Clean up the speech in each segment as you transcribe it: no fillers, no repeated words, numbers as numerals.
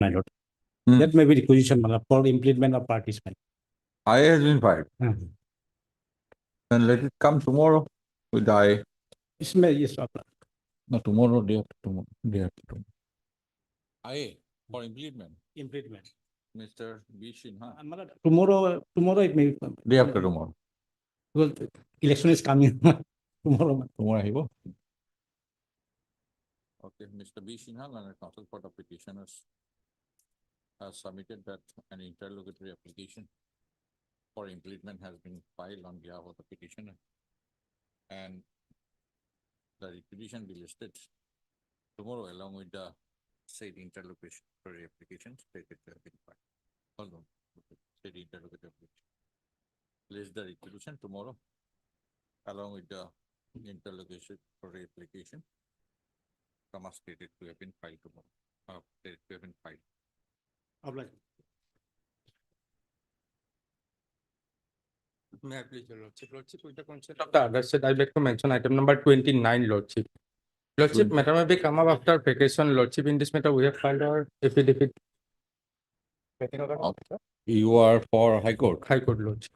my lord. Hmm. That may be requisition, my lord, for implement of parties, my I has been filed. lord. Then let it come tomorrow with the I. Yes, yes, my lord. No, tomorrow, day after tomorrow. Day after tomorrow. I for implement. Implement. Mr. B. Shinha. My lord, tomorrow it may be. Day after tomorrow. Well, election is coming tomorrow. my lord. Tomorrow he go. Okay, Mr. B. Shinha and counsel for the petitioners has submitted that an interlocutory application for implement has been filed on behalf of the petitioner. And the requisition be listed tomorrow along with the said interlocutory applications stated to have been filed. Hold on. Said interlocutory application. List the requisition tomorrow along with the interlocutory application. Comma stated to have been filed tomorrow. Stated to have been filed. Obliged. May I please, your Lordship? Lordship, with the consent of the other said, I'd like to mention item number 29, Lordship. Lordship, matter may be come up after vacation, Lordship. In this matter, we have filed our affidavit. You are for High Court. High Court, Lordship.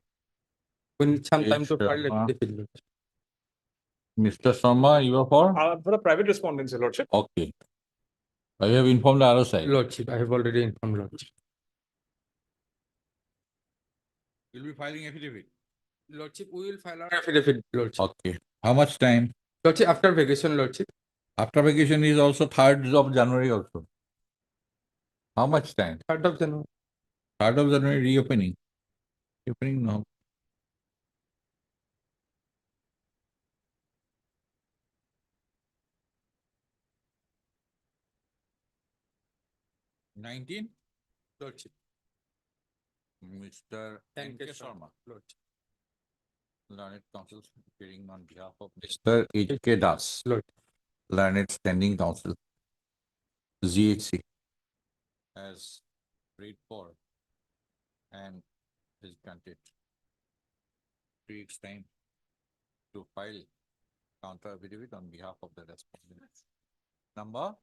We need some time to file Sharma. affidavit, Lordship. Mr. Sharma, you are for? For the private respondents, your Lordship. Okay. I have informed the other side. Lordship, I have already informed Lordship. You'll be filing affidavit. Lordship, we will file our affidavit, Lordship. Okay. How much time? Lordship, after vacation, Lordship. After vacation is also 3rd of January also. How much time? 3rd of January. 3rd of January reopening. Reopening now. $19? Lordship. Mr. Thank N.K. you, sir. Sharma. Lordship. Learned counsel appearing on behalf of Mr. H.K. Das. Lord. Learned standing counsel. ZHC. Has prayed for and is granted 3 weeks time to file counter affidavit on behalf of the respondent. Number?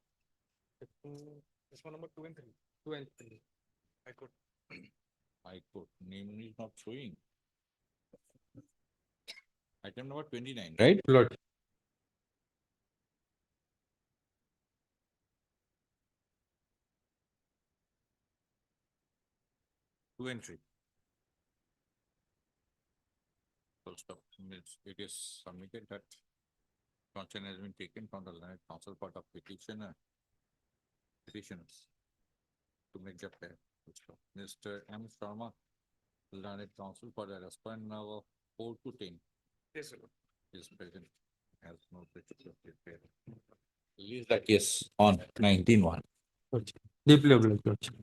This one number 2 and 3. 2 and 3. I could. High Court. Name is not showing. Item number 29, right? Lord. Two and 3. Full stop. It is submitted that consent has been taken from the learned counsel for the petitioners to make the fair. Mr. M. Sharma, learned counsel for the respondent number 4 to 10. Yes, sir. Is present. Has no fair. Release the case on 19-1. Deeply obliged, Lordship.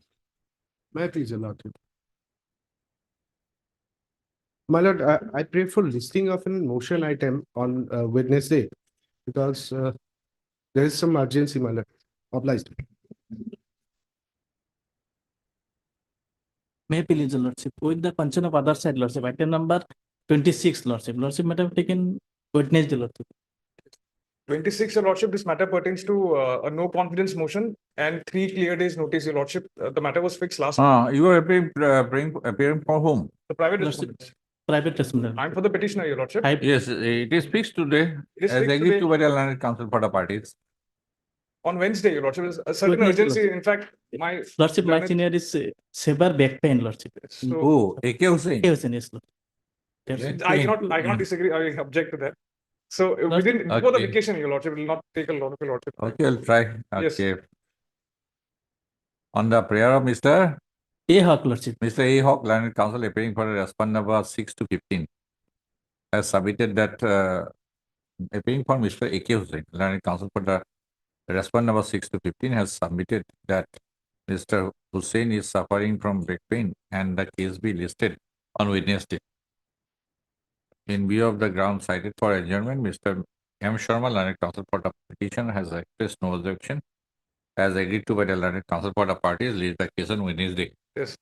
May I please allow it? My lord, I pray for listing of a motion item on Wednesday because there is some urgency, my lord. Obliged. May I please, your Lordship, with the consent of other side, Lordship, item number 26, Lordship. Lordship, matter taken Wednesday, Lordship. 26, your Lordship, this matter pertains to a no confidence motion and 3 clear days notice, your Lordship. The matter was fixed last. You are appearing for whom? The private Lordship. respondents. Private respondent. I'm for the petitioner, your Lordship. Yes, it is fixed today. It is As fixed agreed today. to by the learned counsel for the parties. On Wednesday, your Lordship, is a certain Wednesday, urgency. In fact, my. Lordship, my learned- senior is severe back pain, Lordship. So Oh, A.K. Hussain. Yes, yes, Lord. Back I pain. cannot disagree. I object to that. So within before the Okay. vacation, your Lordship, will not take a lot of your Lordship. Okay, I'll try. Yes. Okay. On the prayer of Mr. A Hawk, Lordship. Mr. A. Hawk, learned counsel appearing for the respondent number 6 to 15 has submitted that appearing for Mr. A.K. Hussain, learned counsel for the respondent number 6 to 15 has submitted that Mr. Hussain is suffering from back pain and the case be listed on Wednesday. In view of the ground cited for adjournment, Mr. M. Sharma, learned counsel for the petition, has expressed no objection. As agreed to by the learned counsel for the parties, leave the case on Wednesday. Yes.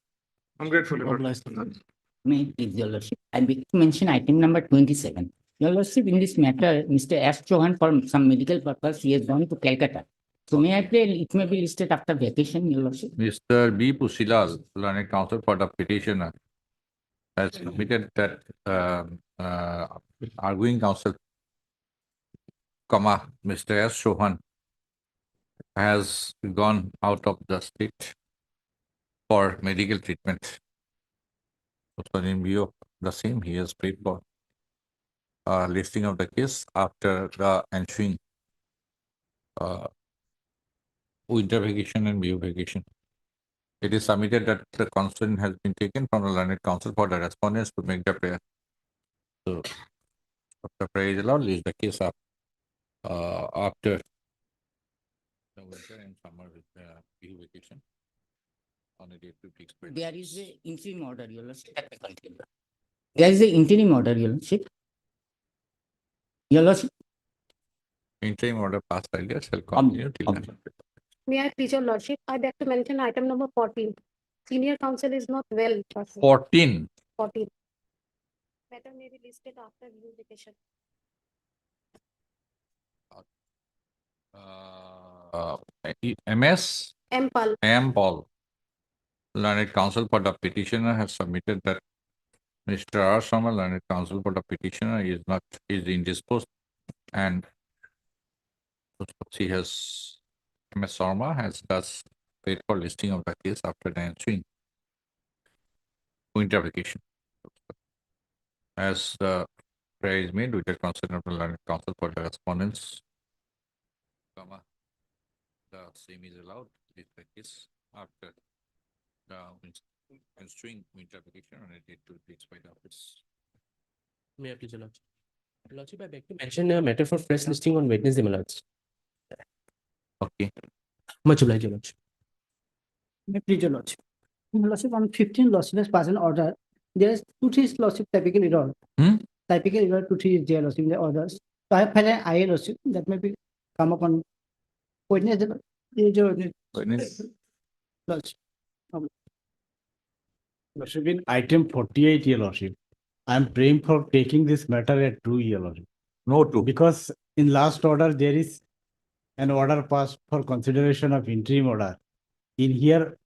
I'm grateful, your Lordship. Obliged. May I please, your Lordship? I wish to mention item number 27. Your Lordship, in this matter, Mr. S. Chauhan, for some medical purpose, he has gone to Calcutta. So may I play, it may be listed after vacation, Your Lordship. Mr. B. Pusilal, learned counsel for the petitioner, has submitted that arguing counsel, Mr. S. Chauhan has gone out of the state for medical treatment. So in view of the same, he has paid for listing of the case after the ensuing winter vacation and view vacation. It is submitted that the consent has been taken from the learned counsel for the respondents to make the prayer. So, if the prayer is allowed, list the case up after the winter and summer view vacation on a date to be expired. There is a interim order, Your Lordship. Let me continue. There is a interim order, Your Lordship. Your Lordship. Interim order passed earlier shall continue till um, then. May I please your lordship, I beg to mention item number 14. Senior counsel is not well. Lordship. 14. 14. Matter may be listed after view vacation. MS Empal. M. Paul, learned counsel for the petitioner, has submitted that Mr. R. Sharma, learned counsel for the petitioner, is indisposed, and she has MS Sharma has thus paid for listing of the case after the ensuing winter vacation. As the prayer is made with the consent of the learned counsel for the respondents, the same is allowed with the case after the ensuing winter vacation on a date to be expired office. May I please, Your Lordship? Your Lordship, I beg to mention a matter for fresh listing on Wednesday, my lords. Okay. Much obliged, Your Lordship. May I please your lordship. Your lordship, on 15 lordship has passed an order. There is 2-3 lordship typical error. Hmm? Typical error 2-3 is there lordship in the orders. So I have filed an IA lordship that may be come up on Wednesday. Lordship. Lordship, in item 48, Your Lordship, I am praying for taking this matter at 2, Your Lordship. No to. Because in last order, there is an order passed for consideration of interim order. In here,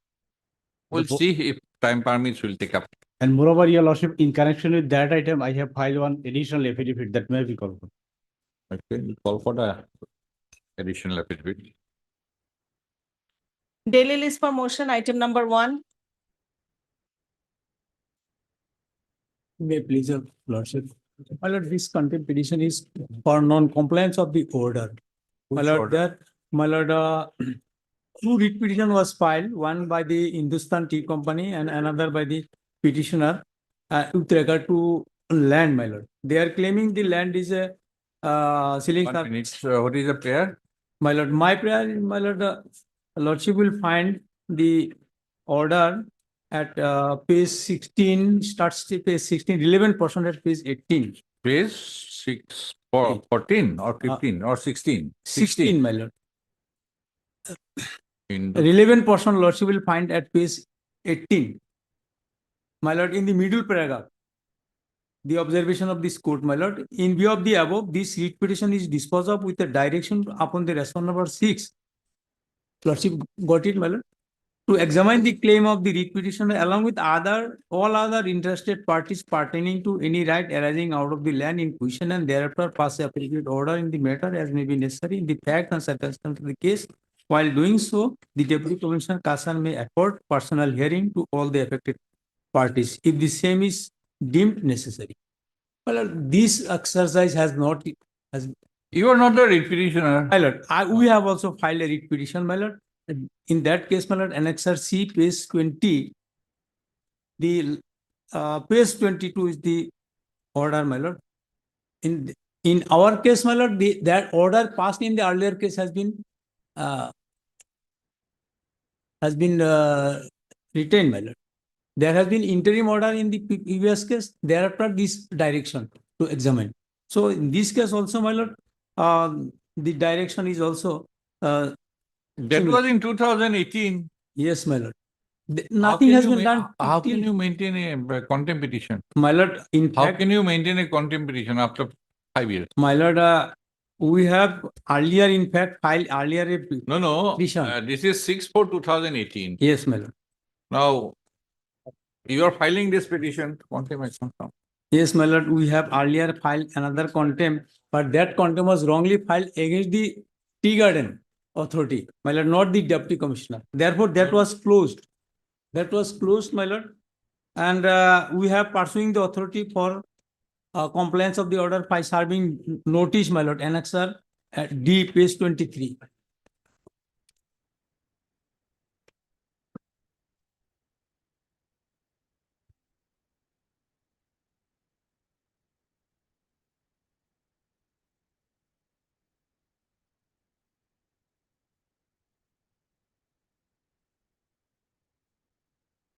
We'll see if time permits, we'll take up. and moreover, Your Lordship, in connection with that item, I have filed one additional affidavit that may be called for. Okay, we'll call for the additional affidavit. Daily list for motion, item number 1. May please your lordship. My lord, this contempt petition is for non-compliance of the order. My Which lord, order? two writ petition was filed, one by the Hindustan Tea Company and another by the petitioner with regard to land, my lord. They are claiming the land is a ceiling. 1 minute. What is the prayer? My lord, my prayer, my lord, lordship will find the order at page 16, starts to page 16, 11% at page 18. Page 14 or 15 or 16? 16, my lord. In the 11% lordship will find at page 18. My lord, in the middle paragraph, the observation of this court, my lord, in view of the above, this writ petition is disposed of with a direction upon the respondent number 6. Lordship got it, my lord. To examine the claim of the writ petitioner along with all other interested parties pertaining to any right arising out of the land in question, and thereafter pass a appropriate order in the matter as may be necessary in the fact and circumstance of the case. While doing so, the Deputy Commissioner Kassan may accord personal hearing to all the affected parties if the same is deemed necessary. Well, this exercise has not. You are not the writ petitioner. My lord, we have also filed a writ petition, my lord. In that case, my lord, Annexure C, page 20, the page 22 is the order, my lord. In our case, my lord, that order passed in the earlier case has been retained, my lord. There has been interim order in the previous case. Thereafter, this direction to examine. So in this case also, my lord, the direction is also. That was in 2018. Yes, my lord. Nothing has been done. How can you maintain a contempt petition? My lord, in How fact, can you maintain a contempt petition after 5 years? my lord, we have earlier, in fact, filed earlier a. No, no, Petition. this is 6/4/2018. Yes, my lord. Now, you are filing this petition, contempt. Yes, my lord, we have earlier filed another contempt, but that contempt was wrongly filed against the tea garden authority, my lord, not the deputy commissioner. Therefore, that was closed. That was closed, my lord. And we have pursuing the authority for compliance of the order by serving notice, my lord, annexer at D, page 23.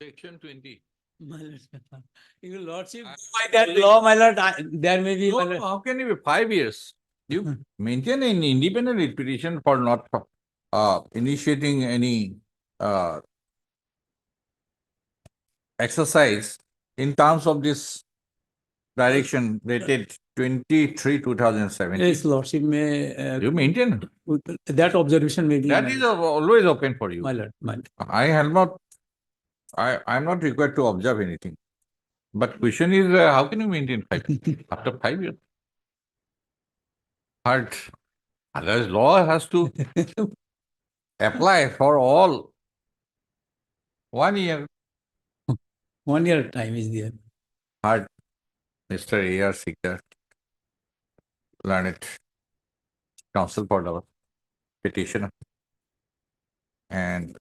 Section 20. My lord, your lordship, by that law, my lord, there may be, my No, lord. how can it be 5 years? You maintain an independent writ petition for not initiating any exercise in terms of this direction dated 23/2017. Yes, lordship may, You maintain. that observation may be. That my is lord. always open for you. My lord, my lord. I have not, I'm not required to observe anything. But question is, how can you maintain 5 after 5 years? Hard. Otherwise, law has to apply for all 1 year. 1 year time is there. Hard. Mr. A.R. Sikar, learned counsel for our petitioner. And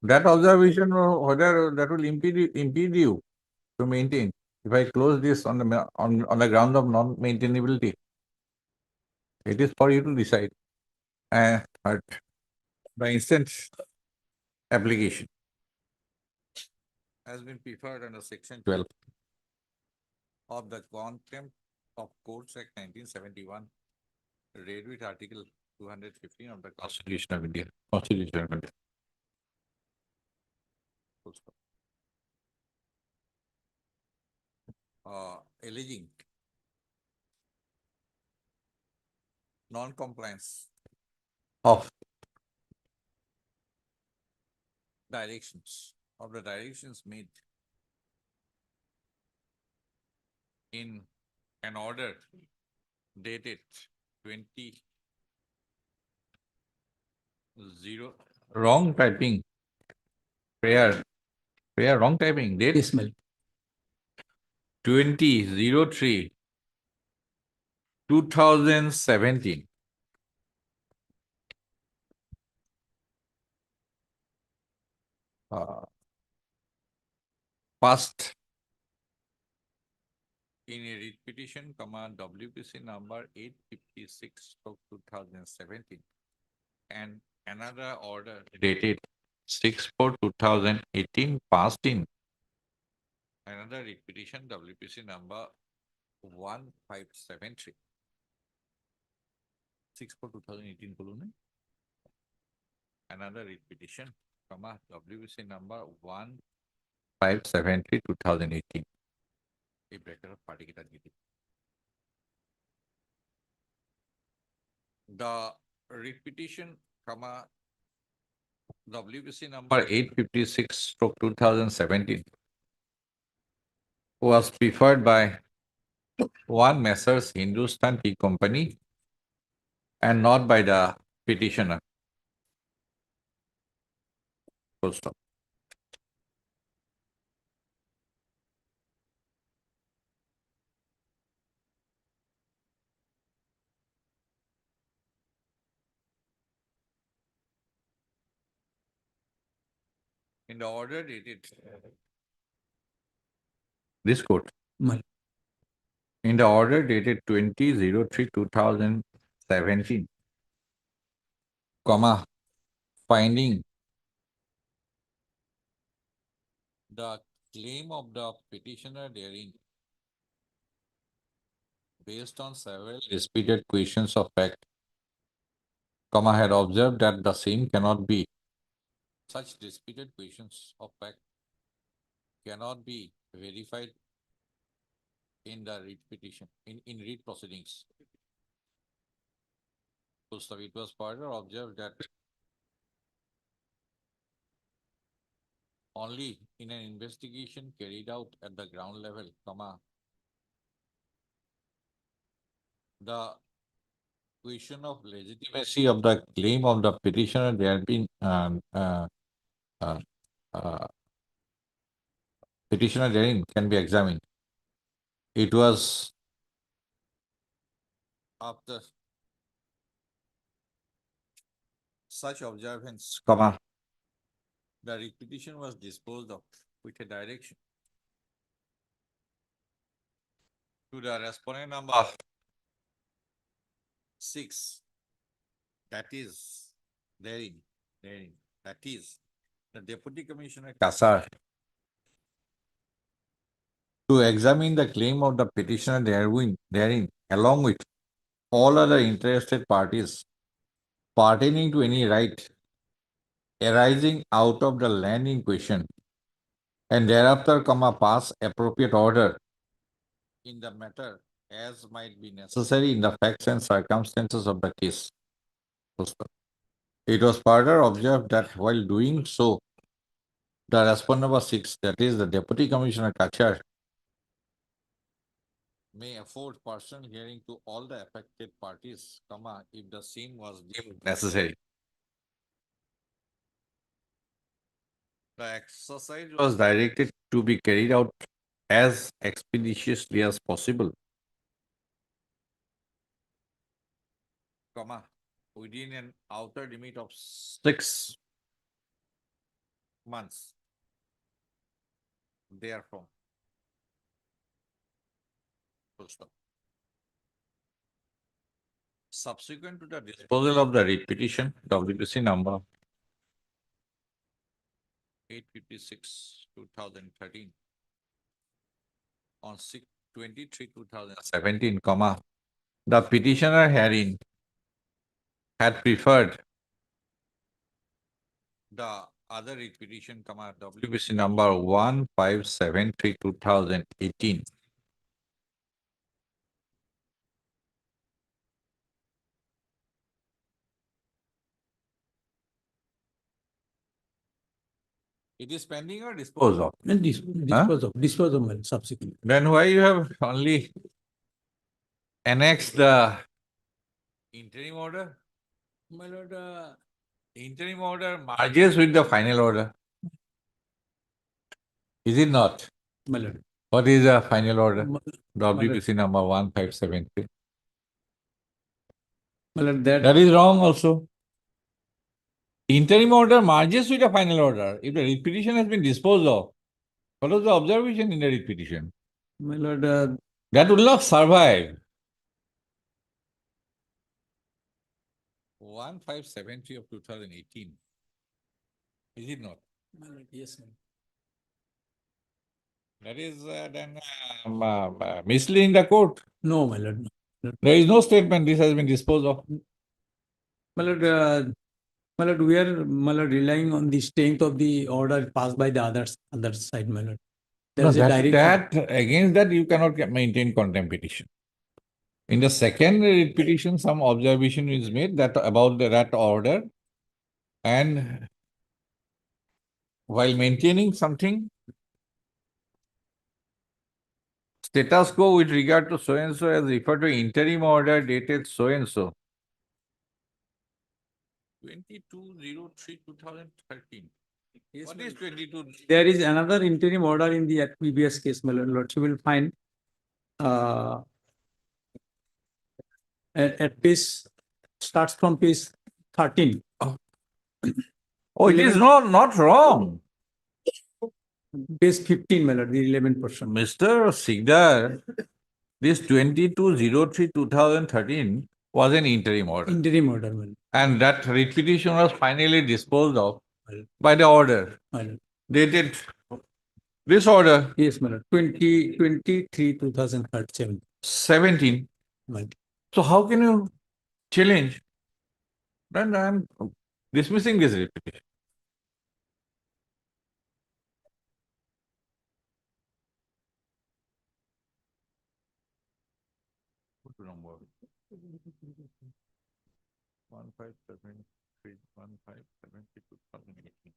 that observation, whether that will impede you to maintain. If I close this on the ground of non-maintainability, it is for you to decide. But the instant application has been preferred under section 12 of the Contempt of Courts Act 1971, read with article 215 of the Constitution of India. Constitution of India. Full stop. Alleging non-compliance of the directions made in an order dated 20 wrong typing, prayer, wrong typing, date Yes, my lord. 20/03/2017. Passed in a writ petition, WPC number 856/2017, and another order dated 6/4/2018 passed in another writ petition, WPC number 1573. 6/4/2018 বলুন না? Another writ petition, WPC number 1573/2018. A bracket of party kita di. The writ petition, WPC number 856/2017 was preferred by one Messrs. Hindustan Tea Company and not by the petitioner. Full stop. In the order dated this court, My- in the order dated 20/03/2017, finding the claim of the petitioner therein based on several disputed questions of fact, had observed that the same cannot be, such disputed questions of fact cannot be verified in the writ petition, in writ proceedings. So it was further observed that only in an investigation carried out at the ground level, the question of legitimacy of the claim of the petitioner there had been petitioner therein can be examined. It was after such observance, the writ petition was disposed of with a direction to the respondent number 6. That is that is the Deputy Commissioner Kasar to examine the claim of the petitioner therein along with all other interested parties pertaining to any right arising out of the land in question, and thereafter, pass appropriate order in the matter as might be necessary in the facts and circumstances of the case. It was further observed that while doing so, the respondent number 6, that is the Deputy Commissioner Kachar, may afford personal hearing to all the affected parties, if the same was deemed necessary. The exercise was directed to be carried out as expeditiously as possible, within an outer limit of 6 months. Therefore, subsequent to the disposal of the writ petition, WPC number 856/2013, on 6/23/2017, the petitioner herein had preferred the other writ petition, WPC number 1573/2018. It is pending or disposed of? And dispose of my subsequent. Then why you have only annexed the interim order? My lord, Interim order merges with the final order. Is it not? my lord. What is the final order? My WPC number 1573. lord, That is wrong also. Interim order merges with the final order. If the writ petition has been disposed of, what was the observation in the writ petition? my lord, That will not survive. 1573 of 2018. Is it not? my lord, yes, ma'am. That is then misleading the court. No, my lord, no. There is no statement this has been disposed of. My lord, we are, my lord, relying on the strength of the order passed by the other side, my lord. There No, is a direct. against that you cannot maintain contempt petition. In the second writ petition, some observation is made that about that order, and while maintaining something, status quo with regard to so and so as referred to interim order dated so and so. 2203/2013. Yes, What ma'am. is 22? There is another interim order in the previous case, my lord. You will find at page, starts from page 13. Oh, it is not wrong. Page 15, my lord, the 11%. Mr. Sigdar, this 2203/2013 was an interim order. Interim order, my lord. And that writ petition was finally disposed of by the order. My lord. Dated this order, Yes, my lord. 2023/2037. 17. My lord. So how can you challenge? Then I am dismissing this writ petition. 2018.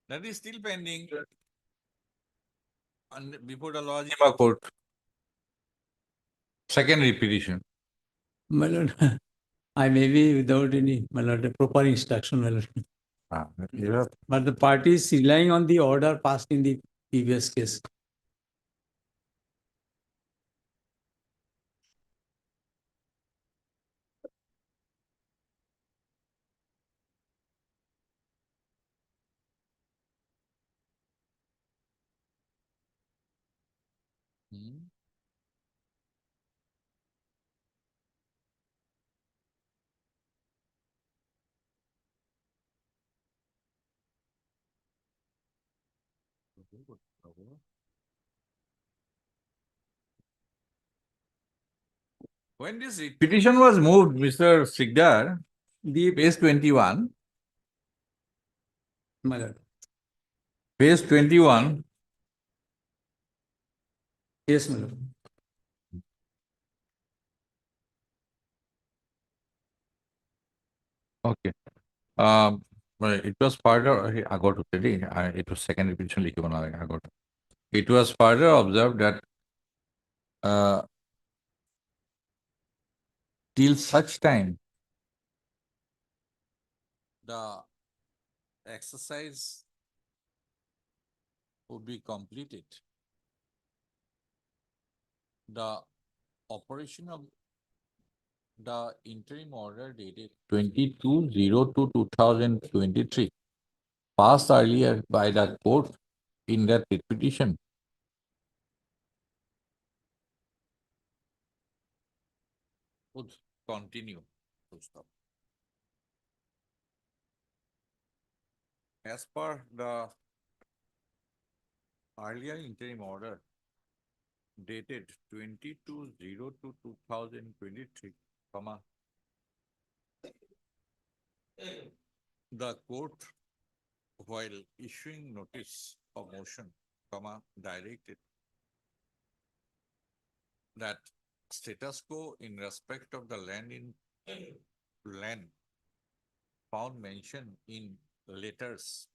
That is still pending. And before the Lajima court. Second repetition. My lord, I may be without any, my lord, a proper instruction, my lord. You have But the party is relying on the order passed in the previous case. Hmm. When this petition was moved, Mr. Sigdar, The, page 21, my lord, page 21, yes, my lord. okay. Well, it was further, I got to it was second repetition, I got. It was further observed that till such time the exercise would be completed, the operation of the interim order dated 22/02/2023 passed earlier by the court in that petition would continue to stop. As per the earlier interim order dated 22/02/2023, the court, while issuing notice of motion, directed that status quo in respect of the land found mentioned in letters,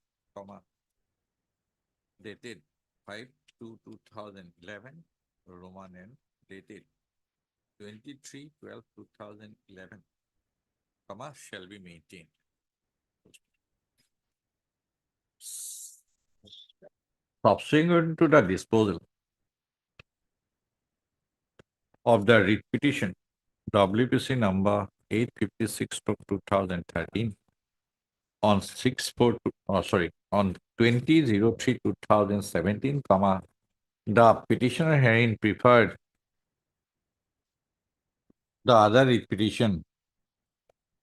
dated 5/2/2011, Roman N, dated 23/12/2011, shall be maintained. Subsequent to the disposal of the writ petition, WPC number 856/2013, on 20/03/2017, the petitioner herein preferred the other writ petition,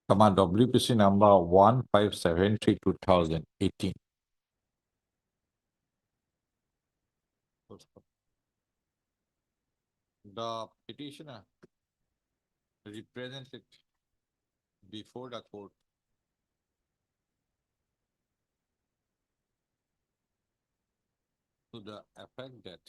WPC number 1573/2018. The petitioner represented before the court to the effect that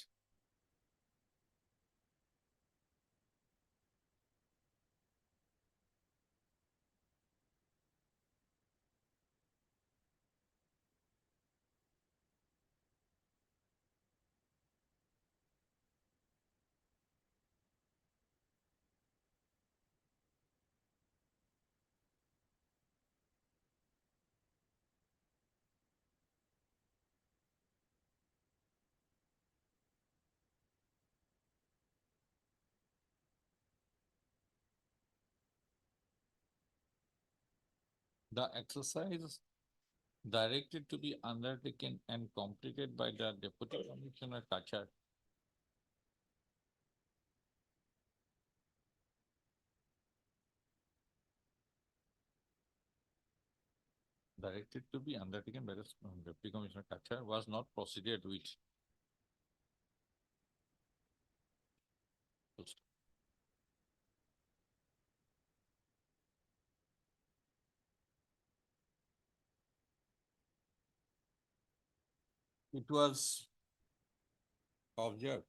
the exercise directed to be undertaken and completed by the Deputy Commissioner Kachar directed to be undertaken by the Deputy Commissioner Kachar was not proceeded with. It was observed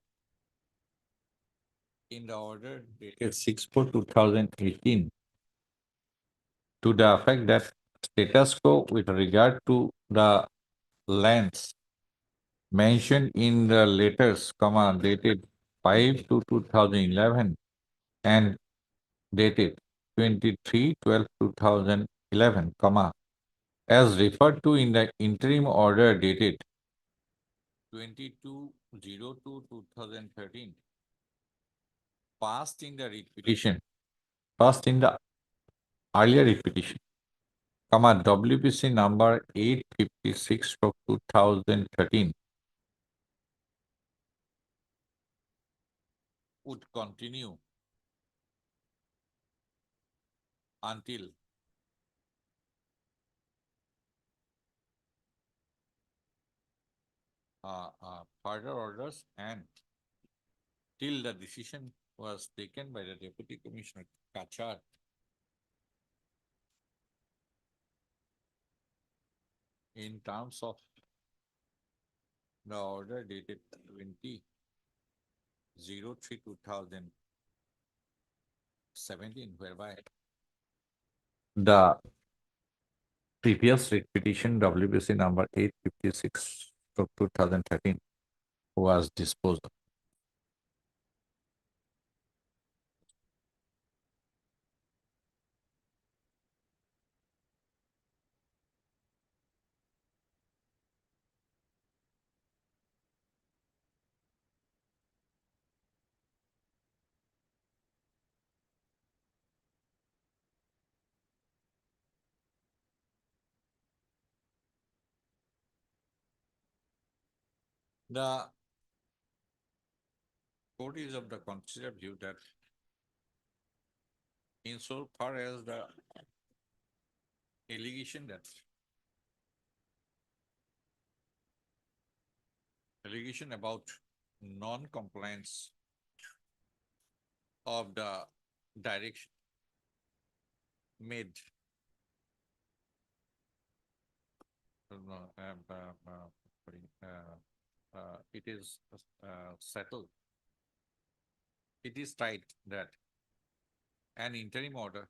in the order dated 6/4/2018 to the effect that status quo with regard to the lands mentioned in the letters, dated 5/2/2011 and dated 23/12/2011, as referred to in the interim order dated 22/02/2013, passed in the earlier writ petition, WPC number 856/2013, would continue until further orders and till the decision was taken by the Deputy Commissioner Kachar in terms of the order dated 20/03/2017, whereby the previous writ petition WPC number 856/2013 was disposed of. The court is of the considered view that insofar as the allegation about non-compliance of the direction made it is settled. It is tied that an interim order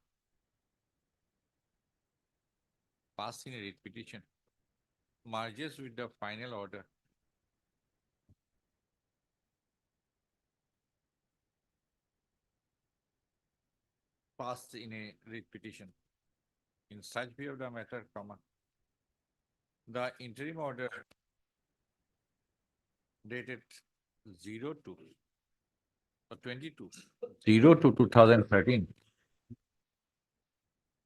passed in a writ petition merges with the final order passed in a writ petition. In such view of the matter, the interim order dated 22/02/2013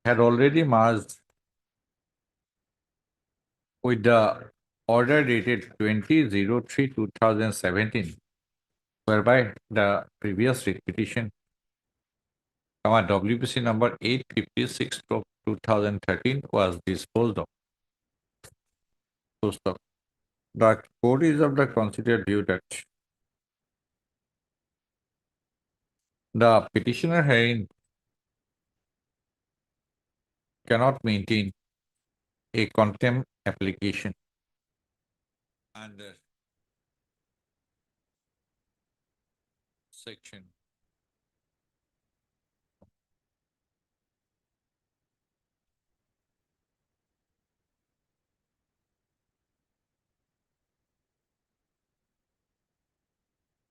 had already merged with the order dated 20/03/2017, whereby the previous writ petition, WPC number 856/2013 was disposed of. The court is of the considered view that the petitioner herein cannot maintain a contempt application under section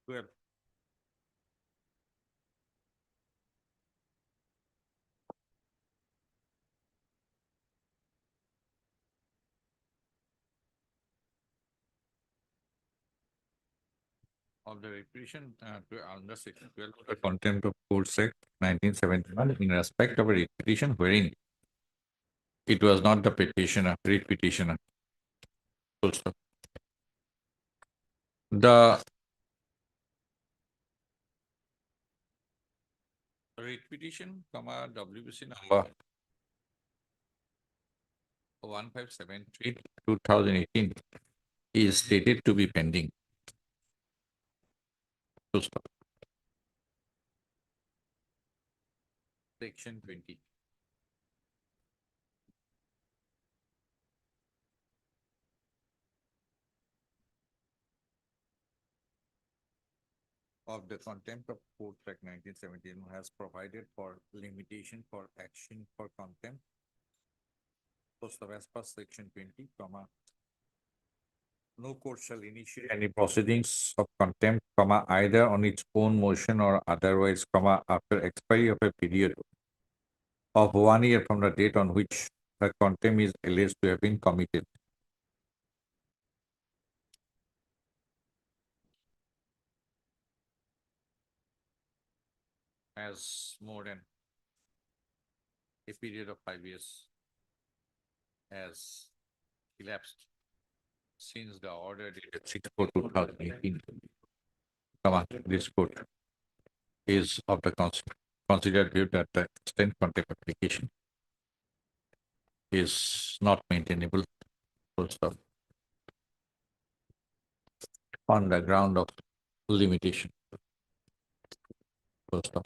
12 of the repetition under section 12 of the Contempt of Courts Act 1971 in respect of a repetition wherein it was not the petitioner, writ petitioner. Full stop. The writ petition, WPC number 1573, 2018 is stated to be pending. Full stop. Section 20. Of the Contempt of Court Act 1917 has provided for limitation for action for contempt. First of as per section 20, comma, no court shall initiate any proceedings of contempt, comma, either on its own motion or otherwise, comma, after expiry of a period of 1 year from the date on which the contempt is alleged to have been committed. As more than a period of 5 years has elapsed since the order dated 6/4/2018, comma, this court is of the considered view that the extent contempt application is not maintainable, full stop, on the ground of limitation, full stop.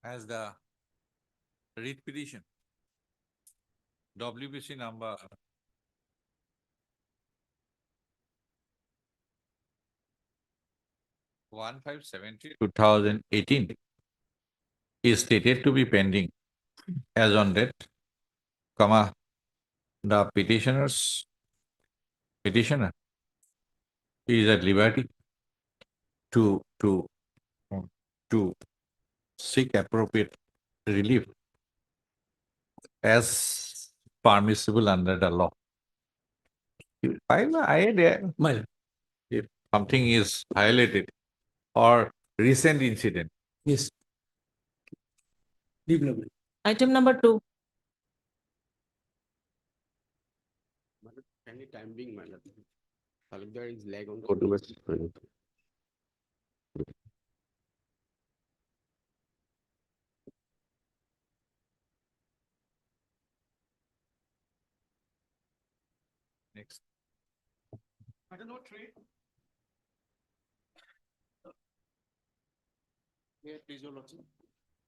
As the writ petition, WBC number 1570, 2018 is stated to be pending as on date, comma, the petitioner is at liberty to seek appropriate relief as permissible under the law. If something is violated or recent incident, Yes. Leave no. Item number 2. Any time being, my lord. If there is lag on the. next. I don't know, trade. Here, please, your lordship.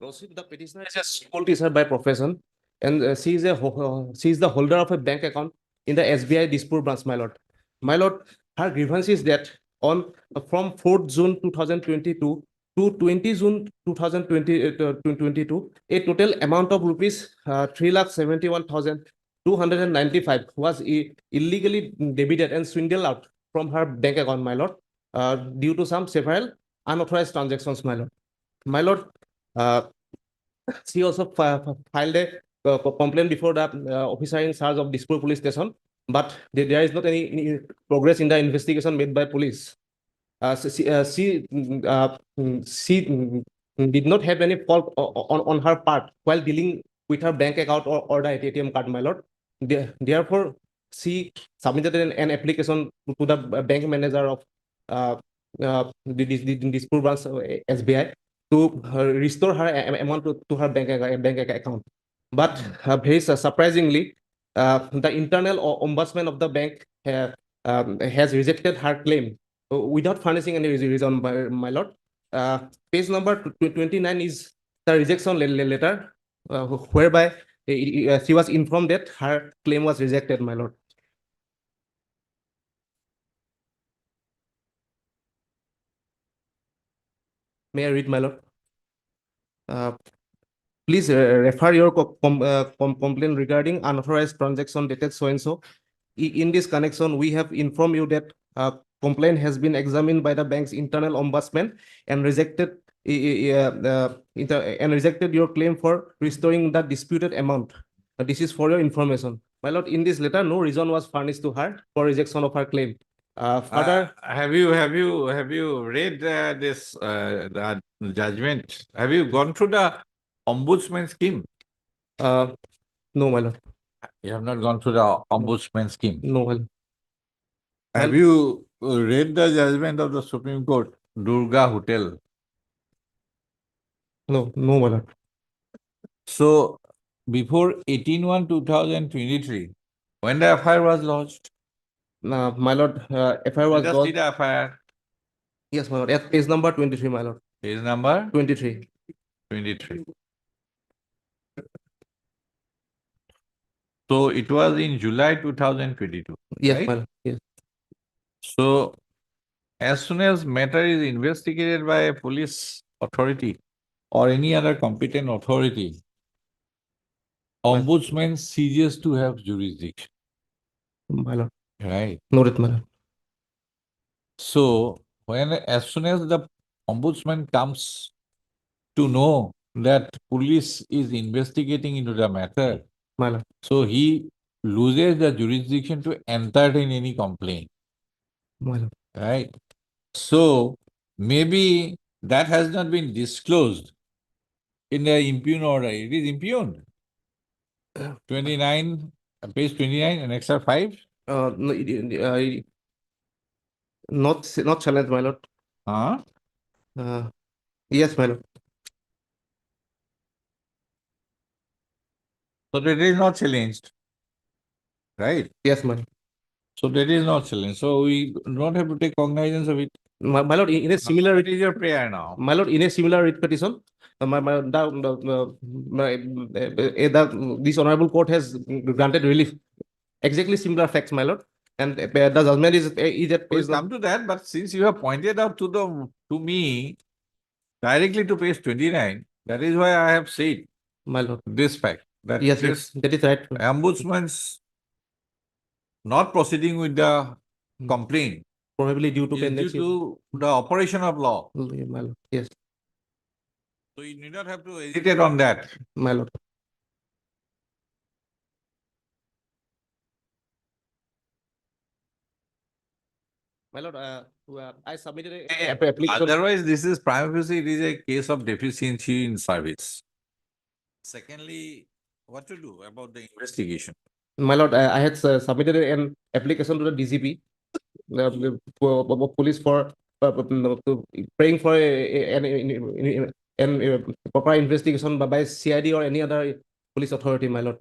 Lordship, the petitioner is a school teacher by profession, and she is the holder of a bank account in the SBI Dispur branch, my lord. My lord, her grievance is that from 4th June 2022 to 20 June 2022, a total amount of rupees 3,71,295 was illegally debited and swindled out from her bank account, my lord, due to some several unauthorized transactions, my lord. My lord, she also filed a complaint before the officer in charge of Dispur police station, but there is not any progress in the investigation made by police. She did not have any fault on her part while dealing with her bank account or the ATM card, my lord. Therefore, she submitted an application to the bank manager of the Dispur branch SBI to restore her amount to her bank account. But very surprisingly, the internal ombudsman of the bank has rejected her claim without furnishing any reason, my lord. Page number 29 is the rejection letter, whereby she was informed that her claim was rejected, my lord. May I read, my lord? Please refer your complaint regarding unauthorized transaction dated so and so. In this connection, we have informed you that complaint has been examined by the bank's internal ombudsman and rejected your claim for restoring the disputed amount. This is for your information. My lord, in this letter, no reason was furnished to her for rejection of her claim. Further, Have you read this the judgment? Have you gone through the ombudsman scheme? no, my lord, You have not gone through the ombudsman scheme. no, my lord. Have you read the judgment of the Supreme Court, Durga Hotel? No, no, my lord. So before 18/1/2023, when the FIR was lodged, My lord, FIR was let us see lodged. the FIR. Yes, my lord, at page number 23, my lord, Page number 23. 23. So it was in July 2022, Yes, right? my lord, yes, So as soon as matter is investigated by a police authority or any other competent authority, Well- ombudsman ceases to have jurisdiction, my lord, right? noted, my lord. So as soon as the ombudsman comes to know that police is investigating into the matter, My lord, so he loses the jurisdiction to entertain any complaint, my lord. right? So maybe that has not been disclosed in the impugned order. It is impugned. 29, page 29, annexure 5. No, not challenged, my lord. Huh? Yes, my lord. So that is not challenged, right? Yes, my lord. So that is not challenged. So we don't have to take cognizance of it. My lord, in a similar, What is your prayer now? my lord, in a similar writ petition, this honorable court has granted relief. Exactly similar facts, my lord. And the judgment is at We'll page come to that, but since you have pointed out to me directly to page 29, that is why I have said my lord. this fact, that Yes, this yes, that is right. ombudsman's not proceeding with the complaint Probably due to is due pendency. to the operation of law. My lord. Yes, So you need not have to hesitate on that. my lord. My lord, I submitted a application. Otherwise, this is prima facie, it is a case of deficiency in service. Secondly, what to do about the investigation? My lord, I had submitted an application to the DGP, police for praying for an proper investigation by CID or any other police authority, my lord.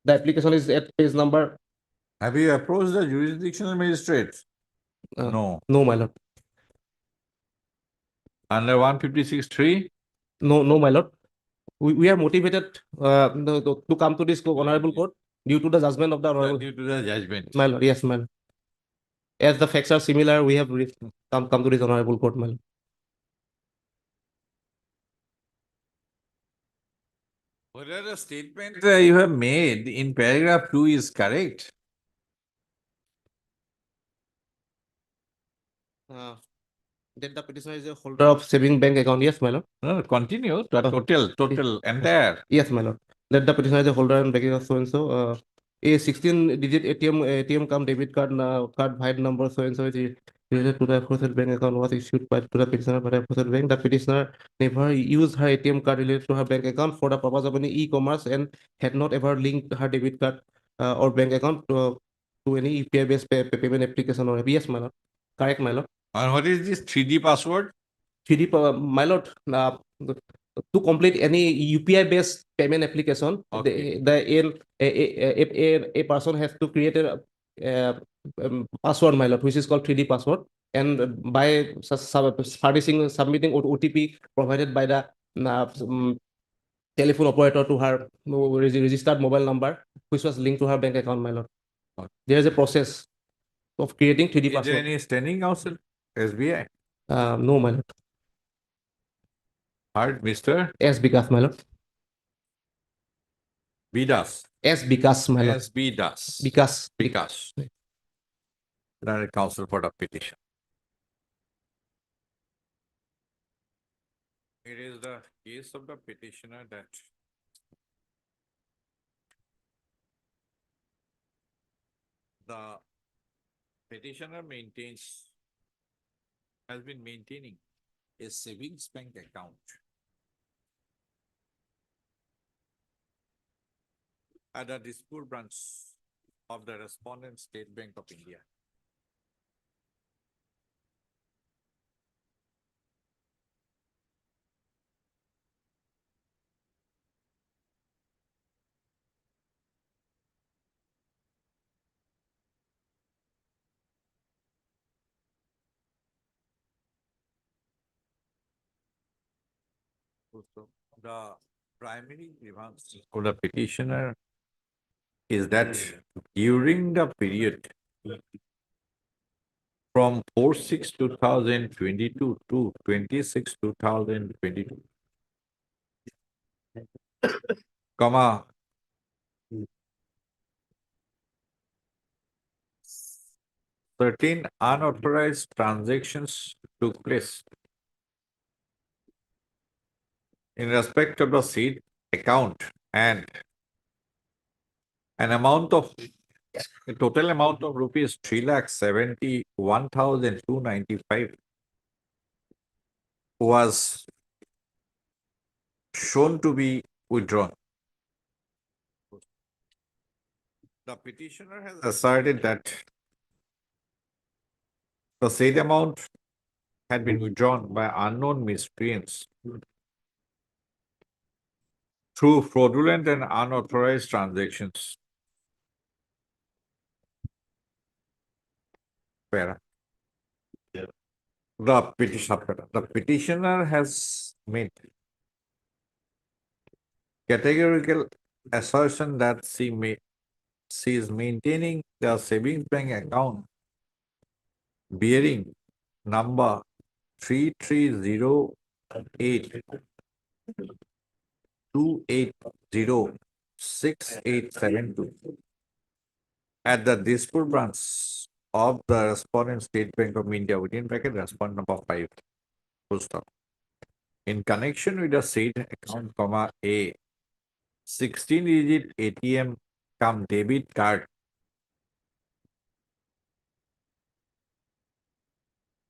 The application is at page number. Have you approached the jurisdictional magistrate? No. No, my lord. Under 156(3)? No, my lord. We are motivated to come to this honorable court due to the judgment of the honorable. Due to the judgment. My lord, yes, my lord. As the facts are similar, we have come to this honorable court, my lord. Whether the statement you have made in paragraph 2 is correct? That the petitioner is a holder of saving bank account. Yes, my lord. No, continue. The total, entire. Yes, my lord. That the petitioner is a holder and bank account so and so. A 16-digit ATM cum debit card card VID number so and so is related to the aforesaid bank account was issued by to the petitioner by the aforesaid bank. The petitioner never used her ATM card related to her bank account for the purpose of any e-commerce and had not ever linked her debit card or bank account to any UPI-based payment application or yes, my lord. Correct, my lord. And what is this 3D password? 3D, my lord, to complete any UPI-based payment application, Okay. a person has to create a password, my lord, which is called 3D password, and by submitting OTP provided by the telephone operator to her registered mobile number, which was linked to her bank account, my lord. Okay. There is a process of creating 3D Is there password. any standing counsel? SBI? No, my lord. Hard, Mr. S. Vikas, my lord. Vidas. S. Vikas, my lord. SB Das. Vikas. Direct counsel for the petition. It is the case of the petitioner that The petitioner has been maintaining a savings bank account at a dispute branch of the respondent State Bank of India. So the primary grievance for the petitioner is that during the period from 4/6/2022 to 26/2022, comma, certain unauthorized transactions took place in respect of the seed account and a total amount of rupees 3,71,295 was shown to be withdrawn. The petitioner has asserted that the said amount had been withdrawn by unknown miscreants through fraudulent and unauthorized transactions. Para. The petitioner has made categorical assertion that she is maintaining the savings bank account bearing number 3308280687 at the Dispur branch of the respondent State Bank of India within bracket respond number 5. Full stop. In connection with the said account, comma A 16-digit ATM cum debit card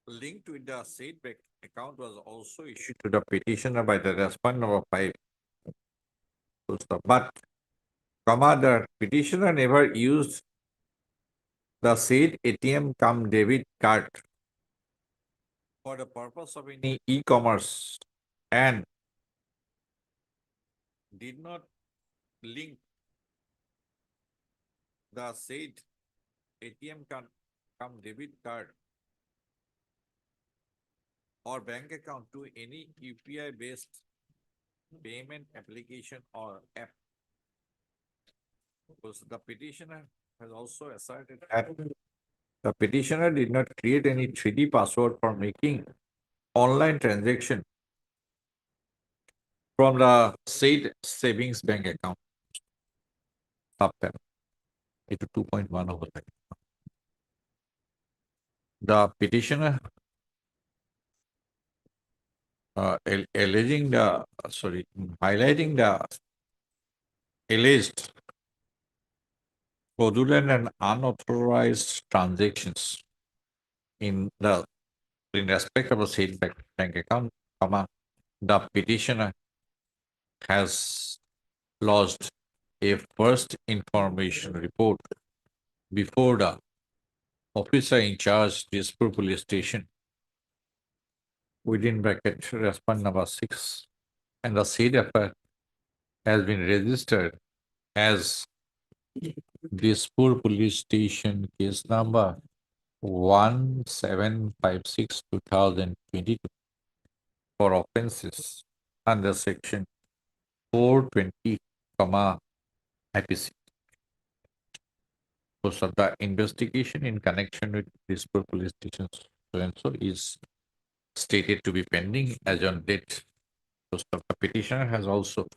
linked with the said bank account was also issued to the petitioner by the respondent number 5. Full stop. But, comma, the petitioner never used the said ATM cum debit card for the purpose of any e-commerce and did not link the said ATM cum debit card or bank account to any UPI based payment application or app. Because the petitioner has also asserted that the petitioner did not create any 3D password for making online transaction from the said savings bank account. Itu 2.1 over there. The petitioner highlighting the alleged fraudulent and unauthorized transactions in respect of a said bank account, comma, the petitioner has lodged a first information report before the officer in charge Dispur police station within bracket respond number 6, and the said affair has been registered as Dispur police station case number 1756/2022 for offences under section 420, IPC. So the investigation in connection with Dispur police station so and so is stated to be pending as on date. So the petitioner has also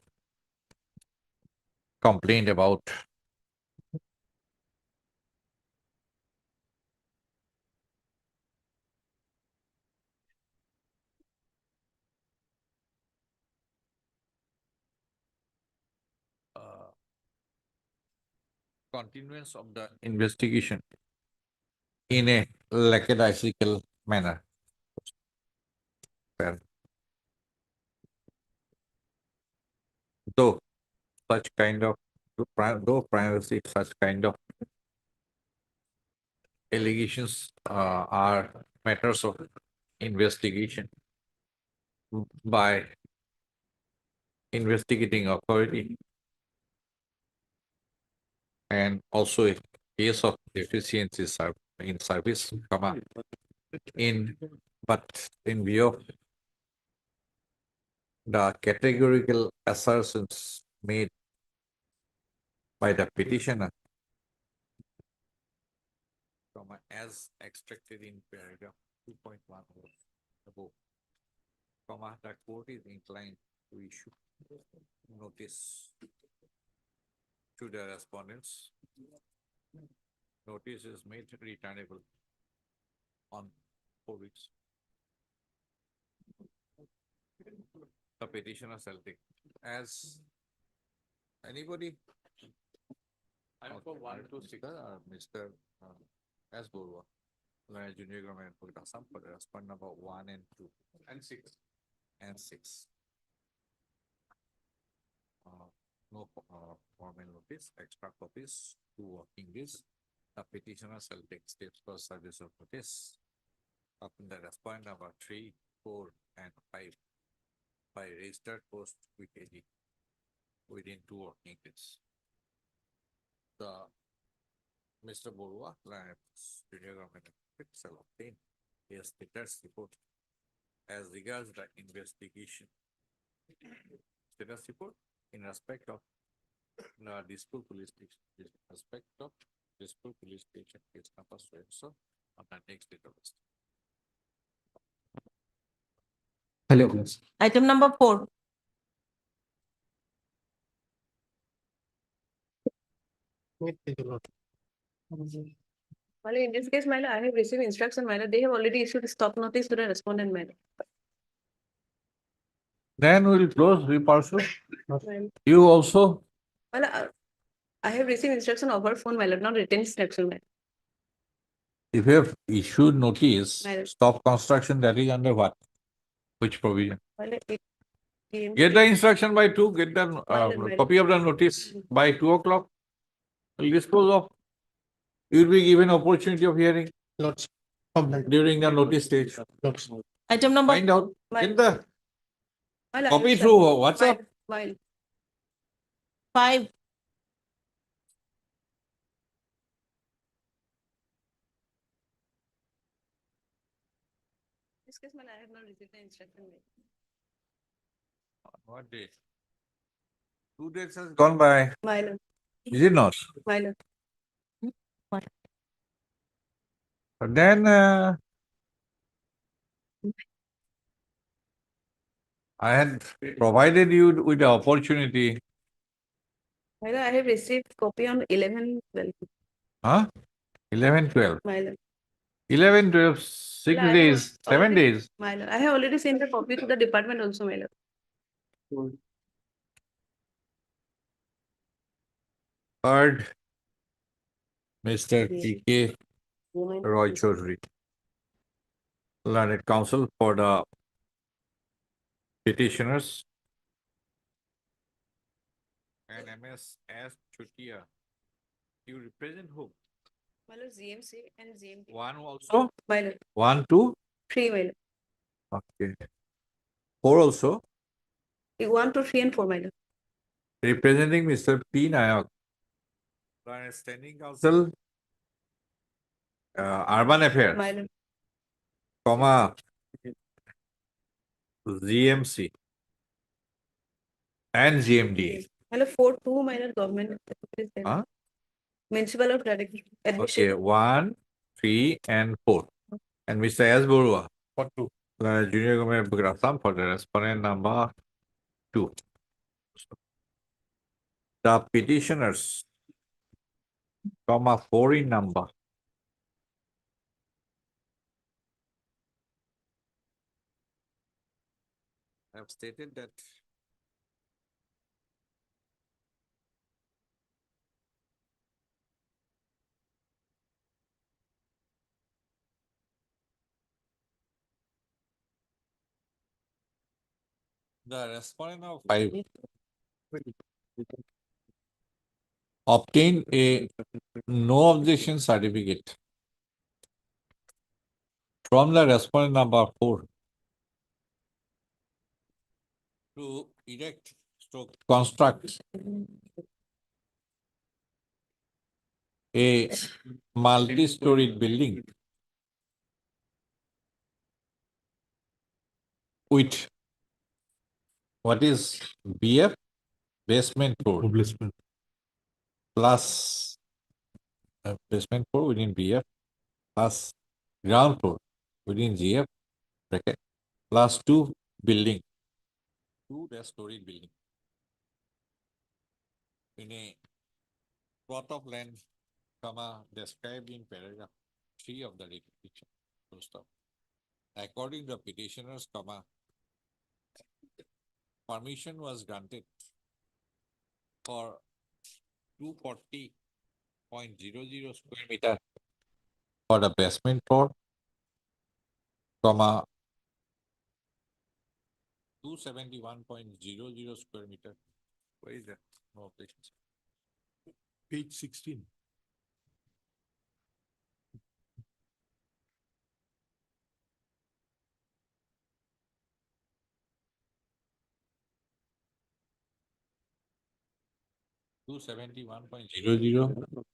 complained about continuance of the investigation in a lackadaisical manner. Well, though such kind of, though privacy, such kind of allegations are matters of investigation by investigating authority and also a case of deficiency in service, but in view of the categorical assertions made by the petitioner, as extracted in paragraph 2.1 above, the court is inclined to issue notice to the respondents. Notice is made returnable on 4 weeks. The petitioner shall take as anybody. I for 1 to 6, Mr. S. Borua, Junior Government Assam for the respondent number 1 and 2 and 6. No formal notice, extra copies, 2 working days. The petitioner shall take steps for service of notice upon the respondent number 3, 4, and 5 by registered post with AD within 2 working days. The Mr. Borua, Junior Government shall obtain a status report as regards the investigation. Status report in respect of the Dismissal police station, case number so on the next date of this. Hello, please. Item number 4. Well, in this case, my lord, I have received instruction, my lord. They have already issued stop notice to the respondent, my lord. Then we'll close, we pursue. Well, You also, I have received instruction over phone, my lord, not written instruction, my lord. if you have issued notice, Madam. stop construction, that is under what? Which provision? My lord, it came- Get the instruction by 2, get the Madam. copy of the notice by 2 o'clock. We'll dispose of. You'll be given opportunity of hearing during the notice stage. Item number Find out, My- get the my lord, I copy have through sub- WhatsApp. While 5. this case, my lord, I have not received the instruction, my lord. What day? 2 days has gone by, My lord, is it not? my lord. But then I had provided you with the opportunity, My lord, I have received copy on 11/12, 11, 12. my lord. 11, 12, 6 Well, I have days, 7 already- days. My lord, I have already sent the copy to the department also, my lord. Heard Mr. Yes. P.K. Roy Chaudhary, learned counsel for the petitioners, and MS S. Chutia. You represent who? My lord, GMC and GMT. One also? My lord, 1, 2? 3, my lord. Okay. 4 also, 1, 2, 3, and 4, my lord. representing Mr. P. Nayak, learned standing counsel, urban affairs, My lord, comma, GMC and GMD. my lord, 4, 2, my lord, government. Huh? Municipal of direct Okay, administration. 1, 3, and 4. And Mr. S. Borua, For 2. Junior Government of Assam for the respondent number 2. The petitioners, comma, 4 in number, have stated that The respondent of 5 obtain a no objection certificate from the respondent number 4 to erect stroke construct a multi-storied building with what is BF basement floor plus basement floor within BF plus ground floor within GF bracket plus 2 building, 2-story building in a plot of land, comma, described in paragraph 3 of the reclassification. Full stop. According to the petitioners, comma, permission was granted for 240.00 square meter for the basement floor, comma, 271.00 square meter. Where is that? No objections. Page 16. Two 71.00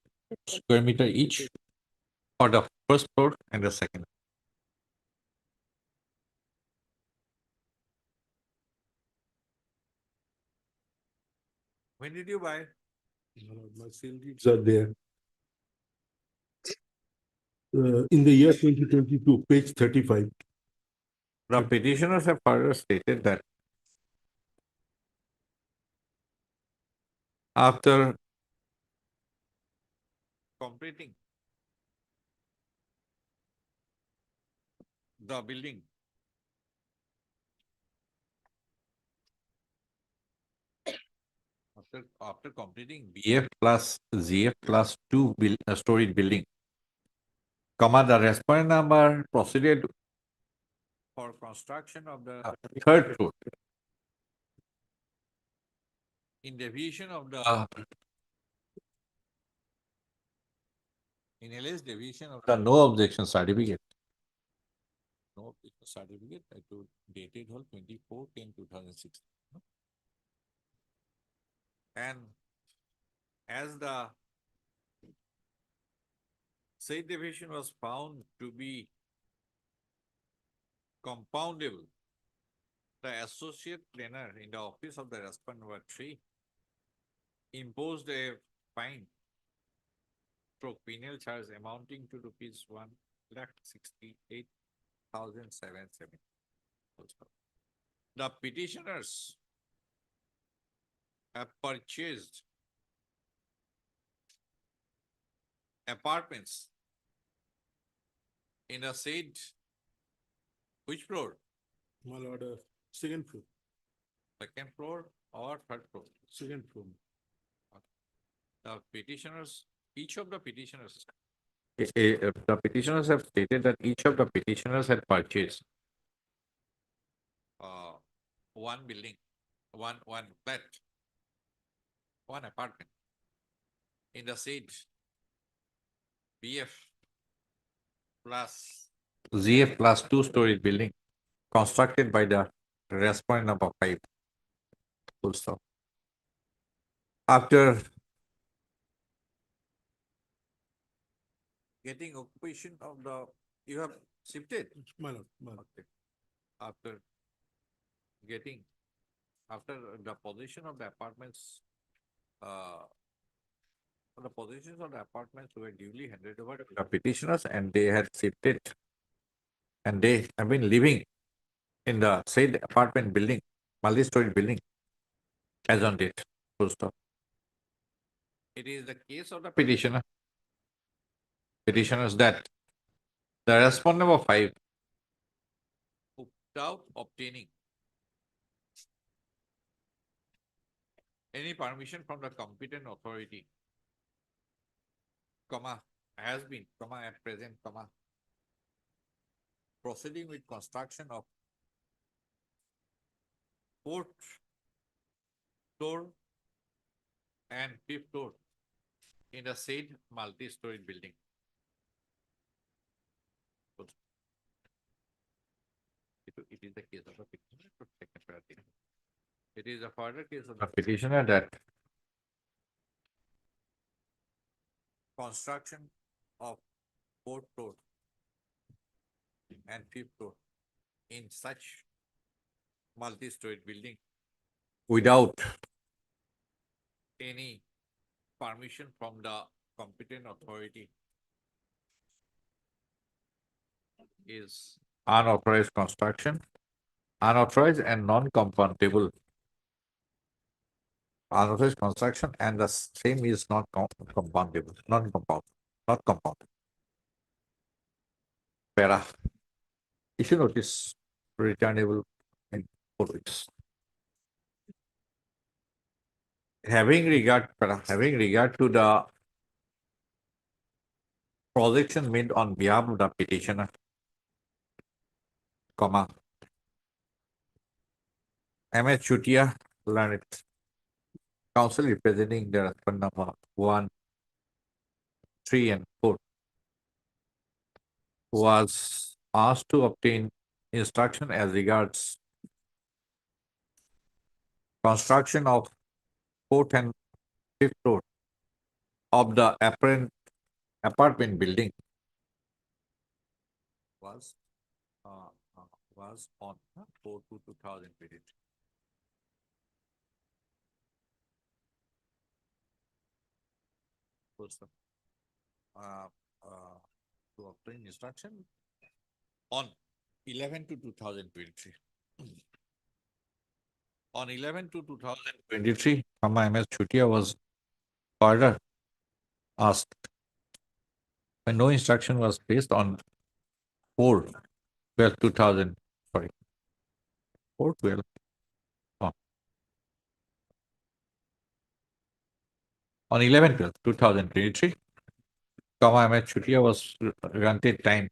square meter each for the first floor and the second. When did you buy? My sale deeds are there. In the year 2022, page 35. The petitioners have further stated that after completing the building, after completing BF plus ZF plus 2-story building, comma, the respondent number proceeded for construction of the third floor in deviation of the in alleged deviation of the no objection certificate. No objection certificate I told dated whole 24/10/2016. And as the said deviation was found to be compoundable, the associate planner in the office of the respondent number 3 imposed a fine stroke penal charge amounting to rupees 1,68,770. The petitioners have purchased apartments in a said which floor? My lord, second floor. Second floor or third floor? Second floor. The petitioners, each of the petitioners, the petitioners have stated that each of the petitioners had purchased one building, one flat, one apartment in the said BF plus ZF plus 2-story building constructed by the respondent number 5. Full stop. After getting occupation of the, you have shifted. My lord, my lord. Okay. After the position of the apartments, the positions of the apartments were duly handed over to the petitioners and they had shifted and they have been living in the said apartment building, multi-story building as on date. Full stop. It is the case of the petitioners that the respondent number 5 without obtaining any permission from the competent authority, comma, has been, comma, at present, comma, proceeding with construction of fourth floor and fifth floor in the said multi-story building. It is the case of the petitioner. It is a further case of the petitioner that construction of fourth floor and fifth floor in such multi-story building without any permission from the competent authority is unauthorized construction, unauthorized and non-compatible. Unauthorized construction and the same is not compatible, non-compound, not compound. Para. Issue notice returnable in 4 weeks. Having regard to the projection made on behalf of the petitioner, comma, M.H. Chutia, learned counsel representing the respondent number 1, 3, and 4 was asked to obtain instruction as regards construction of fourth and fifth floor of the apparent apartment building was on 4/2/2023. To obtain instruction on 11/2/2023. On 11/2/2023, M.S. Chutia was further asked when no instruction was placed on 4/12/2000, sorry, 4/12. On 11/12/2023, M.S. Chutia was granted time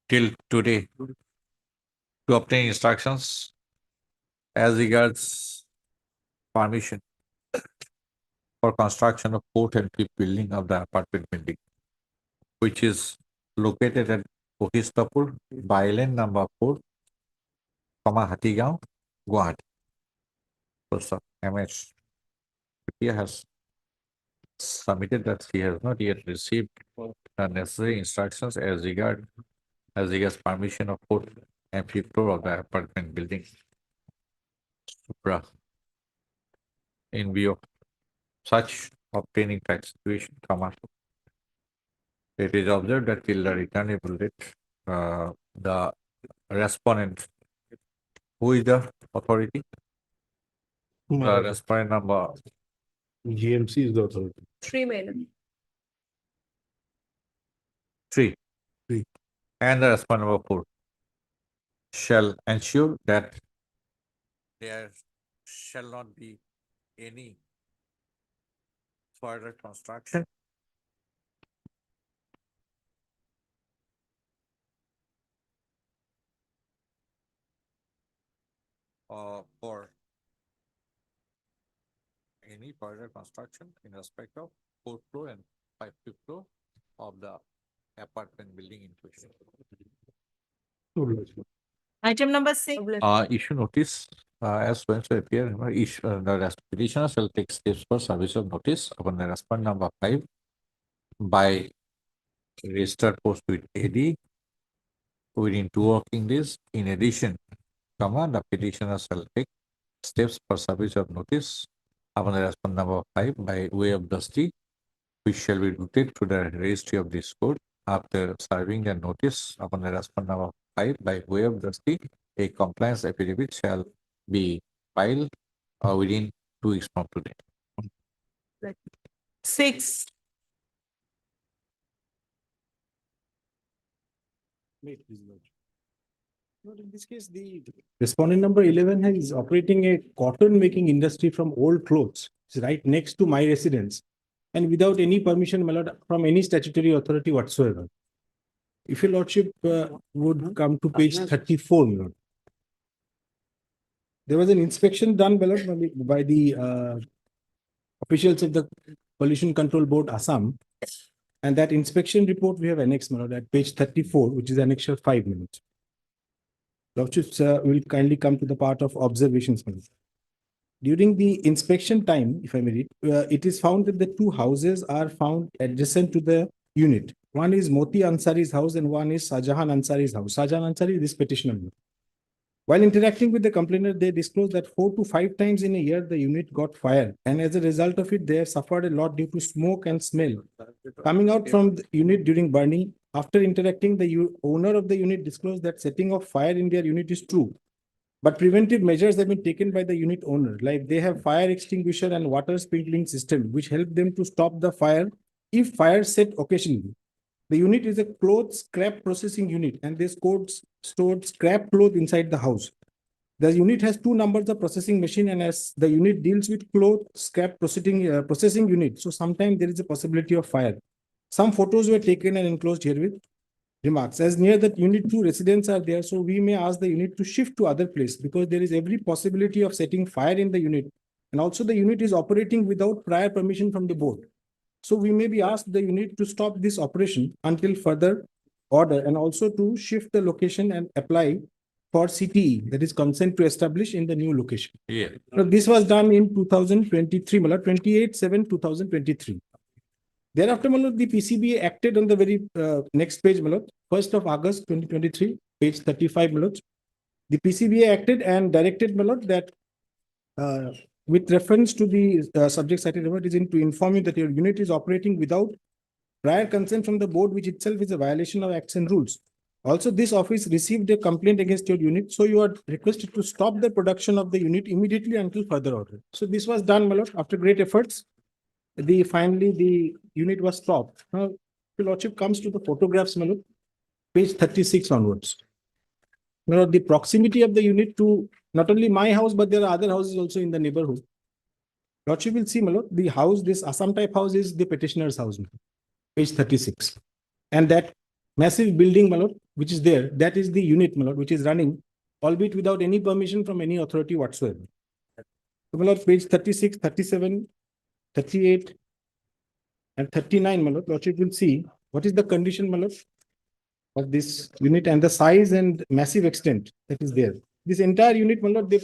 till today to obtain instructions as regards permission for construction of fourth and fifth building of the apartment building, which is located at Ohistapur, Bailen number 4, Hatigaon, Guwahati. So, M.S. Chutia has submitted that he has not yet received the necessary instructions as regards permission of fourth and fifth floor of the apartment building. Supra. In view of such obtaining tax situation, it is observed that till the returnable date, the respondent, who is the authority? The respondent number GMC is the authority. 3 madam. 3. And the respondent number 4 shall ensure that there shall not be any further construction for any further construction in respect of fourth floor and fifth floor of the apartment building in question. Item number 6. Issue notice as well to appear. The petitioner shall take steps for service of notice upon the respondent number 5 by registered post with AD within 2 working days. In addition, the petitioner shall take steps for service of notice upon the respondent number 5 by way of dusty, which shall be routed to the registry of this court. After serving the notice upon the respondent number 5 by way of dusty, a compliance affidavit shall be filed within 2 weeks from today. 6. Not in this case, the respondent number 11 is operating a cotton making industry from old clothes. It's right next to my residence and without any permission, my lord, from any statutory authority whatsoever. If your lordship would come to page 34, my lord. there was an inspection done by the officials of the Pollution Control Board, Assam. And that inspection report we have annexed, my lord, at page 34, which is annexure 5 minutes. Lordships will kindly come to the part of observations, my lord. During the inspection time, if I may read, it is found that the two houses are found adjacent to the unit. One is Moti Ansari's house and one is Shahjahan Ansari's house. Shahjahan Ansari is this petitioner. While interacting with the complainant, they disclosed that 4 to 5 times in a year, the unit got fire. And as a result of it, they have suffered a lot due to smoke and smell coming out from the unit during burning. After interacting, the owner of the unit disclosed that setting of fire in their unit is true. But preventive measures have been taken by the unit owner, like they have fire extinguisher and water sprinkling system, which help them to stop the fire if fire set occasionally. The unit is a cloth scrap processing unit and they stored scrap cloth inside the house. The unit has 2 numbers of processing machine, and as the unit deals with cloth scrap processing unit, so sometimes there is a possibility of fire. Some photos were taken and enclosed here with remarks. As near that unit 2 residents are there, so we may ask the unit to shift to other place because there is every possibility of setting fire in the unit. And also the unit is operating without prior permission from the board. So we may be asked the unit to stop this operation until further order, and also to shift the location and apply for CTE, that is consent to establish in the new location. Yeah. Now, this was done in 2023, 28/7/2023. Thereafter, the PCBA acted on the very next page, 1st of August 2023, page 35. The PCBA acted and directed that with reference to the subject cited above, it is to inform you that your unit is operating without prior consent from the board, which itself is a violation of acts and rules. Also, this office received a complaint against your unit, so you are requested to stop the production of the unit immediately until further order. So this was done, after great efforts. Finally the unit was stopped. Now, the lordship comes to the photographs, page 36 onwards. The proximity of the unit to not only my house, but there are other houses also in the neighborhood. Lordship will see, the house, this Assam type house is the petitioner's house, page 36. And that massive building, which is there, that is the unit, which is running, albeit without any permission from any authority whatsoever. So, page 36, 37, 38, and 39, lordship will see what is the condition, of this unit and the size and massive extent that is there. This entire unit, they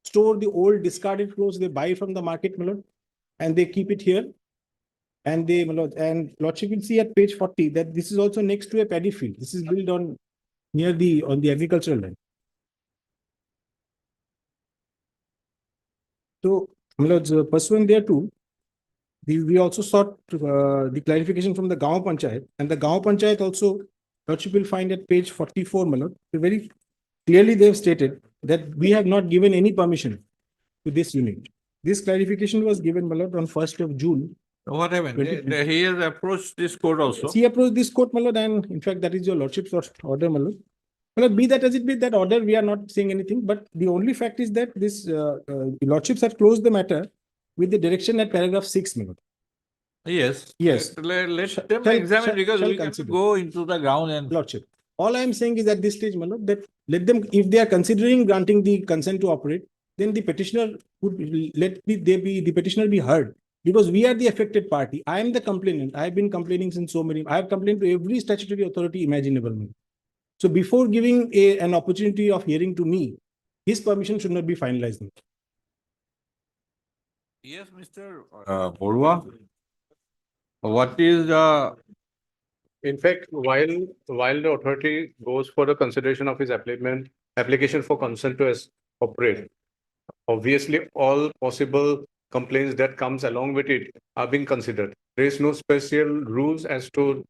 store the old discarded clothes they buy from the market, and they keep it here. And lordship will see at page 40 that this is also next to a paddy field. This is built on the agricultural land. So, pursuant thereto, we also sought the clarification from the Gaon Panchayat, and the Gaon Panchayat also, lordship will find at page 44, very clearly they have stated that we have not given any permission to this unit. This clarification was given, on 1st of June. What happened? He has approached this court also. He approached this court, and in fact, that is your lordship's order, be that as it be, that order, we are not saying anything, but the only fact is that this lordships have closed the matter with the direction at paragraph 6, Yes. Yes. Let them examine, because we can go into the ground and. Lordship. All I am saying is at this stage, that let them, if they are considering granting the consent to operate, then the petitioner would the petitioner be heard, because we are the affected party. I am the complainant. I have been complaining since so many. I have complained to every statutory authority imaginable. So before giving an opportunity of hearing to me, his permission should not be finalized. Yes, Mr. Borua. What is the? In fact, while the authority goes for the consideration of his application for consent to operate, obviously all possible complaints that comes along with it are being considered. There is no special rules as to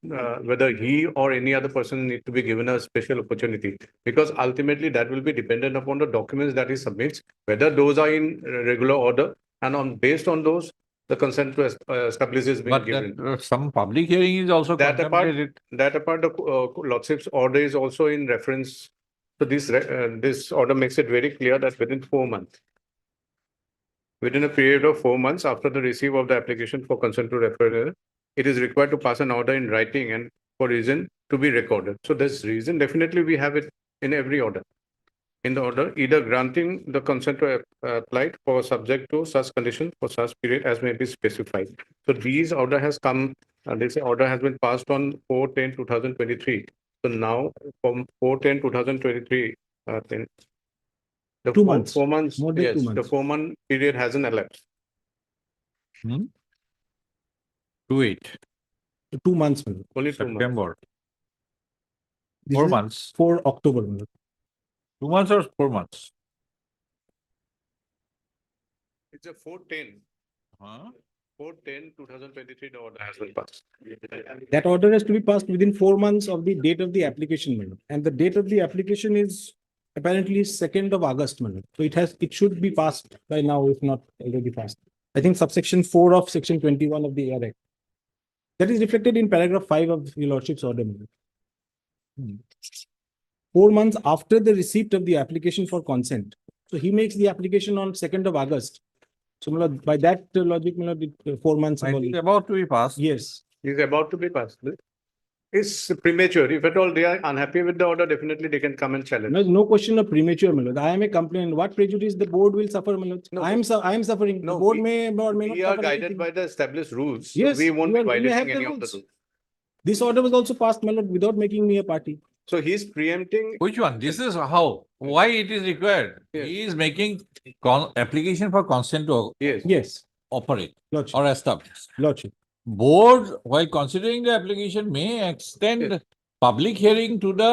whether he or any other person need to be given a special opportunity, because ultimately that will be dependent upon the documents that he submits, whether those are in regular order, and based on those, the consent to establish is being given. But some public hearing is also contemplated. That apart, the lordship's order is also in reference to this. This order makes it very clear that within 4 months, within a period of 4 months after the receipt of the application for consent to refer, it is required to pass an order in writing and for reason to be recorded. So this reason, definitely we have it in every order. in the order, either granting the consent to applied for subject to such conditions for such period as may be specified. So these order has come, this order has been passed on 4/10/2023. So now from 4/10/2023, then the 2 months. 4 months, More than 2 yes, the months. 4-month period hasn't elapsed. 2/8, 2 months, my lord. Only 2 months. September, This 4 is months, 4 October, my lord. 2 months or 4 months? It's a 4/10. Huh? 4/10/2023, the order has been passed. That order has to be passed within 4 months of the date of the application, my lord. And the date of the application is apparently 2nd of August, my lord. So it should be passed by now, if not already passed. I think subsection 4 of section 21 of the AR Act. That is reflected in paragraph 5 of your lordship's order, my lord. 4 months after the receipt of the application for consent. So he makes the application on 2nd of August. So my lord, by that logic, my lord, 4 months. It only. is about to be passed. Yes. Is about to be passed. It's premature. If at all they are unhappy with the order, definitely they can come and challenge. No question of premature, my lord. I am a complainant. What prejudice the board will suffer, my lord? No, I am suffering. The no, board we- may or may not We are suffer guided anything. by the established rules. So Yes, we won't you be are- you have violating the any of the rules. rules. This order was also passed, my lord, without making me a party. So he's preempting. Which one? This is how, why it is required. Yes. He is making application for consent to Yes. Yes, operate lordship, or establish. lordship. Board, while considering the application, may extend Yes. public hearing to the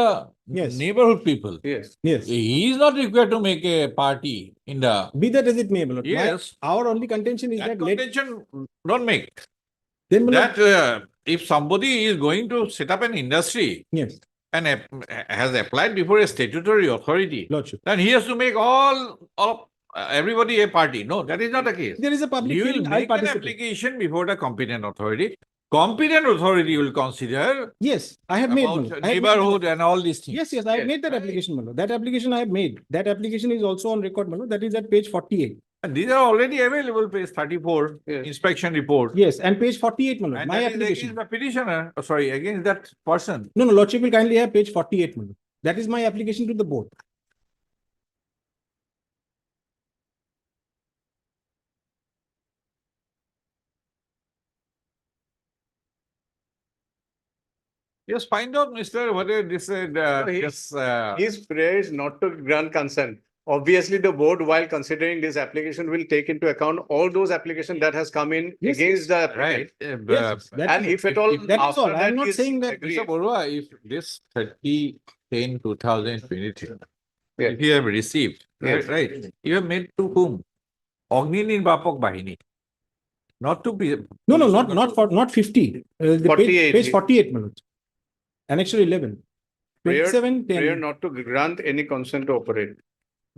Yes. neighborhood people. Yes. Yes. He is not required to make a party in the, Be that as it may, my lord. Yes. Our only contention is that that let, contention don't make. then, my lord, That if somebody is going to set up an industry yes, and has applied before a statutory authority, lordship. then he has to make everybody a party. No, that is not the case. There is a public You will hearing, I'll make an participate. application before the competent authority. Competent authority will consider Yes, I have made, my about lord. I have made- neighborhood and all these things. Yes, I have made that right. application, my lord. That application I have made. That application is also on record, my lord. That is at page 48. And these are already available, page 34, Yes. inspection report. Yes, and page 48, my lord. And My that is application. against the petitioner, sorry, against that person. No, lordship will kindly have page 48, my lord. That is my application to the board. Just find out, Mr. whether this, His prayer is not to grant consent. Obviously, the board, while considering this application, will take into account all those applications that has come in Yes, against the right. applicant. Yes, that And is- if at all, that is after all. I am that not is saying that- agreed- Mr. Borua, if this 30/10/2023, Yes. if you have received, Yes. right, you have made to whom? Agni Nirbapok Bahini. Not to be. No, not 50. The 48. Page 48, my lord. Annexure 11. Prayer- 27, 10. prayer not to grant any consent to operate.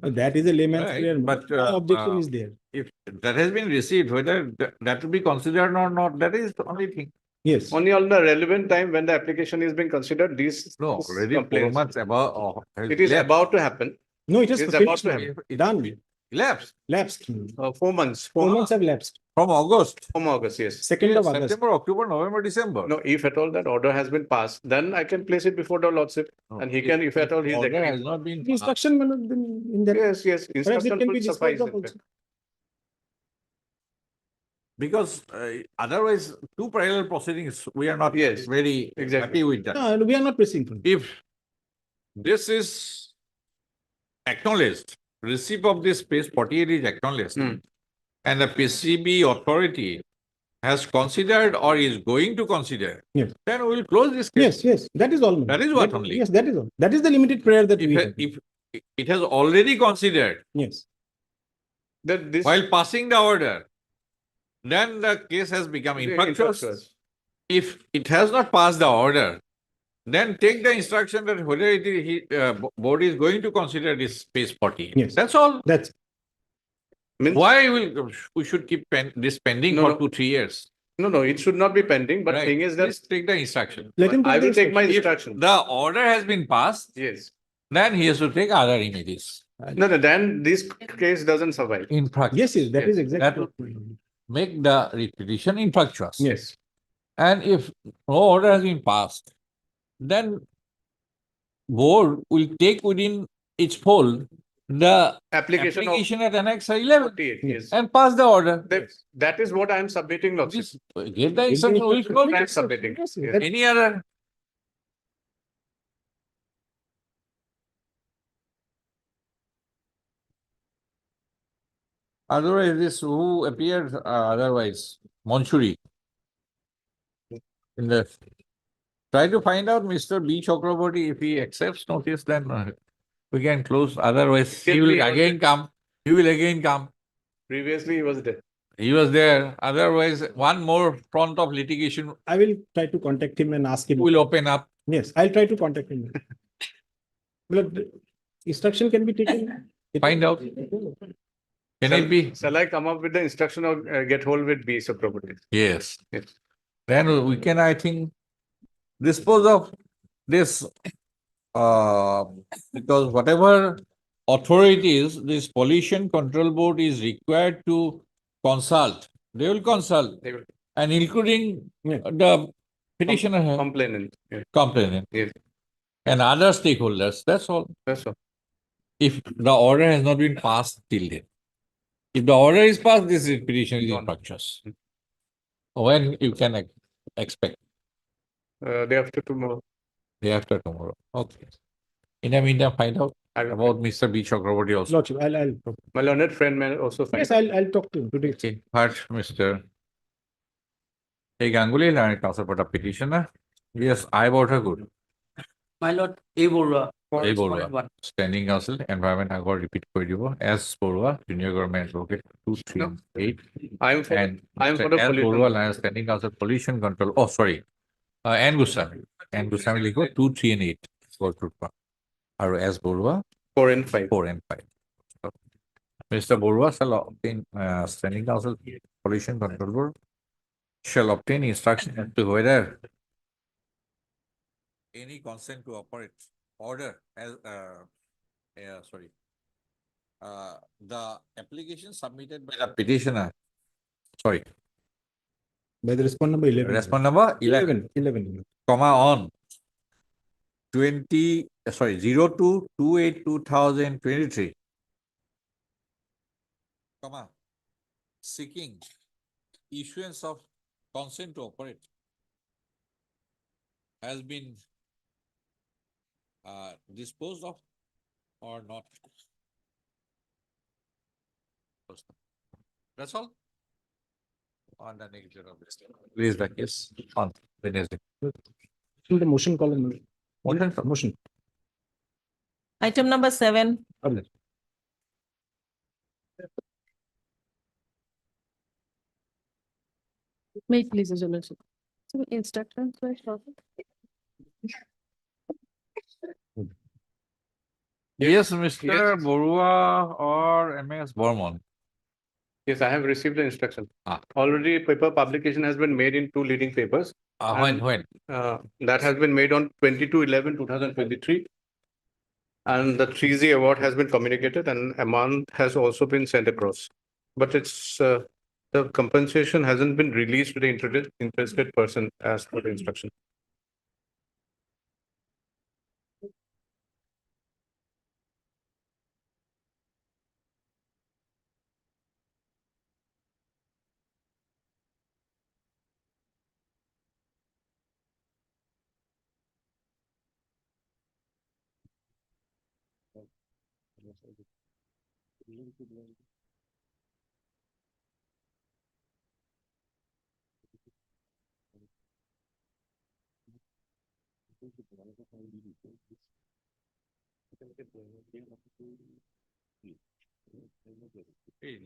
That is a layman's Right, prayer. but, My objection uh, is there. If that has been received, whether that will be considered or not, that is the only thing. Yes. Only on the relevant time when the application is being considered, these No, these already 4 complaints. months above. It is about to happen. No, it has It's about finished, to my happen. lord. Done. Elapsed Lapsed. 4 months. 4 months have lapsed. from August. From August, yes. 2nd of August. September, October, November, December. No, if at all that order has been passed, then I can place it before the lordship No, and he can, if at all he's order has agreed. not been. The instruction, my lord, in that. Yes, yes, Perhaps it instruction can be will suffice. disposed of in also. fact. Because otherwise, two parallel proceedings, we are not Yes, very exactly. happy with that. No, we are not pressing for it. If this is acknowledged, receipt of this page 48 is acknowledged, Hmm. and the PCB authority has considered or is going to consider, Yes. then we will close this case. Yes, yes, that is all. my That lord. is what only. Yes, that is all. That is the limited prayer that we have. If it has already considered Yes. That this. while passing the order, then the case has become infructuous. If it has not passed the order, then take the instruction that whether it is, board is going to consider this page 40. Yes. That's all. That's, Means- Why we should keep this pending No, for no. 2-3 years? No, no, it should not be pending, but Right. thing is that Please take the instruction. let him I will take my If instruction. the order has been passed, Yes. then he has to take other remedies. No, no, then this case doesn't survive. Infructuous. yes, yes, that is Yes, that exactly. will make the repetition infructuous. Yes. And if no order has been passed, then board will take within its fold the Application of application at annex 11 48, yes. and pass the order. That is what I am submitting, Lordship. This, get the instruction, we'll close I am it. submitting. Yes. Any other? Otherwise, this who appeared otherwise, Manchuri. In the try to find out Mr. B. Chakraborty, if he accepts notice, then we can close. Otherwise, he will again come. He will again come. Previously, he was there. He was there. Otherwise, one more front of litigation I will try to contact him and ask him. will open up. Yes, I'll try to contact him. But the instruction can be taken. Find out. Can it be? Shall I come up with the instruction or get hold with B. Chakraborty? Yes. Yes. Then we can, I think, dispose of this, because whatever authorities this pollution control board is required to consult, they will consult, They will. and including Yeah. the petitioner, Complainant. Yeah. complainant, Yes. and other stakeholders. That's all. That's all. If the order has not been passed till then. If the order is passed, this petition is infructuous. When you can expect? Day after tomorrow. Day after tomorrow. Okay. In the meantime, find out about Mr. B. Chakraborty also. Lordship, I'll. My learned friend may also find. Yes, I'll talk to him today. Okay. But Mr. A. Ganguly, learned counsel for the petitioner. Yes, I vote her good. My lord, A. Borua. A. Borua, standing counsel, environment, I got repeat for you. S. Borua, junior government advocate, 238. I am for And the S. pollution. Borua, standing counsel, pollution control. Oh, sorry. N. Gusami. N. Gusami, liko 2, 3, and 8. Vote Rutpa. Or S. Borua, 4 and 5. 4 and 5. Mr. Borua shall obtain standing counsel, pollution control board, shall obtain instruction as to whether any consent to operate order as the application submitted by the petitioner. Sorry, By the respond number 11. respond number 11, 11. comma on 02/28/2023, comma seeking issuance of consent to operate has been disposed of or not. That's all. On the negligence of this. Raise the case on Wednesday. In the motion column. Motion. Item number 7. May it please, Your Lordship. So instructions were short. Yes, Mr. Borua or MS Bormon. Yes, I have received the instruction. Ah. Already paper publication has been made in 2 leading papers. When? That has been made on 22/11/2023. And the 3Z award has been communicated and amount has also been sent across. But it's the compensation hasn't been released to the interested person as per the instruction.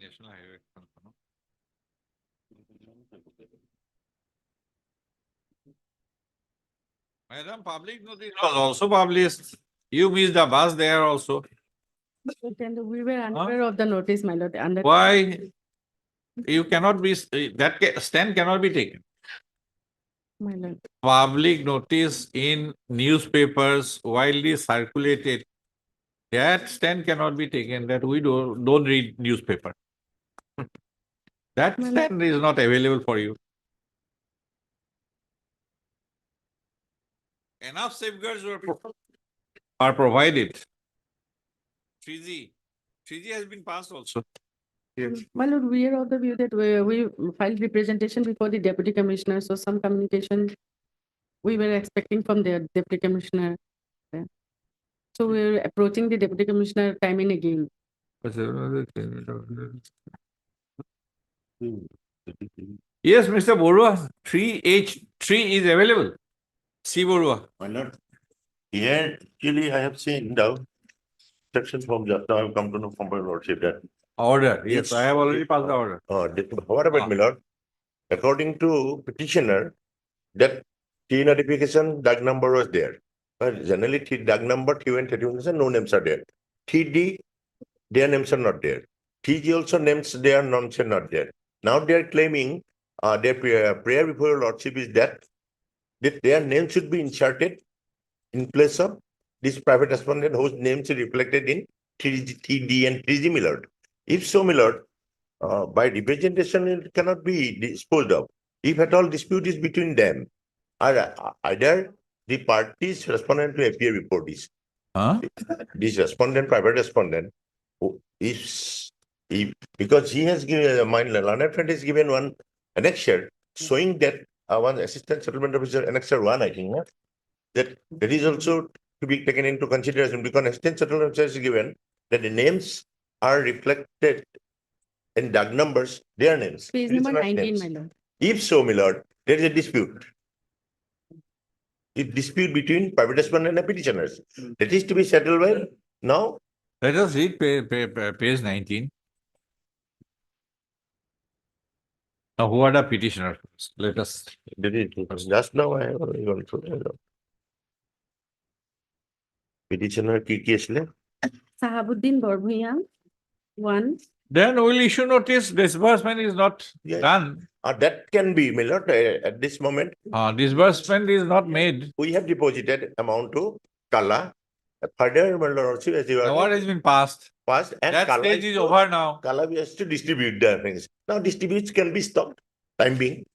National Highway. Madam, public notice was also published. You missed the bus there also. We were unaware of the notice, my lord. Why? You cannot be, that stand cannot be taken. My lord. Public notice in newspapers widely circulated. That stand cannot be taken, that we don't read newspaper. That stand is not available for you. Enough safeguards are provided. 3Z, 3G has been passed also. My lord, we are of the view that we filed representation before the deputy commissioner, so some communication we were expecting from the deputy commissioner. So we're approaching the deputy commissioner time and again. Yes, Mr. Borua, 3H3 is available. C. Borua. My lord, here actually I have seen the section from just now I've come to know from my lordship that. Order. Yes, I have already passed the order. What about my lord? According to petitioner, that T notification DUG number was there. But generally T DUG number, T1, T1, no names are there. TD, their names are not there. TG also names, their names are not there. Now they are claiming their prayer before your lordship is that their name should be inserted in place of this private respondent whose name is reflected in TD and 3G, my lord. If so, my lord, by representation it cannot be disposed of. If at all dispute is between them, or either the parties respondent to appear before this. This respondent, private respondent, if because he has given my learned friend has given one annexure showing that one assistant settlement officer annexure 1, I think, that is also to be taken into consideration because assistant settlement officer is given that the names are reflected in DUG numbers, their names. Page It is number not 19, names. my lord. If so, my lord, there is a dispute. If dispute between private respondent and petitioners, that is to be settled by now. Let us read page 19. Now, who are the petitioners? Let us. Just now I have already gone through. Petitioner ki asle? Sahabuddin Barbhuyam, 1. Then we'll issue notice disbursement is not done. That can be, my lord, at this moment. Disbursement is not made. We have deposited amount to Kala. Further, my lord, as you The are award has been passed. and That Kala stage is over now. Kala has to distribute the things. Now distributes can be stopped. Time being.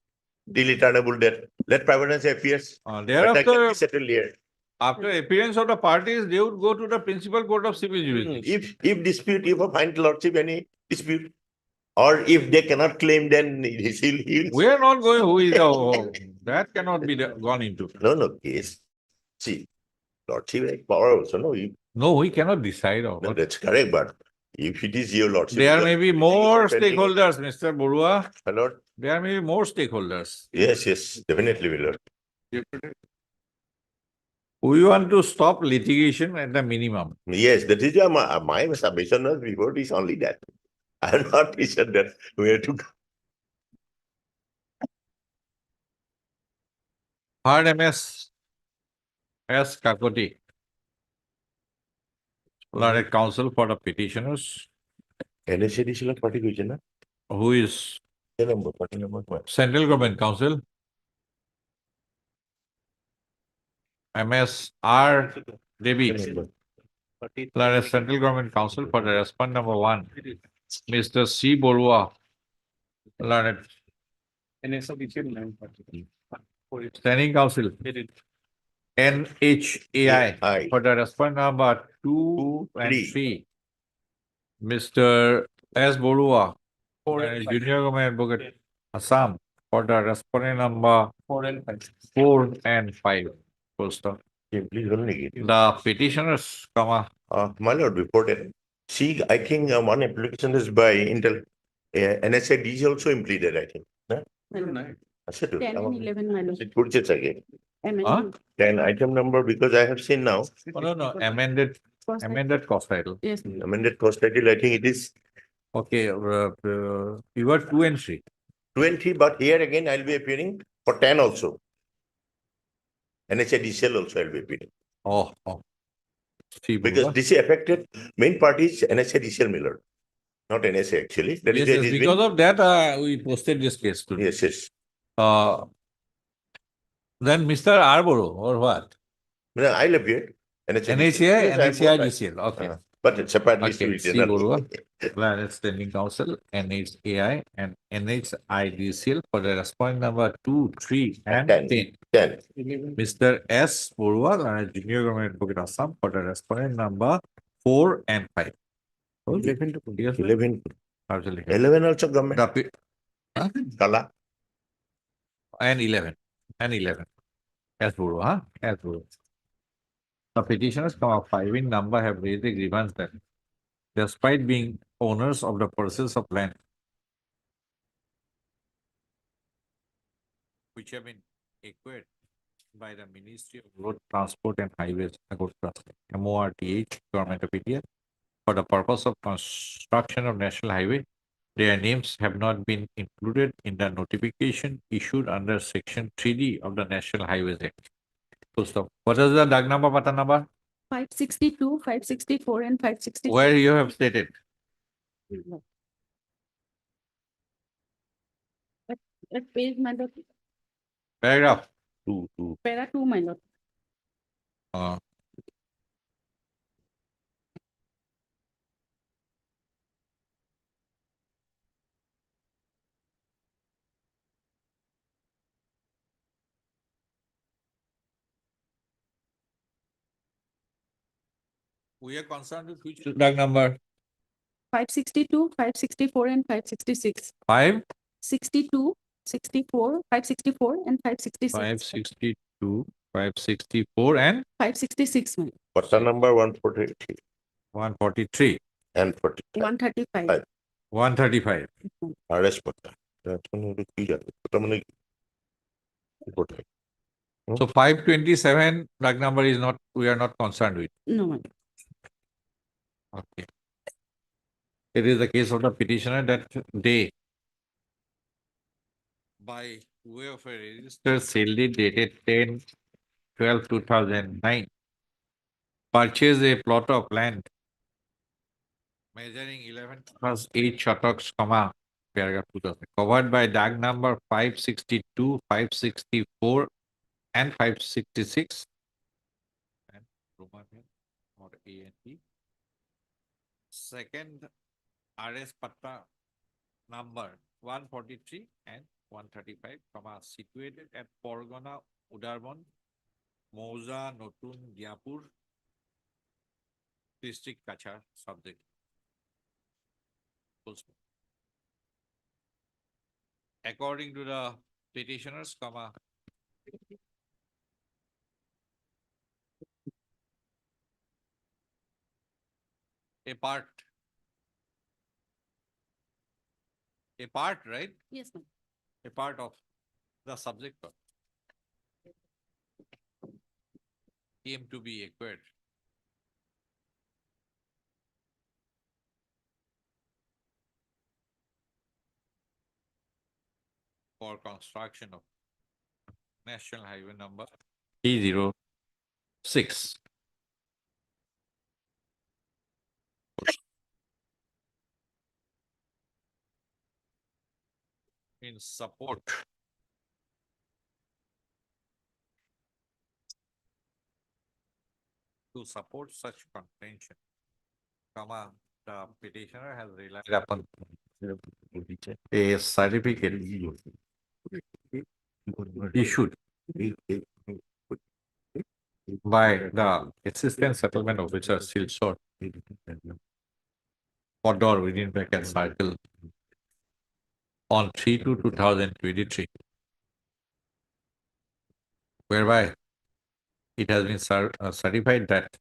Till returnable debt. Let private appears. Thereafter, Settled here. after appearance of the parties, they would go to the principal court of civil jurisdiction. If dispute, if a find lordship any dispute, or if they cannot claim, then he'll. We are not going who is the that cannot be gone into. No case. See, lordship power also no. No, we cannot decide. No, that's correct, but if it is your lordship, There may be more pending- stakeholders, Mr. Borua. My lord. There may be more stakeholders. Yes, definitely, my lord. We want to stop litigation at the minimum. Yes, that is my submission was before this only that. I am not sure that where to go. Third MS S. Kakoti, learned counsel for the petitioners, NSA additional party question, na? who is Party number. Central Government Council, MS R. Devi, learned Central Government Council for the respondent number 1, Mr. C. Borua, learned Standing Council, NHAI for the respondent number 2 and 3, Mr. S. Borua, Junior Government Advocate Assam for the respondent number 4 and 5. Full stop. Please run again. The petitioners, comma. My lord, before that, see, I think one application is by Intel. NSA is also implemented, I think. I said, 10 and 11, my lord. it puts it again. Amendment. 10 item number because I have seen now. No, amended cost title. Yes. Amended cost title, I think it is Okay, you got 2 and 3. 20, but here again I'll be appearing for 10 also. NHA DCL also I'll be appearing. Oh. See, Because Borua. this affected main party is NHA DCL Miller, not NSA actually. That is Yes, why it is because been- of that, we posted this case today. Yes. Then Mr. Arboro or what? No, I'll appear. NHA NHA DCL. Okay. But it's separately. Okay, C. Borua, Planet Standing Council, NHAI and NHIDCL for the respondent number 2, 3, and 10. 10. Mr. S. Borua, Junior Government Advocate Assam for the respondent number 4 and 5. 11, Absolutely. 11 also government. Kala. And 11. And 11. As Guru, huh? As Guru. The petitioners, 5 in number, have raised a grievance that despite being owners of the parcels of land which have been acquired by the Ministry of Road Transport and Highways, MORTH, Government of India, for the purpose of construction of national highway, their names have not been included in the notification issued under Section 3D of the National Highways Act. Full stop. What is the DAG number, pata number? 562, 564, and 560. Where you have stated? At page, my lord, Paragraph. para 2, my lord. Uh, we are concerned with which DAG number? 562, 564, and 566. 5? 62, 64, 564, and 566. 562, 564, and 566, my lord. Pata number 143 143, and 45. 135. 135. RS Pata. That's one of the key. So 527 DAG number is not, we are not concerned with. No, my lord. Okay. It is the case of the petitioner that they, by way of a registered sale deed dated 10/12/2009, purchase a plot of land measuring 11+8 shotaks, paragraph 2000, covered by DAG number 562, 564, and 566, and Roman or A and B. Second, RS Patta number 143 and 135, situated at Porgona, Udarbon, Mouza, Notun, Diapur, district Kachar, subject. Full stop. According to the petitioners, a part, right? Yes, ma'am. A part of the subject came to be acquired for construction of National Highway number 306. In support to support such contention, the petitioner has relied upon a certificate issued by the Assistant Settlement Officer Silsor Podor within bracket circle on 3/2/2023, whereby it has been certified that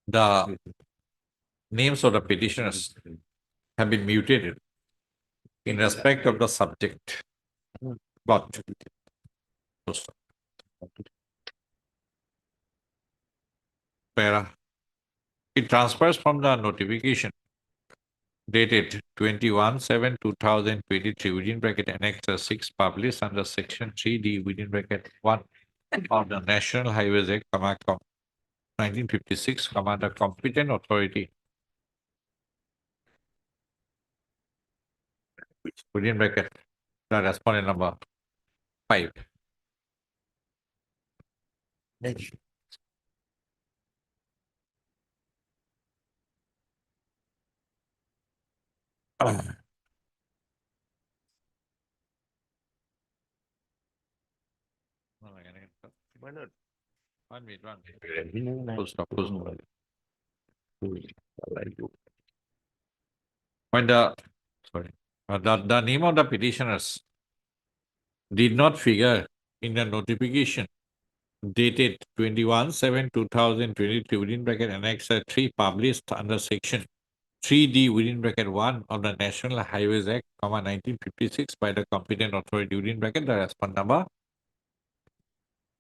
the names of the petitioners have been mutated in respect of the subject. But it transfers from the notification dated 21/7/2023 within bracket Annex 6 published under Section 3D within bracket 1 of the National Highways Act, 1956, the competent authority within bracket the respondent number 5. Why not? 1 minute, 1 minute. Full stop, full stop. When the name of the petitioners did not figure in the notification dated 21/7/2023 within bracket annex 3 published under section 3D within bracket 1 of the National Highways Act, 1956 by the competent authority within bracket the response number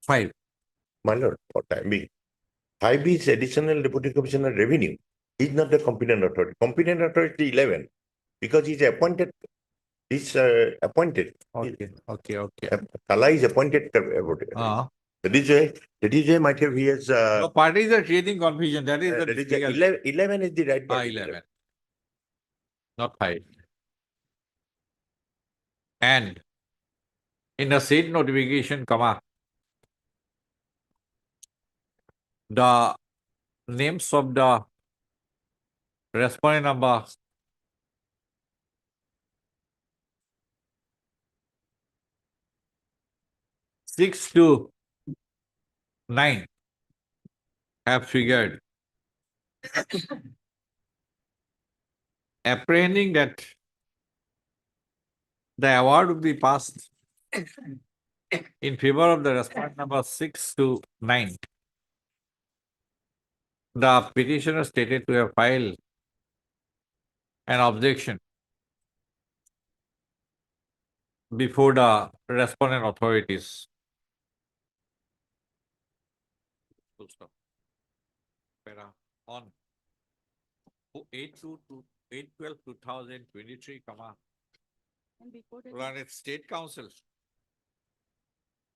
5. My lord, for time being, 5 is additional deputy commissioner revenue. He's not the competent authority. Competent authority is 11 because he's appointed. Appointed. Okay. Kala is appointed. That is why might have he has. No, parties are creating confusion. That is the That is legal. 11 is the right party. 11. Not 5. And in the said notification, the names of the respondent number 6 to 9 have figured. Apprehending that the award will be passed in favor of the respondent number 6 to 9. The petitioner stated to have filed an objection before the respondent authorities. Full stop. On 8/12/2023, And before that, Granted State Council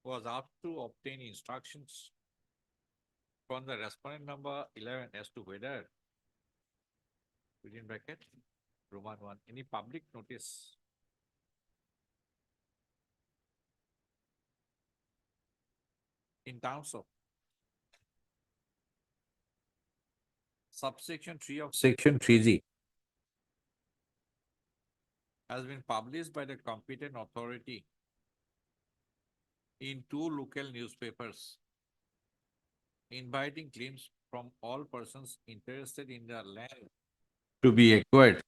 was asked to obtain instructions from the respondent number 11 as to whether within bracket Roman 1 any public notice in terms of subsection 3 of section 3G has been published by the competent authority in 2 local newspapers, inviting claims from all persons interested in the land to be acquired.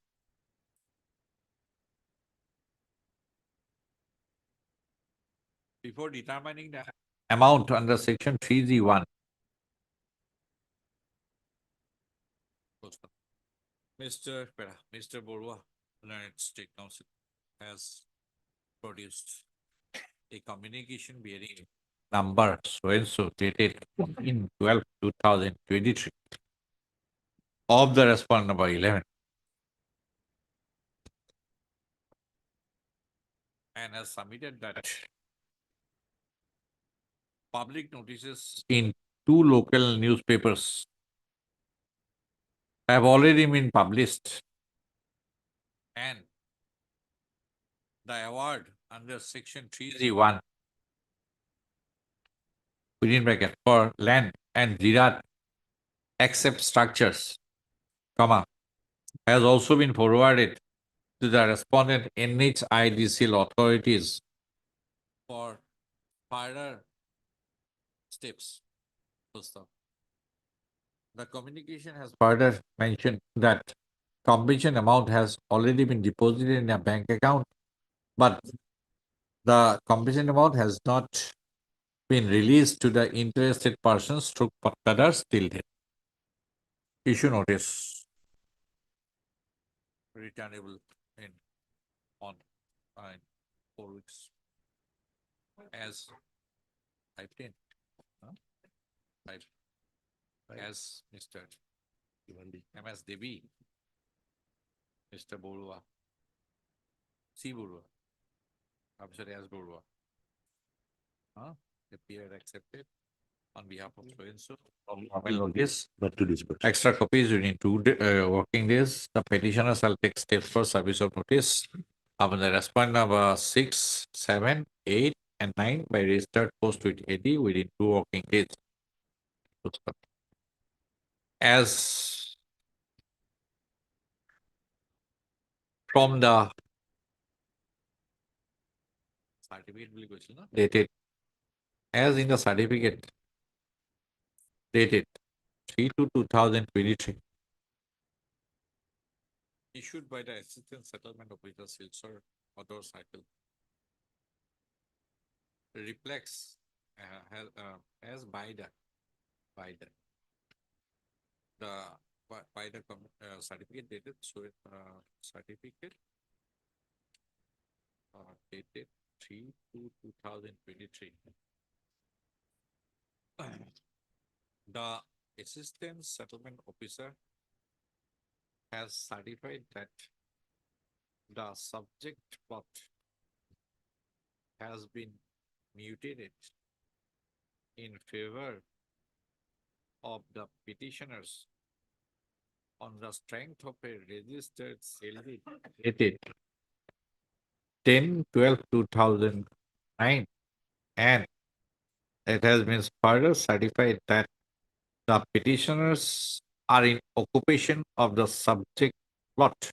Before determining the amount under section 3G1. Mr. Borua, United State Council, has produced a communication bearing number so dated in 12/2023 of the respondent number 11 and has submitted that public notices in 2 local newspapers have already been published and the award under section 3G1 within bracket for land and Zirat except structures, has also been forwarded to the respondent NHIDCL authorities for further steps. The communication has further mentioned that compensation amount has already been deposited in a bank account, but the compensation amount has not been released to the interested persons through pattadas till date. Issue notice returnable in 4 weeks as typed in. As Mr. MS Devi, Mr. Borua, C. Borua, I'm sorry, as Borua. The period accepted on behalf of so-and-so. Notice, Not to disperse. extra copies within 2 working days. The petitioner shall take steps for service of notice upon the respondent number 6, 7, 8, and 9 by registered post with AD within 2 working days. As from the certificate dated, as in the certificate dated 3/2/2023. Issued by the Assistant Settlement Officer, Silsor, Odor Cycle. Reflects as by the certificate dated, so certificate dated 3/2/2023. The Assistant Settlement Officer has certified that the subject plot has been mutated in favor of the petitioners on the strength of a registered LD dated 10/12/2009, and it has been further certified that the petitioners are in occupation of the subject plot,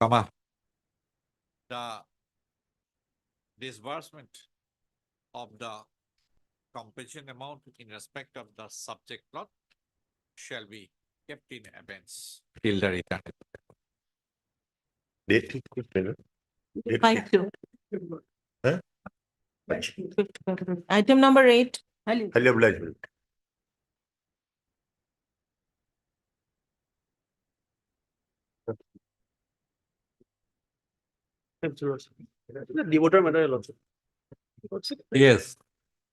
comma, the disbursement of the compensation amount in respect of the subject plot shall be kept in abeyance till the return. Date. Date. 5/2. Huh? Item number 8. Highly obliged. Devoter matter, Lordship. Yes.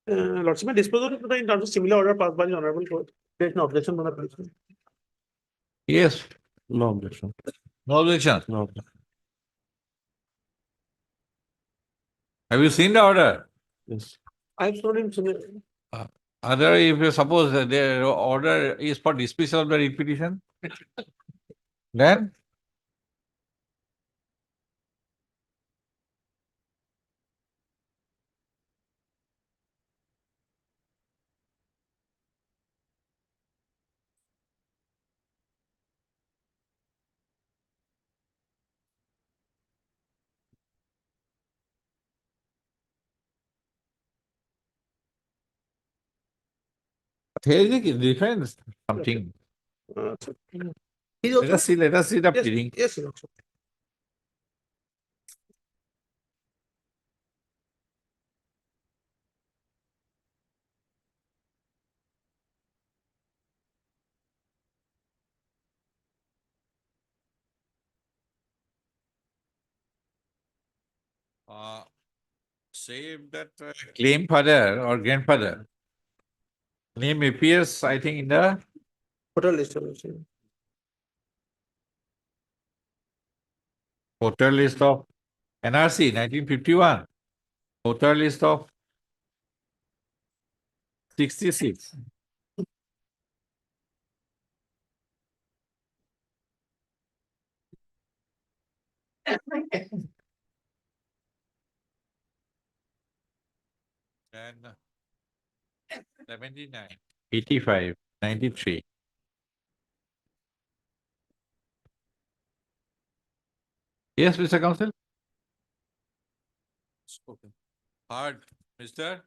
Lordship, my disposal of in terms of similar order passed by the Honorable Court. There is no objection on the petition. Yes. No objection. No objection. No objection. Have you seen the order? Yes. I've shown him similar. Other, if you suppose that the order is for dismissal of the writ petition, then here is the difference, something. Let us see the pleading. Yes, Lordship. Say that claim father or grandfather name appears, I think, in the Total list, Lordship. voter list of NRC 1951, voter list of 66. And 79, 85, 93. Yes, Mr. Counsel? Spoken. Heard, Mr.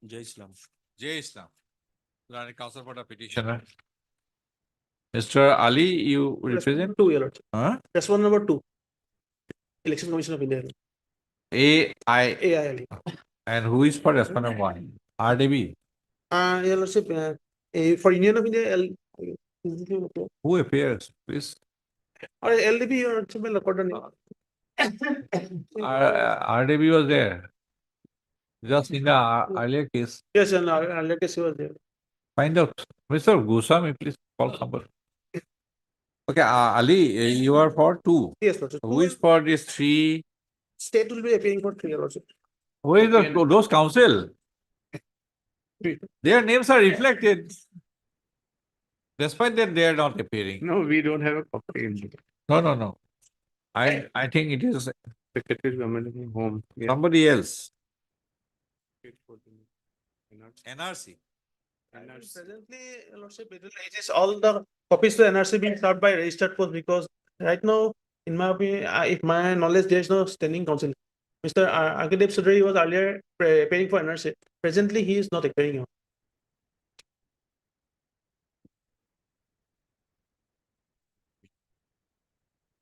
Jai Islam. J. Islam. Learned counsel for the petitioner. Mr. Ali, you represent? Two, Your Lordship. Huh? Response number 2. Election Commission of India. AI. AIL. And who is for respondent 1? RDB. Your Lordship, for Union of India, Who appears, please? or LDP, Your Lordship, will record the name. RDB was there. Just in the earlier case. Yes, and earlier case he was there. Find out. Mr. Goswami, please call number. Okay, Ali, you are for 2. Yes, Lordship. Who is for this 3? State will be appearing for 3, Your Lordship. Who is those council? Their names are reflected. Despite that, they are not appearing. No, we don't have a copy. No. I think it is Secretary Government Home. Yeah. somebody else. NRC. Presently, Your Lordship, it is all the copies to NRC being served by registered post, because right now, in my opinion, if my knowledge, there is no standing council. Mr. Arkadev Sudhari was earlier appearing for NRC. Presently, he is not appearing.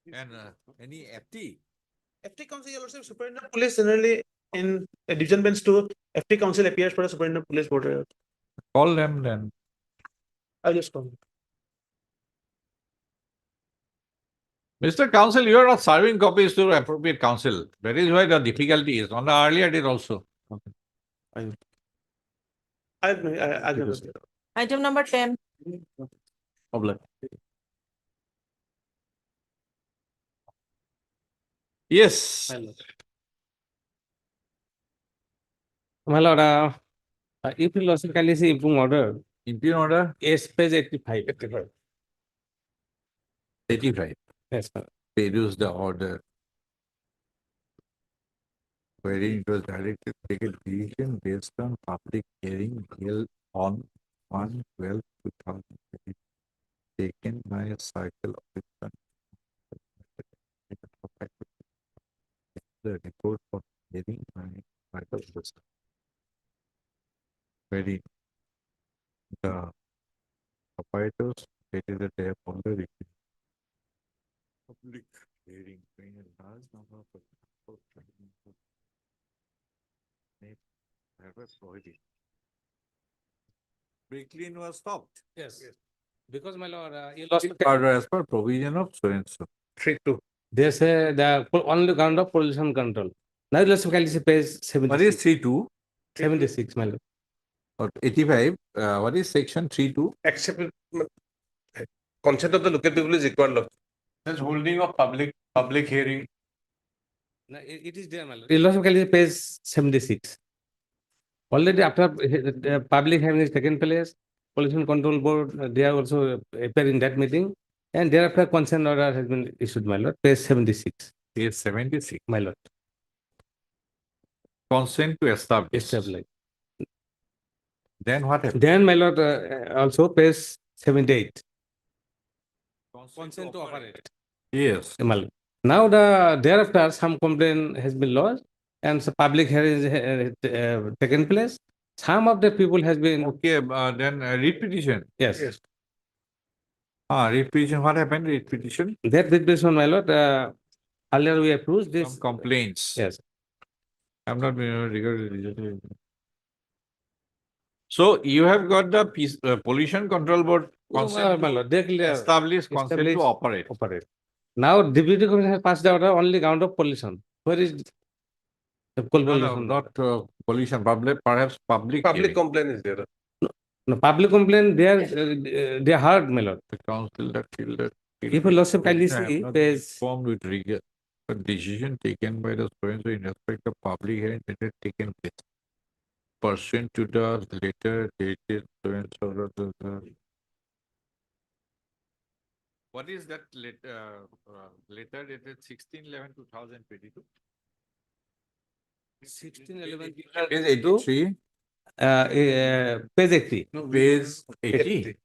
And any FT? FT Council, Your Lordship, Superintendent of Police generally in adjournments to FT Council appears for a Superintendent of Police board. Call them then. I'll just call. Mr. Counsel, you are not serving copies to appropriate counsel. That is why the difficulty is. On the earlier date also. I'll. Item number 10. Problem. Yes. My lord, if you lordship kindly see improving order, Impugn order yes, page 85. 85. Yes, sir. Peruse the order. Wherein it was directed to take a decision based on public hearing held on 1/12/2020, taken by a circle officer. The report for hearing by circle officer. Wherein the operators stated that they have already public hearing during a large number of prohibited. Break-in was stopped. Yes. Because my lord, you lost As per provision of so and so. 3-2. They say the only ground of pollution control. Now let's look at this page 76. What is 3.2 76, my lord. or 85? What is section 3.2? Except consent of the local people is required. Lord. There's holding of public hearing. No, it is there, my lord. You lost look at page 76. Already after the public hearing is taken place, pollution control board, they are also appear in that meeting. And thereafter consent order has been issued, my lord. Page 76, Page 76. my lord. Consent to establish. Established. Then what happened? Then, my lord, also page 78. Consent to operate. Yes. My lord. Now thereafter some complaint has been lodged and some public hearing has taken place. Some of the people has been Okay, then read petition. yes. Read petition. What happened? Read petition. That petition, my lord, earlier we approved this. Some complaints. Yes. I'm not regarded. So you have got the pollution control board consent My lord, they clear. established consent Established. to operate. Operate. Now deputy commissioner has passed the order only ground of pollution. Where is the pollution? Not pollution. Perhaps public. Public hearing. complaint is there. No, public complaint, they are heard, my lord. The council that feel that. If a lordship kindly I have see, not page informed with regard a decision taken by the so-and-so in respect of public hearing that had taken place pursuant to the letter dated so-and-so. What is that letter dated 16/11/2022? 16/11. Page 83. Page 80. Page 80.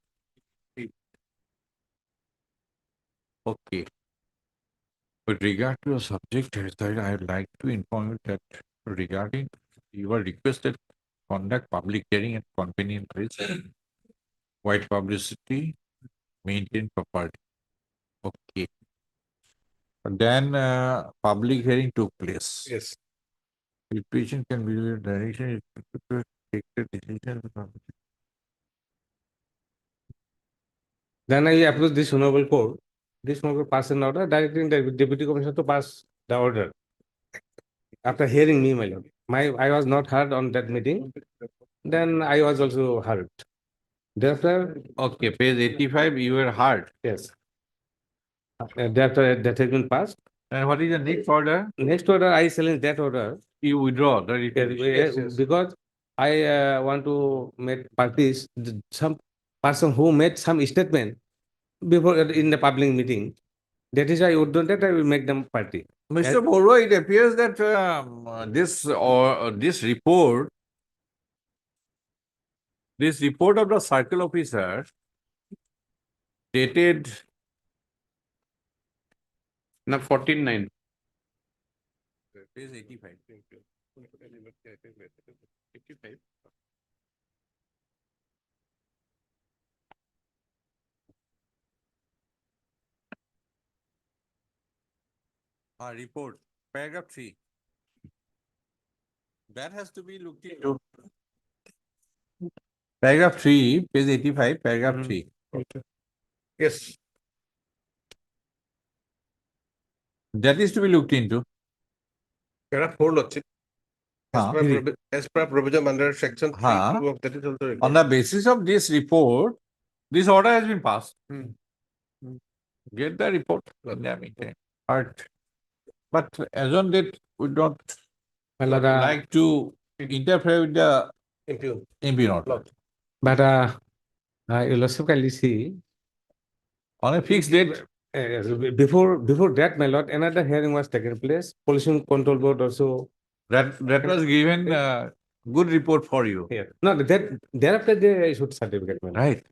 Okay. With regard to the subject headline, I would like to inform you that regarding your requested conduct public hearing and convenient place, white publicity, maintain property. Okay. Then public hearing took place. Yes. The patient can be the direction to take the decision. Then I approach this honorable court. This honorable pass an order directing the deputy commissioner to pass the order. After hearing me, my lord. I was not heard on that meeting. Then I was also heard. Thereafter, Okay, page 85, you were heard. yes. Thereafter that has been passed. And what is the next order? Next order, I challenge that order. You withdraw the repetition. Because I want to make parties, some person who made some statement before in the public meeting. That is why I would do that, I will make them party. Mr. Borua, it appears that this report of the circle officer dated Now 14/9. page 85. 85. Report, paragraph 3. That has to be looked into. Paragraph 3, page 85, paragraph 3. Okay. Yes. That is to be looked into. Paragraph 4 logic. Huh. As per provision under section 3 Huh. of that is also On required. the basis of this report, this order has been passed. Hmm. Get the report in the meantime. But as on date, we don't My lord, like to interfere with the Impugn. MP order. but your lordship kindly see, On a fixed date, before that, my lord, another hearing was taken place. Pollution Control Board also. that was given good report for you. Here. No, that thereafter they issued certificate, my lord. Right.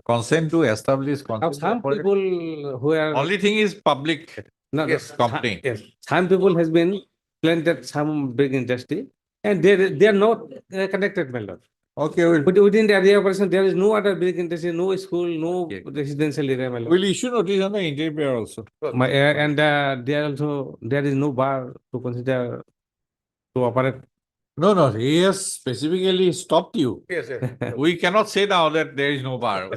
Consent to establish Now, consent. some to operate. people who are Only thing is public no, Yes, complaint. Yes, some people has been planted some big industry, and they are not connected, my lord. Okay, But within the area operation, there is no other big industry, no school, no Okay. residential area, my lord. we'll issue notice on the interview also. And there is no bar to consider to operate. No, he has specifically stopped you. Yes, yes. We cannot say now that there is no bar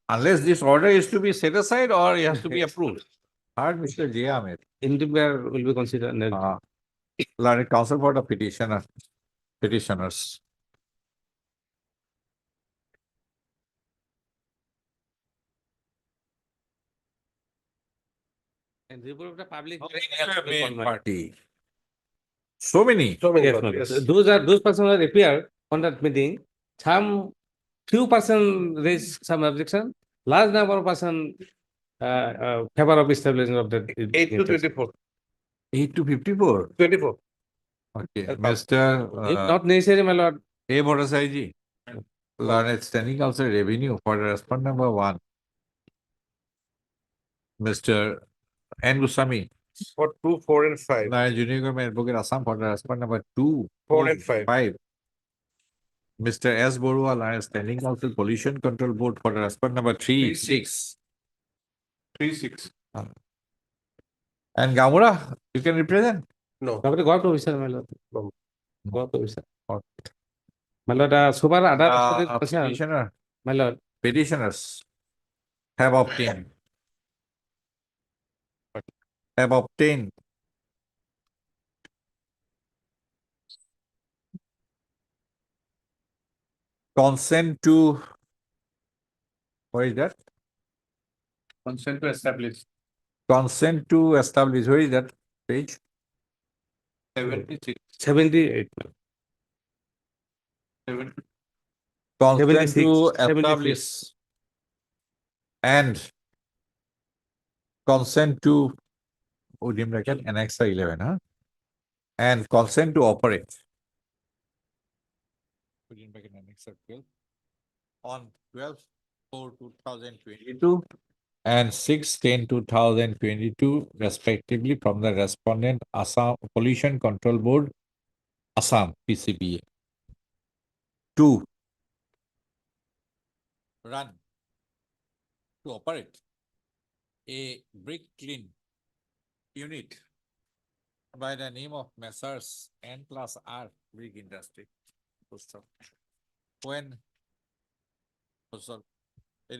unless this order is to be set aside or it has to be approved. Heard Mr. J. Ahmed. Interviewer will be considered. Learned counsel for the petitioners. And report of the public. Party. So many. So many. Yes, people, my lord. yes. Those persons who appeared on that meeting, some few person raised some objection. Large number of person favor of establishment of that. 8 to 24. 8 to 54. 24. Okay. If Mr. Not necessary, my lord. A. Borasaiji. Learned standing counsel revenue for the respondent number 1. Mr. N. Gusami. For 2, 4, and 5. Learned junior government advocate Assam for the respondent number 2, 4 and 5. Mr. S. Borua, learned standing counsel pollution control board for the respondent number 3, 6. 3, 6. And Gamura, you can represent. No. God officer, my lord. No. God officer. My lord, super other Petitioner. my lord. Petitioners have obtained consent to, what is that? Consent to establish. Consent to establish, where is that page? 76. 78. Consent 76, to 76. establish and consent to, Annex 11, huh? And consent to operate. On 12/4/2022 and 6/10/2022 respectively from the respondent Assam Pollution Control Board, Assam PCBA. 2. Run to operate a brick clean unit by the name of Messrs. N+R Brick Industry. When it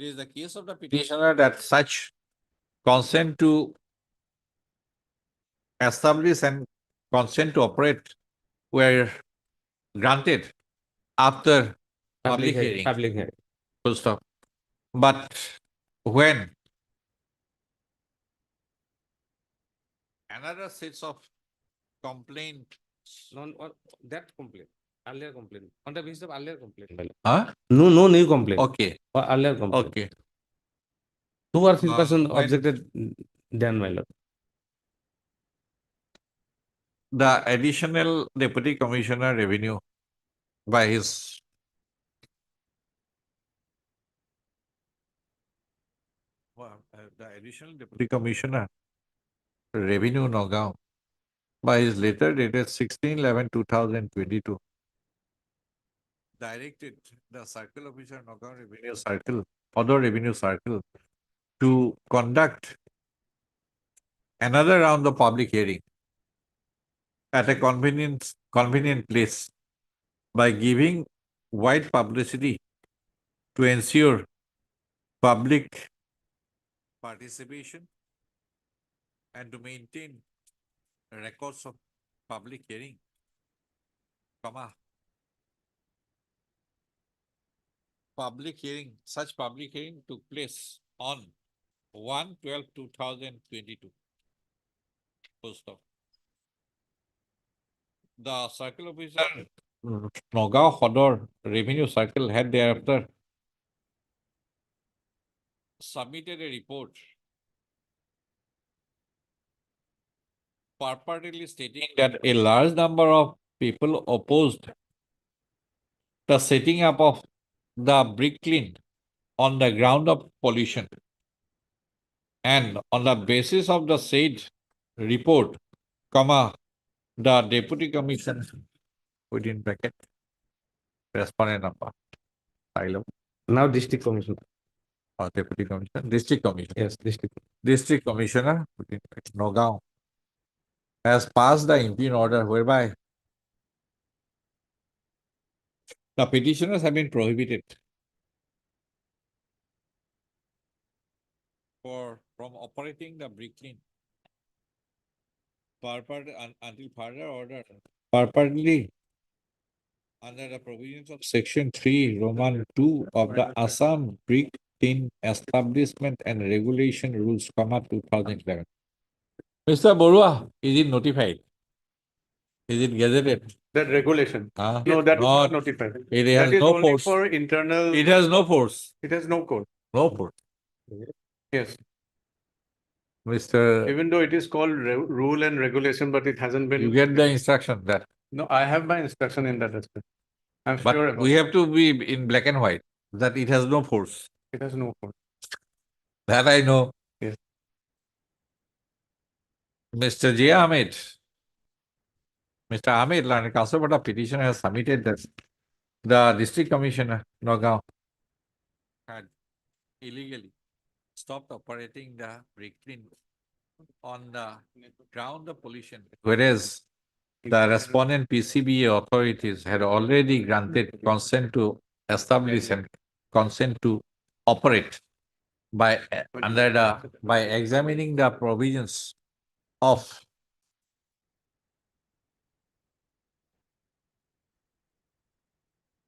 is the case of the petitioner that such consent to establish and consent to operate were granted after public hearing. Public hearing. Full stop. But when another sets of complaint, That complaint, earlier complaint, on the basis of earlier complaint. my lord. huh? No new complaint. Okay, Earlier complaint. okay. 2 or 3 person when- objected, then my lord. The additional deputy commissioner revenue by his the additional deputy commissioner revenue Nagaon by his letter dated 16/11/2022 directed the circle officer Nagaon Revenue Circle, other revenue circle, to conduct another round of public hearing at a convenient place by giving wide publicity to ensure public participation and to maintain records of public hearing, such public hearing took place on 1/12/2022. Full stop. The circle officer, Nagaon Hodor Revenue Circle, had thereafter submitted a report purportedly stating that a large number of people opposed the setting up of the brick kiln on the ground of pollution. And on the basis of the said report, the Deputy Commissioner, within bracket, respondent number, silo, Now district commissioner. or Deputy Commissioner, District Commissioner. Yes, district. District Commissioner, within bracket, Nagaon, has passed the impugn order whereby the petitioners have been prohibited from operating the brick kiln until further order purportedly under the provisions of Section 3, Roman 2 of the Assam Brick Kiln Establishment and Regulation Rules, 2011. Mr. Borua, is it notified? Is it gazetted? That regulation. Huh? No, that is not Not- notified. It has That is no only force. for internal. It has no force. It has no code. No force. Yes. Mr. Even though it is called rule and regulation, but it hasn't been. You get the instruction that, No, I have my instruction in that aspect. I'm sure but about we it. have to be in black and white, that it has no force. It has no code. That I know. Yes. Mr. J. Ahmed. Mr. Ahmed, Learned Counsel for the petitioner, has submitted that the District Commissioner, Nagaon, had illegally stopped operating the brick kiln on the ground of pollution, whereas the respondent PCBA authorities had already granted consent to establish and consent to operate by examining the provisions of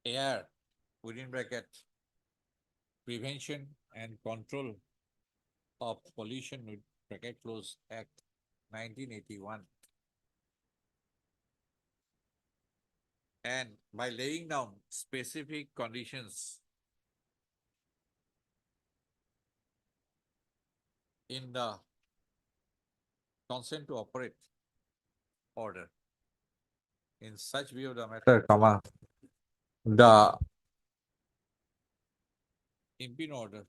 air, within bracket, Prevention and Control of Pollution, with bracket close, Act 1981. And by laying down specific conditions in the consent to operate order. In such view of the matter, the impugn order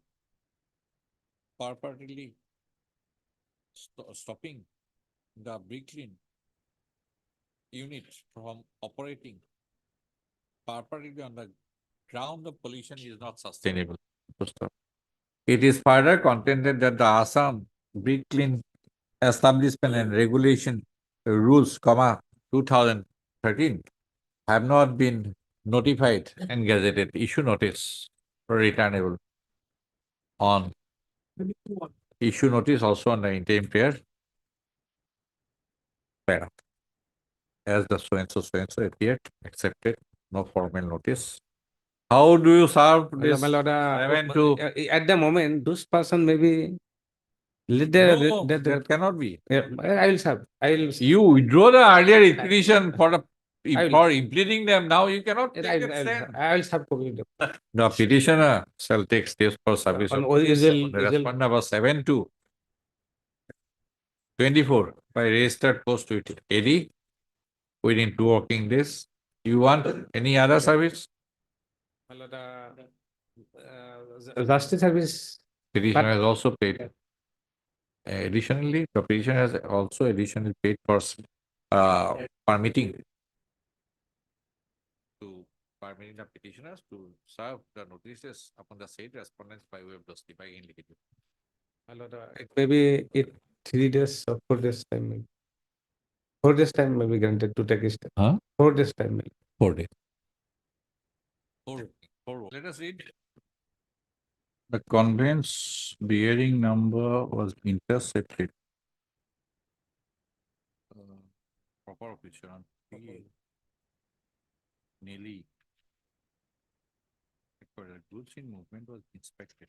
purportedly stopping the brick kiln unit from operating purportedly on the ground of pollution is not sustainable. It is further contended that the Assam Brick Kiln Establishment and Regulation Rules, 2013 have not been notified and gazetted. Issue notice returnable on issue notice also on the interim prayer. As the so and so appeared, accepted, no formal notice. How do you serve this? My lord, 7 to at the moment, those person may be. No, that cannot be. I will serve. I will. You withdraw the earlier petition for I will. for implementing them. Now you cannot take that stand. I will serve. The petitioner shall take steps for service On of usual- the respondent number 7 to 24 by registered post with AD within 2 working days. You want any other service? My lord, justice service. Petitioner has also paid. Additionally, the petitioner has also additionally paid for permitting the petitioners to serve the notices upon the said respondents by way of justified indicative. My lord, maybe it 3 days or 4 days time. 4 days time may be granted to take a step. Huh? 4 days time. 4 days. Let us read. The conveyance bearing number was intercepted. Proper official on Nelly. Goods in movement was inspected.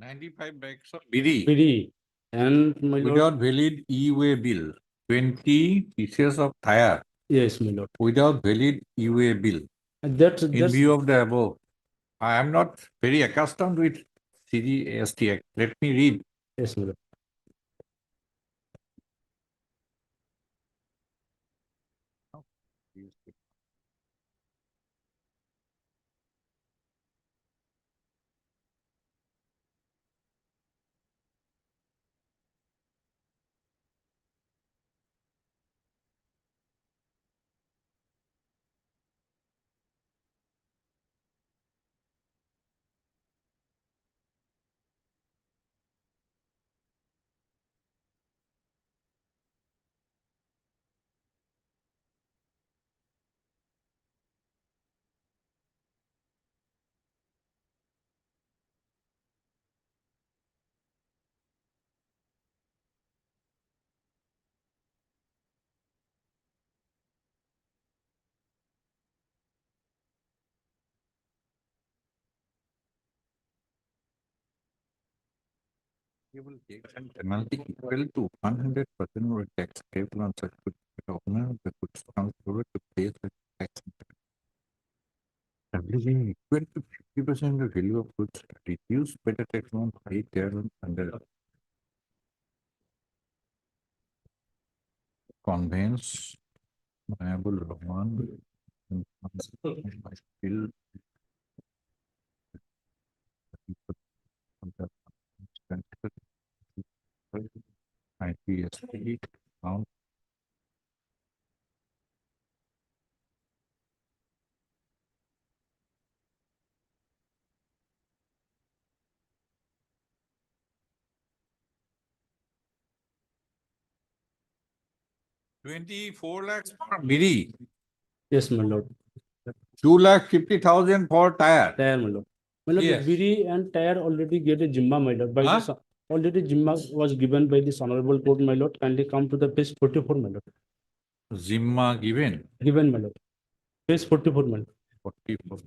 $95 bags of bidi PD. And my lord, without valid e-way bill. 20 pieces of tire yes, my lord. without valid e-way bill. And that's, In view of the above, I am not very accustomed with CGST Act. Let me read. yes, my lord. Penalty equal to 100% of the tax payable on such goods. The owner of the goods comes forward to pay such tax. Everything equal to 50% of the value of goods reduced by the tax amount paid thereon under conveyance liable one by bill IPSP count. $24 lakhs for bidi, Yes, my lord. 2,50,000 for tire. Tire, my lord. My lord, Yes. BD and tire already get a Jimma, my lord. By Huh? this, already Jimma was given by this honorable court, my lord. Kindly come to the page 44, my lord. Zimma given. Given, my lord. Page 44, my lord. 44.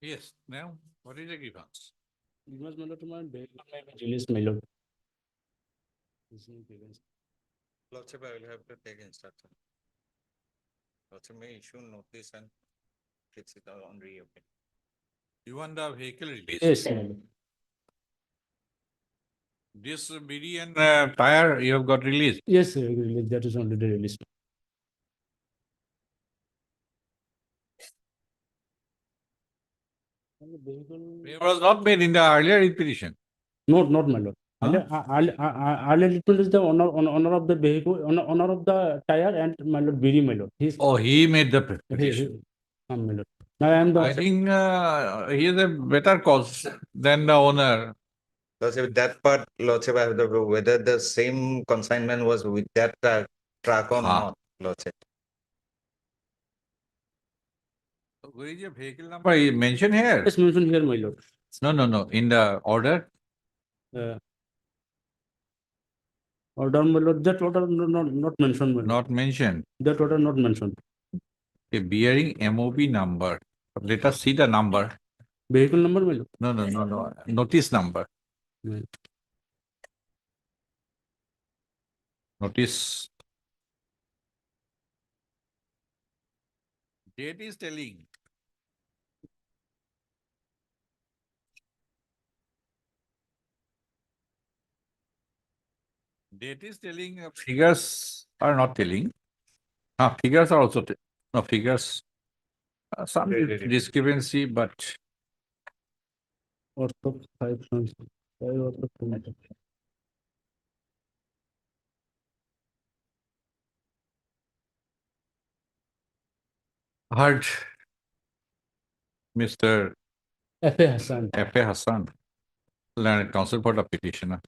Yes, now what is the grievance? Grievance, my lord, to my bail may be released, my lord. Lordship, I will have to take instruction. Lordship may issue notice and fix it on reopen. You want the vehicle release? Yes, my lord. This bidi and tire you have got released. Yes, sir, that is already released. It was not made in the earlier petition. Not, my lord. Huh? Earlier treatment is the owner of the vehicle, owner of the tire and my lord, BD, my lord. He's, Oh, he made the he, petition. my lord. Now I am the. I think he is a better cause than the owner. Lordship, that part, Lordship, I have to prove whether the same consignment was with that truck or Huh. not, Lordship. Where is your vehicle number? Is mentioned here? It's mentioned here, my lord. No. In the order, Order, my lord, that order not mentioned, my lord. not mentioned. That order not mentioned. A bearing MOB number. Let us see the number. Vehicle number, my lord. No. Notice number. Right. Notice. Date is telling. Date is telling, figures are not telling. Figures are also, no figures. Some discrepancy, but Ortho 5 cents. 5 ortho 2 meter. heard Mr. F.A. Hassan. F.A. Hassan, learned counsel for the petitioner,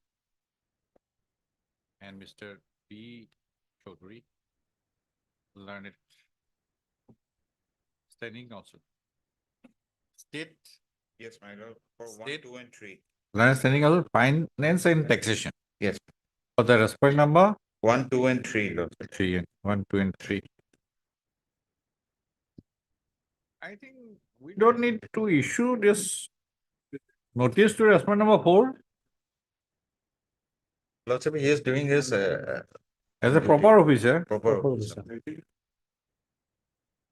and Mr. P. Chaudhary, learned standing counsel. State, Yes, my lord, for one, State- 2, and 3. learned standing counsel, finance and taxation. Yes, For the respect number 1, 2, and 3, Lordship. 3 and 1, 2, and 3. I think we don't need to issue this notice to respect number 4 Lordship, he is doing his as a proper officer. proper. Proper officer.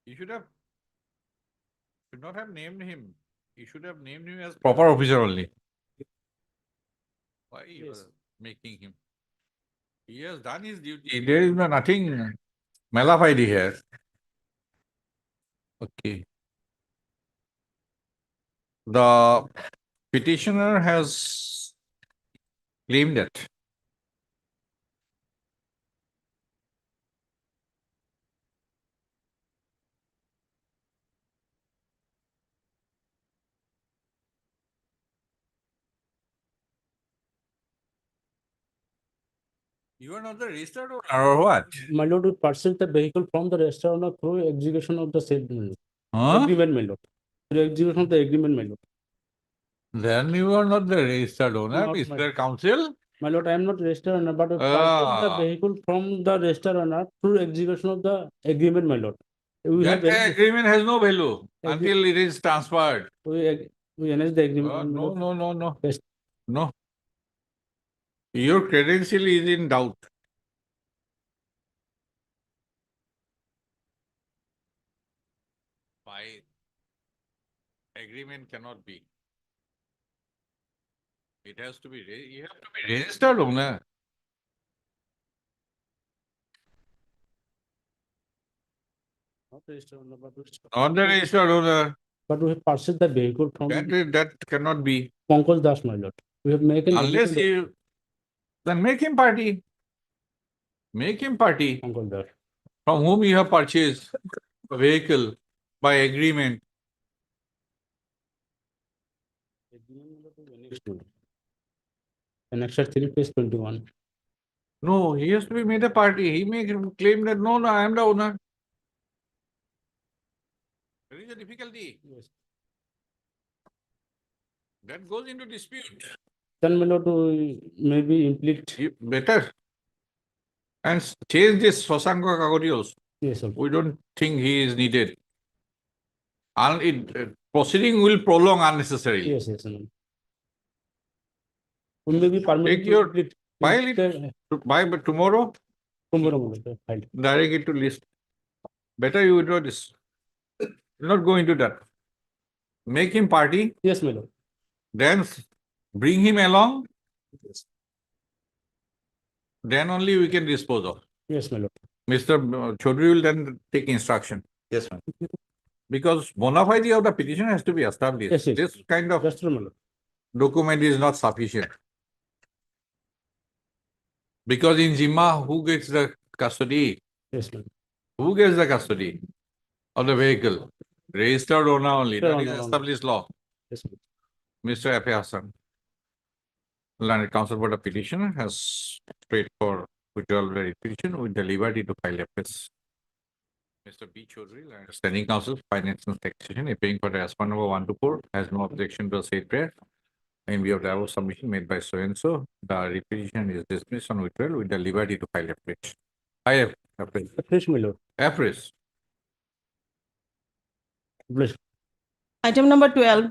You should not have named him. You should have named him as proper officer only. Why you are making him? He has done his duty. There is nothing malafide here. Okay. The petitioner has claimed that you are not the registered owner or what? My lord, we purchased the vehicle from the restaurant through execution of the said Huh? agreement, my lord. Through execution of the agreement, my lord. Then you are not the registered owner, Not Mr. Counsel. My lord, I am not registered owner, but we purchased the Ah. vehicle from the registered owner through execution of the agreement, my lord. We have That agreement has no value Agree- until it is transferred. we annexed the agreement. my No, lord. no. Yes. No. Your credential is in doubt. By agreement cannot be. It has to be, you have to be registered owner. Not registered owner, but Not the registered owner. we have purchased the vehicle from That cannot be. Pankaj Das, my lord. We have made an Unless agreement you, then make him party. Make him party with Pankaj Das. from whom you have purchased a vehicle by agreement. Annexure 3, page 21. No, he has to be made a party. He may claim that, no, I am the owner. There is a difficulty. Yes. That goes into dispute. Then, my lord, we maybe implement. You better. And change this Sasanka Kagoti also. Yes, sir. We don't think he is needed. And proceeding will prolong unnecessarily. Yes, sir. We may be permitted Take your to file it by tomorrow, tomorrow, my lord, file. direct it to list. Better you withdraw this. Not go into that. Make him party, Yes, my lord. then bring him along. Then only we can dispose of. Yes, my lord. Mr. Chaudhary will then take instruction. Yes, ma'am. Because bona fide of the petition has to be established. Yes, yes. This kind of Just a moment. document is not sufficient. Because in Zimma, who gets the custody? Yes, ma'am. Who gets the custody of the vehicle? Registered owner only. That Registered is owner only. established law. Yes, ma'am. Mr. F. A. Hassan, Learned Counsel for the petitioner, has prayed for withdrawal of the petition with the liberty to file appeals. Mr. B. Chaudhary, Learned Standing Counsel, Finance and Taxation, appearing for the respondent number 1 to 4, has no objection to the said prayer. In view of the above submission made by so and so, the repetition is dismissed on withdrawal with the liberty to file appeals. I have appeal. Fresh, my lord. Appraise. Bless. Item number 12.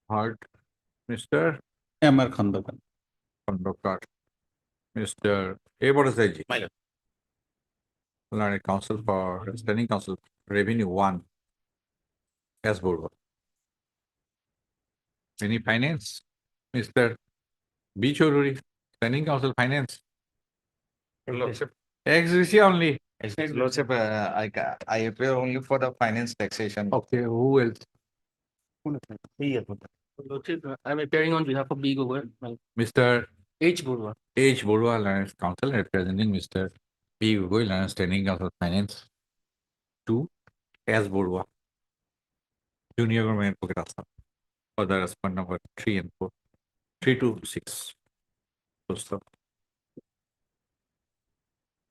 Heard. Mr. Amar Khandakar. Khandokar. Mr. A. Borasaji. My lord. Learned Counsel for Standing Counsel, Revenue 1. S. Borwa. Any finance? Mr. B. Chaudhary, Standing Counsel Finance. Lordship. Ex-gratia only. Lordship, I appear only for the finance taxation. Okay, who else? I'm appearing on behalf of B. Gogoi, Mr. H. Burwa. H. Borwa, Learned Counsel, representing Mr. B. Gogoi, Learned Standing Counsel Finance. 2. S. Borwa, Junior Government Advocate Assam, for the respondent number 3 and 4. 3 to 6. So,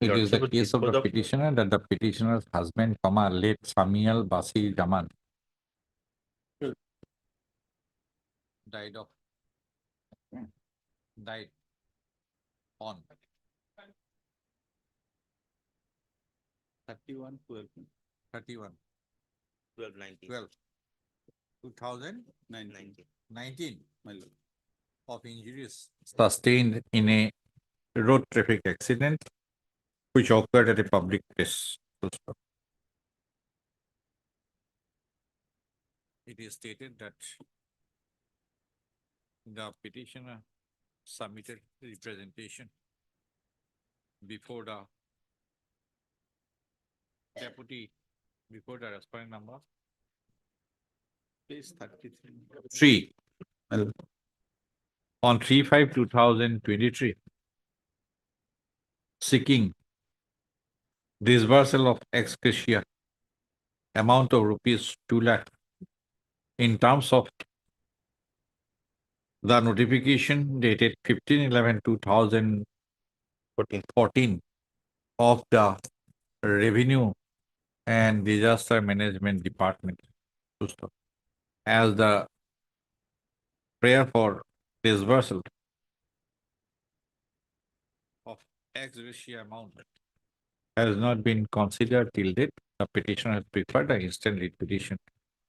it is the case of the petitioner that the petitioner's husband, late Samuel Basi Jaman, died on 31 12 31 12, 19. 12 2019 my lord, of injuries sustained in a road traffic accident which occurred at a public place. It is stated that the petitioner submitted representation before the deputy, before the respondent number. Page 33. 3. On 3/5/2023, seeking disbursal of ex-gratia amount of rupees 2 lakh in terms of the notification dated 15/11/2014 of the Revenue and Disaster Management Department as the prayer for disbursal of ex-gratia amount has not been considered till date. The petitioner has preferred the instant writ petition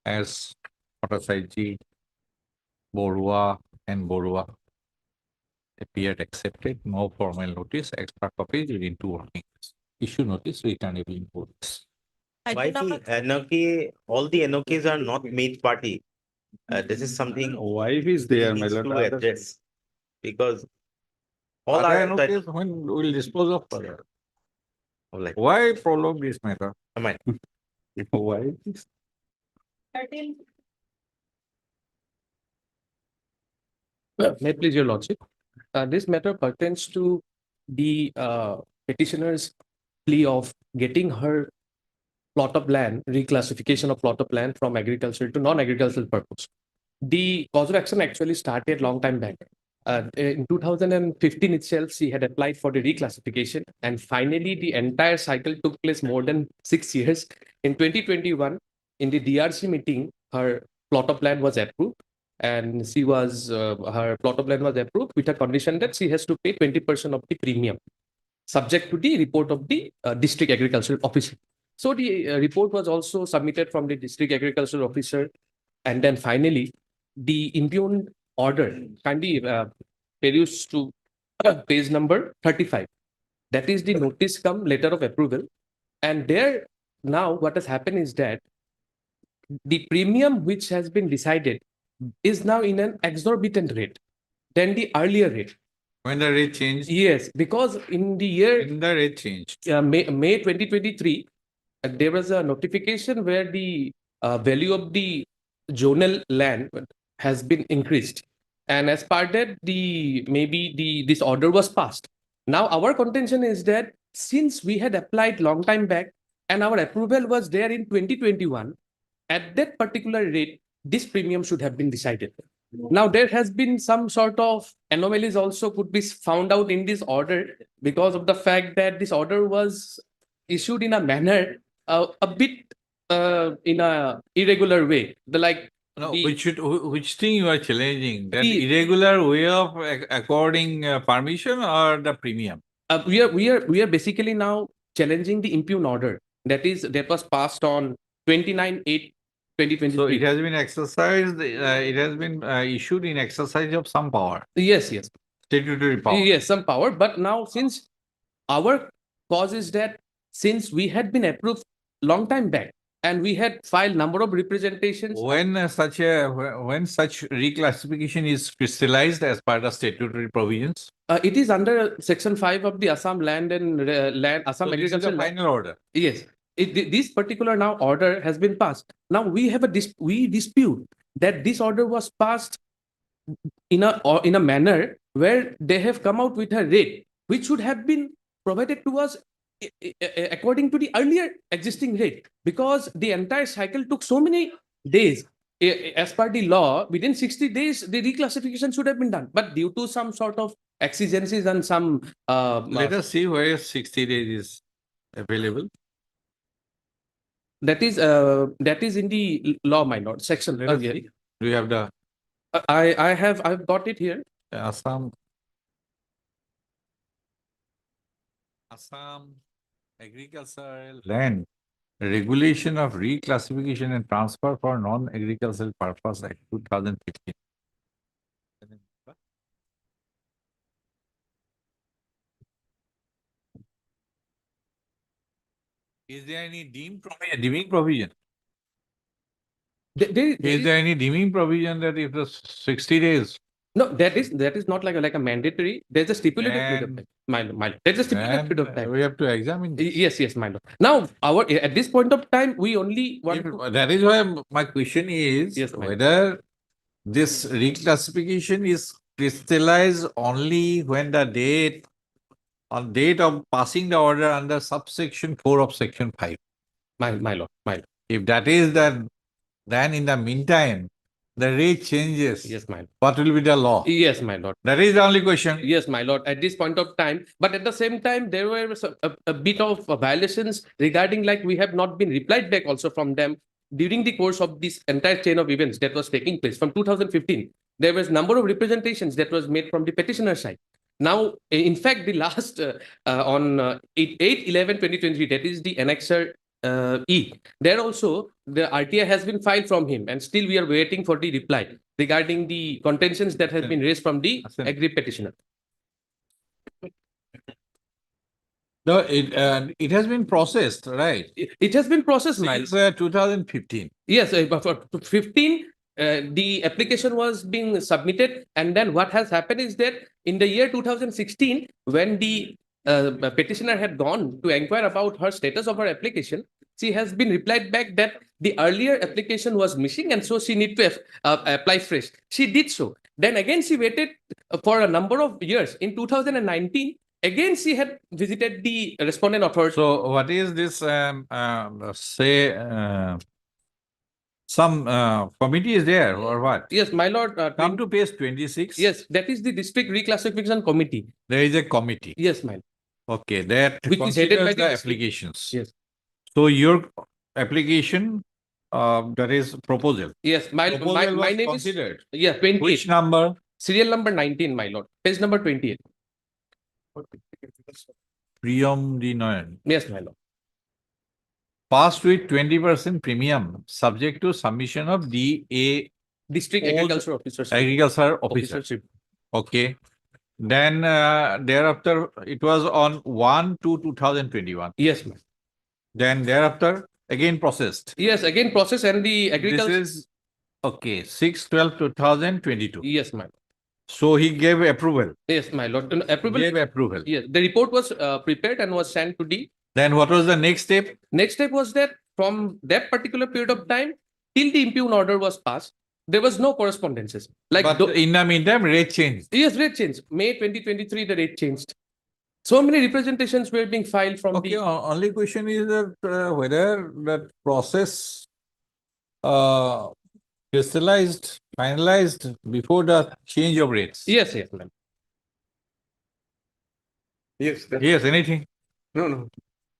as Unauthorized, Borwa and Borwa appeared accepted. No formal notice, extra copies within 2 working days. Issue notice, returnable in 4 days. Why the NOK, all the NOKs are not made party? This is something Wife is there, my needs lord. to address. Because all Other are NOKs, when we will dispose of further. like, Why prolong this matter? am I? Why? 13. May it please your lordship. This matter pertains to the petitioner's plea of getting her plot of land, reclassification of plot of land from agricultural to non-agricultural purpose. The cause of action actually started long time back. In 2015 itself, she had applied for the reclassification, and finally the entire cycle took place more than 6 years. In 2021, in the DRC meeting, her plot of land was approved, and she was her plot of land was approved with a condition that she has to pay 20% of the premium, subject to the report of the district agricultural officer. So the report was also submitted from the district agricultural officer, and then finally the impugned order kindly perused to page number 35. That is the notice cum letter of approval, and there now what has happened is that the premium which has been decided is now in an exorbitant rate than the earlier rate. When the rate changed, Yes, because in the year when the rate changed. May 2023, there was a notification where the value of the zonal land has been increased. And as part that this order was passed. Now our contention is that since we had applied long time back and our approval was there in 2021, at that particular rate, this premium should have been decided. Now there has been some sort of anomalies also could be found out in this order because of the fact that this order was issued in a manner a bit in a irregular way. No, the- which thing you are challenging? That The- irregular way of according permission or the premium? we are basically now challenging the impugn order that was passed on 29/8/2023. So it has been exercised, it has been issued in exercise of some power, Yes, statutory power. yes, some power. But now since our cause is that since we had been approved long time back and we had filed number of representations. When such reclassification is crystallized as part of statutory provisions, It is under Section 5 of the Assam Land and Assam so this is the Agricultural. final order. Yes, this particular now order has been passed. Now we have we dispute that this order was passed in a manner where they have come out with a rate which should have been provided to us according to the earlier existing rate, because the entire cycle took so many days. As per the law, within 60 days, the reclassification should have been done. But due to some sort of exigencies and some Let us see where 60 days is available. that is in the law, my lord, section. Let us see. Do you have the I've got it here. Assam Agricultural Land Regulation of Reclassification and Transfer for Non-Agricultural Purpose Act 2015. Is there any deeming provision? Is there any deeming provision that if the 60 days? No, that is not like a mandatory. There's a stipulated period of time. My lord. There's a stipulated period of time. We have to examine this. Yes, my lord. Now, at this point of time, we only want to. That is why my question is Yes, ma'am. whether this reclassification is crystallized only when the date of passing the order under subsection 4 of section 5. My lord. If that is that, then in the meantime, the rate changes. Yes, my lord. What will be the law? Yes, my lord. That is the only question. Yes, my lord, at this point of time. But at the same time, there were a bit of violations regarding like we have not been replied back also from them during the course of this entire chain of events that was taking place from 2015. There was number of representations that was made from the petitioner side. Now, in fact, the last on 8/11/2023, that is the annexer E. There also the RTI has been filed from him, and still we are waiting for the reply regarding the contentions that has been raised from the aggrieved petitioner. No, it has been processed, right? It has been processed, Since 2015. Yes, for 15, the application was being submitted, and then what has happened is that in the year 2016, when the petitioner had gone to inquire about her status of her application, she has been replied back that the earlier application was missing, and so she need to apply fresh. She did so. Then again, she waited for a number of years. In 2019, again, she had visited the respondent authority. So what is this, some committee is there or what? Yes, my lord. Come to page 26. Yes, that is the district reclassification committee. There is a committee. Yes, my lord. Okay, that Which is headed by considers the the district. applications. Yes. So your application, that is proposal. Yes, my Proposal was name considered. is. Yeah, 28. Which number? Serial number 19, my lord. Page number 28. Priyam Dinoyan. Yes, my lord. Passed with 20% premium, subject to submission of DA. District Old agriculture officer. Agriculture officer. Officership. Okay. Then thereafter, it was on 1/2/2021. Yes, ma'am. Then thereafter, again processed. Yes, again process and the agriculture. This is, okay, 6/12/2022. Yes, ma'am. So he gave approval. Yes, my lord. Approval. Gave approval. Yes, the report was prepared and was sent to the. Then what was the next step? Next step was that from that particular period of time till the impugned order was passed, there was no correspondences. Like But in the meantime, rate changed. yes, rate changed. May 2023, the rate changed. So many representations were being filed from Okay, the. only question is that whether that process crystallized, finalized before the change of rates. Yes, yes, ma'am. Yes. Yes, anything? No.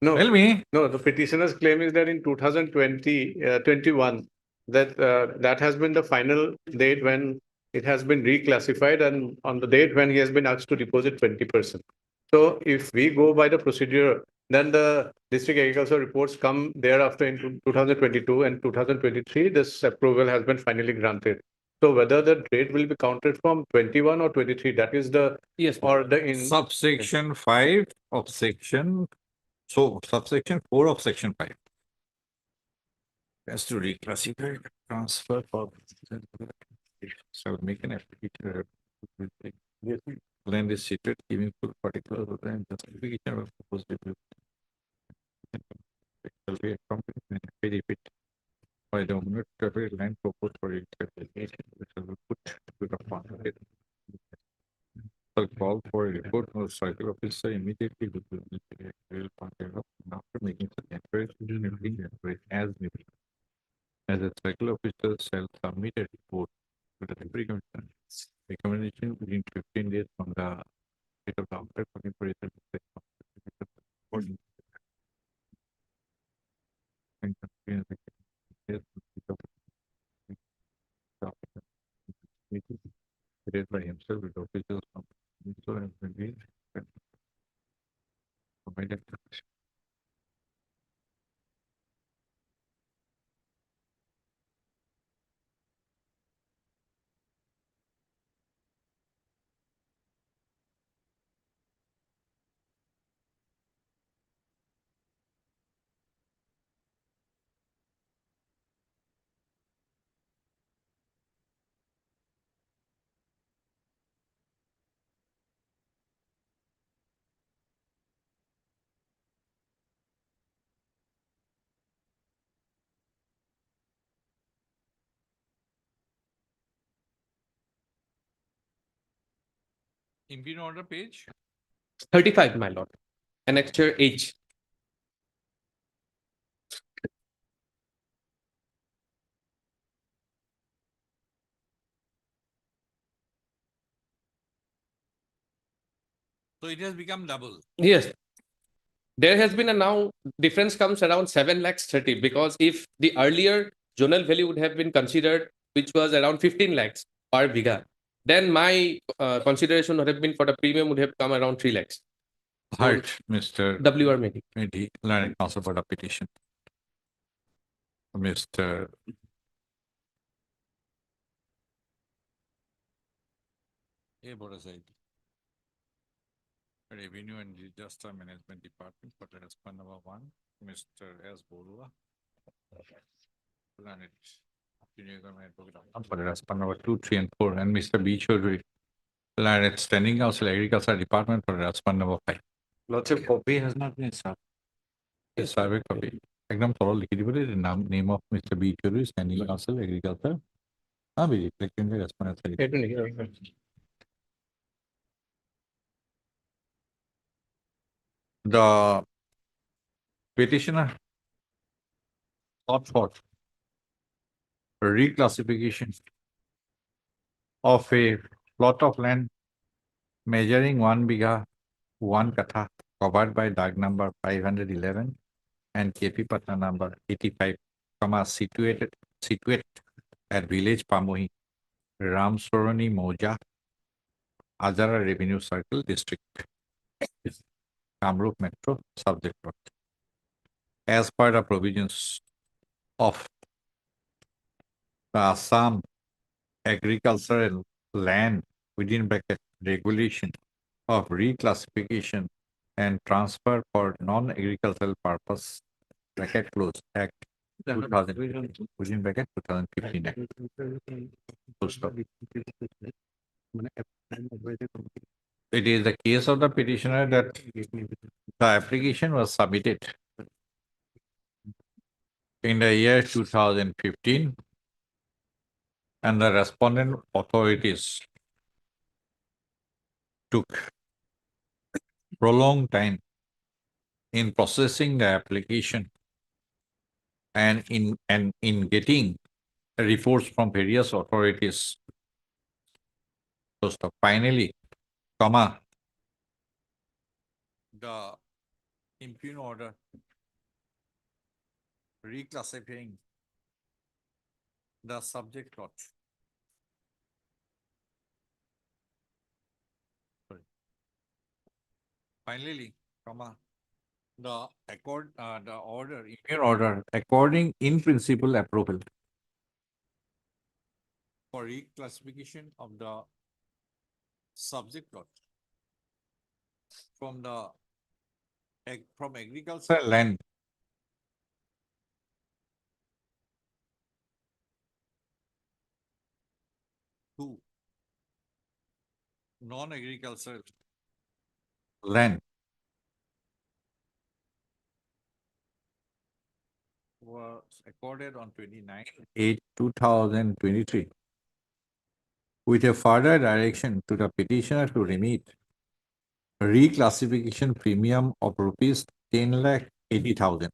No. Tell me. No, the petitioner's claim is that in 2021, that has been the final date when it has been reclassified and on the date when he has been asked to deposit 20%. So if we go by the procedure, then the district agriculture reports come thereafter in 2022 and 2023, this approval has been finally granted. So whether the rate will be counted from 21 or 23, that is the yes or the in Subsection 5 of section. So subsection 4 of section 5 has to reclassify, transfer for shall make an application. Land is situated, giving full particulars of the justification of proposed review. Shall be accompanied when it by the owner to every land proposed for reclassification, which shall be put to the final. Shall call for a report from the circle officer immediately with the after making such inquiries as needed. As a circle officer shall submit a report to the Deputy Commissioner. Recommendation within 15 days from the date of the outbreak for information. Created by himself with officials from and provided. Impugned order page 35, my lord. Annexure H. So it has become double. Yes. There has been a now difference comes around 7 lakhs 30 because if the earlier zonal value would have been considered, which was around 15 lakhs per biga, then my consideration would have been for the premium would have come around 3 lakhs. Halt, Mr. WR Medi. Learned counsel for the petition. Mr. Oversight. Revenue and Disaster Management Department for the response number 1, Mr. S. Borua. Learned for the response number 2, 3, and 4, and Mr. B. Chaudhary. Learned Standing Council Agriculture Department for the response number 5. Lordship, copy has not been served. Yes, survey copy. Ekdam thorough likhi dibo the name of Mr. B. Chaudhary, Standing Council Agriculture. Be reflected in the response. The petitioner sought for reclassification of a plot of land measuring 1 biga 1 katha covered by DAG number 511 and KP Patna number 85, situated at village Pamohi, Ramsorani Moja, Azara Revenue Circle District, Kamrup Metro, subject road. As per the provisions of the Assam Agricultural Land within bracket regulation of reclassification and transfer for non-agricultural purpose bracket close Act 2000 within bracket 2015 Act. Full stop. It is the case of the petitioner that the application was submitted in the year 2015 and the respondent authorities took prolonged time in processing the application and in getting reports from various authorities. So finally, the impugn order reclassifying the subject lot. Sorry. Finally, the impugn order according in principle approval for reclassification of the subject lot from agricultural land to non-agricultural land was accorded on 29/8/2023 with a further direction to the petitioner to remit reclassification premium of rupees 10,80,000.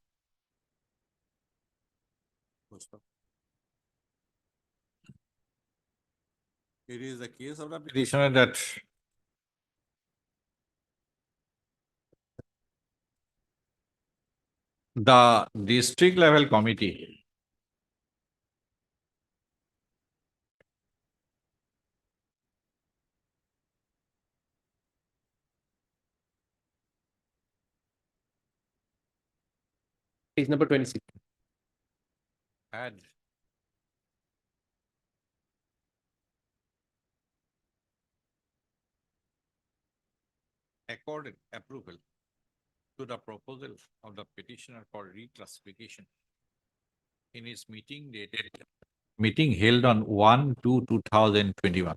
It is the case of the petitioner that the district level committee Page number 26. had accorded approval to the proposal of the petitioner for reclassification in its meeting held on 1/2/2021.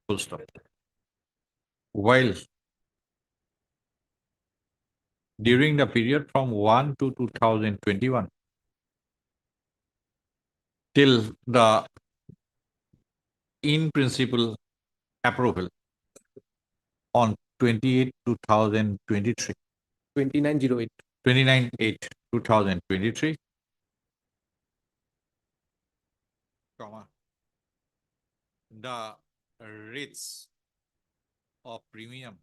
Full stop. While during the period from 1/2/2021 till the in principle approval on 28/2023. 2908. 29/8/2023, the rates of premium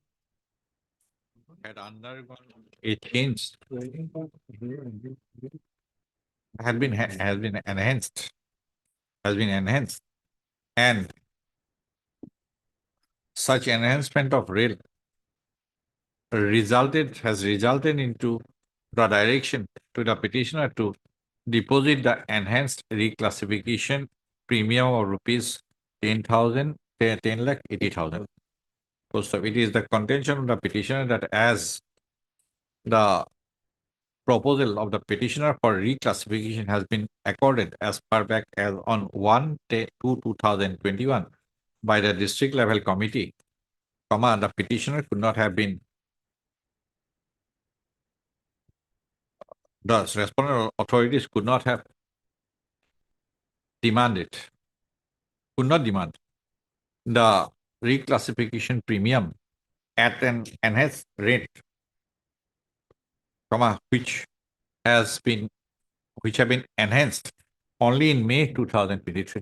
had undergone a change, has been enhanced, and such enhancement of rate has resulted into the direction to the petitioner to deposit the enhanced reclassification premium of rupees 10,80,000. So it is the contention of the petitioner that as the proposal of the petitioner for reclassification has been accorded as far back as on 1/2/2021 by the district level committee, the petitioner could not have been the respondent authorities could not demand the reclassification premium at an enhanced rate, which have been enhanced only in May 2023.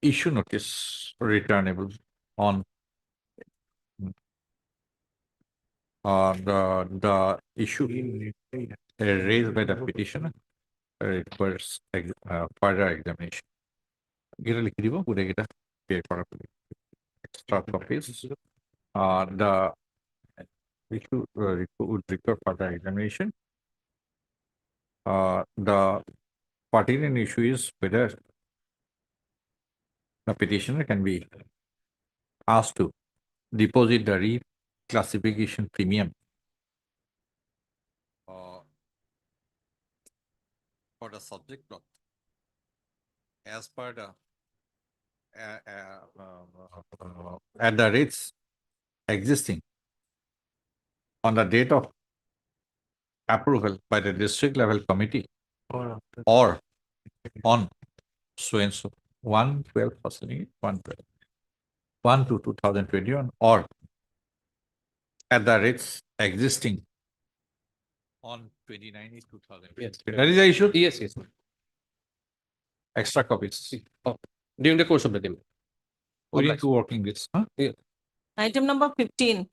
Issue notice returnable on the issue raised by the petitioner requires further examination. Extra copies. The issue would require further examination. The pertinent issue is whether the petitioner can be asked to deposit the reclassification premium for the subject lot as per the at the rates existing on the date of approval by the district level committee or on so and so 1/12/1/12 1 to 2021 or at the rates existing on 29/2000. Yes. That is the issue. Yes, yes. Extra copies. During the course of the day. We need to working this. Huh? Item number 15.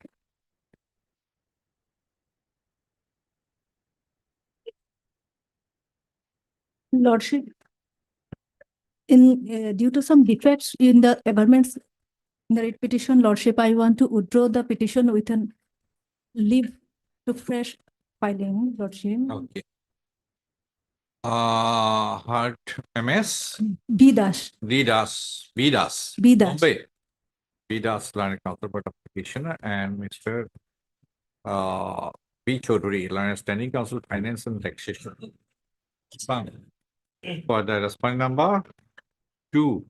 Lordship, in due to some defects in the amendments in the writ petition, Lordship, I want to withdraw the petition with an leave to fresh filing, Lordship. Okay. Heart MS. B dash. Vidas. Bombay. Vidas Learned Counterpart of Petitioner and Mr. P. Chaudhary, Learned Standing Counsel, Finance and Taxation. For the respondent number 2,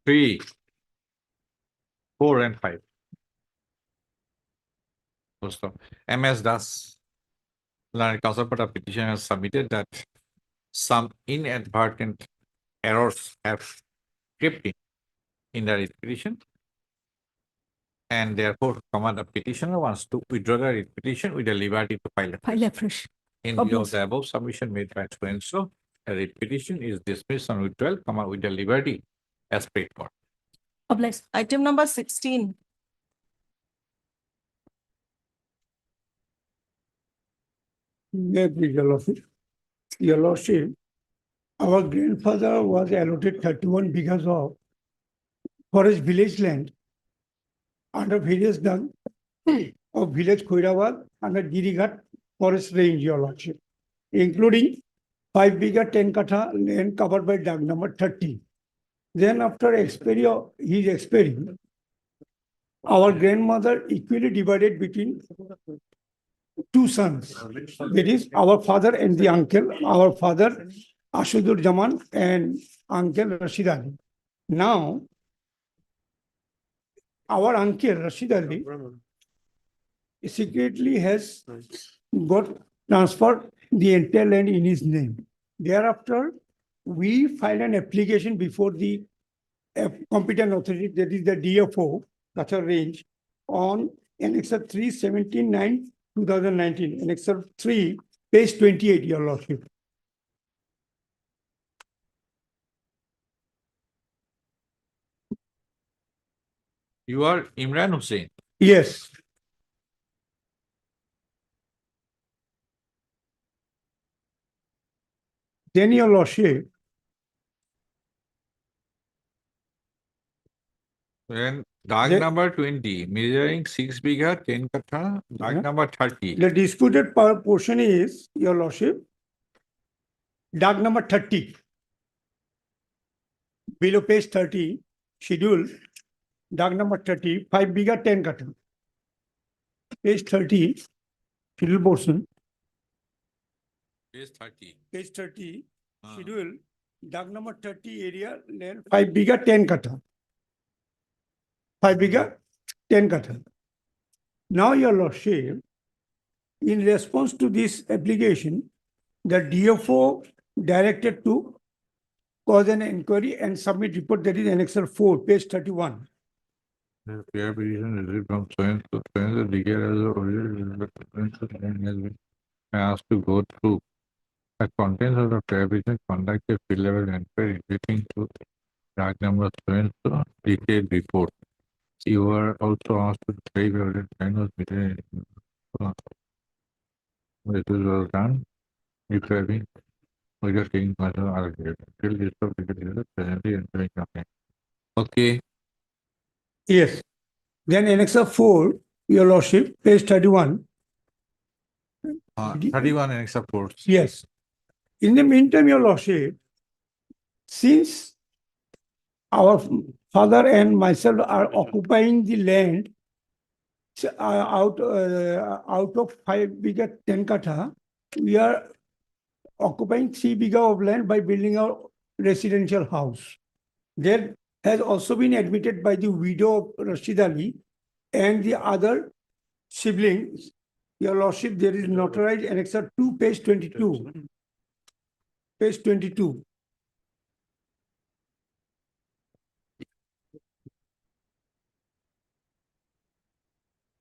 3, 4, and 5. Also, MS Das, Learned Counterpart of Petition has submitted that some inadvertent errors have crept in the writ petition, and therefore, the petitioner wants to withdraw the writ petition with the liberty to file afresh. in view of the above submission made by so and so, a writ petition is dismissed on withdrawal, with the liberty as prayed for. Item number 16. Your Lordship, our grandfather was allotted 31 bighas of forest village land under various dung of village Khoirabad under Girighat forest range, Your Lordship, including 5 bigha 10 katha land covered by dung number 30. Then after his expiry, our grandmother equally divided between two sons. That is our father and the uncle, our father Ashudur Jaman and uncle Rashid Ali. Now, our uncle Rashid Ali secretly has got transferred the entire land in his name. Thereafter, we filed an application before the competent authority, that is the DFO, Kachar range, on Annexure 3, 17/9/2019, Annexure 3, page 28, Your Lordship. You are Imran Hussain. Yes. Then, Your Lordship, Then dark number 20, measuring 6 bigha 10 katha, dark number 30. the disputed portion is, Your Lordship, dark number 30. Below page 30, schedule, dark number 30, 5 bigha 10 katha. Page 30, schedule portion. Page 30. Page 30, schedule, dark number 30 area, land 5 bigha 10 katha. 5 bigha 10 katha. Now, Your Lordship, in response to this application, the DFO directed to cause an inquiry and submit report, that is Annexure 4, page 31. The fair petition received from the declared as the original has been asked to go through the contents of the fair petition, conduct a field level inquiry relating to dark number so detailed report. You are also asked to say whether time was between. This is well done. If having we are taking personal argument till this of presently entering nothing. Okay. Yes. Then Annexure 4, Your Lordship, page 31. 31 and except 4. Yes. In the meantime, Your Lordship, since our father and myself are occupying the land out of 5 bigha 10 katha, we are occupying 3 bigha of land by building our residential house. There has also been admitted by the widow of Rashid Ali and the other siblings. Your Lordship, there is notarized annexure 2, page 22. Page 22.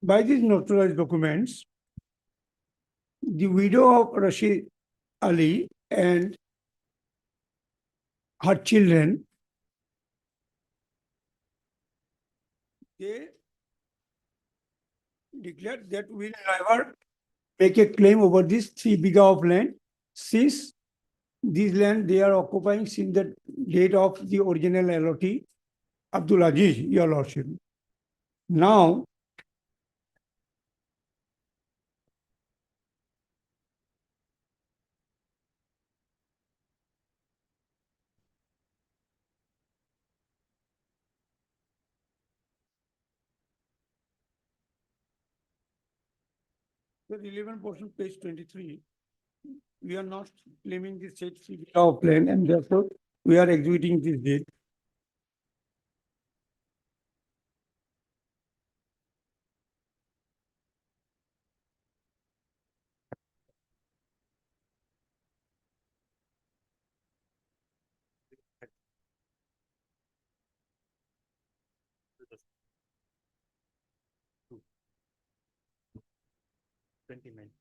By these notarized documents, the widow of Rashid Ali and her children, they declared that we will never make a claim over this 3 bighah of land, since this land they are occupying since the date of the original allotee, Abdul Aziz, Your Lordship. Now, the relevant portion, page 23, we are not claiming this said 3 bighah of land, and therefore we are executing this deed.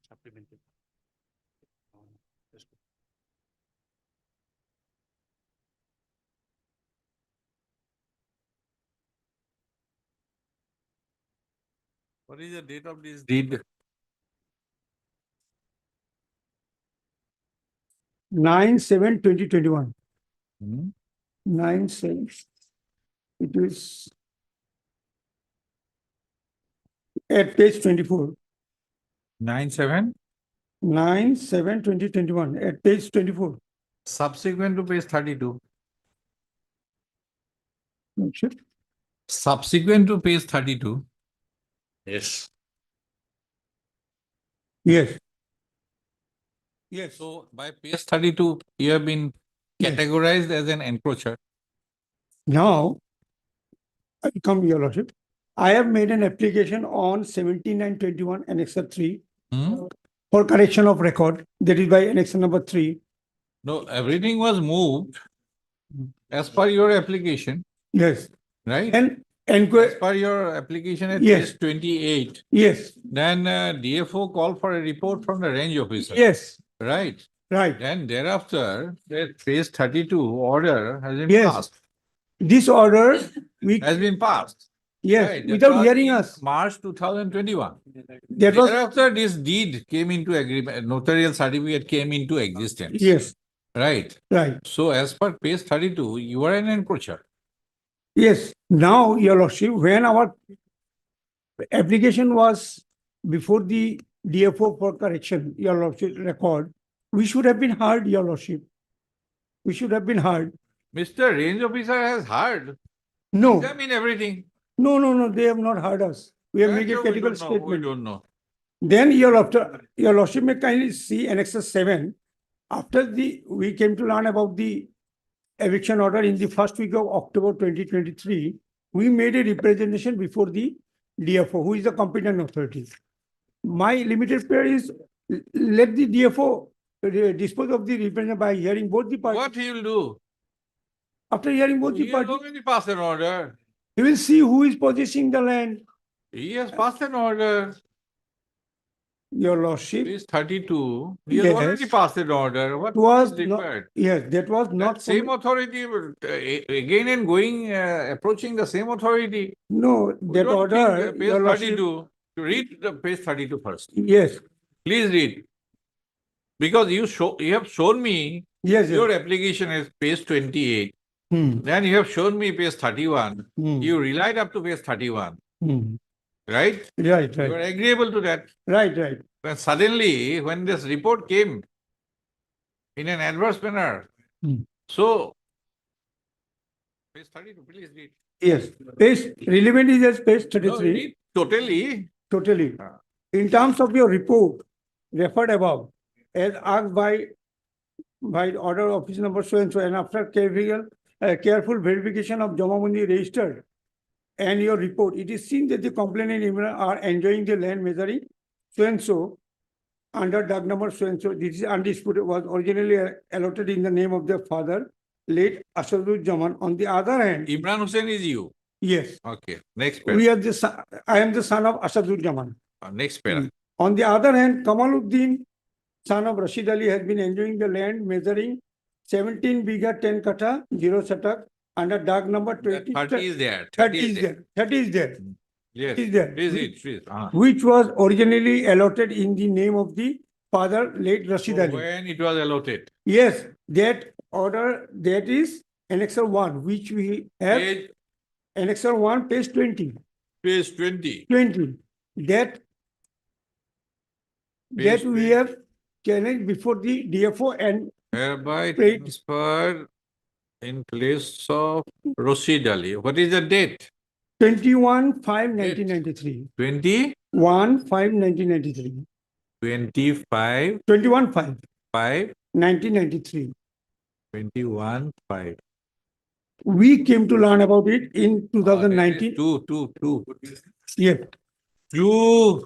Supplementary. What is the date of this deed? 9/7/2021. Hmm? 9/7. It is at page 24. 9/7? 9/7/2021 at page 24. Subsequent to page 32. Sure. Subsequent to page 32. Yes. Yes. Yes. So by page 32, you have been Yes. categorized as an encroacher. Now, I come, Your Lordship. I have made an application on 79/21 Annexure 3 Hmm? for correction of record. That is by Annexure number 3. No, everything was moved as per your application, Yes. right? And As per your application at Yes. page 28, Yes. then DFO called for a report from the range officer. Yes. Right. Right. Then thereafter, the page 32 order has been Yes. passed. This order, we, Has been passed. yes, Right, that without was hearing in us. March 2021. That was, Thereafter, this deed came into agreement, notarial certificate came into existence. yes, Right. right. So as per page 32, you are an encroacher. Yes. Now, Your Lordship, when our application was before the DFO for correction, Your Lordship record, we should have been heard, Your Lordship. We should have been heard. Mr. Range Officer has heard. No, Examine everything. no, they have not heard us. We have That made a we critical don't know, we statement. don't know. Then Your Lordship may kindly see Annexure 7. After we came to learn about the eviction order in the first week of October 2023, we made a representation before the DFO, who is the competent authority. My limited prayer is let the DFO dispose of the representation by hearing both the parties. What he will do? After hearing both He the has parties, already passed an order. he will see who is possessing the land. He has passed an order. Your Lordship, Page 32. He has already yes, passed an order. What was is not, required? yes, that was not. That same authority, again and going, approaching the same authority. No, We that don't order, think, page Your Lordship, 32. To read the page 32 first. yes, Please read. Because you have shown me yes, your yes. application is page 28. Hmm. Then you have shown me page 31. Hmm. You relied up to page 31. Hmm. Right? Right, You are right, agreeable to that. right. Then suddenly, when this report came in an adverse manner, Hmm. so page 32, please read. Yes, page relevant is as page No, 33. read totally. Totally. In terms of your report referred above, as asked by by order of office number so and so, and after careful verification of Jamamuni registered and your report, it is seen that the complainant Imran are enjoying the land measuring so and so under Doug number so and so. This is undisputed, was originally allotted in the name of their father, late Asadul Jaman. On the other hand, Imran Hussain is you. yes, Okay, next we para. are the I am the son of Asadul Jaman. Next para. On the other hand, Kamaluddin, son of Rashid Ali, has been enjoying the land measuring 17 biga 10 kata 0 satak under Doug number 20. 30 is there. 30 is there. 30 is there. Yes. Is there. Is it? Please. Which was originally allotted in the name of the father, late Rashid So Ali. when it was allotted? Yes, that order, that is Annexure 1, which we have. Page, Annexure 1, page 20. page 20. 20. That Page we have challenged before the DFO and Hereby Page- transferred in place of Rashid Ali. What is the date? 21/5/1993. 20? 1/5/1993. 25, 21/5, 5, 1993. 21, 5. We came to learn about it in 2019. Two. Yes, Two,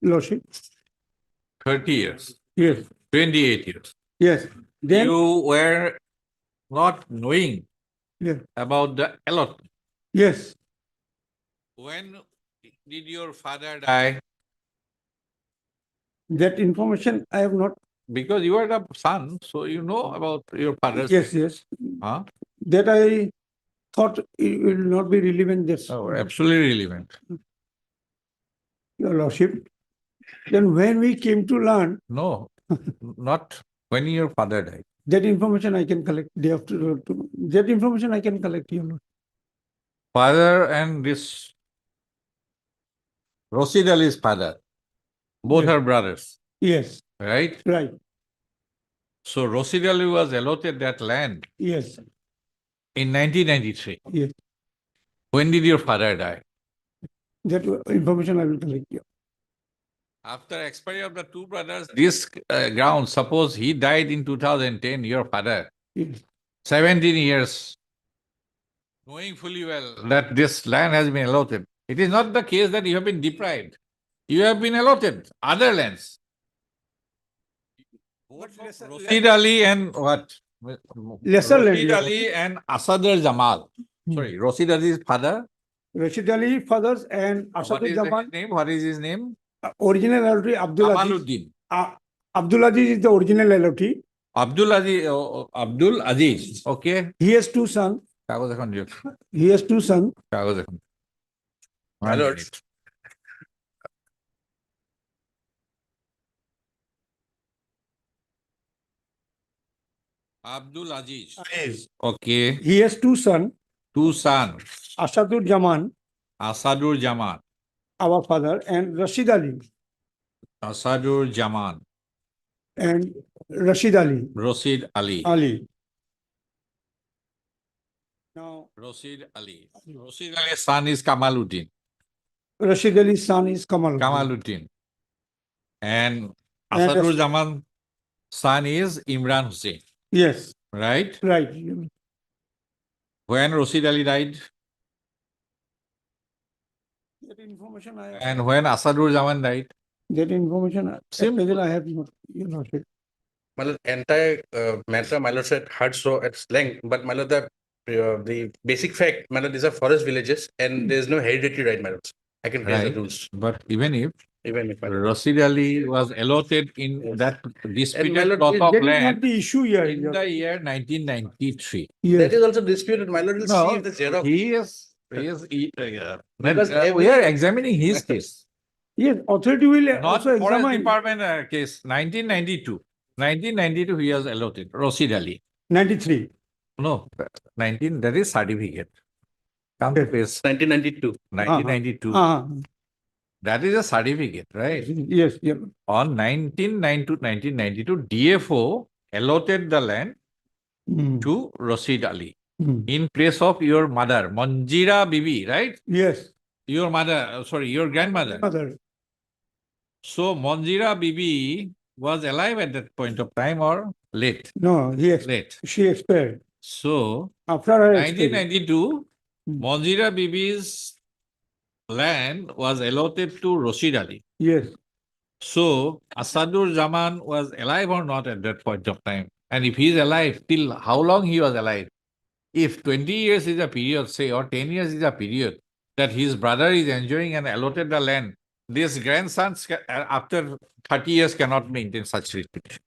Lordship. 30 years, Yes, 28 years. yes. Then, You were not knowing yes, about the allotment. yes. When did your father die? That information I have not. Because you are the son, so you know about your father's. Yes, yes. Huh? That I thought it will not be relevant. This, Oh, absolutely relevant. Your Lordship. Then when we came to learn, No, not when your father died. that information I can collect day after. That information I can collect, Your Lord. Father and this Rashid Ali's father, both Yes. are brothers, Yes, right? right. So Rashid Ali was allotted that land Yes, in 1993. yes. When did your father die? That information I will collect. Yeah. After expiry of the two brothers, this ground, suppose he died in 2010, your father, Yes. 17 years, knowing fully well that this land has been allotted. It is not the case that you have been deprived. You have been allotted other lands. Rashid Ali and what? Lesser land, Rashid yeah. Ali and Asadul Jamal. Sorry, Rashid Ali's father. Rashid Ali fathers and What Asadul is Jaman. his name? What is his name? Original LLT Abdul Aziz. Kamaluddin. Abdul Aziz is the original LLT. Abdul Aziz. Abdul Aziz. Okay. He has two sons. কাগজ এখন দিয়ক। He has two sons. কাগজ এখন। My One lord. minute. Abdul Aziz. Okay. He has two sons. Two sons. Asadul Jaman, Asadur Jaman. our father, and Rashid Ali. Asadur Jaman. And Rashid Ali. Rashid Ali. Ali. Now, Rashid Ali. Rashid Ali's son is Kamaluddin. Rashid Ali's son is Kamal. Kamaluddin. And And Asadur Jaman's son is Imran Hussain. Yes, Right? right. When Rashid Ali died That information I have. and when Asadur Jaman died. That information at present I have not. You know, My lord, entire matter, my lord said hard so at length, but my lord, the basic fact, my lord, these are forest villages and there is no hereditary right, my lord. I can raise the Right. rules. But even if Even if my lord. Rashid Ali was allotted in that disputed lord, plot of that is not land the issue here. in the year 1993. That is also disputed, my lord. We'll see No, if the Xerox. he is Because we are examining his case, Yes, authority will not also Forest examine. Department case. 1992. 1992 he was allotted. Rashid Ali. 93. No, 19. That is certificate. Come to page 1992. 1992. That is a certificate, right? Yes, yeah. On 1992 to 1992, DFO allotted the land to Rashid Ali in place of your mother, Manjira Bibi, right? Yes. Your mother, sorry, your grandmother. Mother. So Manjira Bibi was alive at that point of time or late? No, Late. she expired. So, After her expiry. 1992, Monzira Bibi's land was allotted to Rashid Ali. Yes. So, Asadur Zaman was alive or not at that point of time? And if he is alive, till how long he was alive? If 20 years is a period, say, or 10 years is a period, that his brother is enjoying and allotted the land, this grandsons after 30 years cannot maintain such reputation.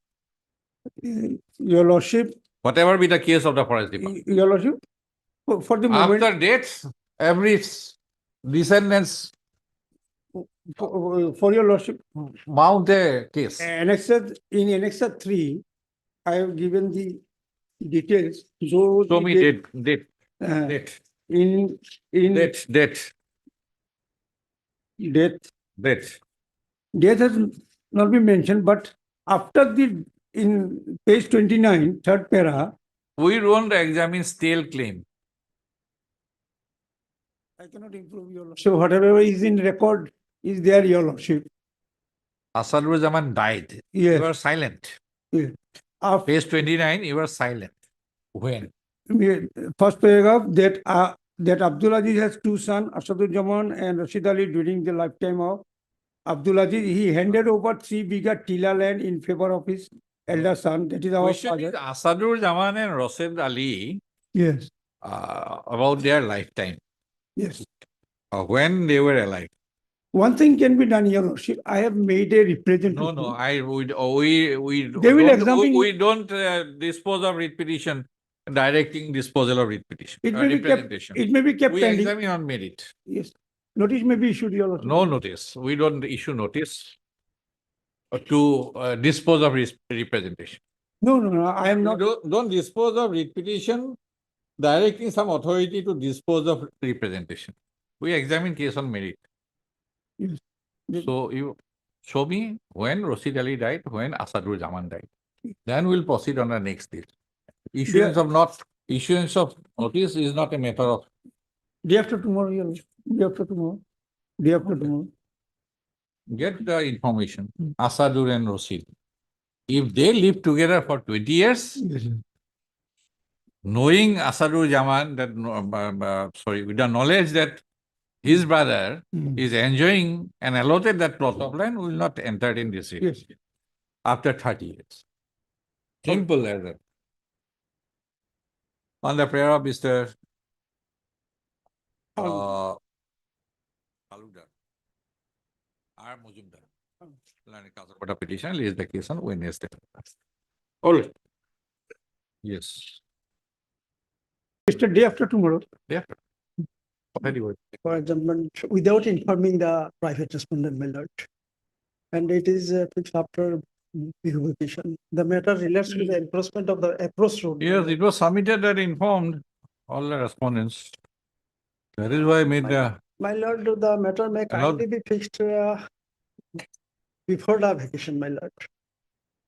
Your Lordship, Whatever be the case of the forest department. Your Lordship, for the moment. After death, every descendants For your Lordship. mount a case. In Annex 3, I have given the details. So Show me date. Date. In Date. Death has not been mentioned, but after in page 29, third para. We don't examine stale claim. I cannot improve your Lordship. So whatever is in record is there, your Lordship. Asadur Zaman died. Yes. You were silent. Yes. Page 29, you were silent. When? First paragraph that Abdul Aziz has two sons, Asaduজ্জামান and Rashid Ali, during the lifetime of Abdul Aziz. He handed over 3 bigger tilla land in favor of his elder son. That is our Question is father. Asadur Zaman and Rashid Ali Yes. about their lifetime. Yes. When they were alive. One thing can be done, your Lordship. I have made a representation. No, we They will don't, examine. we don't dispose of writ petition, directing disposal of writ petition. It may be kept. Representation. It may be kept We pending. examine on merit. Yes. Notice may be issued, your Lordship. No notice. We don't issue notice to dispose of representation. No. I am not. Don't dispose of writ petition, directing some authority to dispose of representation. We examine case on merit. Yes. So you show me when Rashid Ali died, when Asadur Zaman died. Then we'll proceed on the next date. Issuance of notice is not a matter of. Day after tomorrow, your Lordship. Day after tomorrow. Day after tomorrow. Get the information, Asadur and Rashid. If they live together for 20 years, Yes. knowing Asadur Zaman, with the knowledge that his brother is enjoying and allotted that plot of land, will not enter in this area Yes. after 30 years. Simple as that. On the prayer of Mr. Talukdar, R. Mujumdar, Kasarpata petition, lays the case on Wednesday. All right. Yes. Mr. Day after tomorrow. Yeah. Very good. For adjournment without informing the private respondent, my lord. And it is fixed after equivocation. The matter relates to the enforcement of the approach road. Yes, it was submitted and informed all the respondents. That is why I made the. My lord, the matter may kindly be fixed before the vacation, my lord.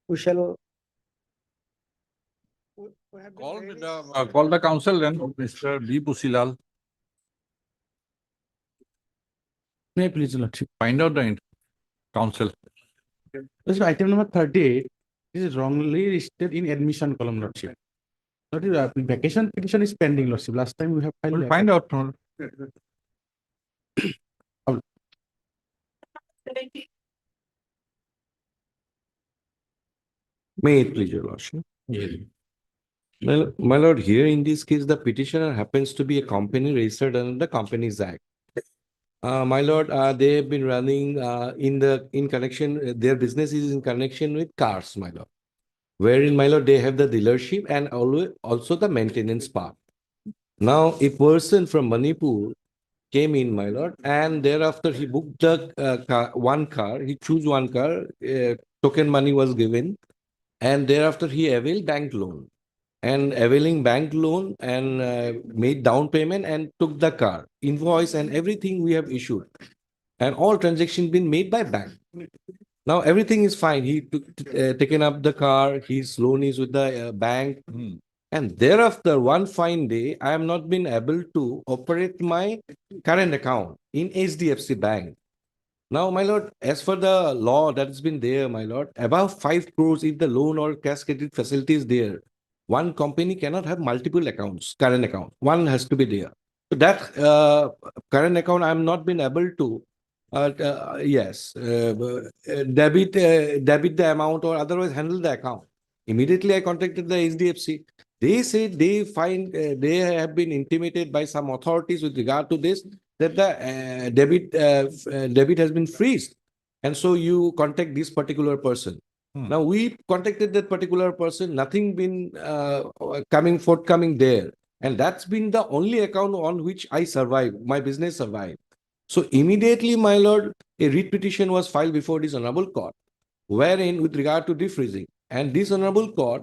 We shall. Call the council then, Mr. B. Pusilal. May I please, Lordship? Find out the council. Lordship, item number 38 is wrongly listed in admission column, Lordship. Lordship, vacation petition is pending, Lordship. Last time we have filed. We'll find out. May it please your Lordship. Yes. My lord, here in this case, the petitioner happens to be a company registered under the Companies Act. My lord, they have been running in connection, their business is in connection with cars, my lord. Wherein, my lord, they have the dealership and also the maintenance part. Now, a person from Manipur came in, my lord, and thereafter he booked the one car, he chose one car, token money was given, and thereafter he availed bank loan. And availing bank loan and made down payment and took the car, invoice and everything we have issued. And all transactions been made by bank. Now everything is fine. He took taken up the car, his loan is with the bank. And thereafter, one fine day, I have not been able to operate my current account in HDFC Bank. Now, my lord, as for the law that has been there, my lord, above 5 crores, if the loan or cash credit facility is there, one company cannot have multiple accounts, current account. One has to be there. So that current account, I have not been able to, debit the amount or otherwise handle the account. Immediately, I contacted the HDFC. They said they find they have been intimated by some authorities with regard to this, that the debit has been freezed, and so you contact this particular person. Now we contacted that particular person, nothing been forthcoming there, and that's been the only account on which I survived, my business survived. So immediately, my lord, a writ petition was filed before this honorable court, wherein with regard to defreezing, and this honorable court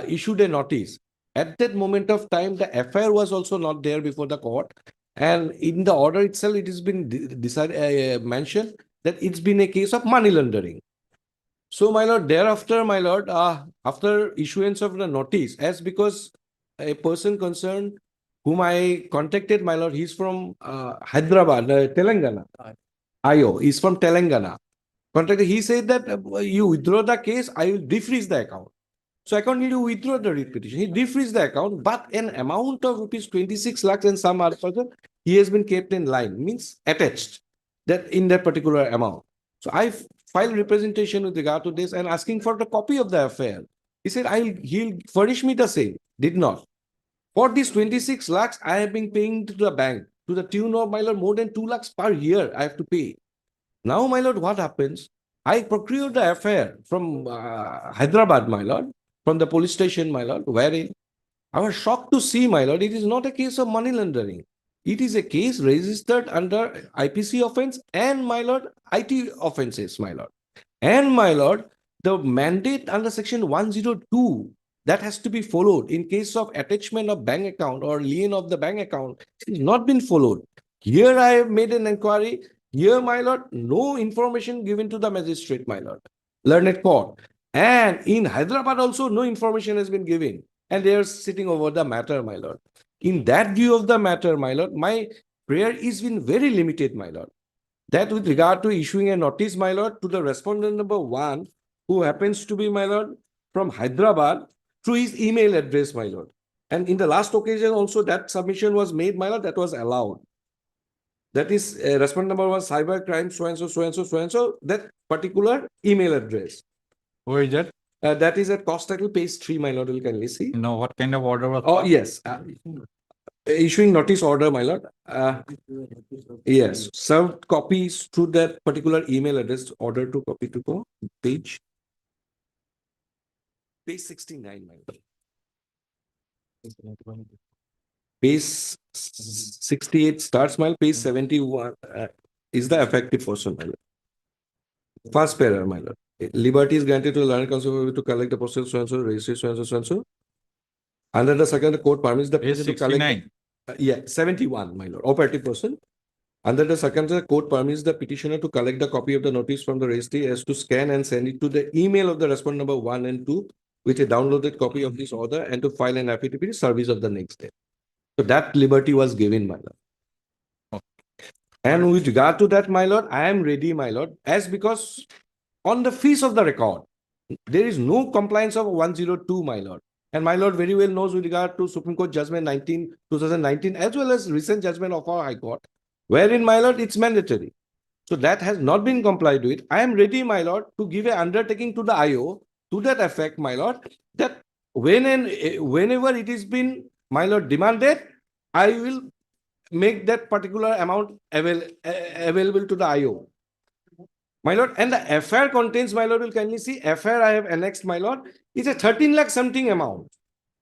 issued a notice. At that moment of time, the FIR was also not there before the court, and in the order itself, it has been decided mentioned that it's been a case of money laundering. So, my lord, thereafter, my lord, after issuance of the notice, as because a person concerned whom I contacted, my lord, he's from Hyderabad, Telangana. IO, he's from Telangana. Contacted, he said that you withdraw the case, I will defreeze the account. So I continue to withdraw the writ petition. He defreezed the account, but an amount of rupees 26 lakhs and some other person, he has been kept in line, means attached that in that particular amount. So I filed representation with regard to this and asking for the copy of the affair. He said, he'll furnish me the same. Did not. For these 26 lakhs, I have been paying to the bank to the tune of, my lord, more than 2 lakhs per year I have to pay. Now, my lord, what happens? I procured the affair from Hyderabad, my lord, from the police station, my lord, wherein I was shocked to see, my lord, it is not a case of money laundering. It is a case registered under IPC offense and, my lord, IT offenses, my lord. And, my lord, the mandate under section 102 that has to be followed in case of attachment of bank account or lien of the bank account is not been followed. Here I have made an inquiry. Here, my lord, no information given to the magistrate, my lord, learned court. And in Hyderabad also, no information has been given. And they are sitting over the matter, my lord. In that view of the matter, my lord, my prayer is been very limited, my lord. That with regard to issuing a notice, my lord, to the respondent number 1, who happens to be, my lord, from Hyderabad, through his email address, my lord. And in the last occasion also, that submission was made, my lord, that was allowed. That is, respondent number 1, cyber crime, so and so, so and so, so and so, that particular email address. Where is that? That is at cost title page 3, my lord, you can see. No, what kind of order was? Oh, yes. Issuing notice order, my lord. Yes, served copies to that particular email address, order to copy to go, page 69, my lord. Page 68 starts, my lord, page 71 is the effective portion, my lord. First paragraph, my lord. Liberty is granted to the learned counsel to collect the postal so and so, registry so and so, so and so. Under the second, the court permits the person to collect. 71, my lord. Operative person. Under the second, the court permits the petitioner to collect the copy of the notice from the registry as to scan and send it to the email of the respondent number 1 and 2 with a downloaded copy of this order and to file an affidavit service of the next day. So that liberty was given, my lord. And with regard to that, my lord, I am ready, my lord, as because on the face of the record, there is no compliance of 102, my lord. And my lord very well knows with regard to Supreme Court judgment 2019, as well as recent judgment of our High Court, wherein, my lord, it's mandatory. So that has not been complied with. I am ready, my lord, to give an undertaking to the IO to that effect, my lord, that whenever it is been, my lord, demanded, I will make that particular amount available to the IO. My lord, and the FIR contains, my lord, will kindly see, FIR I have annexed, my lord, is a 13 lakh something amount.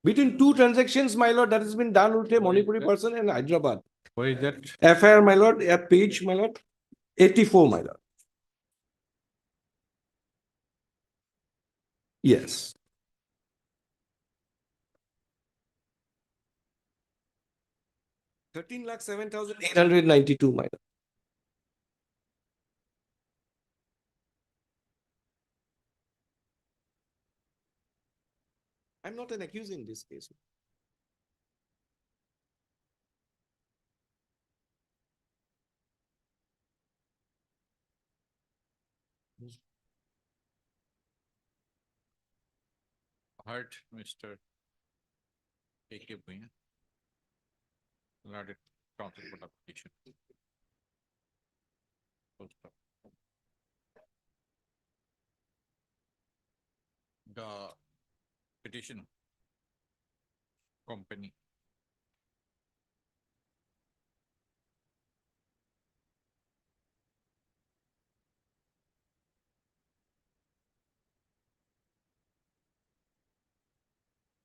Between 2 transactions, my lord, that has been done with a Manipuri person in Hyderabad. Where is that? FIR, my lord, at page, my lord, 84, my lord. Yes. $13,07,892, my lord. I'm not an accuser in this case. heard Mr. A.K. Bhuya. Allotted counsel for the petition. Full stop. The petition company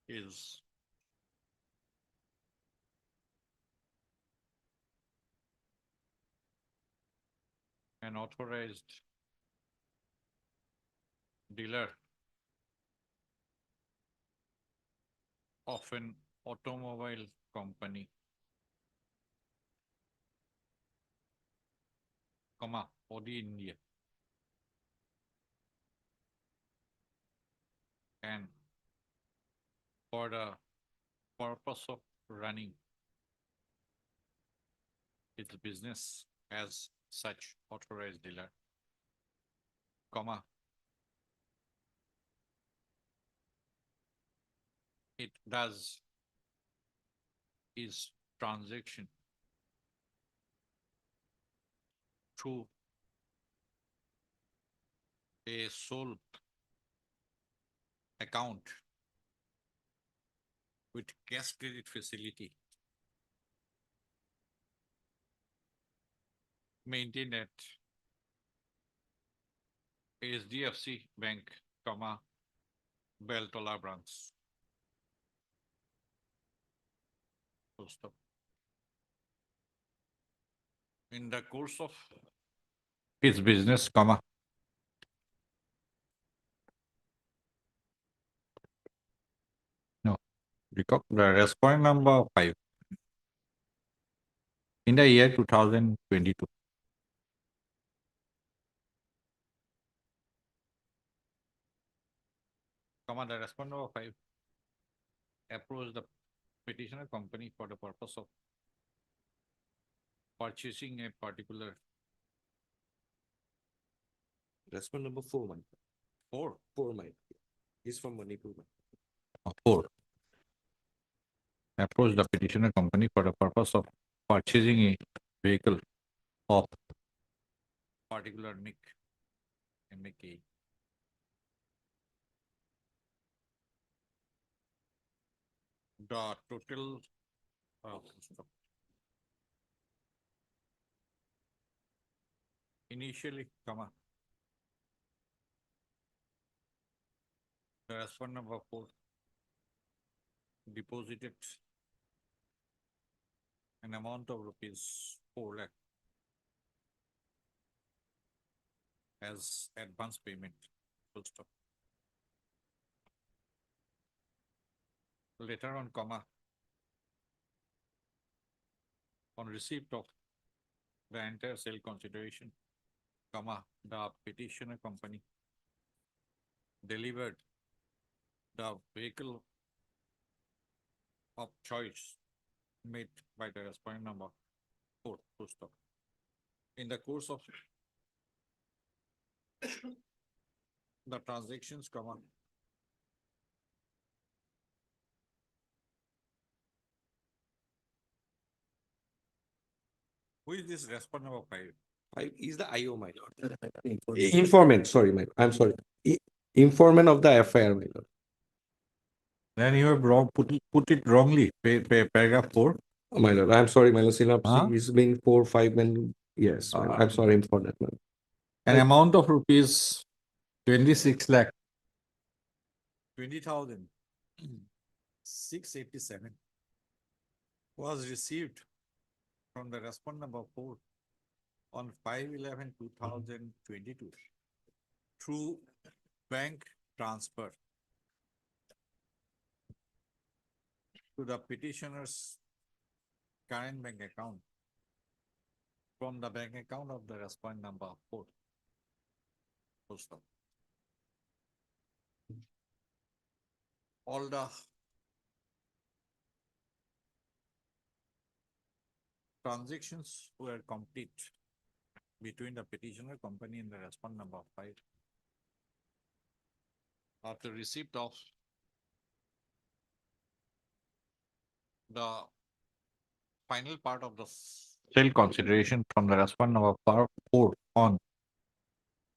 is an authorized dealer of an automobile company, Audi India, and for the purpose of running its business as such authorized dealer, it does is transaction through a sole account with cash credit facility maintained at HDFC Bank, Beltola branch. Full stop. In the course of its business, no, the respondent number 5. In the year 2022, the respondent number 5 approached the petitioner company for the purpose of purchasing a particular Respond number 4, man. 4. 4, man. He's from Manipur, man. 4. Approach the petitioner company for the purpose of purchasing a vehicle of particular make, MAK. The total initially, the respondent number 4 deposited an amount of rupees 4 lakh as advance payment. Full stop. Later on, on receipt of the entire sale consideration, the petitioner company delivered the vehicle of choice made by the respondent number 4. Full stop. In the course of the transactions, who is this respondent number 5? 5 is the IO, my lord. Informant, sorry, my, I'm sorry. Informant of the FIR, my lord. Then you have wrong, put it wrongly. Paragraph 4. Oh, my lord, I'm sorry, my lord. Synopsis Huh? is being 4, 5, and yes, I'm sorry for that, man. An amount of rupees 26 lakh 20,000 687 was received from the respondent number 4 on 5/11/2022 through bank transfer to the petitioner's current bank account from the bank account of the respondent number 4. Full stop. All the transactions were complete between the petitioner company and the respondent number 5. After receipt of the final part of the sale consideration from the respondent number 4 on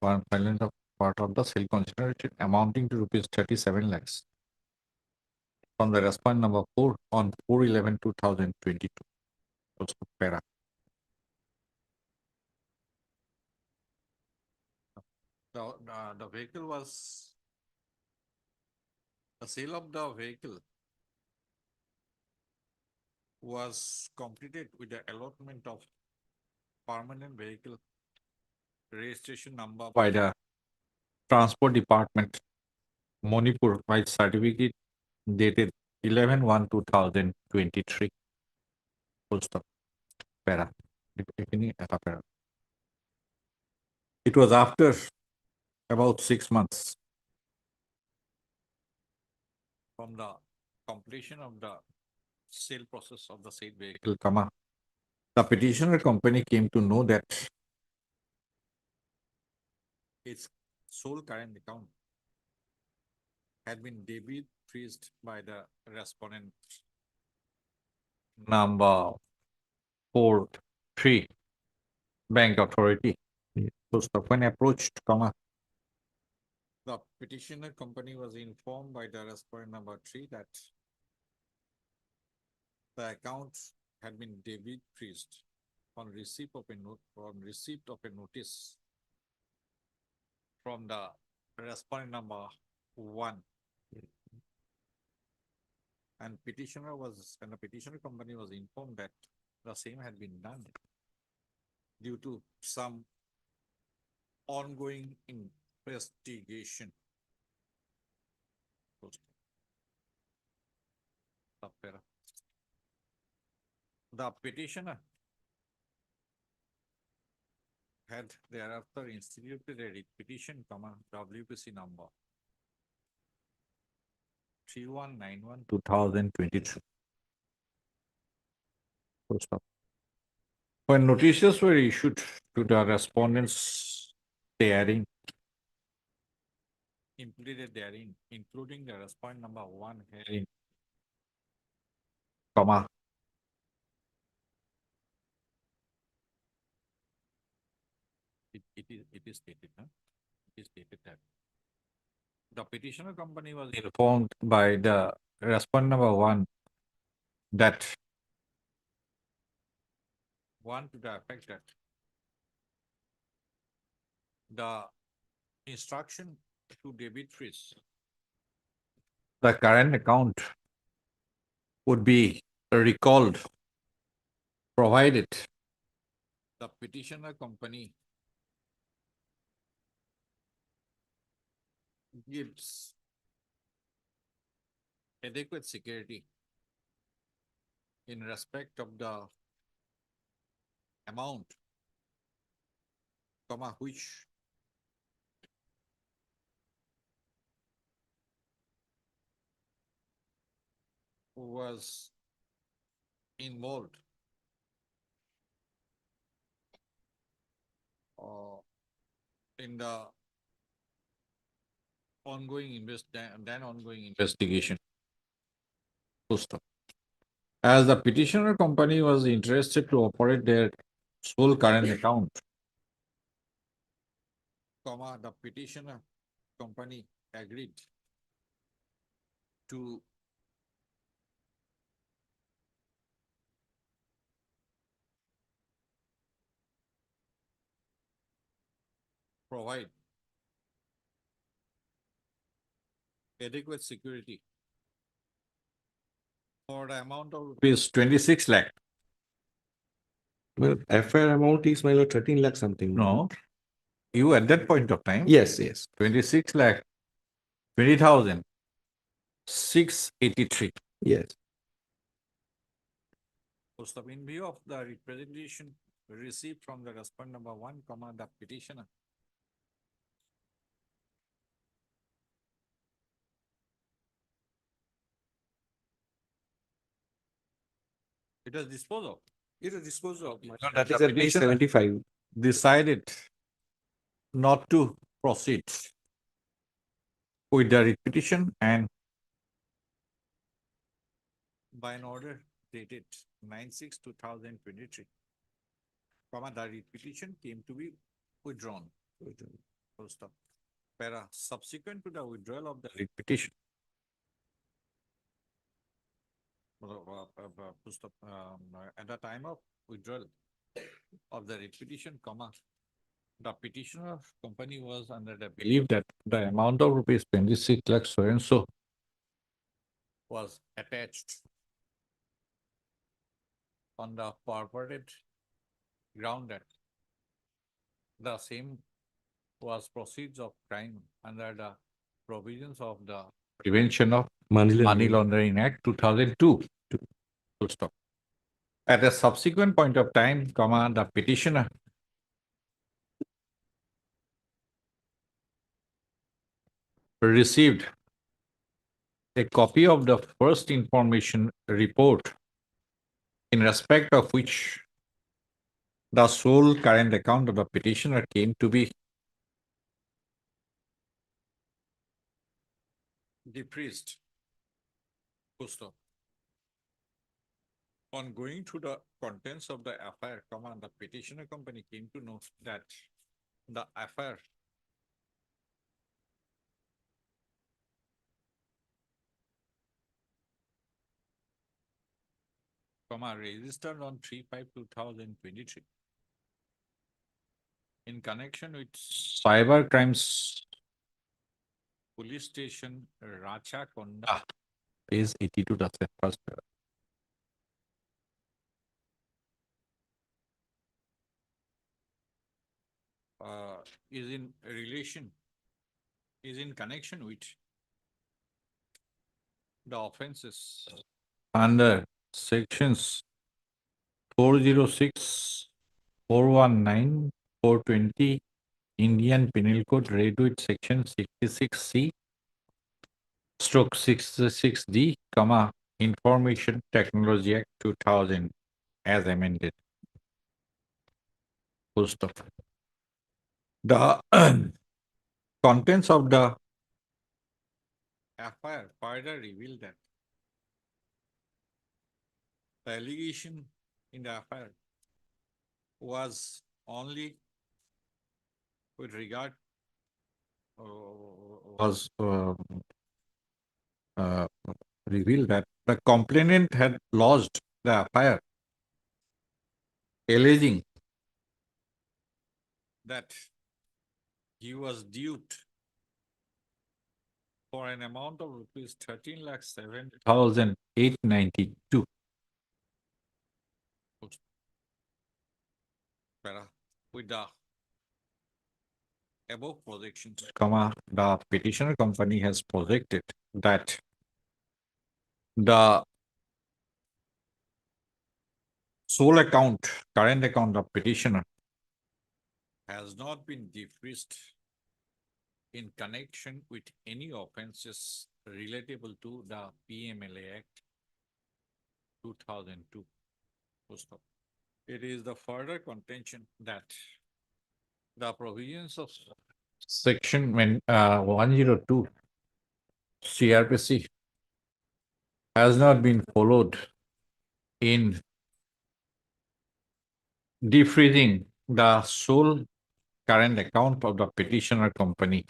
one final part of the sale consideration amounting to rupees 37 lakhs from the respondent number 4 on 4/11/2022. Also para. The vehicle was the sale of the vehicle was completed with the allotment of permanent vehicle registration number by the Transport Department, Manipur, by certificate dated 11/1/2023. Full stop. Para. Para. It was after about 6 months from the completion of the sale process of the said vehicle, the petitioner company came to know that its sole current account had been debit freezed by the respondent number 4/3 Bank Authority. When approached, the petitioner company was informed by the respondent number 3 that the account had been debit freezed on receipt of a notice from the respondent number 1. And the petitioner company was informed that the same had been done due to some ongoing investigation. The petitioner had thereafter instituted a petition, WPC number 3191/2023. When notices were issued to the respondents included therein, including the respondent number 1 herein, it is stated that the petitioner company was informed by the respondent number 1 that to the effect that the instruction to debit freeze the current account would be recalled provided the petitioner company gives adequate security in respect of the amount, which was involved in the ongoing investigation. As the petitioner company was interested to operate their sole current account, the petitioner company agreed to provide adequate security for the amount of rupees 26 lakh. Well, FIR amount is my lord 13 lakh something. No, you at that point of time. Yes, yes. 26 lakh 20,683. Yes. In view of the representation received from the respondent number 1, the petitioner it was disposed of. It is disposed of. That is at page 75. Decided not to proceed with the petition, and by an order dated 9/6/2023, the writ petition came to be withdrawn. Full stop. Subsequent to the withdrawal of the writ petition, full stop, at the time of withdrawal of the writ petition, the petitioner company was under the belief that the amount of rupees 26 lakhs so and so was attached on the purported ground that the same was proceeds of crime under the provisions of the Prevention of Money Laundering Act 2002. Full stop. At a subsequent point of time, the petitioner received a copy of the first information report in respect of which the sole current account of the petitioner came to be decreased. Full stop. On going through the contents of the FIR, the petitioner company came to know that the FIR registered on 3/5/2023 in connection with cyber crimes police station Rachakonda, page 82, that's the first paragraph. Is in connection with the offenses under sections 406, 419, 420 Indian Penal Code, read with section 66C stroke 66D, Information Technology Act 2000 as amended. Full stop. The contents of the FIR further reveal that the allegation in the FIR was only with regard revealed that the complainant had lodged the FIR alleging that he was duped for an amount of rupees 13,07,892. With the above projections, the petitioner company has projected that the sole account, current account of petitioner has not been decreased in connection with any offenses relatable to the PMLA Act 2002. It is the further contention that the provisions of section 102 CRPC has not been followed in defreezing the sole current account of the petitioner company.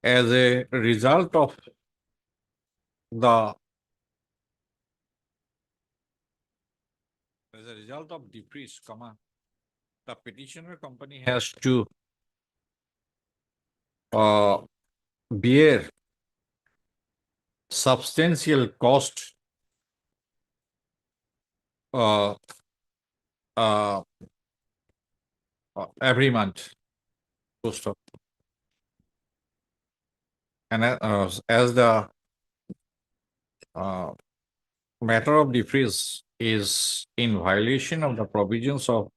As a result of decrease, the petitioner company has to bear substantial cost every month. And as the matter of defreeze is in violation of the provisions of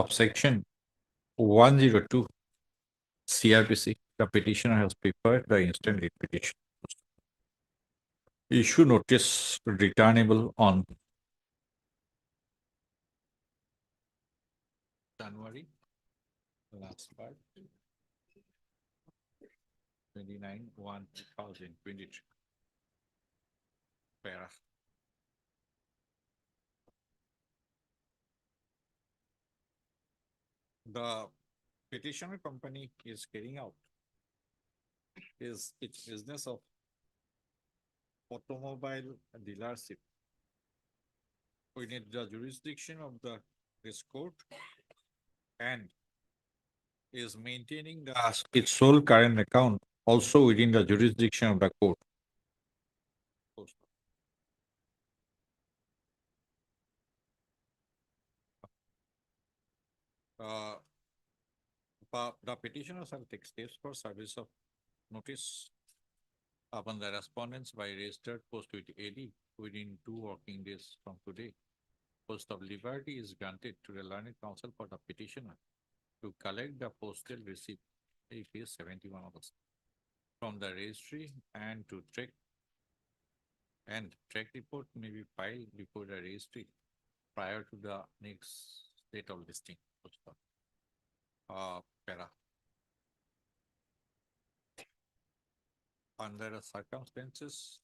section 102 CRPC, the petitioner has preferred the instant writ petition. Issue notice returnable on January, last part, 29/1/2023. para. The petitioner company is carrying out is its business of automobile dealership within the jurisdiction of this court and is maintaining its sole current account also within the jurisdiction of the court. The petitioner shall take steps for service of notice upon the respondents by registered post with AD within 2 working days from today. Post of liberty is granted to the learned counsel for the petitioner to collect the postal receipt, if is 71 of us, from the registry and to track report may be filed before the registry prior to the next date of listing. Para. Under the circumstances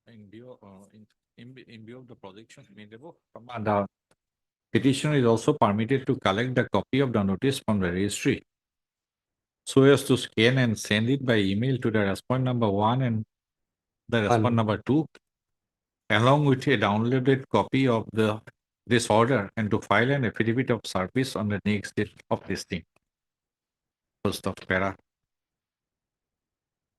in view of the projections made above, the petitioner is also permitted to collect the copy of the notice from the registry so as to scan and send it by email to the respondent number 1 and the respondent number 2, along with a downloaded copy of this order, and to file an affidavit of service on the next date of listing. First of para.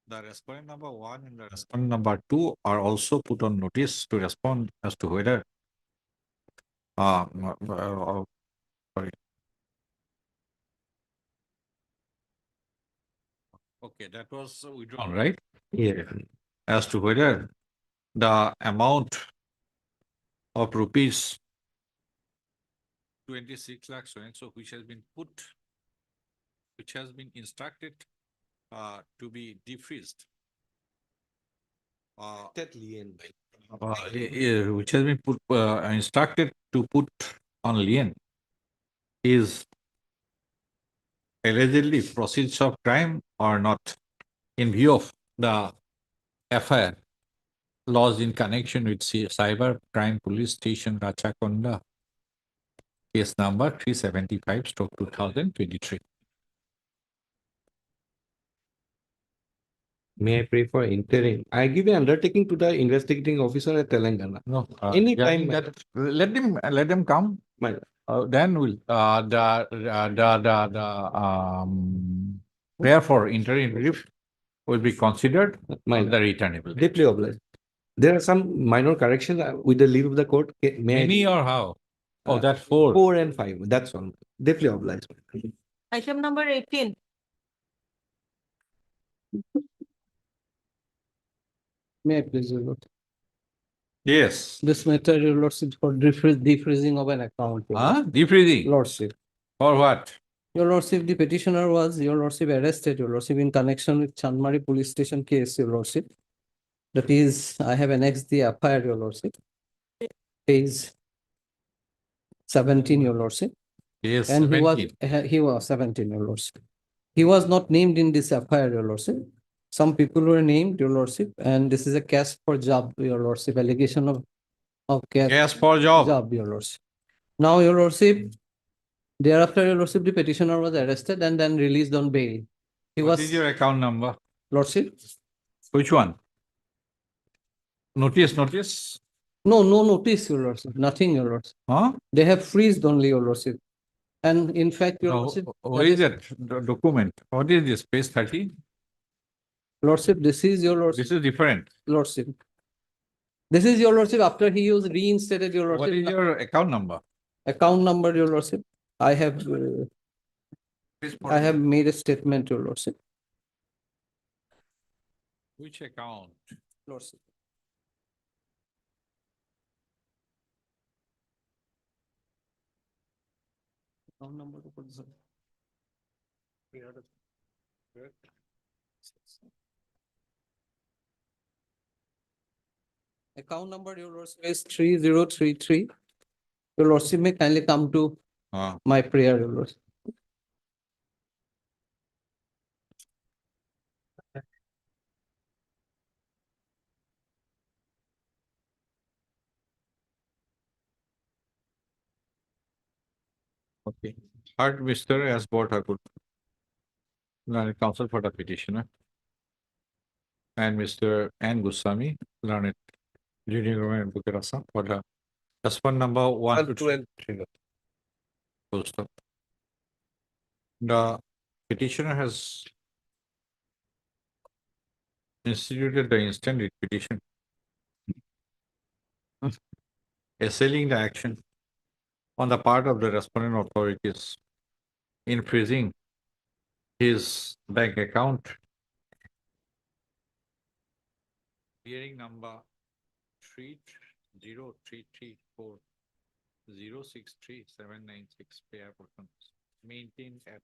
The respondent number 1 and the respondent number 2 are also put on notice to respond as to whether sorry. Okay, that was withdrawn, right? Yeah. As to whether the amount of rupees 26 lakhs so and so which has been instructed to be defreezed. Which has been instructed to put on lien is allegedly proceeds of crime or not, in view of the FIR laws in connection with Cyber Crime Police Station Rachakonda, case number 375/2023. May I pray for interim? I give an undertaking to the investigating officer at Telangana. No, Anytime. let them come. Then we'll prayer for interim relief will be considered on the returnable. Deeply obliged. There are some minor corrections with the leave of the court. May Many or how? Oh, that's 4. 4 and 5. That's all. Deeply obliged. Item number 18. May I please, Your Lord? Yes. This matter, Your Lordship, for defreezing of an account. Your Lordship. Defreezing? Lordship. For what? Your Lordship, the petitioner was, Your Lordship, arrested, Your Lordship, in connection with Chandmari police station case, Your Lordship. That is, I have annexed the FIR, Your Lordship. Page 17, Your Lordship. Yes, and 17. he was 17, Your Lordship. He was not named in this FIR, Your Lordship. Some people were named, Your Lordship, and this is a case for job, Your Lordship, allegation of Case for job. Your Lordship. Now, Your Lordship, thereafter, Your Lordship, the petitioner was arrested and then released on bail. What is your account number? Lordship? Which one? Notice? No notice, Your Lordship. Nothing, Your Lordship. Huh? They have freezed only, Your Lordship. And in fact, Your Lordship. What is that document? What is this? Page 30? Lordship, this is Your Lordship. This is different. Lordship. This is Your Lordship after he was reinstated, Your Lordship. What is your account number? Account number, Your Lordship. I have made a statement, Your Lordship. Which account? Lordship. Account number. Account number, Your Lordship, is 3033. Your Lordship may kindly come to my prayer, Your Lordship. Okay. Heard Mr. S. Bottakul, learned counsel for the petitioner, and Mr. N. Goswami, learned junior government advocate Assam for the respondent number 1 to 2 and 3. Full stop. The petitioner has instituted the instant writ petition, assailing the action on the part of the respondent authorities in freezing his bank account, hearing number 30334063796 pair persons maintained at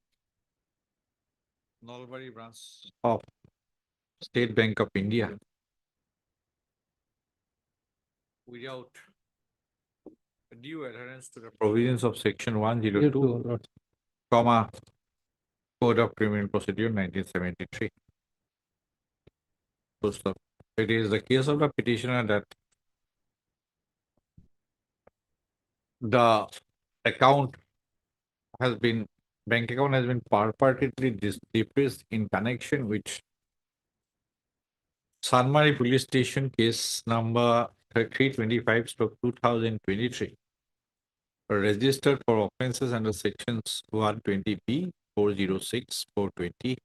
Nalbari branch of State Bank of India without due adherence to the provisions of section 102, comma, Code of Criminal Procedure 1973. Full stop. It is the case of the petitioner that the bank account has been purportedly depressed in connection with Sanmari Police Station case number 325/2023, registered for offences under sections 120B, 406, 420,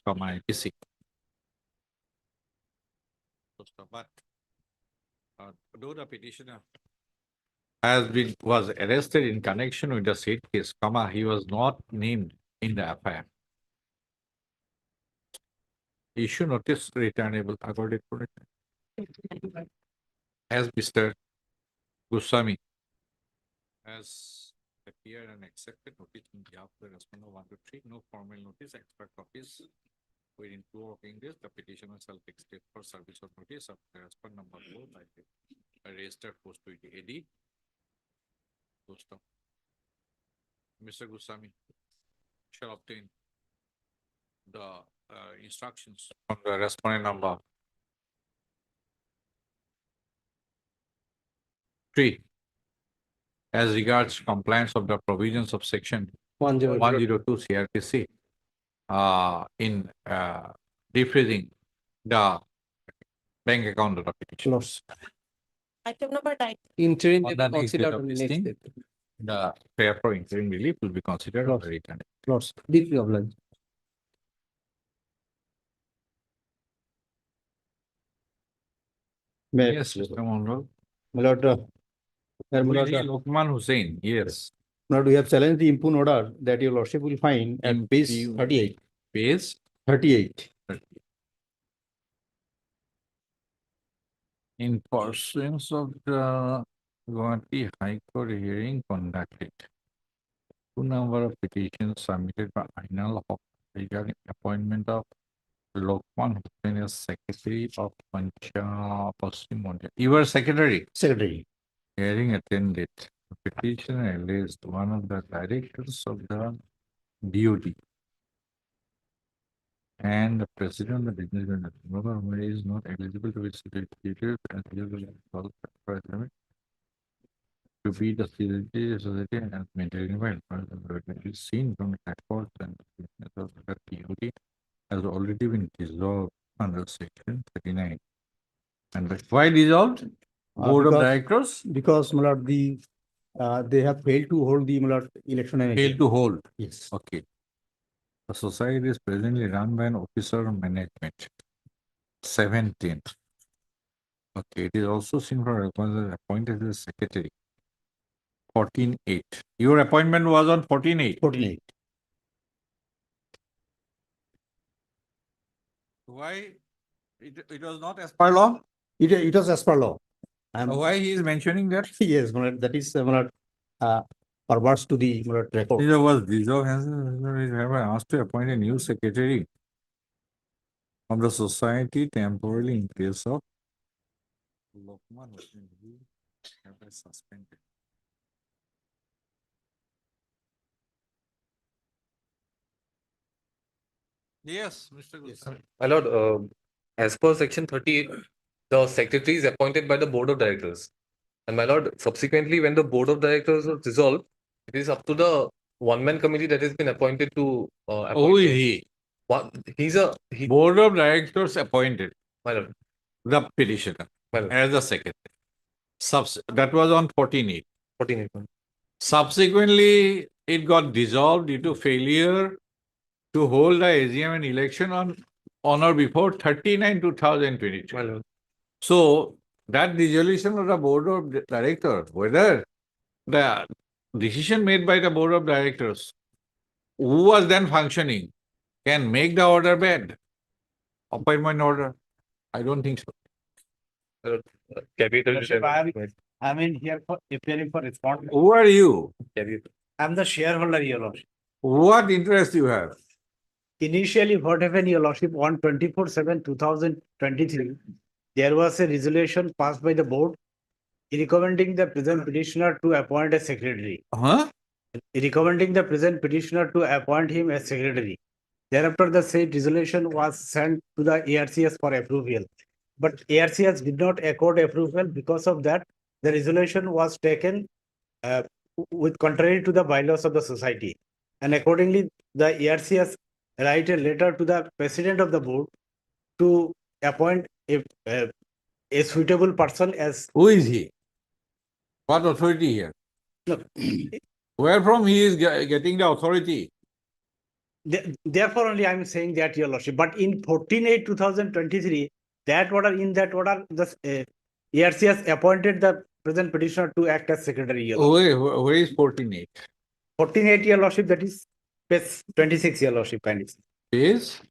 IPC. But though the petitioner was arrested in connection with the said case, he was not named in the FIR. Issue notice returnable according to it. As Mr. Goswami has appeared and accepted notice in behalf of the respondent 1 to 3, no formal notice, extra copies within 2 working days, the petitioner shall take state for service of notice of the respondent number 4 by the registered post to the AD. Mr. Goswami shall obtain the instructions from the respondent number 3 as regards compliance of the provisions of section 102 CRPC in defreezing the bank account of the petitioner. Item number 9. Interim On the next date considered of on the next listing, day. the prayer for interim relief will be considered on the return. Lords, deeply obliged. Yes, Mr. Monroe. My lord, Lokman Hussain, yes. my lord, we have challenged the impugn order that your lordship will find at page 38. Page 38. In pursuance of the Guwahati High Court hearing conducted, 2 number of petitions submitted by Ainal Haq regarding appointment of Lokman Hussain as Secretary of Paschim Mondia. You were Secretary? Secretary. Hearing attended. The petitioner alleged one of the directors of the DOD and the president of the business is not eligible to be situated as to be the society and maintaining well. It is seen from the records and business of the DOD has already been dissolved under section 39. And why dissolved? Board of Directors? Because, my lord, they have failed to hold the, my lord, election. Failed to hold? Yes. Okay. The society is presently run by an officer of management. 17. Okay. It is also seen from appointed as secretary. 14.8. Your appointment was on 14.8. 14.8. Why? It was not as per law? It was as per law. Why he is mentioning that? Yes, my lord, that is, my lord, perverse to the, my lord, record. It was dissolved. Have asked to appoint a new secretary of the society temporarily in place of Lokman Hussain, who have been suspended. Yes, Mr. Goswami. My lord, as per section 38, the secretary is appointed by the board of directors. And my lord, subsequently, when the board of directors is dissolved, it is up to the one-man committee that has been appointed to Who appoint is him. he? What, he's a, he, Board of Directors appointed my lord, the petitioner my lord, as the secretary. That was on 14/8. 14. Subsequently, it got dissolved due to failure to hold the AGM and election on or before 39/2022. My lord. So that dissolution of the board of directors, whether the decision made by the board of directors, who was then functioning, can make the order bad, appointment order, I don't think so. Capital. I'm in here for appearing for response. Who are you? I'm the shareholder, Your Lordship. What interest you have? Initially, what happened, Your Lordship, on 24/7/2023, there was a resolution passed by the board recommending the present petitioner to appoint a secretary. Recommending the present petitioner to appoint him as secretary. Thereafter, the said resolution was sent to the ARCS for approval. But ARCS did not accord approval. Because of that, the resolution was taken with contrary to the bylaws of the society. And accordingly, the ARCS write a letter to the president of the board to appoint a suitable person as. Who is he? What authority here? No. Where from he is getting the authority? Therefore, only I am saying that, Your Lordship. But in 14/8/2023, that order, the ARCS appointed the present petitioner to act as secretary. Your Lordship. Where is 14/8? 14/8, Your Lordship, that is page 26, Your Lordship. Page?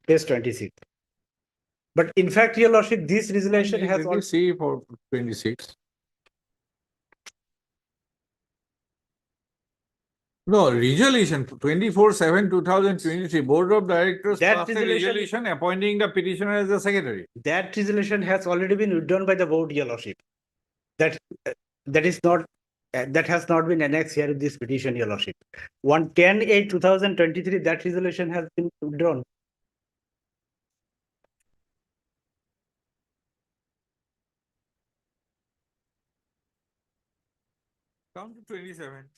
Page 26. But in fact, Your Lordship, this resolution has. Let me see for 26. No, resolution 24/7/2023, Board of Directors That passed a resolution appointing the petitioner as the secretary. That resolution has already been withdrawn by the board, Your Lordship. That is not, that has not been annexed here in this petition, Your Lordship. On 10/8/2023, that resolution has been withdrawn. Come to 27.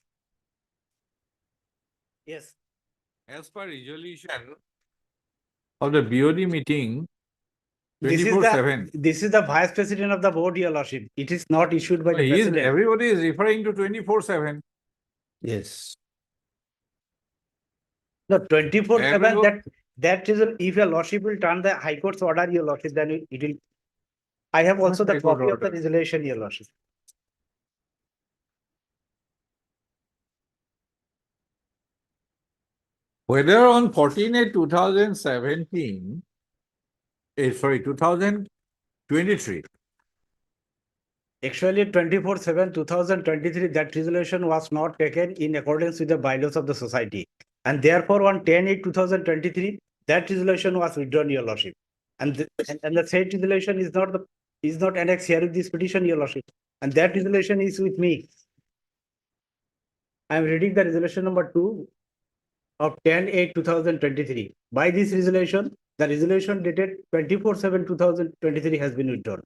Yes. As per resolution of the BOD meeting, This 24/7. is the vice president of the board, Your Lordship. It is not issued by the president. Everybody is referring to 24/7. Yes. No, 24/7, that is, if Your Lordship will turn the High Court's order, Your Lordship, then it will. I have also the copy of the resolution, Your Lordship. Whether on 14/8/2017, 2023. Actually, 24/7/2023, that resolution was not taken in accordance with the bylaws of the society. And therefore, on 10/8/2023, that resolution was withdrawn, Your Lordship. And the said resolution is not annexed here in this petition, Your Lordship. And that resolution is with me. I am reading the resolution number 2 of 10/8/2023. By this resolution, the resolution dated 24/7/2023 has been withdrawn.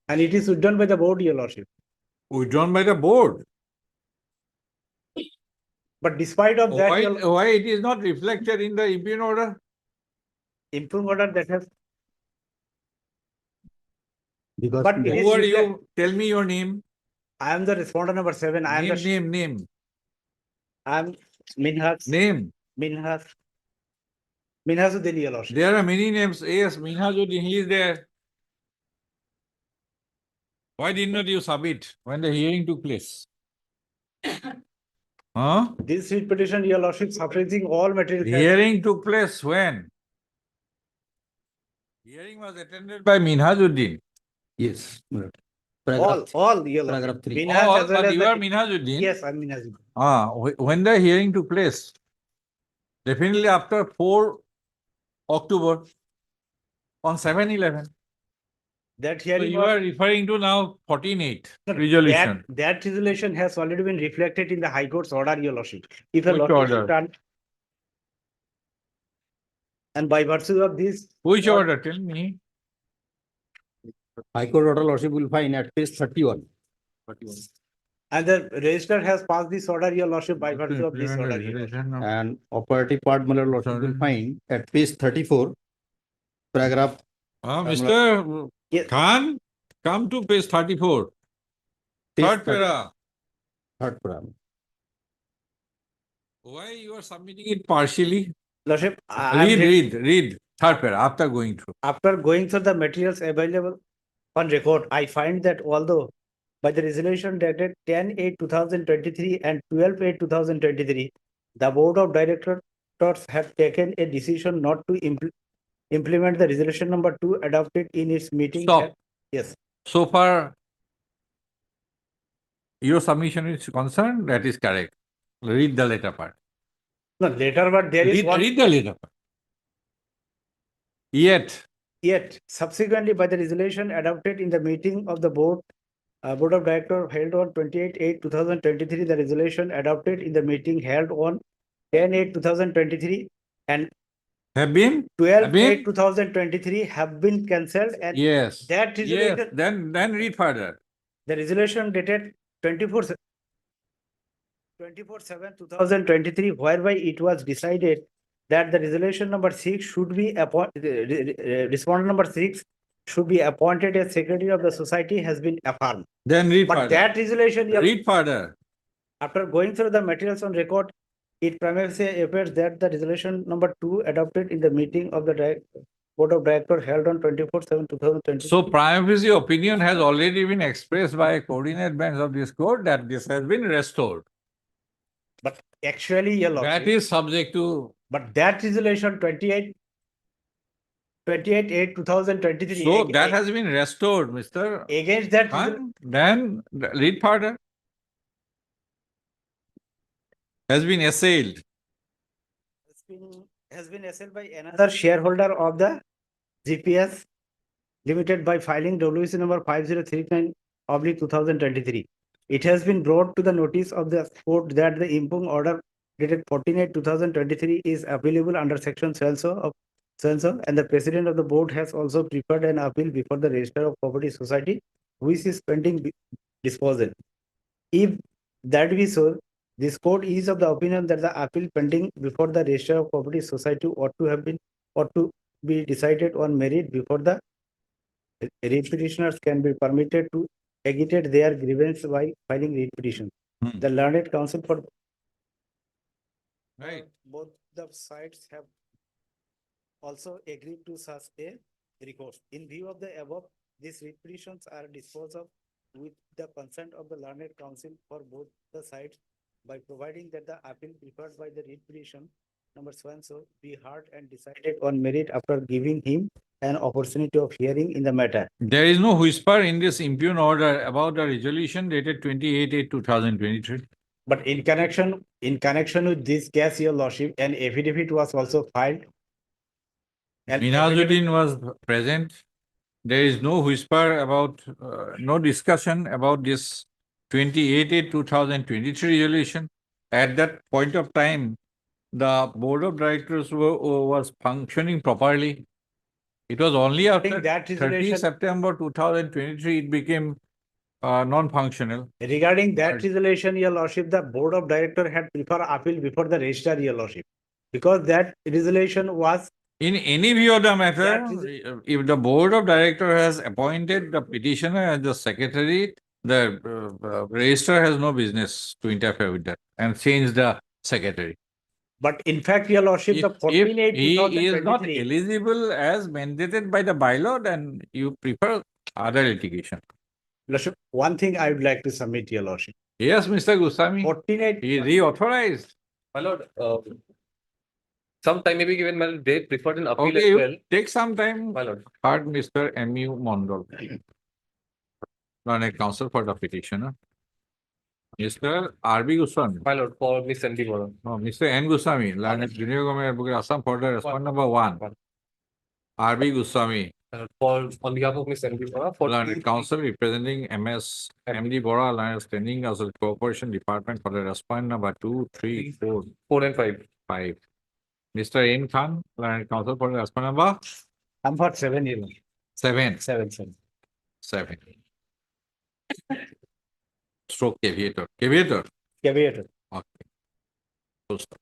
And it is withdrawn by the board, Your Lordship. Withdrawn by the board. But despite of that, why it is not reflected in the impugned order? Impugned order that has. Because But who are you? Tell me your name. I am the respondent number 7. Name. I am Minhas. Name. Minhasuddin, Your Lordship. There are many names. Yes, Minhajuddin, he is there. Why did not you submit when the hearing took place? This writ petition, Your Lordship, suppressing all material. Hearing took place when? Hearing was attended by Minhajuddin. Yes. All, Your Lordship. Paragraph 3. All, but you are Minhajuddin. Yes, I am Minhajuddin. When the hearing took place? Definitely after 4 October on 7/11. That So hearing you are referring to now 14/8 resolution. That resolution has already been reflected in the High Court's order, Your Lordship. If a Which lordship order? turn- And by virtue of this. Which order? Tell me. High Court order, Lordship will find at page 31. And the registrar has passed this order, your lordship, by virtue of this order. Your Lordship. And operative part, my lordship will find at page 34, paragraph. Mr. Khan, come to page 34. Third para. Third paragraph. Why you are submitting it partially? Lordship, Read. Third para, after going through. after going through the materials available on record, I find that although by the resolution dated 10/8/2023 and 12/8/2023, the Board of Directors have taken a decision not to implement the resolution number 2 adopted in its meeting. Stop. Yes. So far, your submission is concerned, that is correct. Read the later part. No, later, but there is one. Read the later part. Yet, subsequently, by the resolution adopted in the meeting of the Board of Directors held on 28/8/2023, the resolution adopted in the meeting held on 10/8/2023 and have been 12/8/2023 have been cancelled, and yes. that resolution. Yes. Then read further. The resolution dated 24/7/2023, whereby it was decided that the resolution number 6 should be respondent number 6 should be appointed as secretary of the society has been affirmed. Then read But further. that resolution, Read further. after going through the materials on record, it primarily appears that the resolution number 2 adopted in the meeting of the Board of Directors held on 24/7/2023. So, prima opinion has already been expressed by coordinate bench of this court that this has been restored. But actually, your lordship, that is subject to. But that resolution 28/8/2023. So that has been restored, Mr. Against that, then read further. Has been assailed. Has been assailed by another shareholder of the GPS Limited by filing WC number 5039/2023. It has been brought to the notice of the court that the impugned order dated 14/8/2023 is appealable under section so and the president of the board has also preferred an appeal before the Registrar of Property Society, which is pending disposal. If that be so, this court is of the opinion that the appeal pending before the Registrar of Property Society ought to be decided on merit before the writ petitioners can be permitted to agitate their grievance by filing writ petition. The learned counsel for both the sides have also agreed to such a recourse. In view of the above, these writ petitions are disposed of with the consent of the learned counsel for both the sides by providing that the appeal preferred by the writ petition number so and so be heard and decided on merit after giving him an opportunity of hearing in the matter. There is no whisper in this impugned order about the resolution dated 28/8/2023. But in connection with this case, your lordship, an affidavit was also filed. Minazuddin was present. There is no whisper about, no discussion about this 28/8/2023 resolution. At that point of time, the Board of Directors was functioning properly. It was only after that 30 September 2023 it became non-functional. Regarding that resolution, your lordship, the Board of Directors had preferred appeal before the registrar, your lordship, because that resolution was. In any view of the matter, if the Board of Directors has appointed the petitioner as the secretary, the registrar has no business to interfere with that and change the secretary. But in fact, your lordship, the 14/8/2023. He is not eligible as mandated by the bylaw, then you prefer other litigation. Lordship, one thing I would like to submit, your lordship. Yes, Mr. Goswami. 14/8. He reauthorized. My lord, some time may be given, my lord. They preferred an appeal Okay, as well. take some time. My lord. Heard Mr. M.U. Mondal, learned counsel for the petitioner. Mr. R.B. Goswami. My lord, for Miss N.D. Bora. No, Mr. N. Goswami, learned junior government advocate Assam for the respondent number 1. R.B. Goswami. On behalf of Miss N.D. Bora, for learned counsel representing MS M.D. Bora, learned standing as a cooperation department for the respondent number 2, 3, 4. 4 and 5. 5. Mr. N. Khan, learned counsel for the respondent number? I'm for 7 years. 7. 7. stroke caveator. Caveator. Caveator. Okay. Full stop.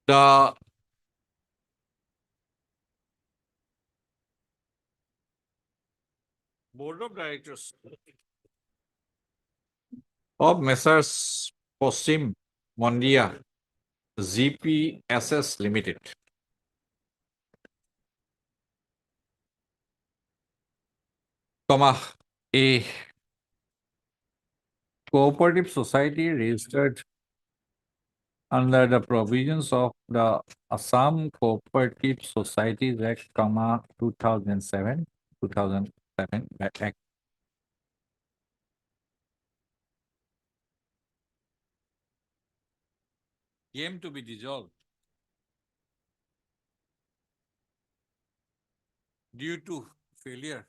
The Board of Directors of Messrs. Posim Mondia GPSS Limited a cooperative society registered under the provisions of the Assam Cooperative Societies Act, 2007 Act. Came to be dissolved due to failure.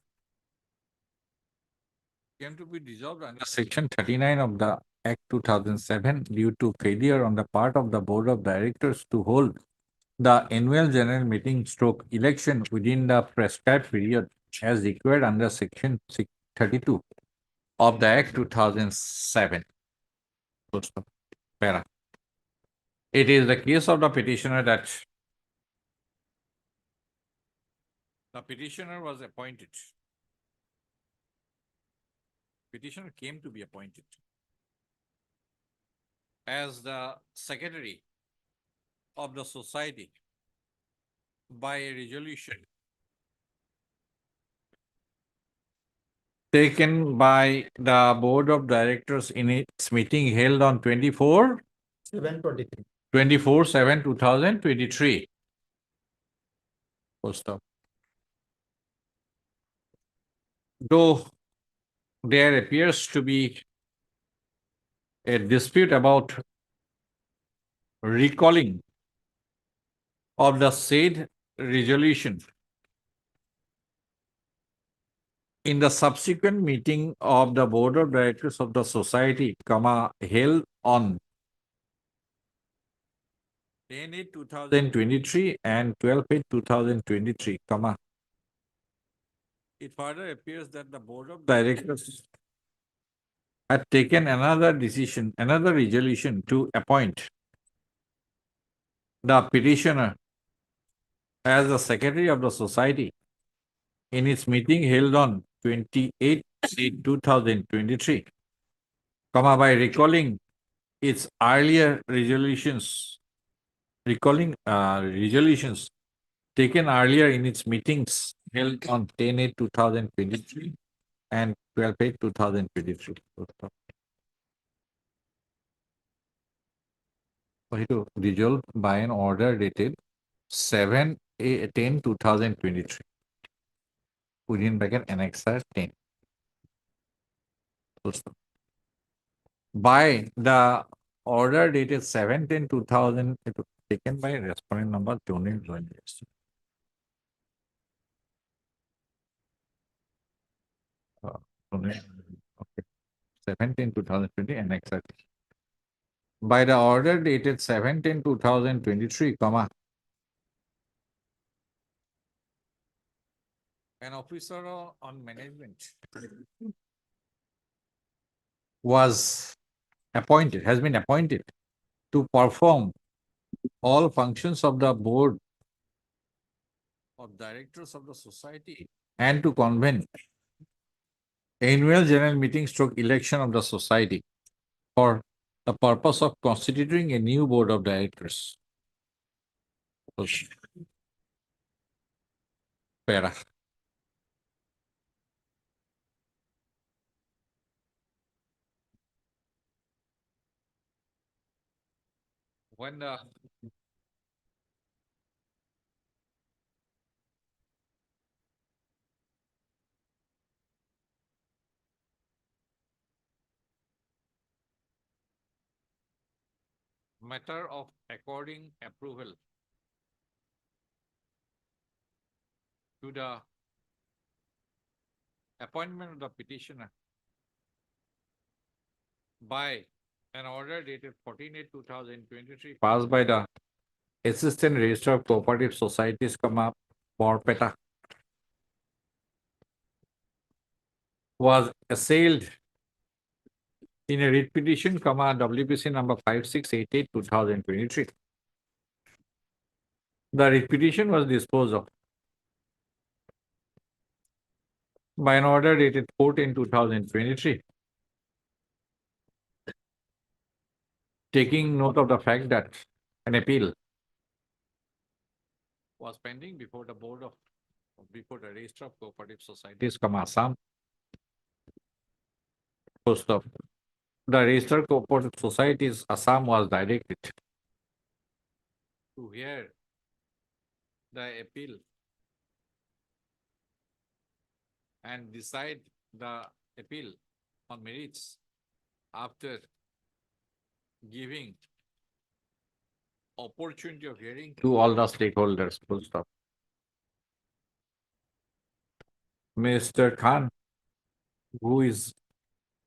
Came to be dissolved under Section 39 of the Act 2007 due to failure on the part of the Board of Directors to hold the annual general meeting stroke election within the prescribed period as required under Section 32 of the Act 2007. Full stop. Para. It is the case of the petitioner that the petitioner was appointed. Petitioner came to be appointed as the secretary of the society by a resolution taken by the Board of Directors in its meeting held on 723. 24/7/2023. Full stop. Though there appears to be a dispute about recalling of the said resolution in the subsequent meeting of the Board of Directors of the Society, held on 10/8/2023 and 12/8/2023, it further appears that the Board of Directors had taken another resolution to appoint the petitioner as the secretary of the society in its meeting held on 28/8/2023, by recalling its earlier resolutions, taken earlier in its meetings held on 10/8/2023 and 12/8/2023. Resolved by an order dated 7/10/2023. Within bracket annexer 10. By the order dated 7/10/2000, it was taken by respondent number Tony Jones. Okay. 7/10/2020 annexer 10. By the order dated 7/10/2023, an officer on management has been appointed to perform all functions of the Board of Directors of the Society and to convene annual general meeting stroke election of the Society for the purpose of constituting a new Board of Directors. Para. When the matter of according approval to the appointment of the petitioner by an order dated 14/8/2023 passed by the Assistant Registrar of Cooperative Societies, Borpeta. was assailed in a writ petition, WPC number 5688/2023. The writ petition was disposed of by an order dated 4/10/2023, taking note of the fact that an appeal was pending before the Register of Cooperative Societies, Assam. Post of the Register of Cooperative Societies, Assam was directed to hear the appeal and decide the appeal on merits after giving opportunity of hearing to all the stakeholders. Full stop. Mr. Khan, who is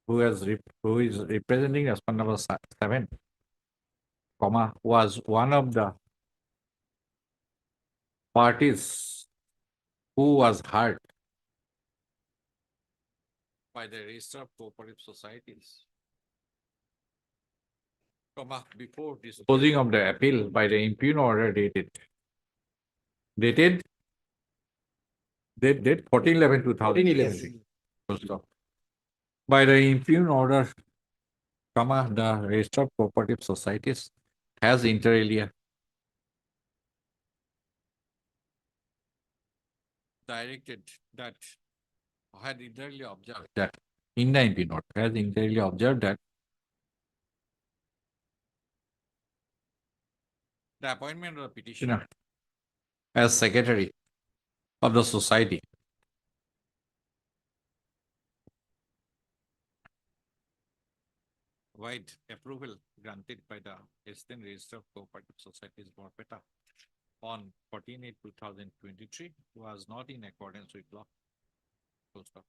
representing respondent number 7, was one of the parties who was heard by the Register of Cooperative Societies, before disposing of the appeal by the impugned order dated 14/11/2011. Full stop. By the impugned order, the Register of Cooperative Societies has inter alia directed that had inter alia observed that in the impugned order has inter alia observed that the appointment of the petitioner as secretary of the society wide approval granted by the Eastern Register of Cooperative Societies, Borpeta, on 14/8/2023 was not in accordance with law. Full stop.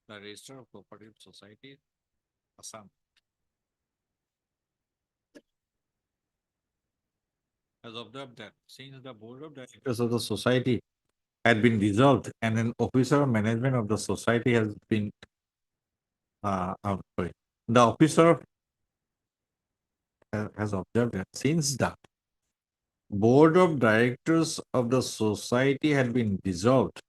The Register of Cooperative Society, Assam, has observed that since the Board of Directors of the society had been dissolved and an officer of management of the society has been, the officer has observed that since the Board of Directors of the society had been dissolved,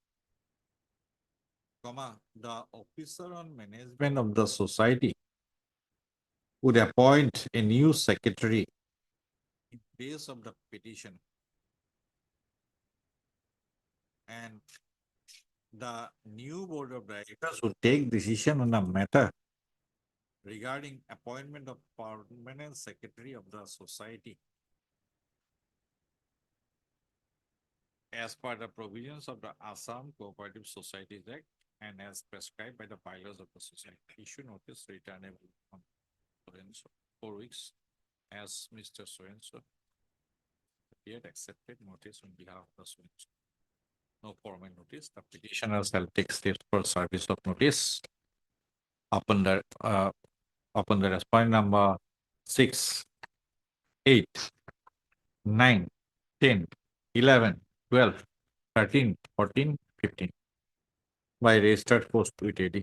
the officer on management of the society would appoint a new secretary in place of the petition, and the new Board of Directors would take decision on a matter regarding appointment of permanent secretary of the society as per the provisions of the Assam Cooperative Societies Act and as prescribed by the bylaws of the society. Issue notice returnable on 4 weeks as Mr. So-and-so appeared accepted notice on behalf of the so-and-so. No formal notice. The petitioner shall take steps for service of notice upon the respondent number 6, 8, 9, 10, 11, 12, 13, 14, 15 by registered post with AD.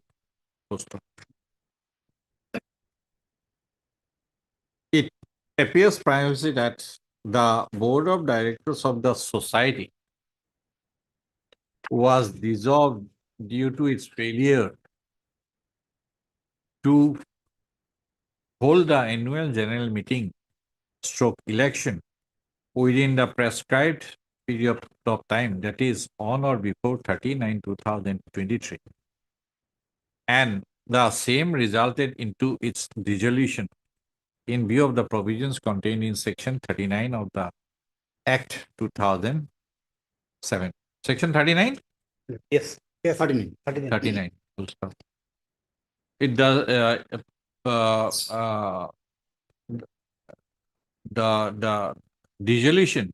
Post. It appears primarily that the Board of Directors of the society was dissolved due to its failure to hold the annual general meeting election within the prescribed period of time, that is on or before 30/9/2023, and the same resulted into its dissolution in view of the provisions contained in section 39 of the Act 2007. Section 39? Yes. Yes. 39. 39. Full stop. It does the dissolution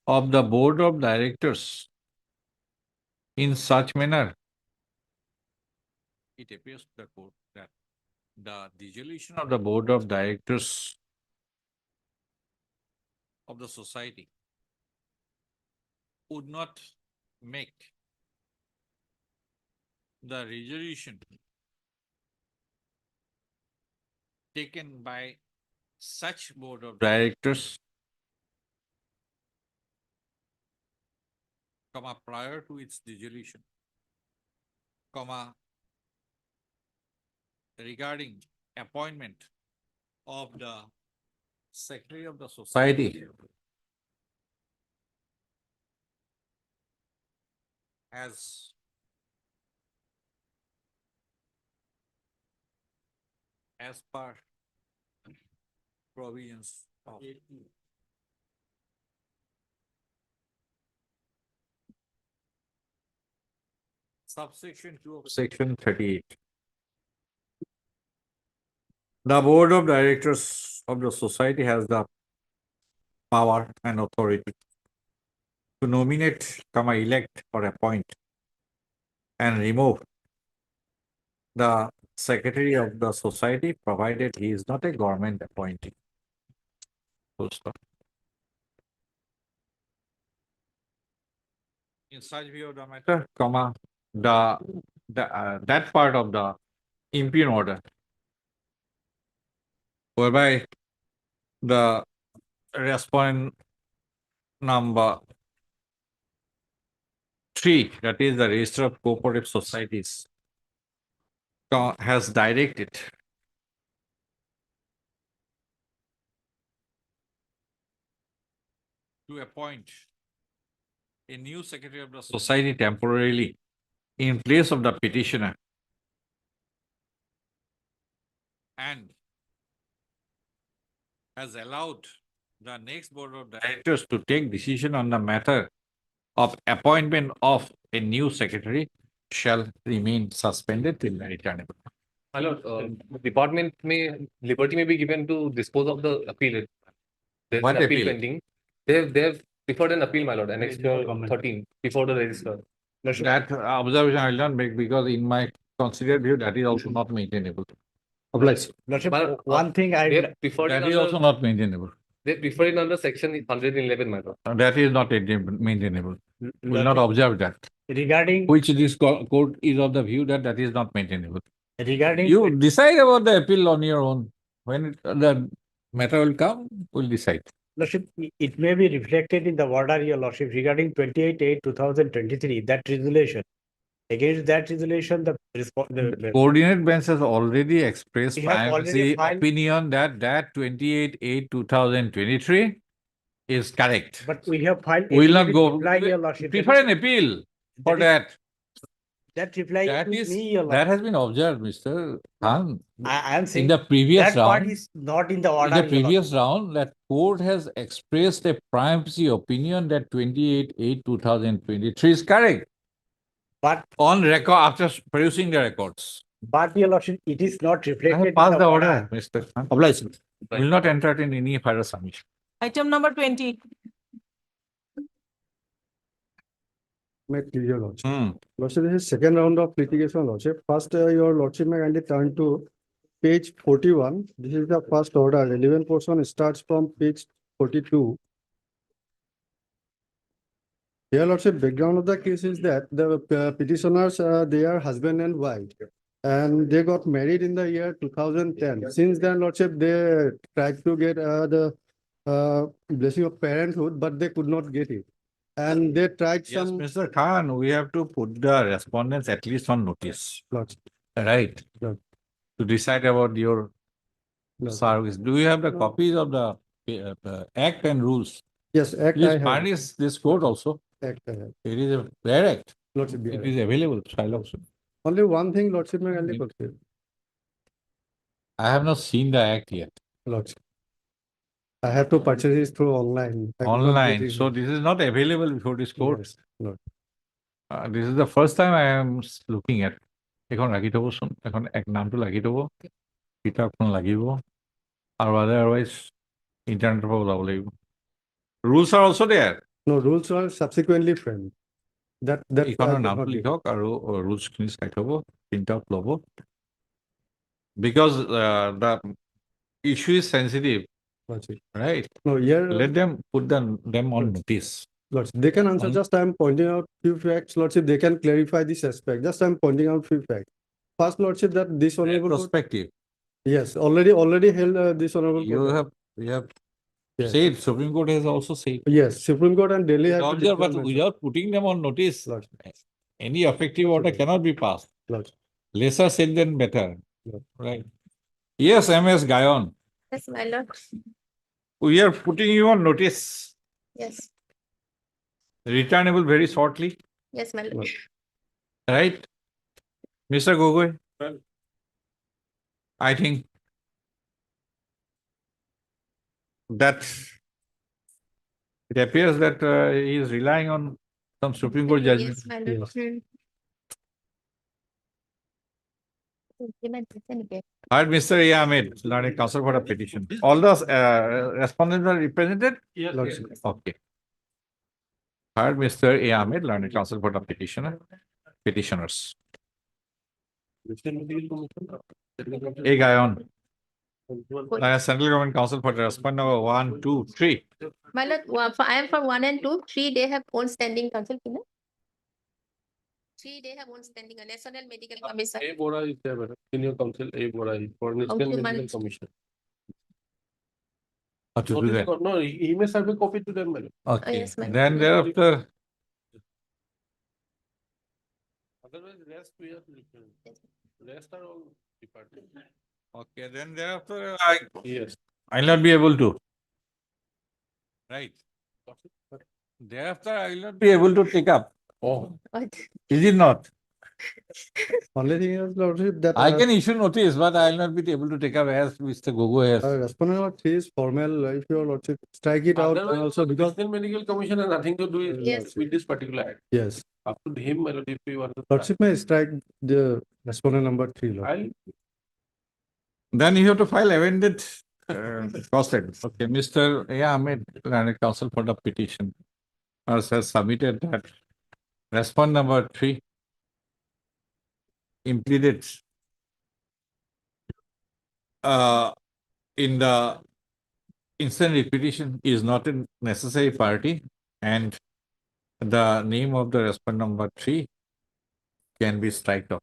of the Board of Directors in such manner, it appears to the court that the dissolution of the Board of Directors of the society would not make the resolution taken by such board of directors, comma, prior to its dissolution, comma, regarding appointment of the secretary of the society as per provisions of subsection 2 of section 38. The board of directors of the society has the power and authority to nominate, comma, elect or appoint and remove the secretary of the society, provided he is not a government appointee. Full stop. In such view of the matter, comma, that part of the impugn order whereby the respondent number 3, that is the register of cooperative societies, has directed to appoint a new secretary of the society temporarily in place of the petitioner, and has allowed the next board of directors to take decision on the matter of appointment of a new secretary, shall remain suspended till the return. My lord, department liberty may be given to dispose of the appeal. There's What an appeal appeal? pending. They've preferred an appeal, my lord, annexed to 13 before the register. That observation I will not make, because in my considered view, that is also not maintainable. Lordship, But, one thing They preferred it That is under, also not maintainable. they preferred it under section 111, my lord. That is not maintainable. Will not Lordship, observe that. regarding Which this court is of the view that that is not maintainable. regarding You decide about the appeal on your own. When the matter will come, we'll decide. Lordship, it may be reflected in the order, your Lordship, regarding 28/8/2023, that resolution. Against that resolution, the Coordinate bench has already expressed We have already privacy filed- opinion that 28/8/2023 is correct. but we have filed. We'll not affidavit go, replying, your Lordship. prefer an appeal for that that. That reply That to is, me, your that Lordship. has been observed, Mr. Khan. I am In saying the previous that part round, is not in the in order. the your Lordship. previous round, that court has expressed a privacy opinion that 28/8/2023 is correct. But On record, after producing the records. Your Lordship, it is not I reflected have in passed the the order. order, Mr. Khan. Obliged. Will not entertain any further submission. Item number 20. Met your lordship. Hmm. Lordship, this is second round of litigation, lordship. First, your lordship may kindly turn to page 41. This is the first order. Relevant portion starts from page 42. Your lordship, background of the case is that the petitioners, they are husband and wife. And they got married in the year 2010. Since then, lordship, they tried to get the blessing of parenthood, but they could not get it. And they tried Yes, some. Mr. Khan, we have to put the respondents at least on notice. Lordship. Right? Lord. To decide about your service. Do you have the copies of the act and rules? Yes, act I Please have. furnish this court also. Act I have. It is a rare act. Lordship, It is available, file also. only one thing, lordship, may kindly fulfill. I have not seen the act yet. Lordship. I have to purchase it through online. I could not get Online, it. so this is not available before this court. Yes, Lord. This is the first time I am looking at. এখন ৰাখি থবচোন, এখন এক নামটো লাগি থব, কিতাপখন লাগিব, আৰু otherwise ইণ্টাৰনেটৰ পৰা ওলাব লাগিব. Rules are also there. No, rules are subsequently framed. That এইখনৰ could নামটো not be. লিখক আৰু ৰুলছখিনি চাই থব, প্ৰিণ্ট আউট ল'ব. Because the issue is sensitive, Lordship. right? No, here. Let them put them on notice. Lordship, they can answer, just I'm pointing out few facts, Lordship, they can clarify this aspect, just I'm pointing out few facts. First, Lordship, that this honorable court, Prospective. yes, already held this honorable court. You have Yes. said, Supreme Court has also said. Yes, Supreme Court and Delhi have to Observe, but declare without putting them on notice, Lordship. any effective order cannot be passed. Lordship. Lesser said than better. Yeah. Right. Yes, MS Gayon. Yes, my lord. We are putting you on notice. Yes, Returnable very shortly. yes, my lord. Right? Mr. Gogoi? I think that it appears that he is relying on some Supreme Court judgment. Yes, my lord. Heard Mr. A. Ahmed, learned counsel for a petition. All those respondents are represented? Yes, Lordship. Okay. Heard Mr. A. Ahmed, learned counsel for the petitioners. A. Gayon. Central Government Council for the respondent number 1, 2, 3. My lord, I am for 1 and 2. 3, they have own standing counsel. 3, they have own standing, a National Medical Commission. A Bora is there, madam. Senior counsel A Bora is for National Okay, Medical man. Commission. How to do that? No, he may serve a copy to them, madam. Okay. yes, ma'am. Then thereafter, Otherwise, rest we have to represent. Rest are all department. okay, then thereafter Yes. I'll not be able to. Right. Thereafter, I will not be able to take up. Oh. What? Is it not? Only thing is, Lordship, that I can issue notice, but I will not be able to take up as Mr. Gogoi has. respondent number 3 is formal, if your Lordship strike it out Otherwise, also because, National Medical Commission has nothing to do with, Yes. with this particular act. yes, Up to him, my lord, if you want to. Lordship may strike the respondent number 3, Lord. I'll Then you have to file amended costed. Okay, Mr. A. Ahmed, learned counsel for the petition, has submitted that respondent number 3 impleaded in the instant repetition is not a necessary party, and the name of the respondent number 3 can be striked off.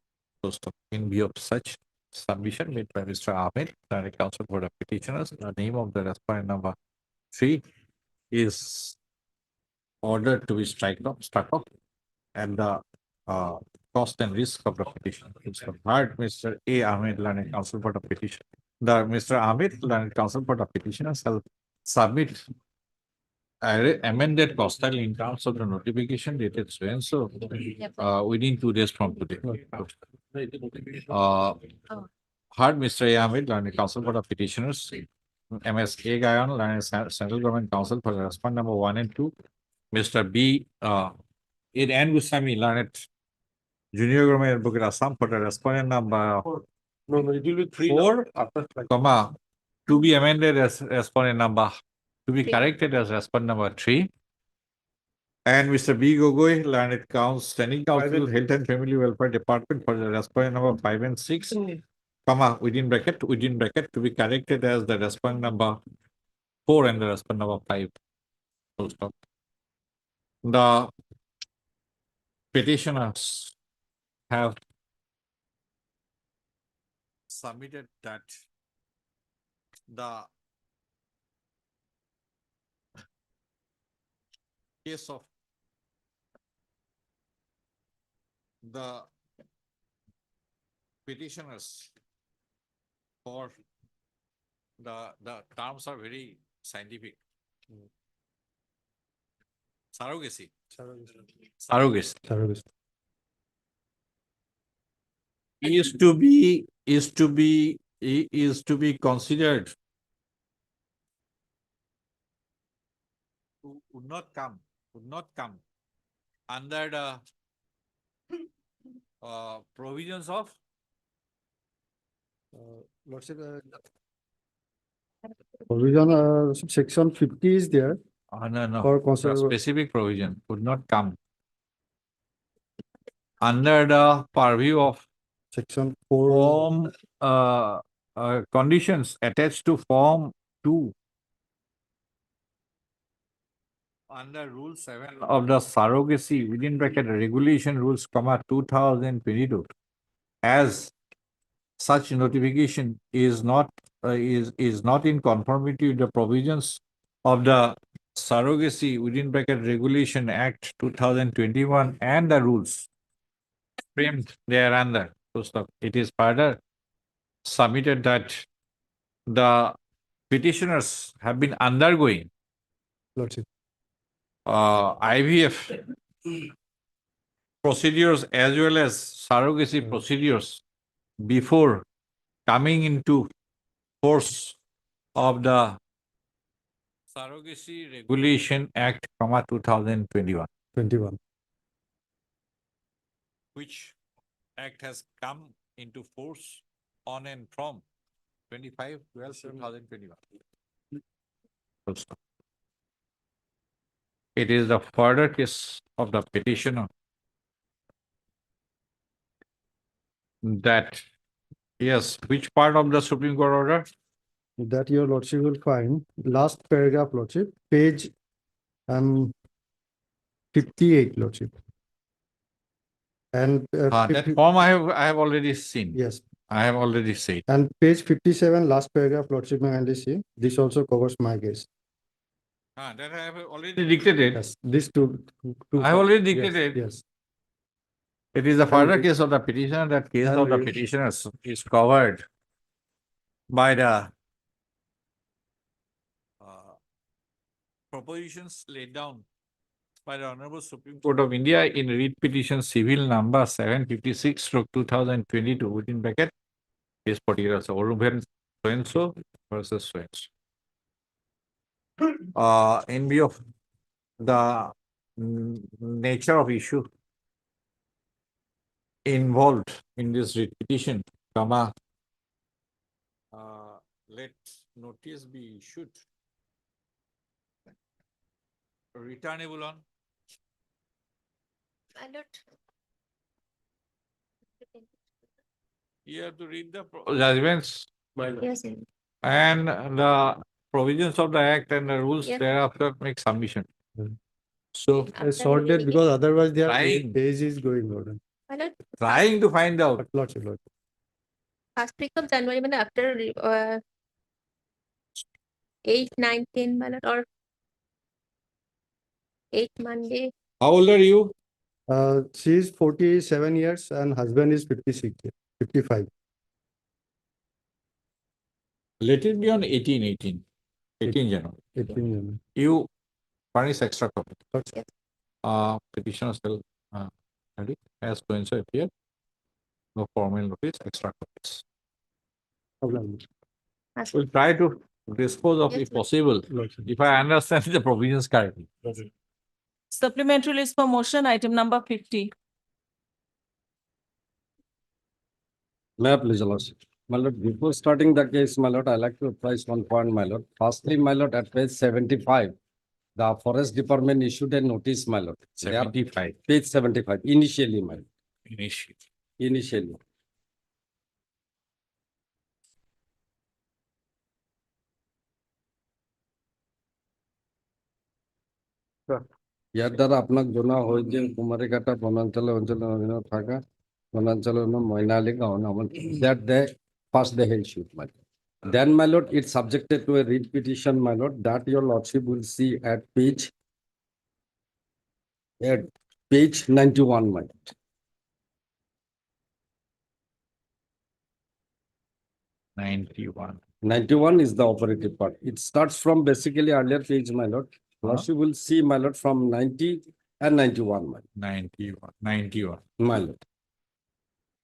In view of such submission made by Mr. Ahmed, the counsel for the petitioners, the name of the respondent number 3 is ordered to be struck off, and the cost and risk of the petition is heard. Mr. A. Ahmed, learned counsel for the petition. Mr. Ahmed, learned counsel for the petitioners, shall submit amended costal in terms of the notification dated so and so within 2 days from today. Heard Mr. A. Ahmed, learned counsel for the petitioners. MS A. Gayon, learned Central Government Counsel for the respondent number 1 and 2. Mr. B. N. Goswami, learned Junior Government Advocate Assam for the respondent number no, it will be 3 4, after comma, to be amended as respondent number, to be corrected as respondent number 3. And Mr. B. Gogoi, learned standing counsel, Health and Family Welfare Department for the respondent number 5 and 6, comma, within bracket, to be corrected as the respondent number 4 and the respondent number 5. Full stop. The petitioners have submitted that the case of the petitioners for the terms are very scientific. Surrogacy. Is to be considered would not come under the provisions of Lordship, provision, section 50 is there. no. For The specific provision would not come under the purview of section 4. form conditions attached to form 2 under Rule 7 of the surrogacy within bracket regulation rules, 2022, as such notification is not in conformity with the provisions of the surrogacy within bracket regulation act 2021 and the rules framed thereunder. So stop. It is further submitted that the petitioners have been undergoing Lordship. IVF procedures as well as surrogacy procedures before coming into force of the Surrogacy Regulation Act, 2021, 21. which act has come into force on and from 25/12/2021. It is the further case of the petitioner that, yes, which part of the Supreme Court order? That your lordship will find last paragraph, lordship, page 58, lordship. And That form I have already seen. yes, I have already said. and page 57, last paragraph, lordship may kindly see. This also covers my case. That I have already dictated. Yes, this two. I have already Yes, dictated. yes. It is the And further it- case of the petitioner, that case and of the it- petitioners is covered by the propositions laid down by the Honorable Supreme Court of India in writ petition civil number 756/2022 within bracket is particular. So, Oruben so-and-so versus so-and-so. In view of the nature of issue involved in this writ petition, let notice be issued returnable on My lord. you have to read the judgments Yes, sir. and the provisions of the act and the rules Yes. thereafter make submission. So After Short date reading it. because otherwise their Trying. age is going on. My lord, trying to find out. Lordship, lordship. first week of January, মানে after 8, 9, 10, my lord, or 8 Monday. How old are you? She is 47 years and husband is 56, 55. Let it be on 18 January. 18 January. You furnish extra copy. Lordship. Petitioner shall as so and so appear. No formal notice, extra copies. Problem. We'll try to dispose of Yes, if ma'am. possible, Lordship. if I understand the provisions correctly. Supplementary list for motion, item number 50. May I please, Your Lordship? My lord, before starting the case, my lord, I like to apprise one point, my lord. Firstly, my lord, at page 75, the Forest Department issued a notice, my lord. They are- 75 Page 75, initially, my lord, initially. initially. ইয়ার দ্বারা আপনার জনা হয় যে কুমারিঘাটা বনাঞ্চলে অঞ্চলে অধীনত থাকা বনাঞ্চলের ময়নালী গাঁও নামত that they first they held shoot, my lord. Then, my lord, it's subjected to a writ petition, my lord, that your lordship will see at page 91, my lord. 91. 91 is the operative part. It starts from basically earlier page, my lord. Lordship will see, my lord, from 90 and 91, my lord. 91. My lord.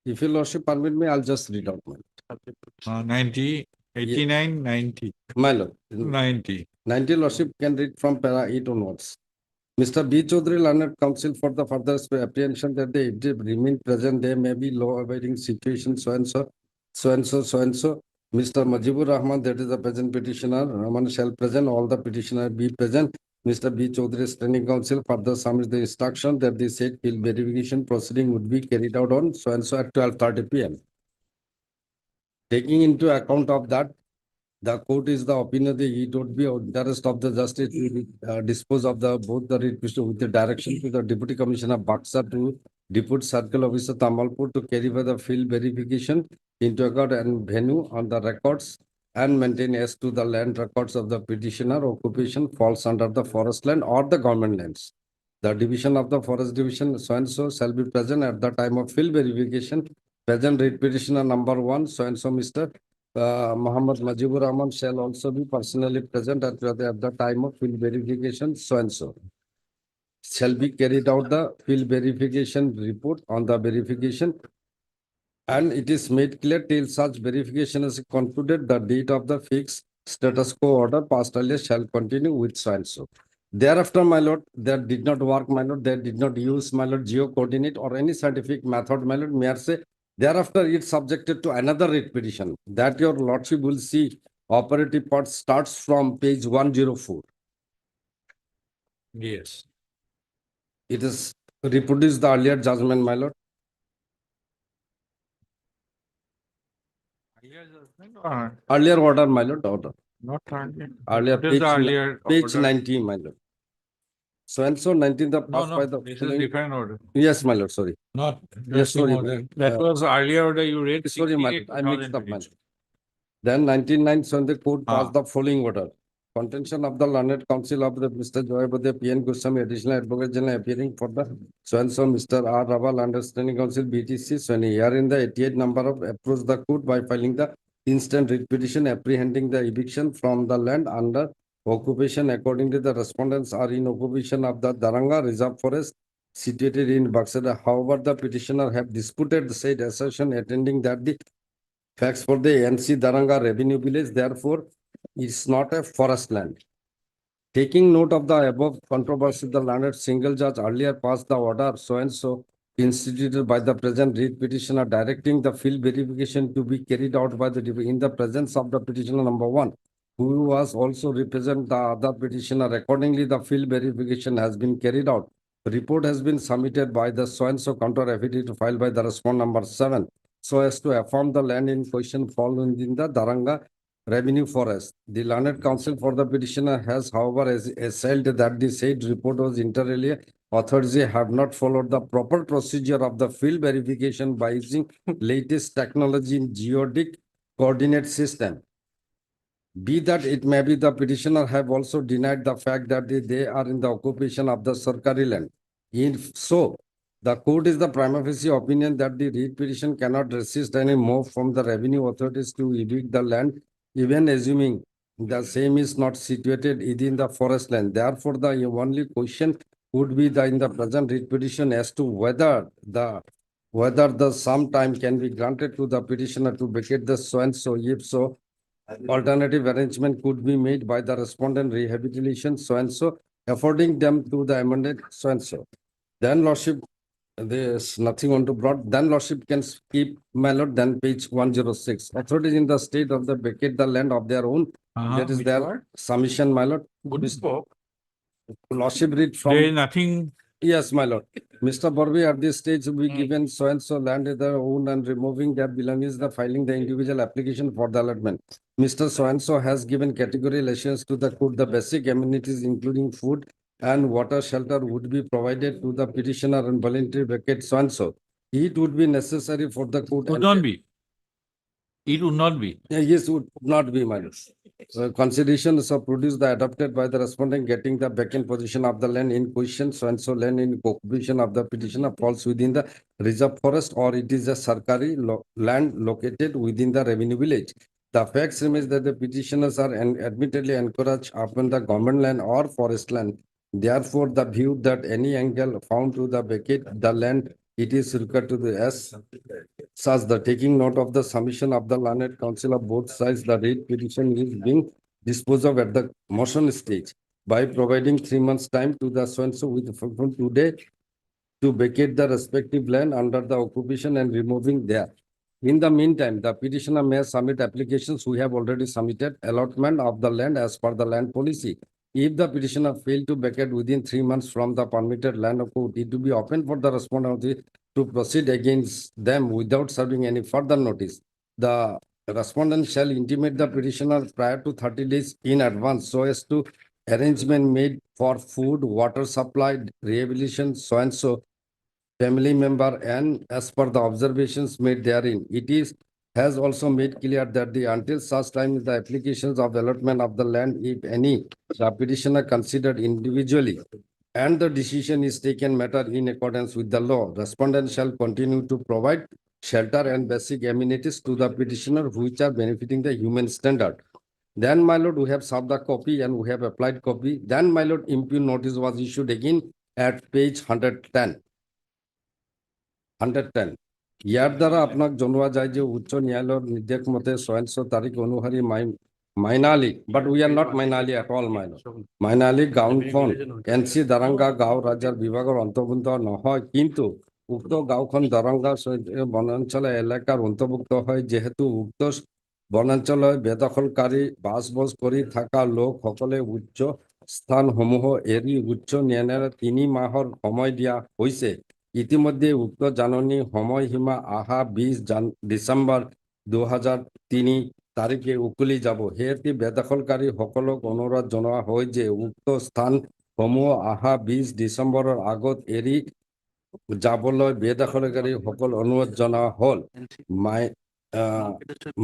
If your lordship permit me, I'll just read out, my lord. 90, 89, 90, My lord. 90. 90 lordship can read from para 8 onwards. Mr. B. Chaudhary, learned counsel for the further apprehension that they, if they remain present, there may be law abiding situation, so and so, so and so, so and so. Mr. Majibur Rahman, that is the present petitioner, Rahman shall present, all the petitioner be present. Mr. B. Chaudhary, standing counsel, further submits the instruction that the said field verification proceeding would be carried out on so and so at 12:30 p.m. Taking into account of that, The court is the opinion that it would be of interest of the justice to dispose of the both the writ petition with the direction to the Deputy Commissioner Baksa to Deputy Circle Officer Tamalpur to carry by the field verification into account and venue on the records and maintain as to the land records of the petitioner occupation falls under the forest land or the government lands. The division of the forest division so and so shall be present at the time of field verification. Present writ petitioner number 1 so and so Mr. Muhammad Majibur Rahman shall also be personally present at the time of field verification so and so. Shall be carried out the field verification report on the verification, and it is made clear till such verification is concluded, the date of the fixed status quo order passed earlier shall continue with so and so. Thereafter, my lord, that did not work, my lord, they did not use, my lord, geo coordinate or any scientific method, my lord, may say. Thereafter, it's subjected to another writ petition that your lordship will see. Operative part starts from page 104. Yes. It is reproduced the earlier judgment, my lord. Earlier order, my lord, order. Not earlier. Earlier What is the earlier page order? 19, my lord. So and so 19th of No, passed by no, the this is following- different order. Yes, my lord, sorry. Not Yes, drafting sorry. order. That was the earlier order you read. Sorry, my 68, lord, I mixed up, my 2022. lord. Then 1999, so the court passed Ah. the following order. Contention of the learned counsel of the Mr. Joybade PN Goswami, additional advocate general appearing for the so and so Mr. R. Raval, understanding counsel BTC, so here in the 88 number of approach the court by filing the instant writ petition apprehending the eviction from the land under occupation according to the respondents are in occupation of the Daranga Reserve Forest situated in Baksada. However, the petitioner have disputed the said assertion attending that the facts for the NC Daranga revenue village, therefore, it's not a forest land. Taking note of the above controversy, the learned single judge earlier passed the order so and so instituted by the present writ petitioner directing the field verification to be carried out by the in the presence of the petitioner number 1, who was also represent the other petitioner. Accordingly, the field verification has been carried out. The report has been submitted by the so and so counter affidavit filed by the respondent number 7, so as to affirm the land in question fallen in the Daranga revenue forest. The learned counsel for the petitioner has, however, assailed that the said report was inter alia. Authorities have not followed the proper procedure of the field verification by using latest technology in geodetic coordinate system. Be that it may be, the petitioner have also denied the fact that they are in the occupation of the Sarkari land. If so, the court is the prima facie opinion that the writ petition cannot resist any move from the revenue authorities to evict the land, even assuming the same is not situated within the forest land. Therefore, the only question would be in the present writ petition as to whether the some time can be granted to the petitioner to vacate the so and so. If so, alternative arrangement could be made by the respondent rehabilitation so and so, affording them to the amended so and so. Then lordship, there's nothing on to brought. Then lordship can keep, my lord. Then page 106. Authorities in the state of the vacate the land of their own. That is Which their word? submission, my lord. Good book. Lordship read from. There is nothing. Yes, my lord. Mr. Borby at this stage will be given so and so land is their own and removing their belongings, the filing the individual application for the allotment. Mr. So and so has given category assurance to the court. The basic amenities including food and water shelter would be provided to the petitioner and voluntary vacate so and so. It would be necessary for the court. Would not be. It would not be. Yes, would not be, my lord. Considerations are produced the adopted by the respondent getting the vacant position of the land in question, so and so land in occupation of the petitioner falls within the reserve forest or it is a Sarkari land located within the revenue village. The facts remains that the petitioners are admittedly encouraged upon the government land or forest land. Therefore, the view that any angle found to the vacate the land, it is referred to the as such the taking note of the submission of the learned counsel of both sides, the writ petition is being disposed of at the motion stage by providing 3 months time to the so and so with from today to vacate the respective land under the occupation and removing there. In the meantime, the petitioner may submit applications who have already submitted allotment of the land as per the land policy. If the petitioner failed to vacate within 3 months from the permitted land of court, it to be open for the respondent to proceed against them without serving any further notice. The respondent shall intimate the petitioner prior to 30 days in advance so as to arrangement made for food, water supply, rehabilitation, so and so family member, and as per the observations made therein, it is has also made clear that the until such time the applications of allotment of the land, if any, the petitioner considered individually, and the decision is taken matter in accordance with the law, respondent shall continue to provide shelter and basic amenities to the petitioner which are benefiting the human standard. Then, my lord, we have served the copy and we have applied copy. Then, my lord, impugn notice was issued again at page 110. 110 ইয়ার দ্বারা আপনার জনোৱা যায় যে উচ্চ ন্যায়ালয়ৰ নিৰ্দেশ মতে ৬০ তাৰিখ অনুসৰি mainly but we are not mainly at all mainly গাঁওখন NC দাৰাংগা গাঁও ৰাজ্যৰ বিভাগৰ অন্তৰ্ভুক্ত নহয়, কিন্তু উক্ত গাঁওখন দাৰাংগা বনাঞ্চল এলেকাৰ অন্তৰ্ভুক্ত হয়, যেহেতু উক্ত বনাঞ্চলৰ বেদখলকাৰী বাছবছ কৰি থকা লোকসকলে উচ্চ স্থানসমূহ এৰি উচ্চ ন্যায়ালয়ৰ ৩ মাহৰ সময় দিয়া হৈছে। ইতিমধ্যে উক্ত জাননী সময়সীমা আহা 20 ডিসেম্বৰ 2003 তাৰিখে উকলি যাব। হেতু বেদখলকাৰী সকলক অনুৰোধ জনোৱা হয় যে উক্ত স্থানসমূহ আহা 20 ডিসেম্বৰৰ আগত এৰি যাবলৈ বেদখলকাৰী সকল অনুৰোধ জনোৱা হ'ল।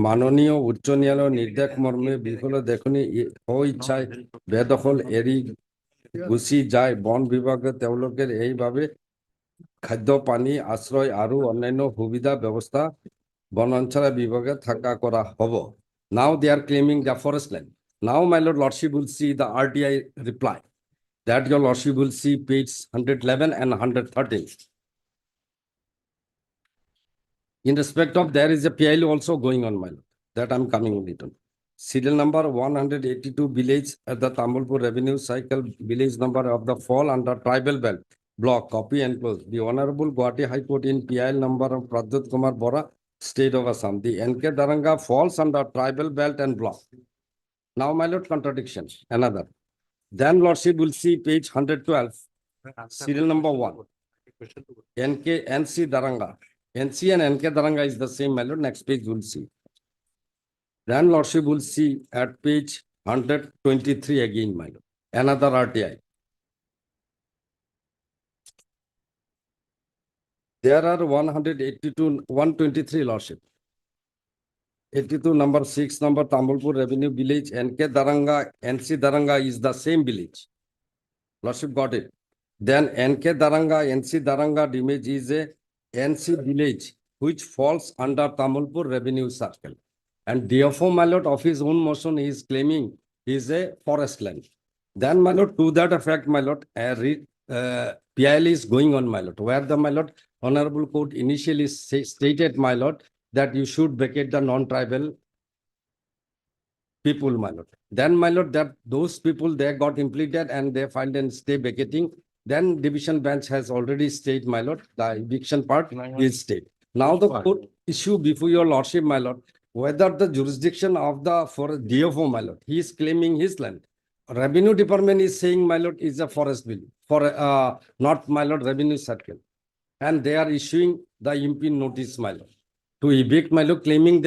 মাননীয় উচ্চ ন্যায়ালয়ৰ নিৰ্দেশ মৰ্মে বিফলে দেখনি ইচ্ছাই বেদখল এৰি গুচি যায়, বন বিভাগে তেওঁলোকে এইভাবে খাদ্য, পানী, আশ্রয় আৰু অন্যান্য সুবিধা ব্যৱস্থা বনাঞ্চল বিভাগে থাকা কৰা হ'ব। Now they are claiming the forest land. Now my lordship will see the RTI reply. That your lordship will see page 111 and 113. In respect of there is a PIL also going on, my lord. That I'm coming later. Serial number 182 village at the Tambulpur revenue cycle village number of the fall under tribal belt. Block, copy and close. The Honorable Guwahati High Court in PIL number of Pradyut Kumar Bora, State of Assam. The NK Daranga falls under tribal belt and block. Now, my lord, contradiction. Another. Then lordship will see page 112, serial number 1. NC Daranga. NC and NK Daranga is the same, my lord. Next page we'll see. Then lordship will see at page 123 again, my lord. Another RTI. There are 123 lordship. 82 number 6 number Tambulpur revenue village, NK Daranga, NC Daranga is the same village. Lordship got it. Then NK Daranga, NC Daranga image is a NC village which falls under Tambulpur revenue circle. And therefore, my lord, of his own motion, he is claiming is a forest land. Then, my lord, to that effect, my lord, PIL is going on, my lord, where the, my lord, Honorable Court initially stated, my lord, that you should vacate the non-tribal people, my lord. Then, my lord, that those people, they got impleted and they filed and stay vacating. Then division bench has already stated, my lord, the eviction part is state. Now the court issue before your lordship, my lord, whether the jurisdiction of the for DFO, my lord, he is claiming his land. Revenue department is saying, my lord, is a forest bill for not, my lord, revenue circle. And they are issuing the impugn notice, my lord, to evict, my lord, claiming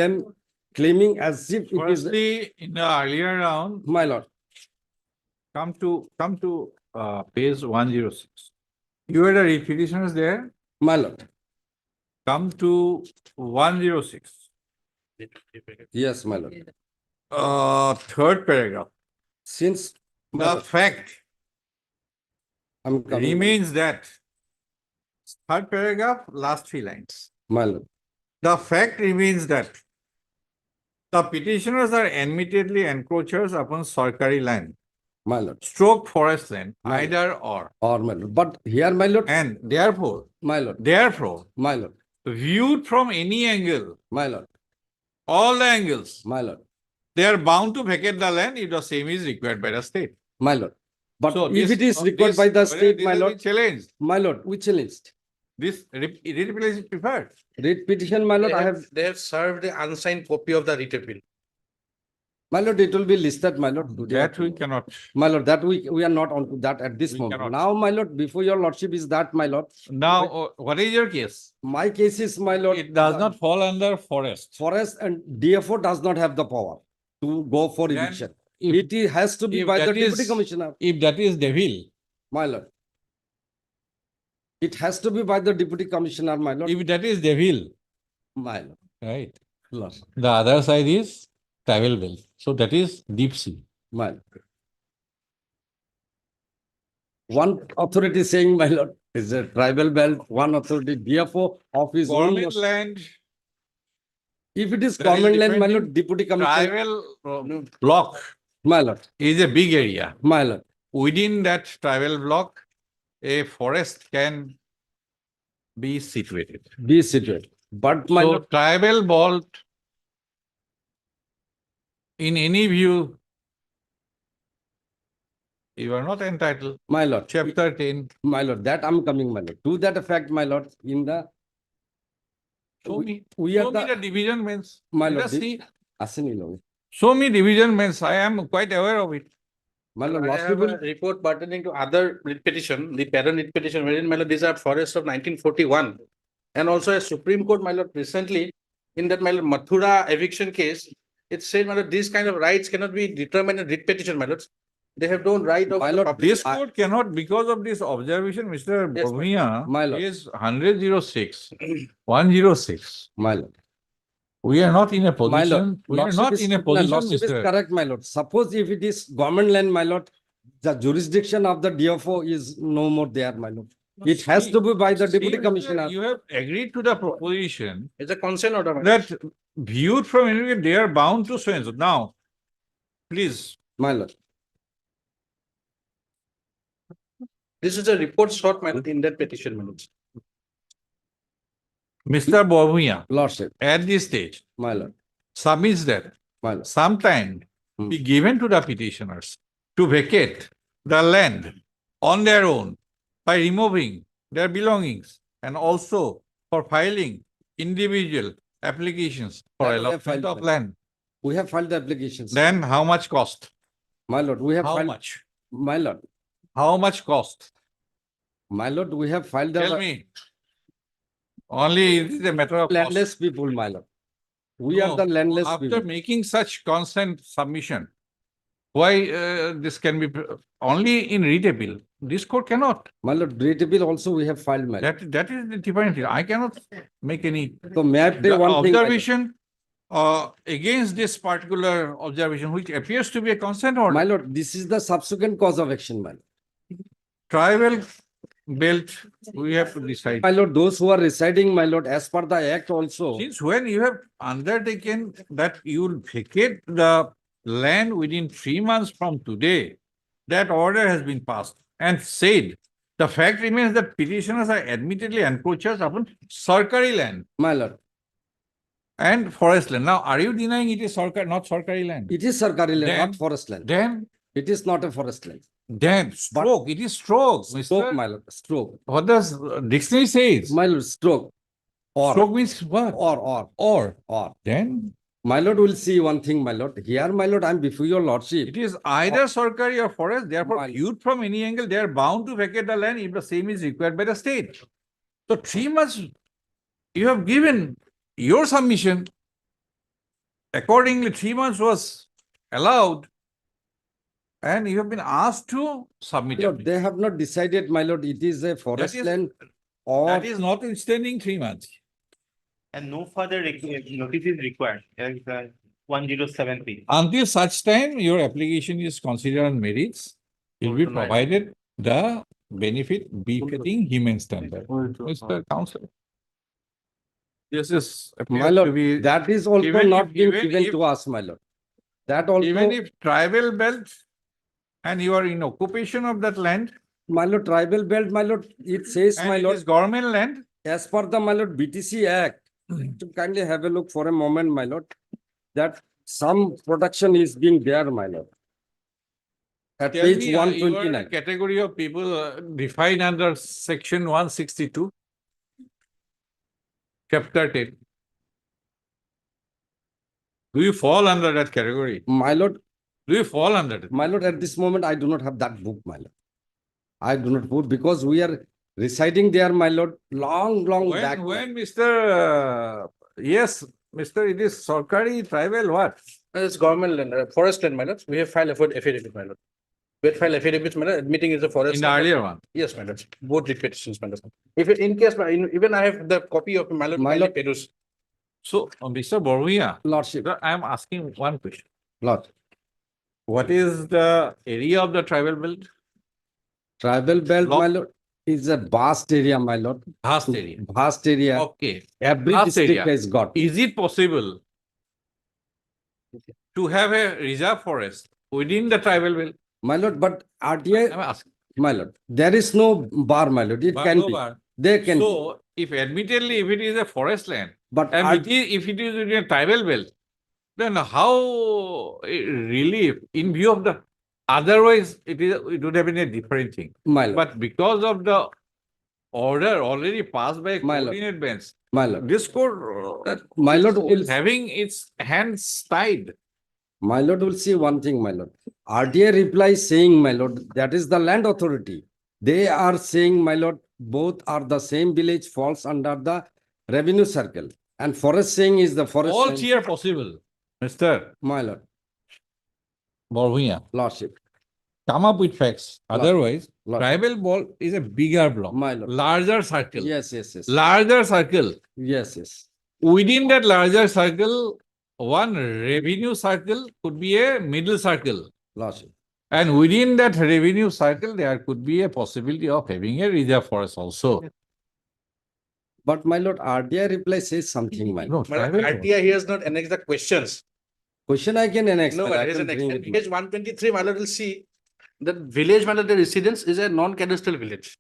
as if it is. Firstly, in the earlier round, My lord, come to page 106. You had the petitioners there. my lord. Come to 106. Yes, my lord. Third paragraph. Since The fact I'm coming, remains that. Third paragraph, last 3 lines. my lord, The fact remains that the petitioners are admittedly encroachers upon Sarkari land, my lord, stroke forest land, My lord. either or. my lord. But here, my lord, And therefore, my lord, my lord, viewed from any angle, my lord, all the angles, my lord, they are bound to vacate the land if the same is required by the state. my lord. But So if this- it is required by the state, my lord, challenged. my lord, we challenged. This repeal is preferred. Read petition, my lord, I have, They have served the unsigned copy of the writ appeal. My lord, it will be listed, my lord. today. That we cannot. My lord, that we are not on to that at this We moment. cannot. Now, my lord, before your lordship is that, my lord. Now, what is your case? My case is, my lord. It does the not fall under forest. Forest and DFO does not have the power to go for Then eviction. if- It has to be if by the that deputy is- commissioner, If that is devil, my lord. It has to be by the deputy commissioner, my lord. if that is devil, My lord. right? Lord. The other side is travel belt. So that is deep sea. My lord. One authority saying, my lord, is a tribal belt, one authority DFO of his own. Government land, If it is that is government land, my depending- lord, deputy commissioner, tribal block my lord, is a big area. my lord, Within that tribal block, a forest can be situated. be situated. But my So lord, tribal belt, in any view, you are not entitled. my lord, Chapter 10. my lord, that I'm coming, my lord. To that effect, my lord, in the, Show me. we Show are me the, the division means. my Let lord, us see. Asini Lord. Show me division means. I am quite aware of it. My lord, I lordship have will, a report pertaining to other writ petition, the parent writ petition, wherein my lord, these are forests of 1941. And also a Supreme Court, my lord, recently, in that my lord, Mathura eviction case, it said, my lord, these kind of rights cannot be determined in writ petition, my lords. They have no right of. My lord, public- This court cannot, because of this observation, Mr. Yes, Bhavia my lord. is 106, 106. my lord. We are not in a My lord, position. We are lordship not is- in a no, position, lordship is Mr. correct, my lord. Suppose if it is government land, my lord, the jurisdiction of the DFO is no more there, my lord. It has to be by the deputy See, commissioner. You have agreed to the proposition It's a consent order, my lord. that viewed from anywhere, they are bound to so and so. Now, please, My lord, This is a report sought, my lord, in that petition, my lords. Mr. Bhavia, lordship, at this stage, my lord, submits that my lord. some time be given to the petitioners to vacate the land on their own by removing their belongings and also for filing individual applications for That we have allotment filed, of my lord. land. We have filed the applications. Then how much cost? My lord, we have How filed, much? my lord, How much cost? my lord, we have filed Tell the me. Only it is a matter of cost. landless people, my lord. We are No, the landless After people. making such consent submission, why this can be only in writ appeal? This court cannot. My lord, writ appeal also we have filed, my lord. That is the different thing. I cannot make any So may I say one thing, my lord? observation against this particular observation, which appears to be a consent My order. lord, this is the subsequent cause of action, my lord. Tribal belt, we have to decide. My lord, those who are residing, my lord, as per the act also, Since when you have undertaken that you will vacate the land within 3 months from today, that order has been passed and said, the fact remains that petitioners are admittedly encroachers upon Sarkari land my lord, and forest land. Now, are you denying it is Sarkar, not Sarkari land? it is Sarkari land, Then- not forest land. Then, It is not a forest land. stroke, it is stroke, Stroke, Mr. my lord, stroke. What does dictionary says? My lord, stroke. Stroke means what? Or. Then My lord will see one thing, my lord. Here, my lord, I am before your lordship. it is either Sarkari or forest, therefore My- viewed from any angle, they are bound to vacate the land if the same is required by the state. So 3 months, you have given your submission. Accordingly, 3 months was allowed and you have been asked to submit. My lord, it. they have not decided, my lord, it is a forest is- land or That is notwithstanding 3 months. And no further notice is required, as 1073. Until such time, your application is considered on merits, will be provided the benefit befitting human standard. Mr. Counsel. This is. my appears to lord, be- that is also even not if- been even given if- to us, my lord. That also, Even if tribal belt and you are in occupation of that land my lord, tribal belt, my lord, it says, and my it lord, is government land, as per the, my lord, BTC Act, to kindly have a look for a moment, my lord, that some protection is being there, my lord. At tell page me, you are a 129. category of people defined under section 162, chapter 10. Do you fall under that category? My lord, Do you fall under it? my lord, at this moment, I do not have that book, my lord. I do not put because we are residing there, my lord, long back. When Mr. Yes, Mr. It is Sarkari tribal what? It's government land, forest land, my lord. We have filed for affidavit, my lord. We had filed affidavit, my lord, admitting it's a forest. In the land. earlier one? Yes, my lord. Both writ petitions, my lord. If in case, even I have the copy of my lord. My lord. Pedus. So, Mr. Borvia, Lordship, I am asking one question. Lord, What is the area of the tribal belt? tribal belt, Law- my lord, is a vast area, my lord. Vast area. Vast area. Okay. Every Vast district area. has got. Is it possible to have a reserve forest within the tribal belt? My lord, but I'm RTI, asking. my lord, there is no bar, my lord. It Bar, can no be. bar. There can be. So, if admittedly, if it is a forest land, But and if it is in a tribal belt, then how relief in view of the otherwise it would have been a different thing. my lord, But because of the order already passed by a My lord. coordinate bench, my lord, this court my lord is will, having its hands tied. my lord will see one thing, my lord. RTI replies saying, my lord, that is the land authority. They are saying, my lord, both are the same village falls under the revenue circle. And forest saying is the forest. All land. three are possible, Mr. My lord, Borvia. lordship, Come up with facts. Lord. Otherwise, Lord. tribal ball is a bigger block, My lord. larger circle, Yes, yes, yes. larger circle. Yes, yes. Within that larger circle, one revenue circle could be a middle circle. Lordship. And within that revenue circle, there could be a possibility of having a reserve forest also. But my lord, RTI reply says something, my lord. No, My lord, tribal ball. RTI has not annexed the questions. Question I can annex. No, but but I there is can an bring extent. it. Page 123, my lord will see that village, my lord, the residence is a non-cadastral village.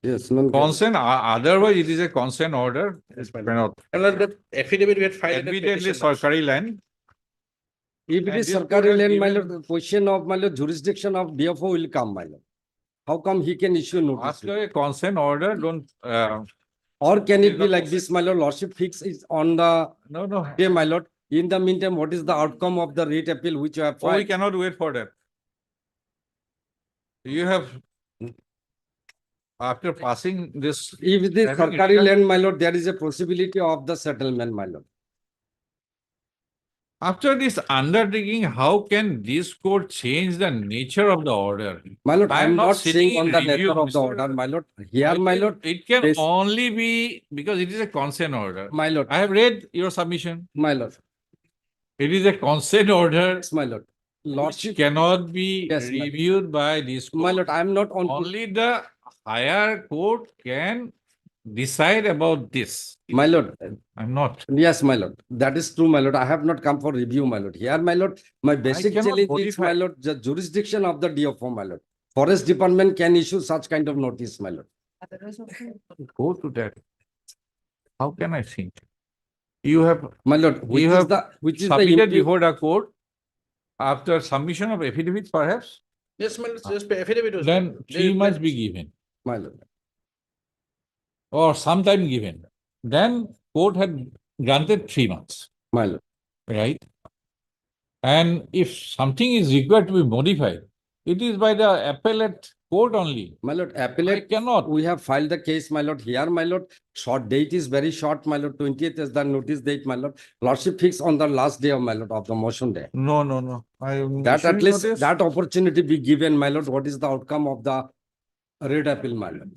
Yes, none. Consent, otherwise it is a consent order. Yes, my lord. Cannot. And lord, the affidavit we had filed. in the Admittedly, petition, my lord. Sarkari land. If it And is this court Sarkari has land, my given- lord, the question of my lord, jurisdiction of DFO will come, my lord. How come he can issue notice? Ask a consent order, don't, Or can it be not like this, my lord, lordship fix is on the no. day, my lord. In the meantime, what is the outcome of the writ appeal which you have Oh, we filed? cannot wait for that. You have, after passing this, If it is having Sarkari written- land, my lord, there is a possibility of the settlement, my lord. after this undertaking, how can this court change the nature of the order? My lord, I I am not sitting saying on in the review, nature of the Mr. order, my lord. Here, my lord, It can Yes. only be because it is a consent order. my lord, I have read your submission. my lord, It is a consent order yes, my lord. which Lordship, cannot be Yes, my- reviewed by this my court. lord, I am not on. Only the higher court can decide about this. My lord, I'm not. yes, my lord. That is true, my lord. I have not come for review, my lord. Here, my lord, my basic cannot challenge is, my modify. lord, the jurisdiction of the DFO, my lord. Forest department can issue such kind of notice, my lord. Go to that. How can I think? You have My lord, which you is have the, which is the, submitted impli- before the court after submission of affidavit, perhaps. Yes, my lord, just affidavit was. Then They 3 months replied- be given my lord. or sometime given. Then court had granted 3 months, My lord. right? And if something is required to be modified, it is by the appellate court only. My lord, I appellate, cannot. we have filed the case, my lord. Here, my lord, short date is very short, my lord. 20th is the notice date, my lord. Lordship fixed on the last day of my lord of the motion day. No. I am That at issuing least notice. that opportunity be given, my lord. What is the outcome of the writ appeal, my lord?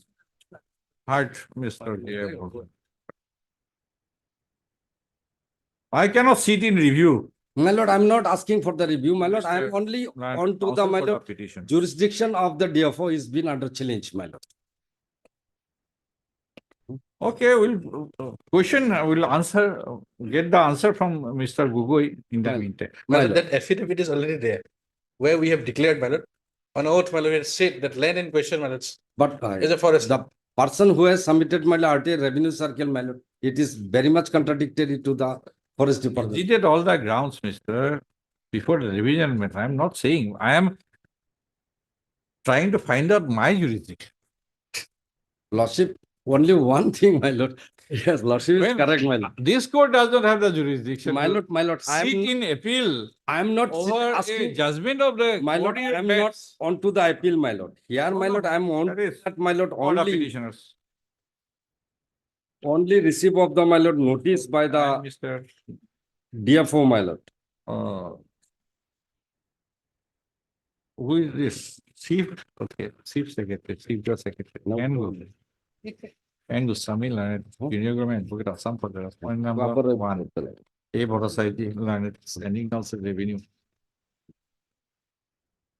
Heart, Mr. J. I cannot sit in review. My lord, I'm not asking for the review, my lord. I am Mr. only Land on to the, Counsel my for the lord, petition. jurisdiction of the DFO is been under challenge, my lord. Okay, we'll question, we'll answer, get the answer from Mr. Gugoi in the Well, meantime. My My lord. lord, that affidavit is already there, where we have declared, my lord, on oath, my lord, we have said that land in question, my lord, But is a forest. the person who has submitted, my lord, RTA revenue circle, my lord, it is very much contradictory to the forest department. Visited all the grounds, Mr. Before the revision, I am not saying, I am trying to find out my jurisdiction. Lordship, only one thing, my lord. Yes, Lordship is When- correct, my lord. This court does not have the jurisdiction. My to lord, my lord, Sit in appeal I am not over a asking, judgment of the my lord, court I in am not advance. onto the appeal, my lord. Here, my lord, I am on That is that, my lord, for the only, petitioners. only receive of the, my lord, notice by And the Mr. DFO, my lord. Uh, who is this? Chief, okay, Chief Secretary, Chief Judge Secretary. No. Angus Sami Learned, Junior Government, Advocate Assam for the point number Proper- one. A Borosai Learned, Standing Council Revenue.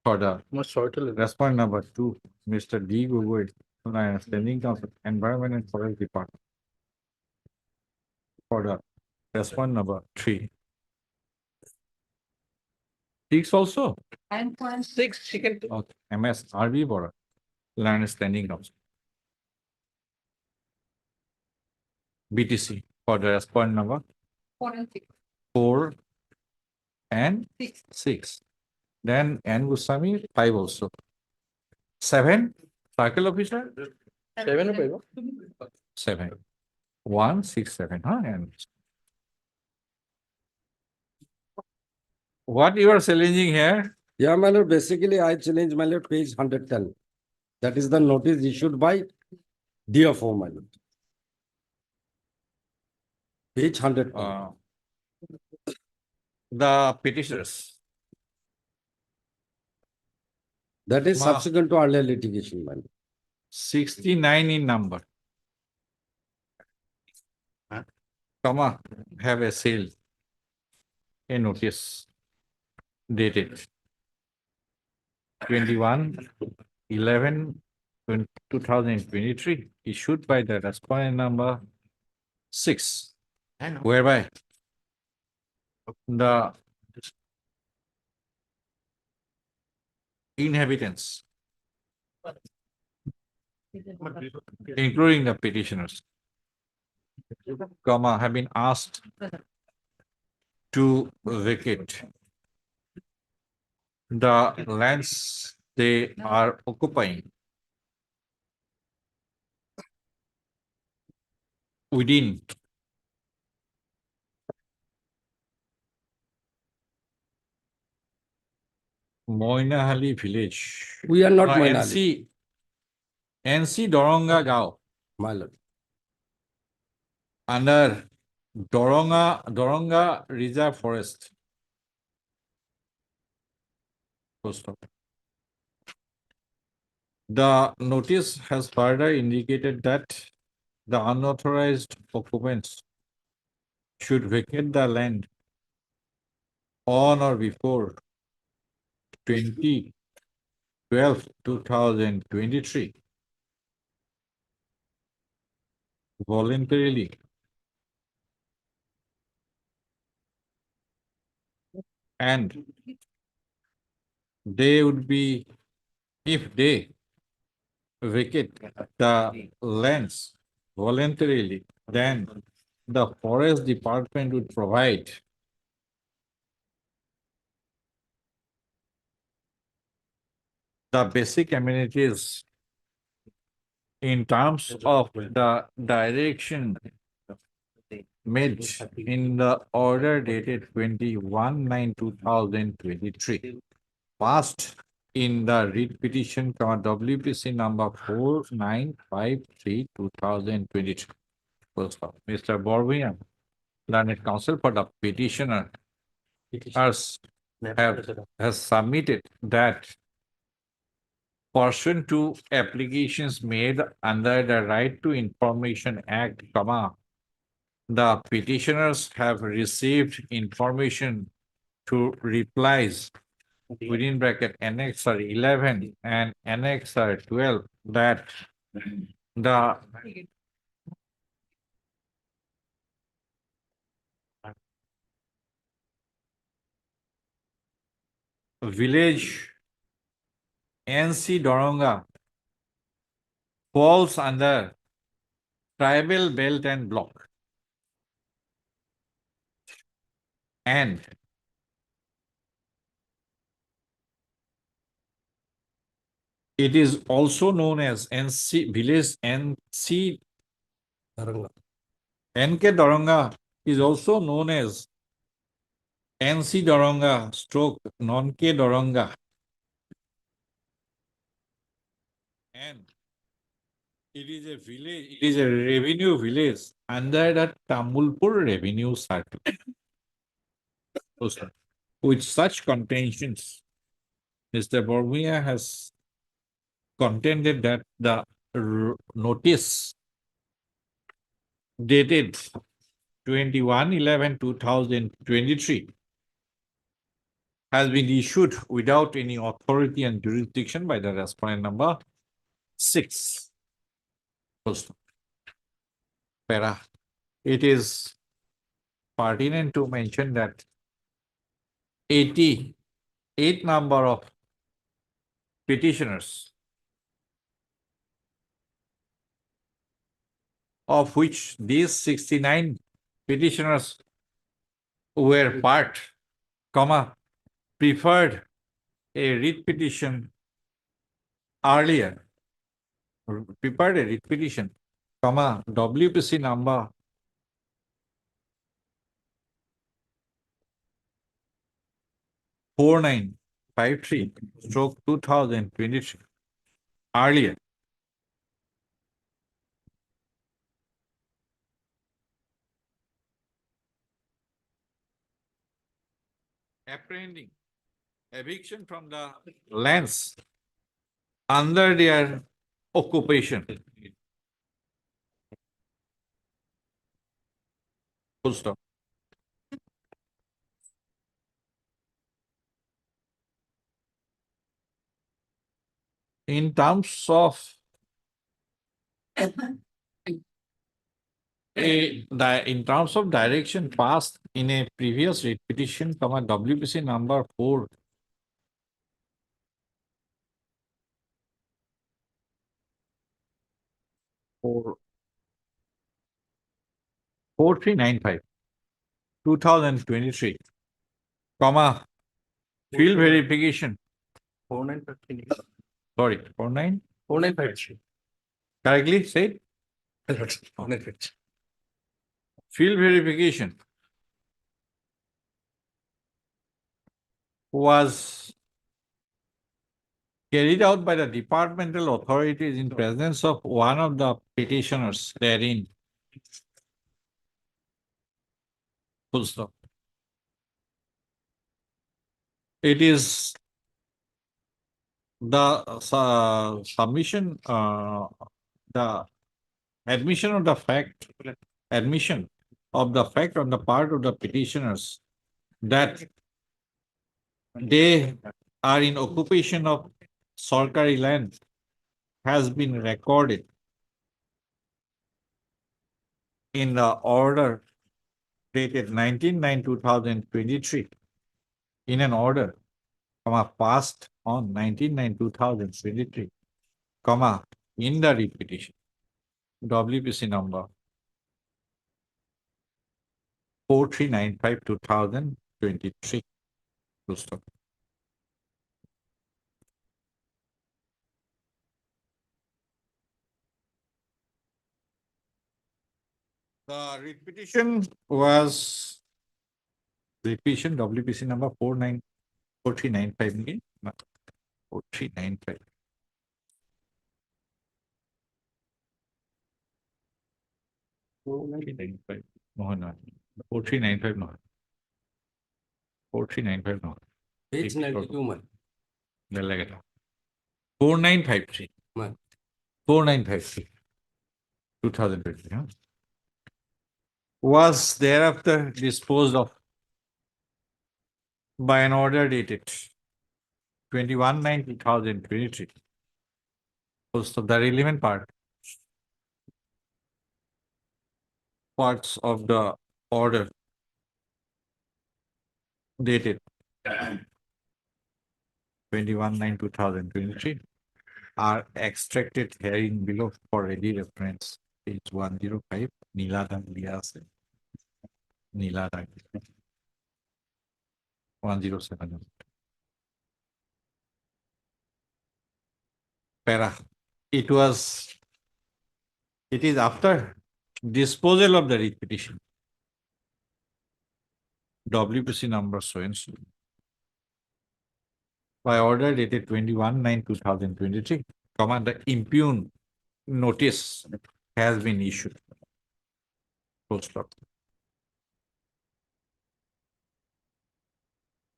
For the response number two, Mr. D. Gugoi, Learned, Standing Council, Environment and Forest Department. For the response number three. Six also. And point Six, she can. Okay, MS RB Bora, Land Standing Council. BTC for the response number 4 and 6. 4 and Six. 6. Then N Goswami 5 also. 7 circle officer 7. 1, 6, 7. Huh? And what you are challenging here? Yeah, my lord, basically I challenge, my lord, page 110. That is the notice issued by DFO, my lord. Page 110. The petitioners. That is Ma- subsequent to earlier litigation, my lord. 69 in number. Comma, have a sale, a notice dated 21/11/2023 issued by the respondent number 6, whereby the inhabitants, including the petitioners, comma, have been asked to vacate the lands they are occupying within Moinahali village. We are not Uh, Moinahali. NC Doronga Gao My lord. under Doronga Reserve Forest. Full stop. The notice has further indicated that the unauthorized occupants should vacate the land on or before 20/12/2023 voluntarily and they would be, if they vacate the lands voluntarily, then the forest department would provide the basic amenities in terms of the direction made in the order dated 21/9/2023, passed in the writ petition WPC number 4953/2023. Mr. Borwian, learned counsel for the petitioner, has submitted that pursuant to applications made under the Right to Information Act, the petitioners have received information to replies within bracket Annexure 11 and Annexure 12 that the village NC Doronga falls under tribal belt and block, and it is also known as NC village NC N.K. Doranga is also known as N.C. Doranga stroke non-K Doranga. And it is a village, it is a revenue village under the Tamulpur revenue circle. With such contentions, Mr. Bormia has contended that the notice dated 21/11/2023 has been issued without any authority and jurisdiction by the respondent number 6. Para. It is pertinent to mention that 88 number of petitioners, of which these 69 petitioners were part, preferred a writ petition earlier, prepared a writ petition, WPC number 4953/2023 earlier. Apprehending eviction from the lands under their occupation. Full stop. In terms of in terms of direction passed in a previous writ petition, WPC number 4395 2023, field verification. 4953. Sorry, 49. 4953. Correctly said? 4953. Field verification was carried out by the departmental authorities in presence of one of the petitioners therein. Full stop. It is the submission, the admission of the fact on the part of the petitioners that they are in occupation of Sarkari land has been recorded in the order dated 19/9/2023 in an order, passed on 19/9/2023, in the writ petition, WPC number 4395/2023. Full stop. The writ petition was WPC number 4395 again. 4395. No, no. 4395 no. 4395 no. Page 92 man. 4953. Man. 4953. 2023. Huh? Was thereafter disposed of by an order dated 21/9/2023. So the relevant parts of the order dated 21/9/2023 are extracted herein below for ready reference. Page 105, Niladang Diase. Niladang 107. Para. It is after disposal of the writ petition. WPC number so and so. By order dated 21/9/2023, the impugn notice has been issued. Full stop.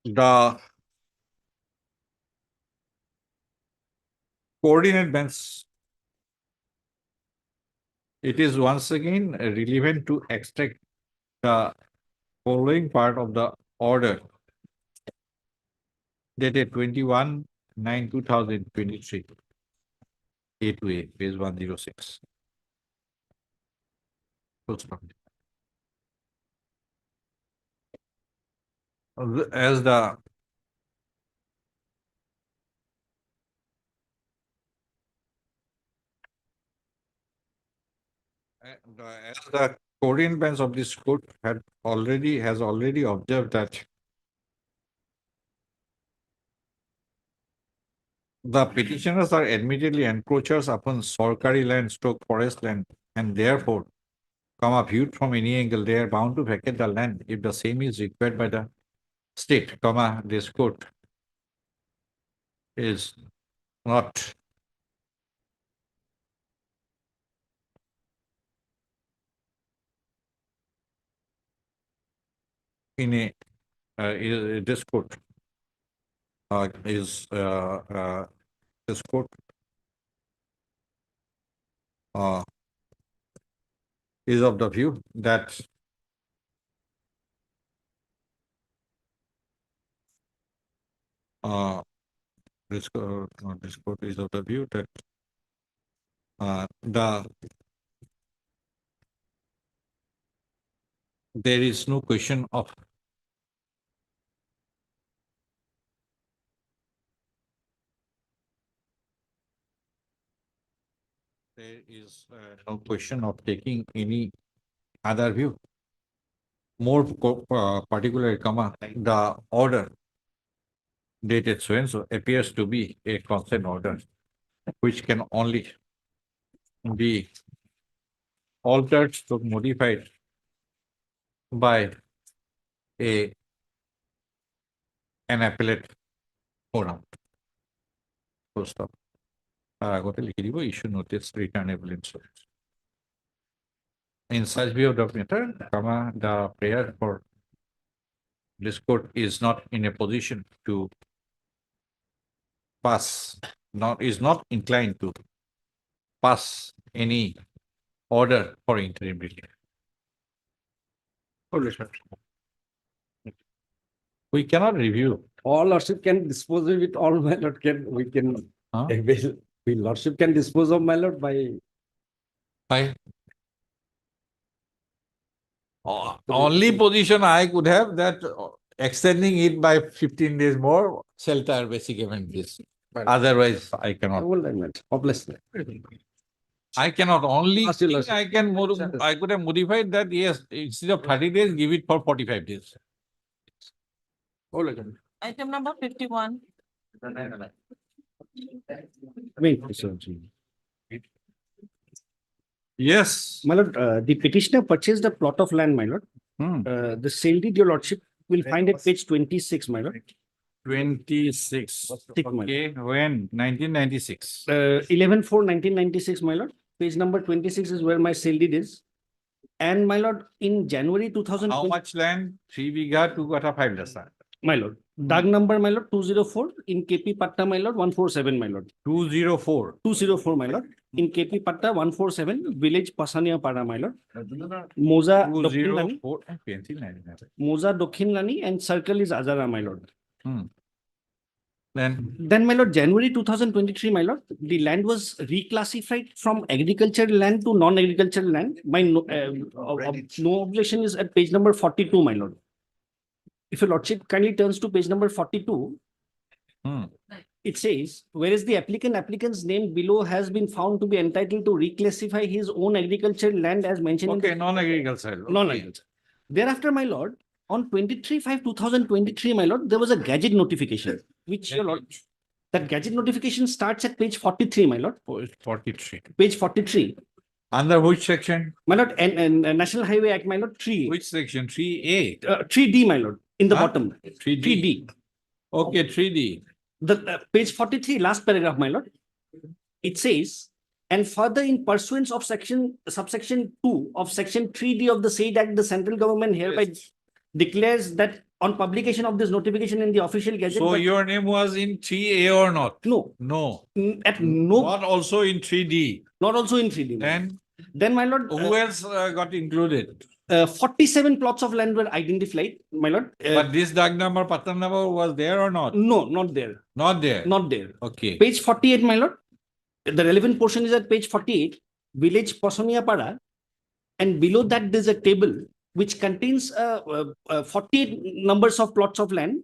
The coordinate bench, it is once again relevant to extract the following part of the order dated 21/9/2023. A to A, page 106. Full stop. As the as the Korean bench of this court has already observed that the petitioners are admittedly encroachers upon Sorkari land, forest land, and therefore, viewed from any angle, they are bound to vacate the land if the same is required by the state, this court is not in a this court this court is of the view that this court is of the view that there is no question of no question of taking any other view. More particular, the order dated so and so appears to be a consent order, which can only be altered or modified by an appellate forum. Full stop. Issue notice returnable insurance. In such view of the matter, the prayer for this court is not in a position to pass, is not inclined to pass any order for interim relief. We cannot review. All lordship can dispose of it, all my lord we can avail. We lordship can dispose of my lord by only position I could have that extending it by 15 days more, shelter basic event this. Otherwise, I cannot. Obviously. I cannot only thing I can I could have modified that, yes, instead of 30 days, give it for 45 days. Item number 51. Yes. My lord, the petitioner purchased a plot of land, my lord. The sale deed, your lordship will find at page 26, my lord. 26. Okay, when? 1996. 11/4/1996, my lord. Page number 26 is where my sale deed is. And my lord, in January 2000. How much land? 3 biga, 2 kata, 5 lasa. My lord. Dag number, my lord, 204 in KP Patta, my lord, 147, my lord. 204. 204, my lord. In KP Patta, 147, village Pasania Pada, my lord. Moza 204. Moza Dokhin Lani and circle is Azara, my lord. Then, my lord, January 2023, my lord, the land was reclassified from agricultural land to non-agricultural land. My no objection is at page number 42, my lord. If your lordship kindly turns to page number 42, it says, whereas the applicant's name below has been found to be entitled to reclassify his own agricultural land as mentioned in the non-agricultural. Non-agricultural. Thereafter, my lord, on 23/5/2023, my lord, there was a gadget notification, which your lord, that gadget notification starts at page 43, my lord. 43. Page 43. Under which section? My lord, and National Highway Act, my lord, 3, Which section? 3A? 3D, my lord, in the Huh? bottom, 3D. 3D. Okay, 3D. The page 43, last paragraph, my lord. It says, and further in pursuance of subsection 2 of section 3D of the said act, the central government hereby declares that on publication of this notification in the official gazette. So but your name was in 3A or not? No. No. At no. Not also in 3D. Not also in 3D. Then, my lord. Who else got included? 47 plots of land were identified, my lord. But this DAG number, pattern number was there or not? No, not there. Not there. Not there. Okay. Page 48, my lord. The relevant portion is at page 48, village Posonia Para, and below that there's a table which contains 48 numbers of plots of land.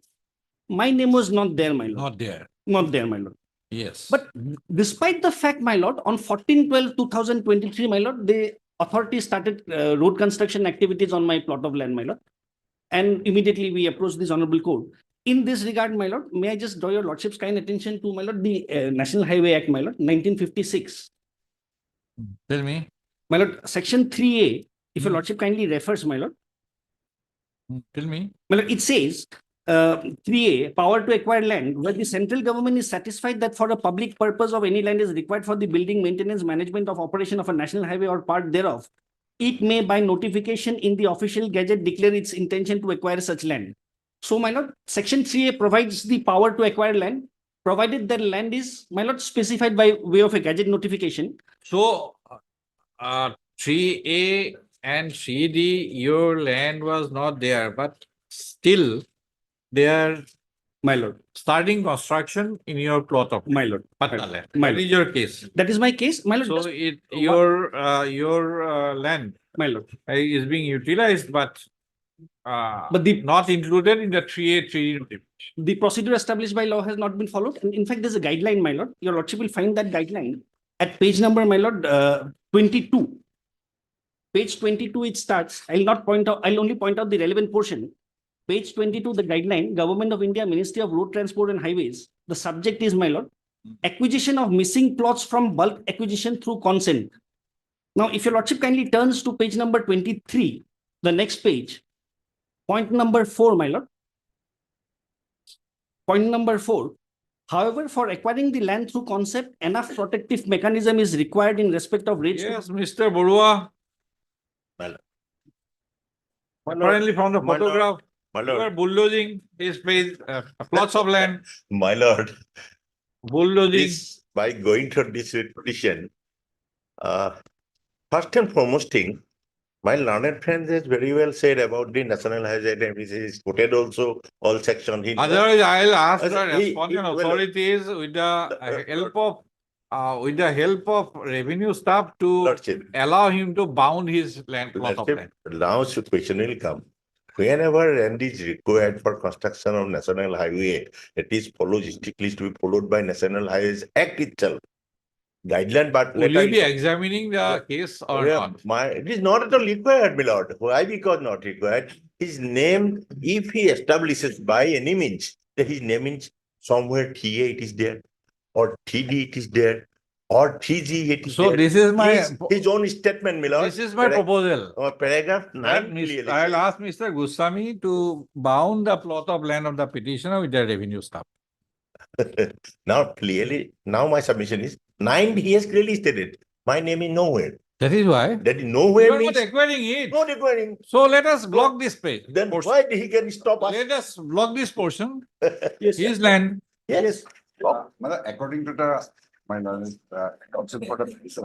My name was not there, my lord. Not there. Not there, my lord. Yes. But despite the fact, my lord, on 14/12/2023, my lord, the authority started road construction activities on my plot of land, my lord. And immediately we approached this honorable court. In this regard, my lord, may I just draw your lordship's kind attention to, my lord, the National Highway Act, my lord, 1956. Tell me. My lord, section 3A, if your lordship kindly refers, my lord. Tell me. My lord, it says, 3A, power to acquire land, where the central government is satisfied that for a public purpose of any land is required for the building, maintenance, management of operation of a national highway or part thereof, it may by notification in the official gazette declare its intention to acquire such land. So, my lord, section 3A provides the power to acquire land, provided that land is, my lord, specified by way of a gazette notification. So, 3A and 3D, your land was not there, but still they are, my lord, starting construction in your plot of my lord. Patna land. My That lord. is your case. That is my case, my lord. So just- your land, my lord, is being utilized, but the not included in the 3A 3D notification. the procedure established by law has not been followed. And in fact, there's a guideline, my lord. Your lordship will find that guideline at page number, my lord, 22. Page 22, it starts. I'll only point out the relevant portion. Page 22, the guideline, Government of India, Ministry of Road Transport and Highways. The subject is, my lord, acquisition of missing plots from bulk acquisition through consent. Now, if your lordship kindly turns to page number 23, the next page, point number 4, my lord. Point number 4. However, for acquiring the land through concept, enough protective mechanism is required in respect of rates. Yes, Mr. Borua. Apparently from the My lord, photograph, my you lord. are bulldozing his place, plots of land, My lord, bulldozing. this, by going to this petition, first and foremost thing, my learned friend has very well said about the national hazard and he is quoted also all section. He Otherwise, I'll ask the He- responding well, authorities with the help of revenue staff to Lordship, allow him to bound his land, plot of land. now question will come. Whenever land is required for construction of national highway, it is followed strictly to be followed by National Highways Act itself. Guideline, but Will later you be examining the case or not? it is not at all required, my lord. Why? Because not required. His name, if he establishes by any means, that his name is somewhere TA it is there, or TD it is there, or TG it is So there. this is my his own statement, my lord. This is my proposal. Paragraph 9 That clearly I'll says- ask Mr. Goswami to bound the plot of land of the petitioner with the revenue staff. Now my submission is 9, he has clearly stated, my name is nowhere. That is why. That is nowhere You are means not acquiring it. not requiring. So let us block this page. Then why he can stop us? Let us block this portion. Yes, His land. Yes. According to my knowledge, concept for the petition,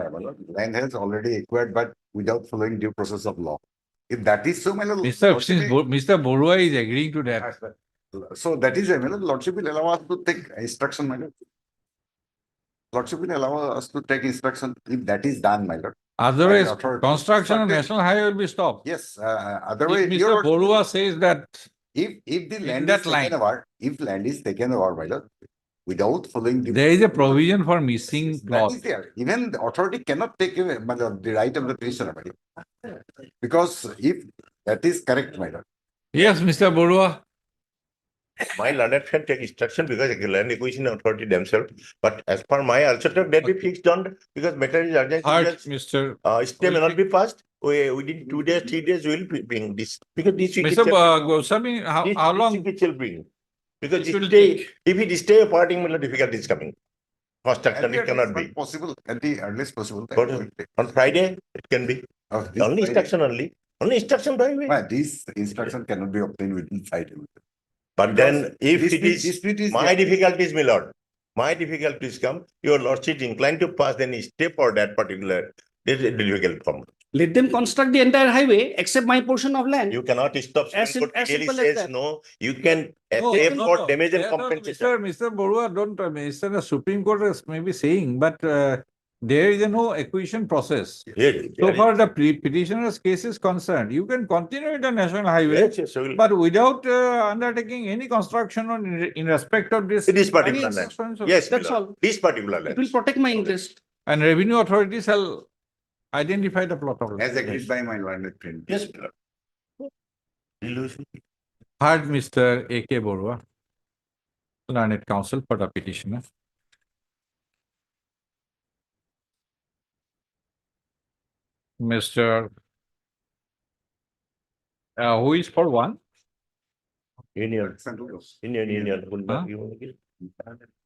land has already acquired, but without following due process of law. If that is so, my lord, Mr. Borua is agreeing to that. so that is, my lord, lordship will allow us to take instruction, my lord. Lordship will allow us to take instruction if that is done, my lord. Otherwise, By the authority. construction on Started- National Highway will be stopped. Yes, otherwise. If Mr. Borua says that If the in land that is line. taken over, if land is taken over, my lord, without following the. there is a provision for missing That plot. is there. Even the authority cannot take away, my lord, the right of the petitioner, my lord. Because if that is correct, my lord. Yes, Mr. Borua. My learned friend take instruction because the land acquisition authority themselves. But as per my also that be fixed on because matter is urgent. Heart, because, Mr. stay may not be passed. Within 2 days, 3 days, we will bring this because this week Mr. itself- Goswami, how this long? week it will bring. Because It will stay, take- if it stay parting, difficulty is coming. Construction, it cannot be. Possible, at the earliest possible. time But it will take. on Friday, it can be. This Only Friday- instruction only. Only instruction by way. Why, this instruction cannot be obtained within 5 days. But then if it dispute is my difficulties, my lord, my difficulties come, your lordship inclined to pass, then stay for that particular difficult form. Let them construct the entire highway except my portion of land. You cannot stop. As Supreme sim- Court as clearly simple as says that. no, you can No, pay no, for no. damage and Yeah, no, compensation. Mr. Borua, don't, Mr. The Supreme Court is maybe saying, but there is no acquisition process. Yes, So far the petitioner's case is concerned, you can continue with the national highway, yes, yes, so but without undertaking any construction on in respect of this. this particular land. Yes, That's my lord. all. This particular It land. will protect my interest. And revenue authorities shall identify the plot of land. As agreed by my learned friend. Yes, my lord. Dissolution. Heard Mr. A.K. Borua, learned counsel for the petitioner. Mr. Who is for one? Union. Union. Huh?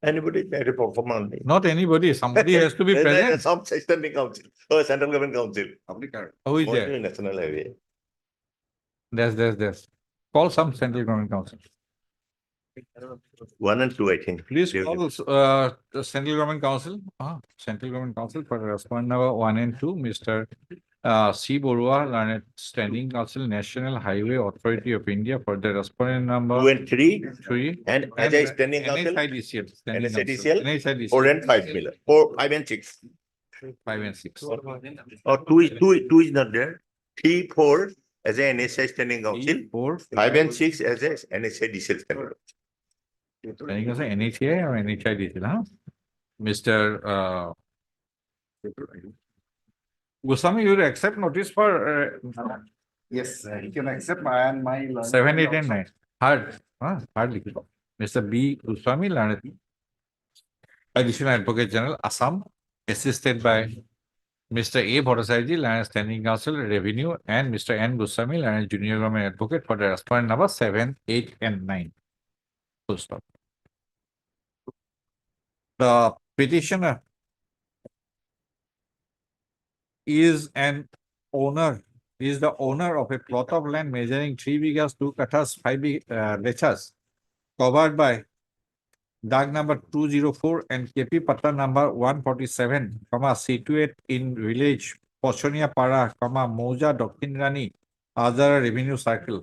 Anybody better perform? Not anybody, somebody has to be present. Some standing council. Oh, central government council. Who is there? National highway. There's. Call some central government council. 1 and 2, I think. Please call the central government council. Central government council for respondent number 1 and 2, Mr. C. Borua, learned standing council, National Highway Authority of India for the respondent number 2 and 3. 3. And as a standing council. NHIDCL. standing NHIDCL. council. NHIDCL. 4 and 5 miller. 4, 5 and 6. 5 and 6. Or 2 is not there. 3, 4 as a NSI standing council. 4. 5 and 6 as a NSI diesel standing. Standing council, NHA or NHIDCL, huh? Mr. Goswami, you will accept notice for Yes, he can accept my and my. learned 7, 8 friend and also. 9. Hardly. Mr. B. Goswami, learned Additional Advocate General, Assam, assisted by Mr. A. Bhattacharya, learned standing counsel, Revenue, and Mr. N. Goswami, learned Junior Government Advocate for the respondent number 7, 8, and 9. Full stop. The petitioner is the owner of a plot of land measuring 3 bighas, 2 kathas, 5 lechas, covered by Dag number 204 and KP Pata number 147, situate in village Pochonia Para, Mauja, Dakshin Rani, Azara Revenue Circle,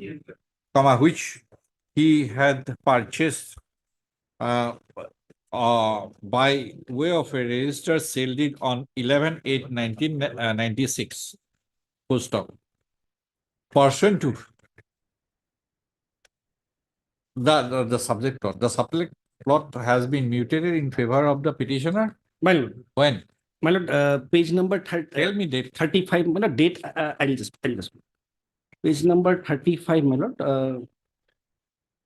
which he had purchased by way of a registered sale deed on 11/8/1996. Full stop. Pursuant to the subject plot. The subject plot has been mutated in favor of the petitioner. My lord, When? my lord, page number Tell me date. 35, my lord, date, I'll just. Page number 35, my lord,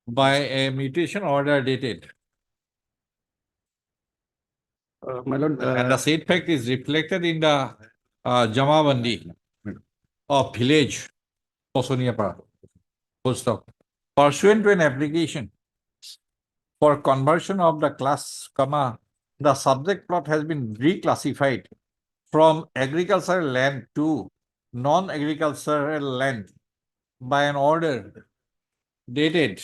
By a mutation order dated. my lord. And the said fact is reflected in the Jamabandi of village Posoniapara. Full stop. Pursuant to an application for conversion of the class, the subject plot has been reclassified from agricultural land to non-agricultural land by an order dated.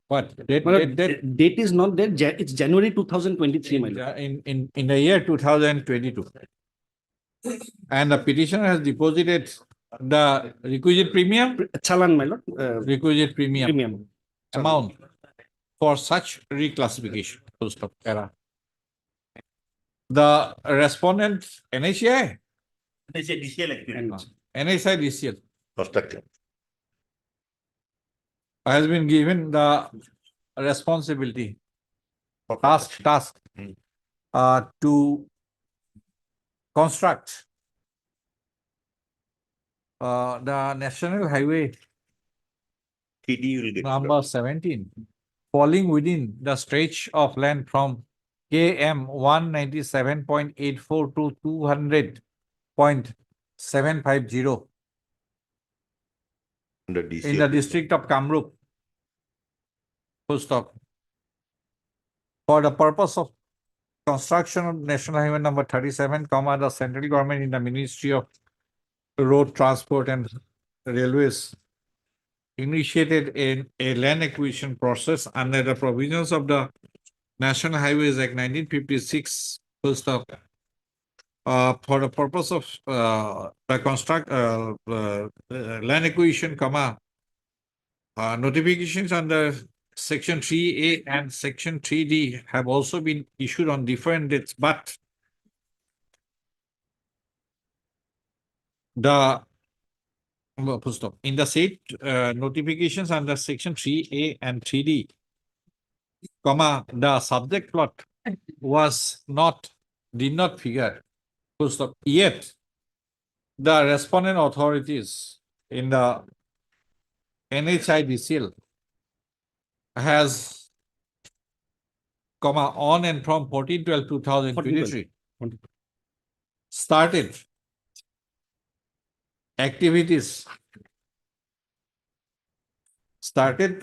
What? Date is not there. It's January 2023, my lord. In the year 2022. And the petitioner has deposited the requisite premium. Chalan, my lord. Requisite premium. Amount for such reclassification. Full stop. Error. The respondent NHI. NHIDCL. Construction. Has been given the responsibility, task to construct the national highway TD will get. Number 17, falling within the stretch of land from KM 197.84 to 200.750 Under DC. in the district of Kamrup. Full stop. For the purpose of construction of National Highway number 37, the central government in the Ministry of Road Transport and Railways initiated a land acquisition process under the provisions of the National Highways Act 1956, full stop. For the purpose of land acquisition, notifications under Section 3A and Section 3D have also been issued on different dates, but the full stop. In the said notifications under Section 3A and 3D, the subject plot did not figure, full stop. Yet, the respondent authorities in the NHIDCL has, on and from 14/12/2023, started activities, had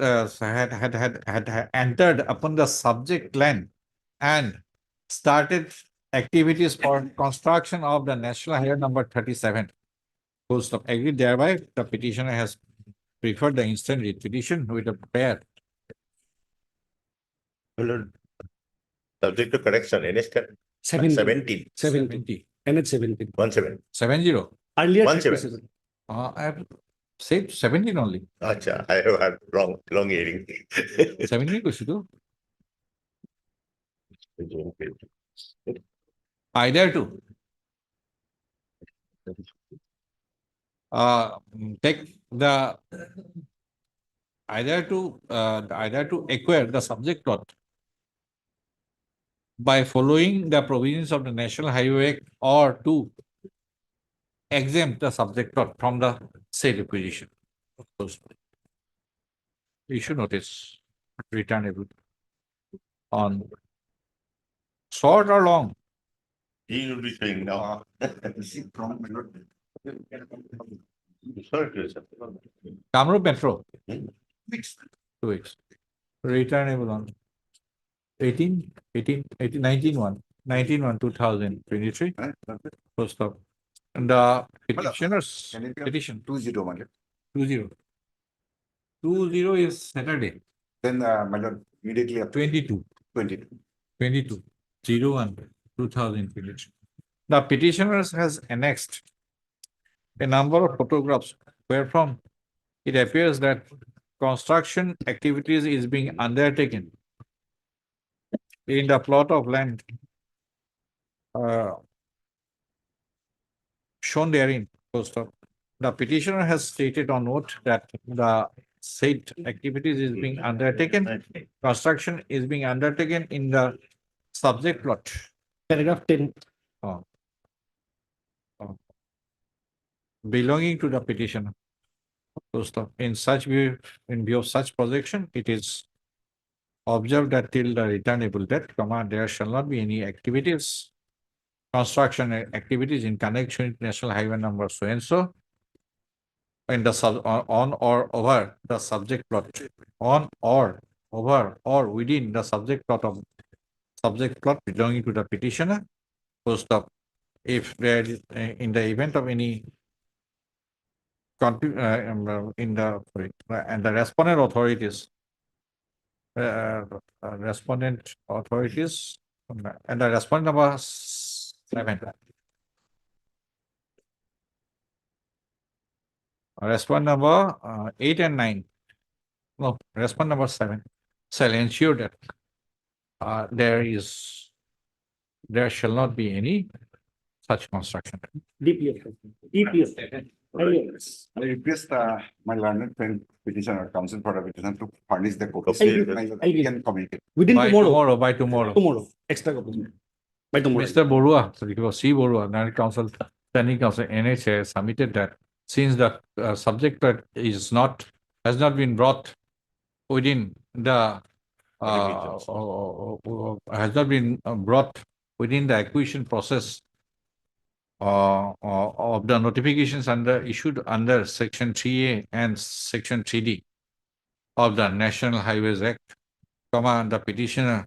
entered upon the subject land and started activities for construction of the National Highway number 37. Full stop. Agreed thereby, the petitioner has preferred the instant writ petition with a prayer. Subject to correction, NH 17. 70. NH 17. 17. 70. Earlier. 17. I have said 17 only. Acha, I have had wrong hearing. 17 kushito. Either to take the either to acquire the subject plot by following the provisions of the National Highway Act, or to exempt the subject plot from the said acquisition. Issue notice returnable on short or long. He will be saying now. Kamrup Metro. 2 2 weeks. Returnable on 19/1/2023. Full stop. And the petitioners petition 20, my lord. 20. 20 is Saturday. Then, my lord, immediately after 22. 22. 01/2023. The petitioners has annexed a number of photographs wherefrom it appears that construction activities is being undertaken in the plot of land shown therein. Full stop. The petitioner has stated on note that the said activities is being undertaken, construction is being undertaken in the subject plot. Paragraph 10. Belonging to the petitioner. Full stop. In view of such projection, it is observed that till the returnable date, there shall not be any activities, construction activities in connection with National Highway number so and so, in the on or over the subject plot, on or over or within the subject plot belonging to the petitioner. Full stop. If there is in the event of any and the respondent authorities and the respondent number 7. Respondent number 8 and 9. No, respondent number 7 shall ensure that there shall not be any such construction. DPF. I request my learned friend petitioner, counsel for a petitioner, to furnish the copies. I Can communicate. Within By tomorrow. tomorrow. Tomorrow. Extra copy. By tomorrow. Mr. Borua, so it was C. Borua, National Council, Standing Council, NHA submitted that since the subject plot is not has not been brought within the has not been brought within the acquisition process of the notifications issued under Section 3A and Section 3D of the National Highways Act, the petitioner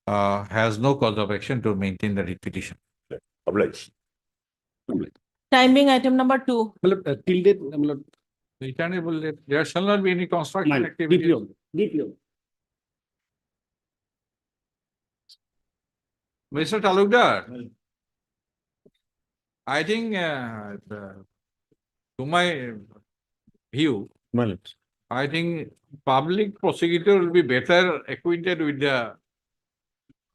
has no cause of action to maintain the writ petition. Obliged. Timing item number 2. Till date, Returnable date, there shall not be any construction activity. DPO. Mr. Talukdar, I think to my view, I think public prosecutor will be better acquainted with the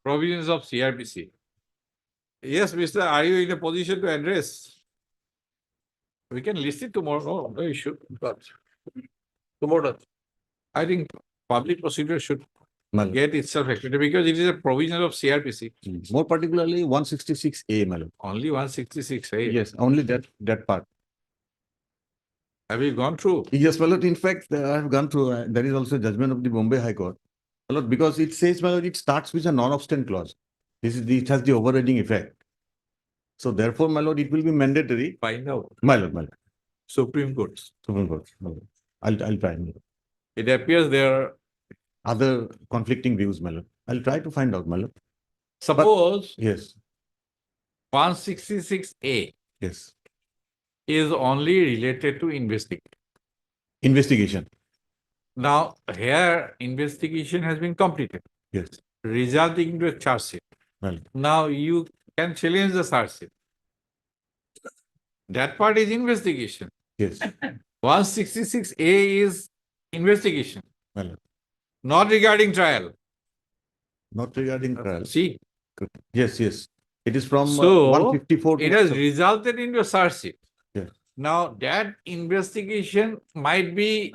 provisions of CRPC. Yes, Mr. Are you in a position to address? We can list it tomorrow. No issue. But tomorrow, I think public prosecutor should get itself acquainted because it is a provision of CRPC. More particularly 166A, my lord. Only 166A. Yes, only that part. Have you gone through? Yes, my lord. In fact, I have gone through. There is also a judgment of the Bombay High Court, my lord, because it says, my lord, it starts with a non-obstant clause. It has the overriding effect. So therefore, my lord, it will be mandatory. Find out. My lord. Supreme Court. Supreme Court. My lord. I'll try. My lord. It appears there are other conflicting views, my lord. I'll try to find out, my lord. Suppose Yes. 166A Yes. is only related to Investigation. Now, here investigation has been completed, Yes. resulting into a charge sheet. Well, Now you can challenge the charge sheet. That part is investigation. yes. 166A is investigation, Well, not regarding trial. not regarding trial. See, Yes, yes. It is from so 154 to it has resulted into a charge sheet. Yes. Now that investigation might be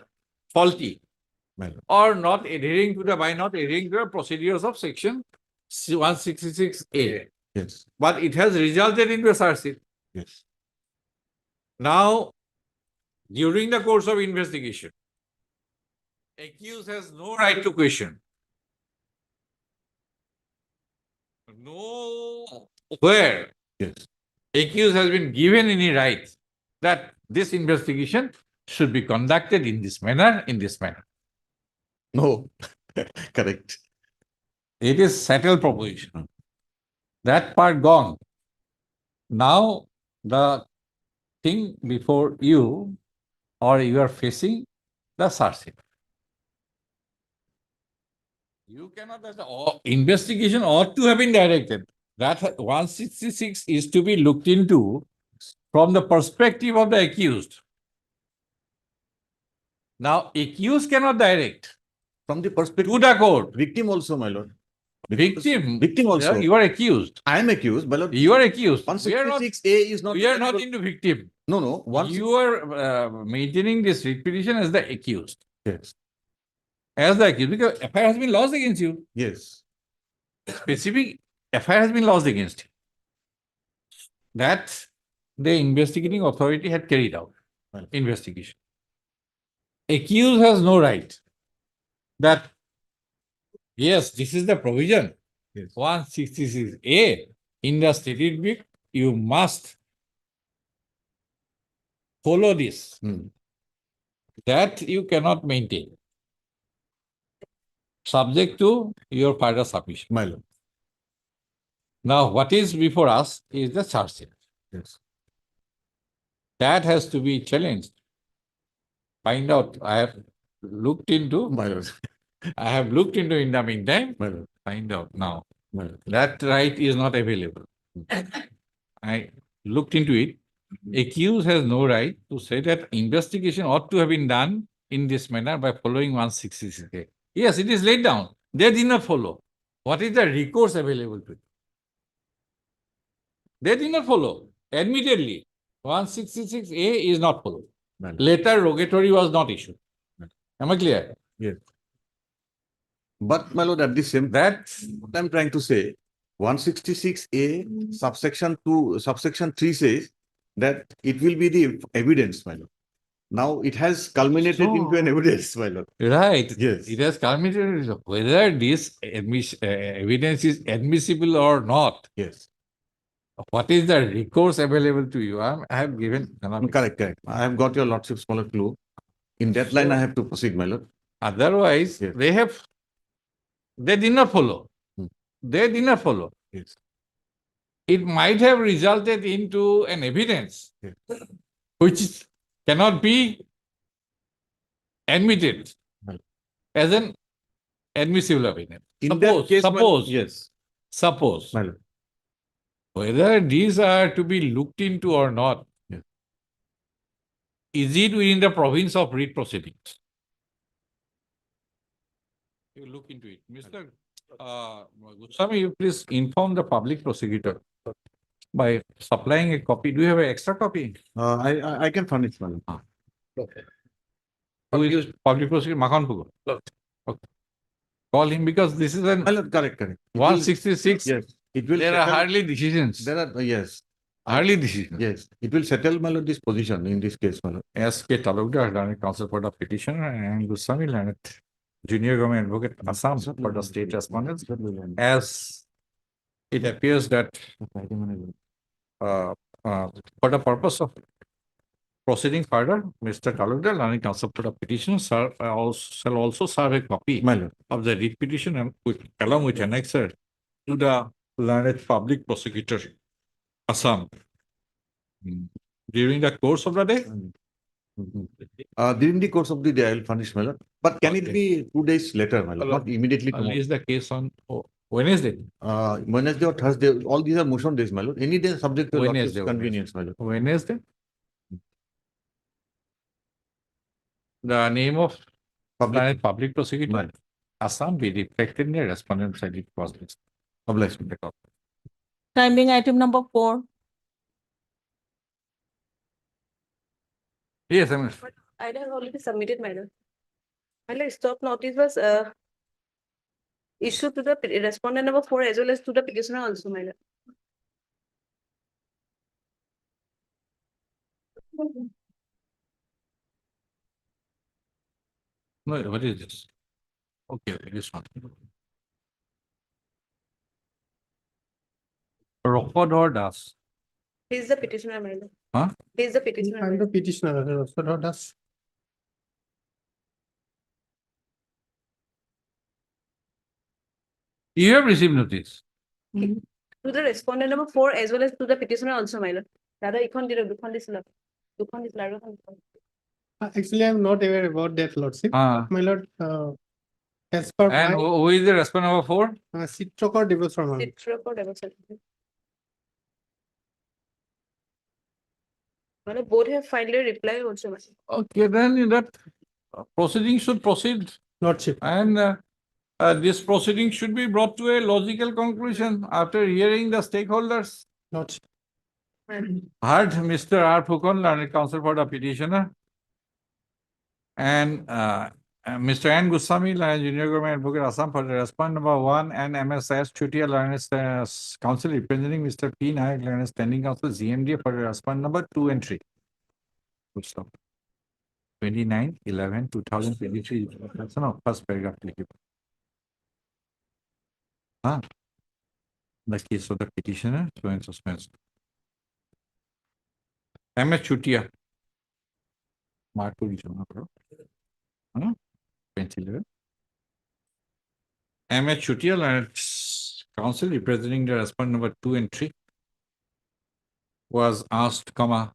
faulty Well, or not adhering to the procedures of section 166A. yes. But it has resulted into a charge sheet. Yes. Now, during the course of investigation, accused has no right to question. Nowhere Yes. accused has been given any right that this investigation should be conducted in this manner, No. Correct. It is settled proposition. That part gone. Now, the thing before you or you are facing the charge sheet. You cannot, investigation ought to have been directed. That 166 is to be looked into from the perspective of the accused. Now, accused cannot direct From the perspective to the court. victim also, my lord. Victim also. You are accused. I am accused, my lord. You are accused. 166A is not. We are not into victim. No. You are maintaining this writ petition as the accused. Yes. As the accused, because FIR has been lodged against you. Yes. Specific FIR has been lodged against you. That the investigating authority had carried out. Well. Investigation. Accused has no right that, yes, this is the provision. Yes. 166A in the stated book, you must follow this. That you cannot maintain. Subject to your further submission. My lord. Now, what is before us is the charge sheet. Yes. That has to be challenged. Find out. I have looked into. My lord. I have looked into in the meantime. My lord. Find out now. My lord. That right is not available. I looked into it. Accused has no right to say that investigation ought to have been done in this manner by following 166A. Yes, it is laid down. They did not follow. What is the recourse available to you? They did not follow. Admittedly, 166A is not followed. Well. Later, rogatory was not issued. Am I clear? Yes. But, my lord, at the same That's what I'm trying to say, 166A subsection 3 says that it will be the evidence, my lord. Now it has culminated into an evidence, my lord. Right. Yes. It has culminated whether this evidence is admissible or not. Yes. What is the recourse available to you? I have given. Correct. I have got your lordship's smaller clue. In that line, I have to proceed, my lord. Otherwise, Yes. they did not follow. They did not follow. Yes. It might have resulted into an evidence Yes. which cannot be admitted Right. as an admissible evidence. In that case, Suppose my lord. whether these are to be looked into or not, Yes. is it within the province of writ proceedings? You look into it. Mr. Goswami, you please inform the public prosecutor by supplying a copy. Do you have an extra copy? I can furnish, my lord. Okay. Who is public prosecutor? Makhan Pugo. Okay. Call him because this is an My lord, correct. 166. Yes. It will There are settle- hardly decisions. There are, yes. Hardly decisions. Yes. It will settle, my lord, this position in this case, my lord. S.K. Talukdar, learned counsel for the petitioner, and Goswami, learned junior government advocate Assam for the state respondents. As it appears that for the purpose of proceeding further, Mr. Talukdar, learned counsel for the petitioner, shall also serve a copy My lord. of the writ petition and along with annexer to the learned public prosecutor Assam. During the course of the day? During the course of the day, I will furnish, my lord. But can it be 2 days later, my lord? Not immediately tomorrow. Is the case on Wednesday? Wednesday or Thursday, all these are motion days, my lord. Any day subject to your lordship's Wednesday. convenience, my lord. Wednesday? The name of public prosecutor Assam be reflected in the respondent side. It was this. Obliged. Time being item number 4. Yes, I mean, I have already submitted, madam. My stop notice was issued to the respondent number 4 as well as to the petitioner also, madam. no, what is this? Okay, this one. Rokod or Das? He is the petitioner, madam. Huh? He is the petitioner. I'm the petitioner, so not us. You have received notice. To the respondent number 4 as well as to the petitioner also, madam. Rather, ikon dira, dukhan disla. Dukhan disla, Actually, I'm not aware about that, lordship. Ah. My lord, as per And my who is the respondent number 4? Citrocor Devas Sharma. Citrocor Devas Sharma. Madam, both have filed a reply also, madam. Okay, then that proceeding should proceed. Lordship. And this proceeding should be brought to a logical conclusion after hearing the stakeholders. Lordship. Heard Mr. R. Phukon, learned counsel for the petitioner, and Mr. N. Goswami, learned junior government advocate Assam for the respondent number 1, and MSS Chutia, learned counsel representing Mr. P. Nayak, learned standing counsel ZMD for the respondent number 2 and 3. Good stop. 29/11/2023. That's the first paragraph. The case of the petitioner, so in suspense. M.S. Chutia. Pencil. M.S. Chutia, counsel representing the respondent number 2 and 3, was asked, on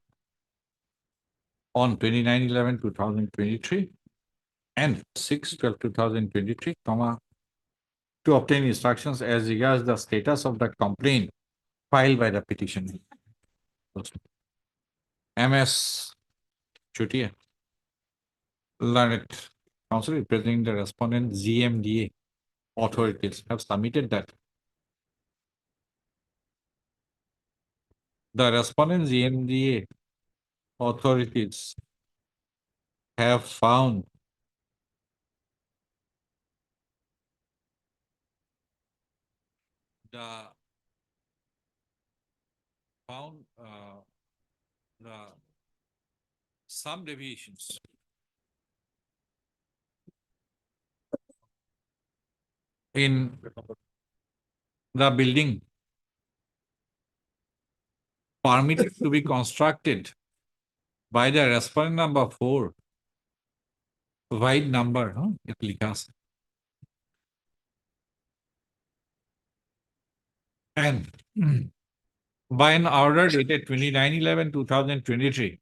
29/11/2023 and 6/12/2023, to obtain instructions as regards the status of the complaint filed by the petitioner. M.S. Chutia, learned counsel representing the respondent ZMDA authorities, have submitted that the respondent ZMDA authorities have found the some deviations in the building permitted to be constructed by the respondent number 4, wide number, no? It লিখা আছে। And by an order dated 29/11/2023,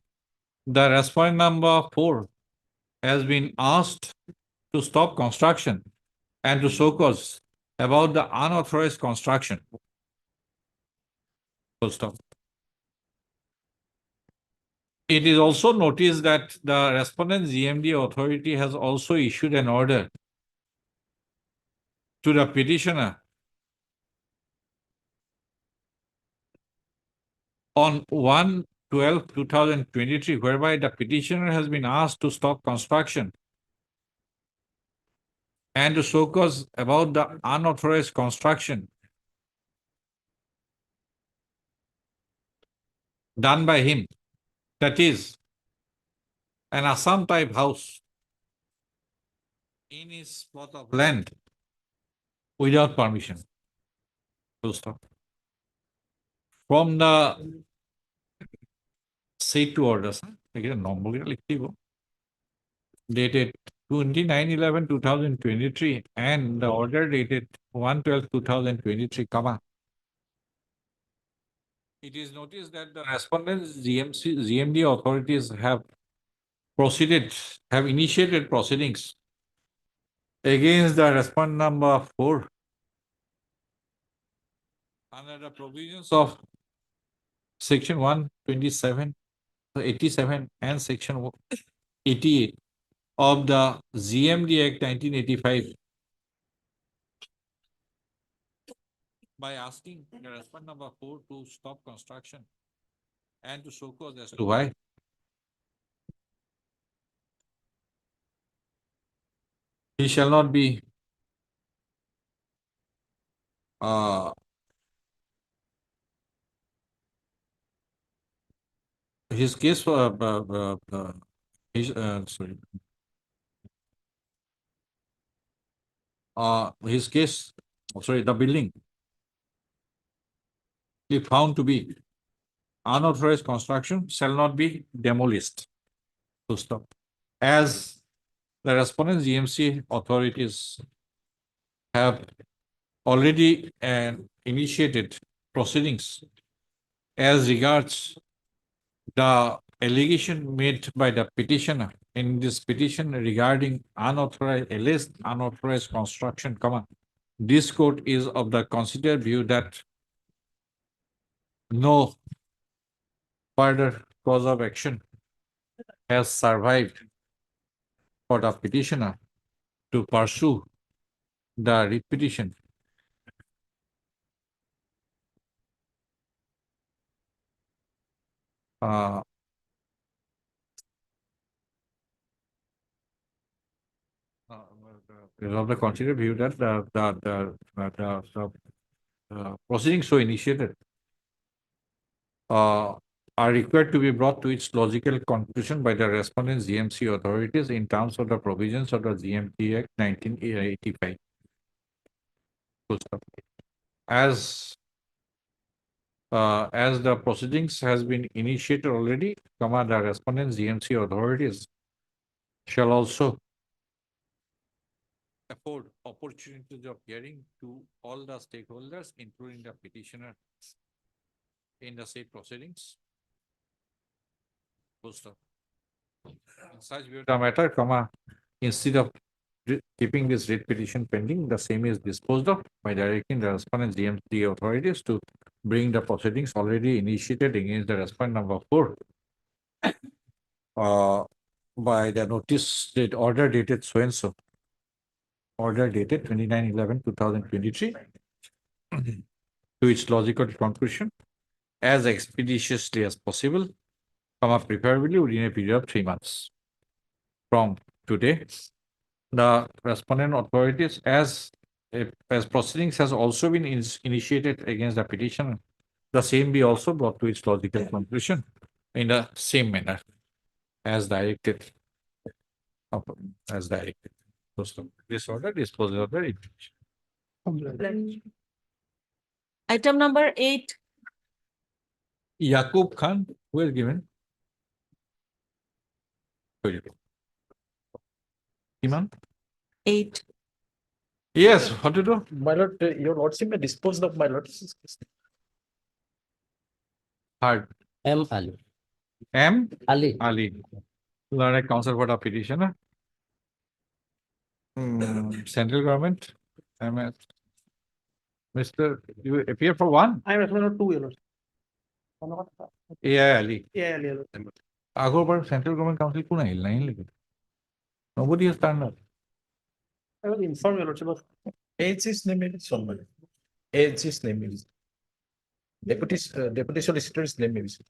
the respondent number 4 has been asked to stop construction and to show cause about the unauthorized construction. Full stop. It is also noticed that the respondent GMD authority has also issued an order to the petitioner on 1/12/2023, whereby the petitioner has been asked to stop construction and to show cause about the unauthorized construction done by him, that is, an Assam type house in his plot of land without permission. Full stop. From the said two orders, dated 29/11/2023 and the order dated 1/12/2023, it is noticed that the respondents GMD authorities have initiated proceedings against the respondent number 4 under the provisions of Section 127, 87 and Section 88 of the GMD Act 1985 by asking the respondent number 4 to stop construction and to show cause as to why. He shall not be his case for the building, if found to be unauthorized construction, shall not be demolished. To stop. As the respondent GMC authorities have already initiated proceedings as regards the allegation made by the petitioner in this petition regarding alleged unauthorized construction, this court is of the considered view that no further cause of action has survived for the petitioner to pursue the writ petition is of the considered view that the proceedings so initiated are required to be brought to its logical conclusion by the respondent's GMC authorities in terms of the provisions of the GMT Act 1985. As the proceedings has been initiated already, the respondent's GMC authorities shall also afford opportunities of hearing to all the stakeholders, including the petitioner, in the said proceedings. In such view the matter, instead of keeping this writ petition pending, the same is disposed of by directing the respondent's GMC authorities to bring the proceedings already initiated against the respondent number 4 by the notice order dated so and so. Order dated 29/11/2023 to its logical conclusion as expeditiously as possible, preferably within a period of 3 months from today. The respondent authorities, as proceedings has also been initiated against the petitioner, the same be also brought to its logical conclusion in the same manner. as directed. As directed. Disorder, disposal of the information. Item number 8, Yaqub Khan, who is given? Iman? 8. Yes, what to do? My lord, your lordship may dispose of my lord. Hard. M. Ali. M. Ali. Ali. Learned counsel for the petitioner. Central government. Mr. You appear for one? I am recommending 2, your lord. AI Ali. Yeah, your lord. Agobar Central Government Council kuna line. Nobody has turned up. I will inform your lordship of. His name is somebody. His name is. Deputy solicitor's name is.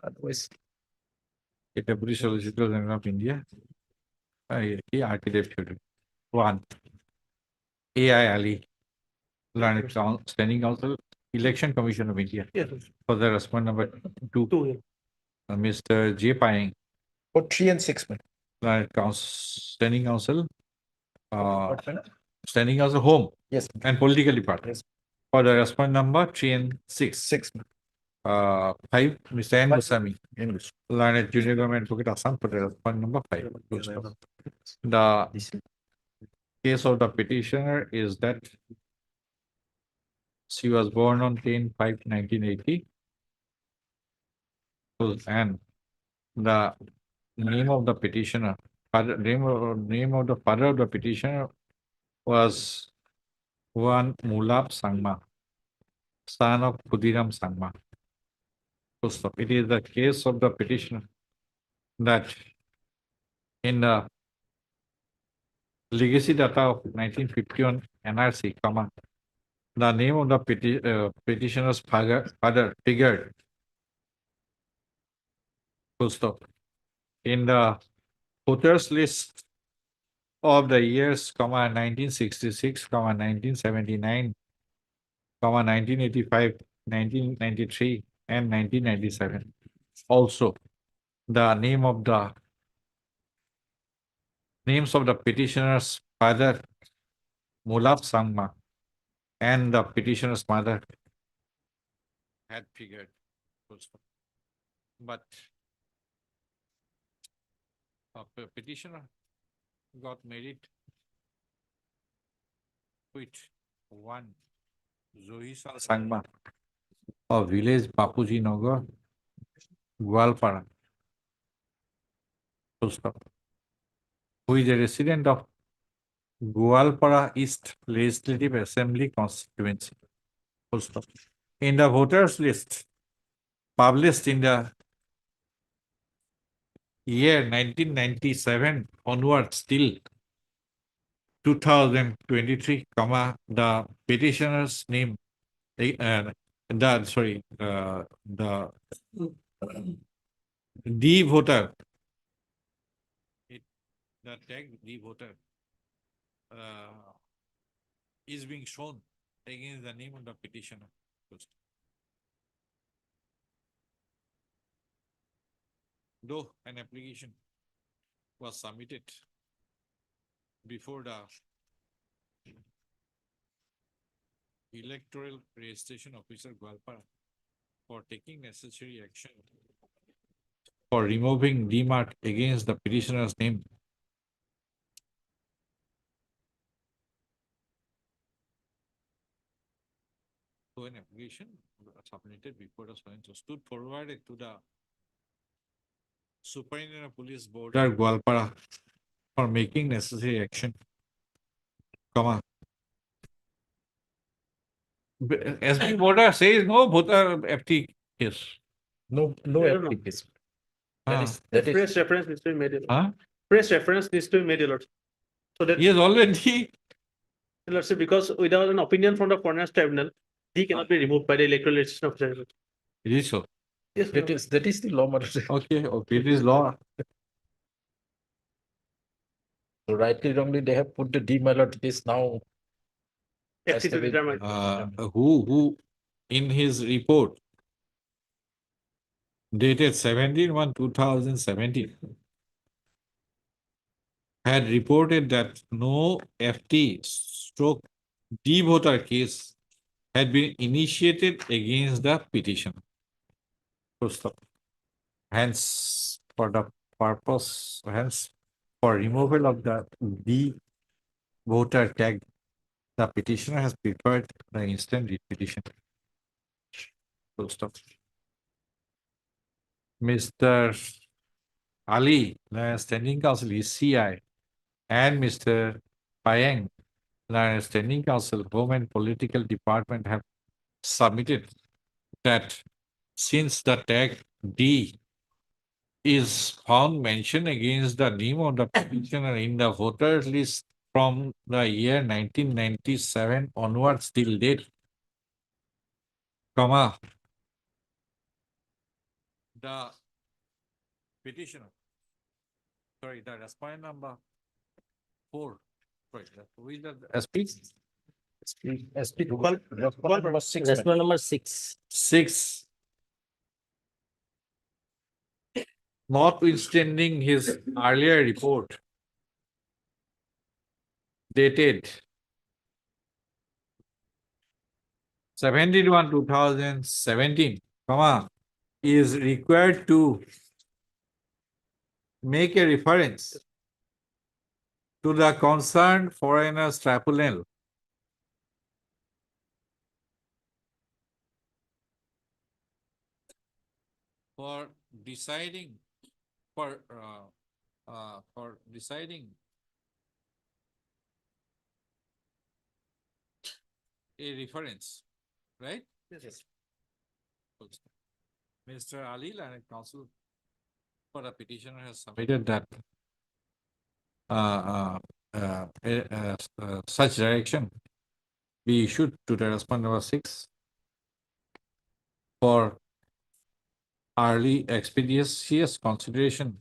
Otherwise. The Deputy Solicitor General of India. He architect. One. AI Ali. Learned Standing Council, Election Commission of India. Yes. For the response number 2. Mr. J. Paying. For 3 and 6 men. Learned Standing Council. Standing Council Home. Yes. And Political Department. Yes. For the response number 3 and 6. 6 men. 5, Mr. N. Goswami. Learned Junior Government Advocate Assam for the response number 5. The case of the petitioner is that she was born on 10/5/1980, and the name of the petitioner, name of the father of the petitioner was one Mulab Sangma, son of Khudiram Sangma. So it is the case of the petitioner that in the legacy data of 1951 NRC, the name of the petitioner's father figured in the voters list of the years, 1966, 1979, 1985, 1993, and 1997. Also, the names of the petitioner's father, Mulab Sangma, and the petitioner's mother had figured. But a petitioner got married with one Zohisal Sangma of village Bapuji Nagar, Gwalpara, who is a resident of Gwalpara East Legislative Assembly constituency. In the voters list published in the year 1997 onwards till 2023, the petitioner's name, the voter, the tag the voter is being shown against the name of the petitioner. Though an application was submitted before the electoral registration officer Gwalpara for taking necessary action for removing demark against the petitioner's name, so an application submitted before the stood forwarded to the Superintendent of Police Board at Gwalpara for making necessary action, SB Border says no voter FT case. No FT case. That is press reference needs to be made. Huh? Press reference needs to be made, Lord. So that He has already. Let's say because without an opinion from the Foreigners Tribunal, he cannot be removed by the electoral registration officer. It is so. Yes, that is the law, Madam. Okay, it is law. So rightly, wrongly, they have put the demalot case now. FT to determine. Who in his report dated 17/1/2017 had reported that no FT stroke D voter case had been initiated against the petition. Full stop. Hence, for the purpose, hence, for removal of the D voter tag, the petitioner has prepared the instant writ petition. Full stop. Mr. Ali, the standing counsel ECI, and Mr. Payeng, the standing counsel Home and Political Department, have submitted that since the tag D is found mentioned against the name of the petitioner in the voter list from the year 1997 onwards till date, comma, the petitioner, sorry, the respondent number 4, sorry, who is the SP? SP number 6. Respondent number 6. 6. Notwithstanding his earlier report dated 17/1/2017, comma, is required to make a reference to the concerned foreigner's tribunal for deciding for deciding a reference, right? Yes. Mr. Ali, learned counsel for the petitioner, has submitted that such direction be issued to the respondent number 6 for early expeditious consideration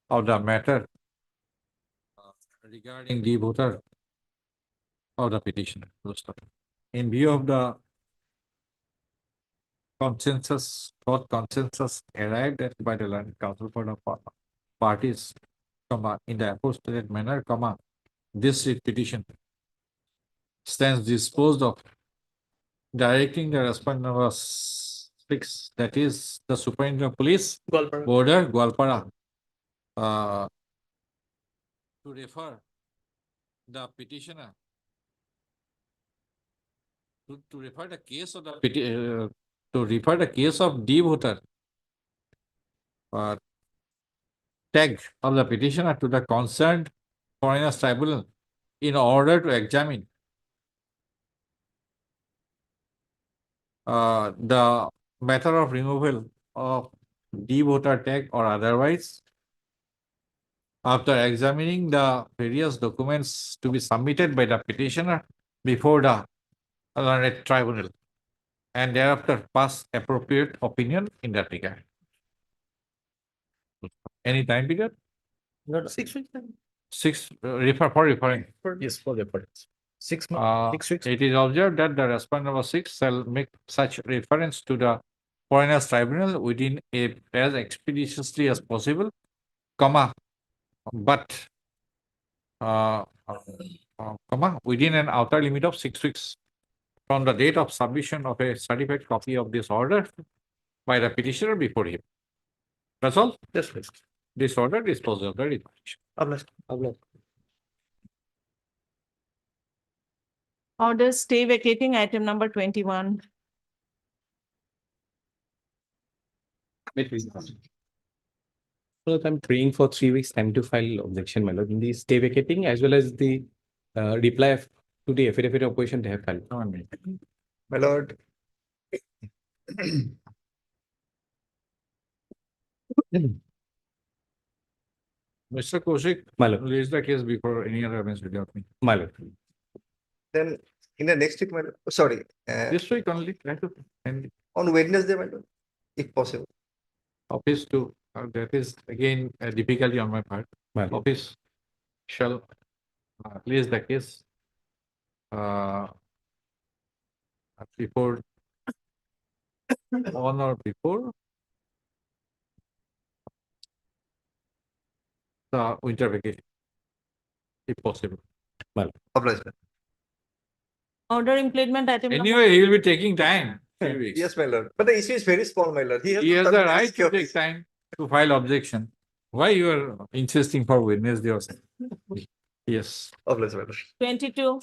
of the matter regarding the voter of the petitioner. In view of the consensus arrived at by the learned counsel for the parties, comma, in the aforementioned manner, comma, this writ petition stands disposed of, directing the respondent number 6, that is the Superintendent of Police, Gwalpara. Border, Gwalpara, to refer the petitioner to refer the case of the to refer the case of D voter tag of the petitioner to the concerned foreigners tribunal in order to examine the matter of removal of D voter tag or otherwise. After examining the various documents to be submitted by the petitioner before the learned tribunal, and thereafter pass appropriate opinion in that regard. Any time period? Not 6 weeks. 6, refer for referring. Yes, for reference. 6 6 weeks. It is observed that the respondent number 6 shall make such reference to the foreigners tribunal within as expeditiously as possible, comma, but comma, within an outer limit of 6 weeks from the date of submission of a certified copy of this order by the petitioner before him. That's all. Yes, please. This order disposes of the writ petition. Order stay vacating item number 21. So I'm praying for 3 weeks time to file objection, my lord, in the stay vacating as well as the reply to the affidavit of opposition they have filed. My lord. Mr. Kaushik, My lord. raise the case before any other events without me. My lord. Then in the next week, my lord, sorry, This week only, and on Wednesday, my lord, if possible. office to, that is again a difficulty on my part. My lord. Office shall place the case before on or before the winter vacation. if possible. Obliged. Order implement item number. Anyway, he will be taking time. 3 weeks. Yes, my lord. But the issue is very small, my lord. He has the right to take time to file objection. Why you are insisting for Wednesday or something? Yes, Obliged, my lord. 22.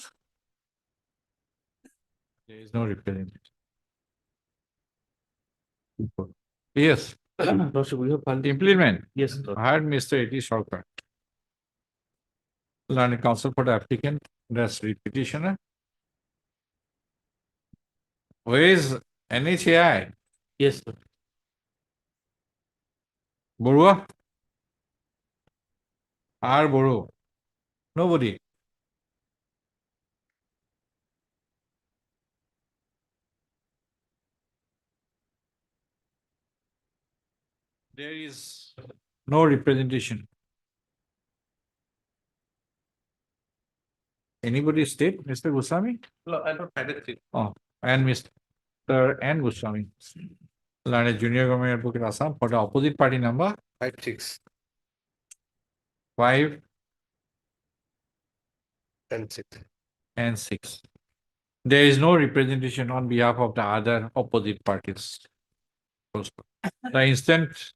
there is no representation. Yes, Lordship, we have filed. implement. Yes, Lord. I had Mr. A.T. Shortcut. Learned counsel for the applicant, that's petitioner. Where is NHAI? Yes, Lord. Borua? R. Boru? Nobody. There is no representation. Anybody state, Mr. Goswami? No, I don't find it. Oh, and Mr. N. Goswami. Learned Junior Government Advocate Assam for the opposite party number 5-6 5 and 6. and 6. There is no representation on behalf of the other opposite parties. The instant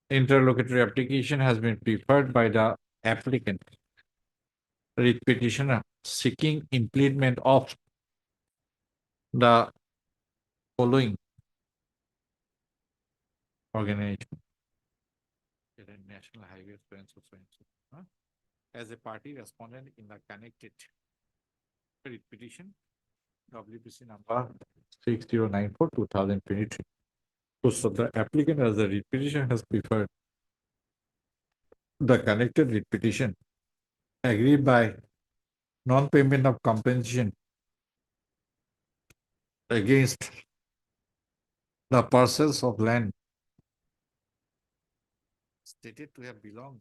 interlocutory application has been preferred by the applicant, writ petitioner seeking implement of the following organization. National Highway as a party respondent in the connected writ petition WPC number 6094/2023. So the applicant as the writ petition has preferred the connected writ petition agreed by non-payment of compensation against the parcels of land stated to have belonged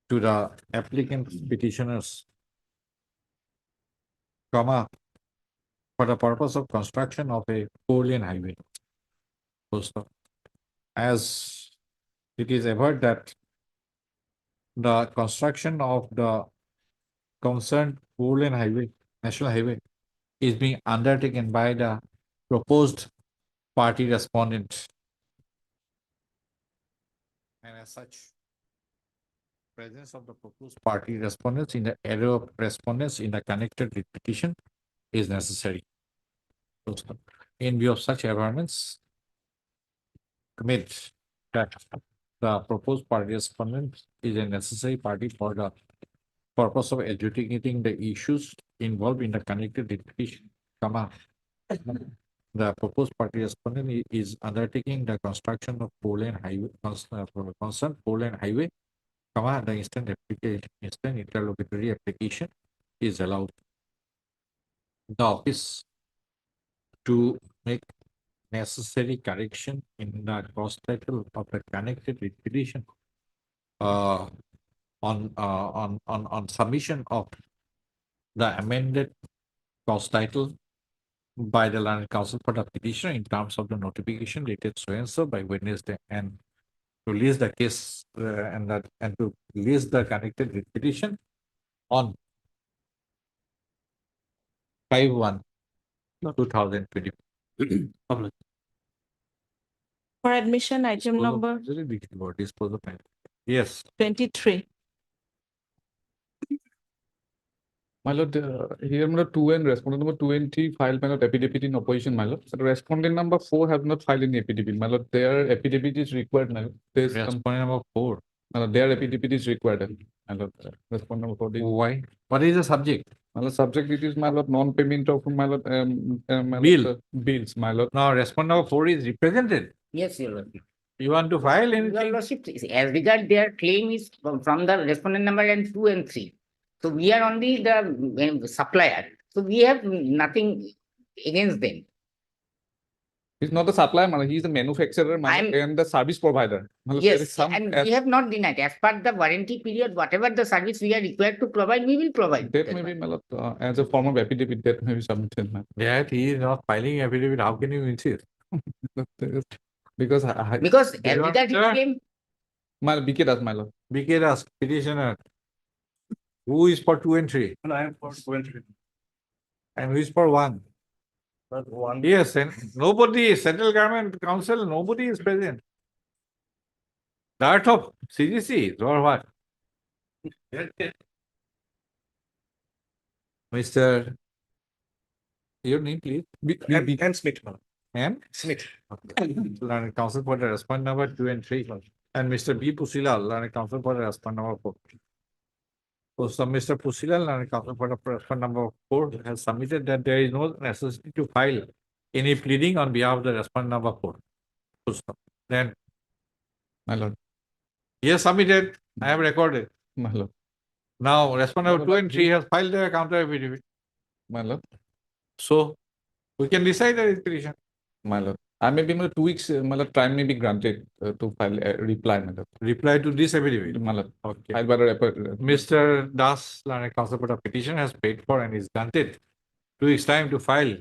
to the applicant petitioners, comma, for the purpose of construction of a 4-lane highway. As it is averred that the construction of the concerned 4-lane highway, national highway, is being undertaken by the proposed party respondent. And as such, presence of the proposed party respondents in the area of respondents in the connected writ petition is necessary. In view of such averments, commit that the proposed party respondent is a necessary party for the purpose of adjudicating the issues involved in the connected writ petition, comma, the proposed party respondent is undertaking the construction of 4-lane highway, concerned 4-lane highway, comma, the instant interlocutory application is allowed the office to make necessary correction in the cross title of the connected writ petition on submission of the amended cross title by the Learned Counsel for the petitioner in terms of the notification dated so and so by Wednesday, and to release the case and to release the connected writ petition on 5/1/2020. For admission, item number Yes. 23. My lord, here number 2 and respondent number 2 and 3 filed my lord affidavit in opposition, my lord. But respondent number 4 have not filed any affidavit, my lord. Their affidavit is required, my lord. Respondent number 4. Their affidavit is required, my lord. Respondent number 4 is. Why? What is the subject? My lord, subject it is my lord non-payment of my lord my Bill. lord, bills, my lord. Now, respondent number 4 is represented. Yes, your lordship. You want to file Your anything? lordship, as regard their claim is from the respondent number and 2 and 3. So we are only the supplier. So we have nothing against them. He's not the supplier, my lord. He's the manufacturer, my lord, and the service provider. My lord, there is Yes, some and we have not denied. As per the warranty period, whatever the service we are required to provide, we will provide. that may be, my lord, as a form of affidavit that may be submitted, my That he is not filing affidavit. How can you insist? because Because as You regard his understand? claim, My BK Das, my lord. BK Das, petitioner. Who is for 2 and 3? And I am for 2 and 3. And who is for 1? But 1. Yes, and nobody, Central Government Council, nobody is present. That of CGC or what? Mr. Your name, please. And Smith. And? Smith. Learned Council for the respond number 2 and 3. And Mr. B. Pusila, Learned Council for the respond number 4. So Mr. Pusila, Learned Council for the respond number 4 has submitted that there is no necessity to file any pleading on behalf of the respond number 4. Then, My lord. he has submitted, I have recorded. My lord. Now, respondent 2 and 3 has filed their counter affidavit. My lord. So, we can decide the petition. My lord. I may be 2 weeks, my lord, time may be granted to file a reply, my lord. Reply to this affidavit. My lord. Okay. I'll better Mr. Das, Learned Counsel for the petition has paid for and is granted 2 weeks time to file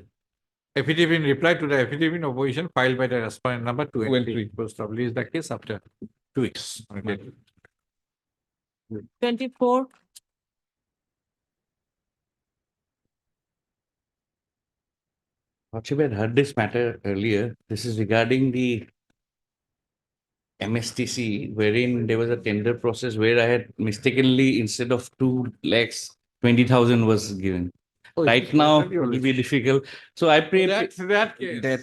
affidavit in reply to the affidavit of opposition filed by the respondent number 2 and 3. Post is the case after 2 weeks. Okay. 24. Lordship had heard this matter earlier. This is regarding the MSTC, wherein there was a tender process where I had mistakenly, instead of 2 lakhs, 20,000 was given. Right now, it will be difficult. So I pray That's that case. that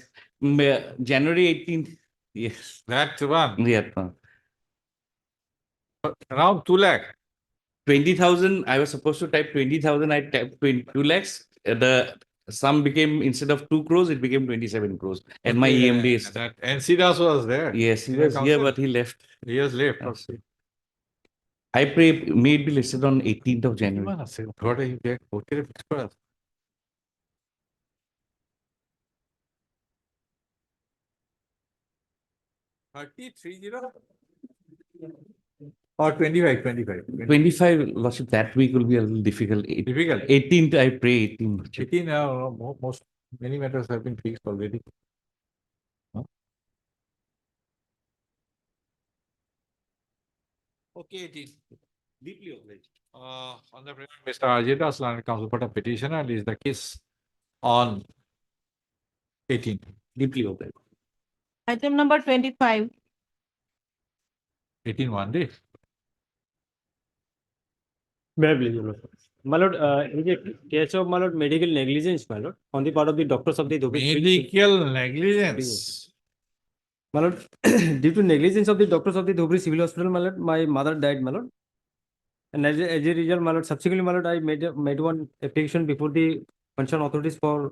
January 18th, yes. That's one. Yeah. Around 2 lakh. 20,000, I was supposed to type 20,000, I typed 2 lakhs. The sum became, instead of 2 crores, it became 27 crores. And my EMD is. That NC Das was there. Yes, he was here, but he left. He has left. Okay. I pray, may it be listed on 18th of January. What are you get? Okay, fix for us. Or 25. 25, Lordship, that week will be a little difficult. Difficult. 18th, I pray 18th. 18, most, many matters have been fixed already. Okay, 18. Deeply obliged. On the Mr. Ajita's Learned Counsel for the petitioner is the case on 18. Deeply obliged. Item number 25. 18 one day. May I please, Your Lord? My lord, in the case of my lord, medical negligence, my lord, on the part of the doctors of the Dhobri. Medical negligence. My lord, due to negligence of the doctors of the Dhobri Civil Hospital, my lord, my mother died, my lord. And as a result, my lord, subsequently, my lord, I made one application before the concerned authorities for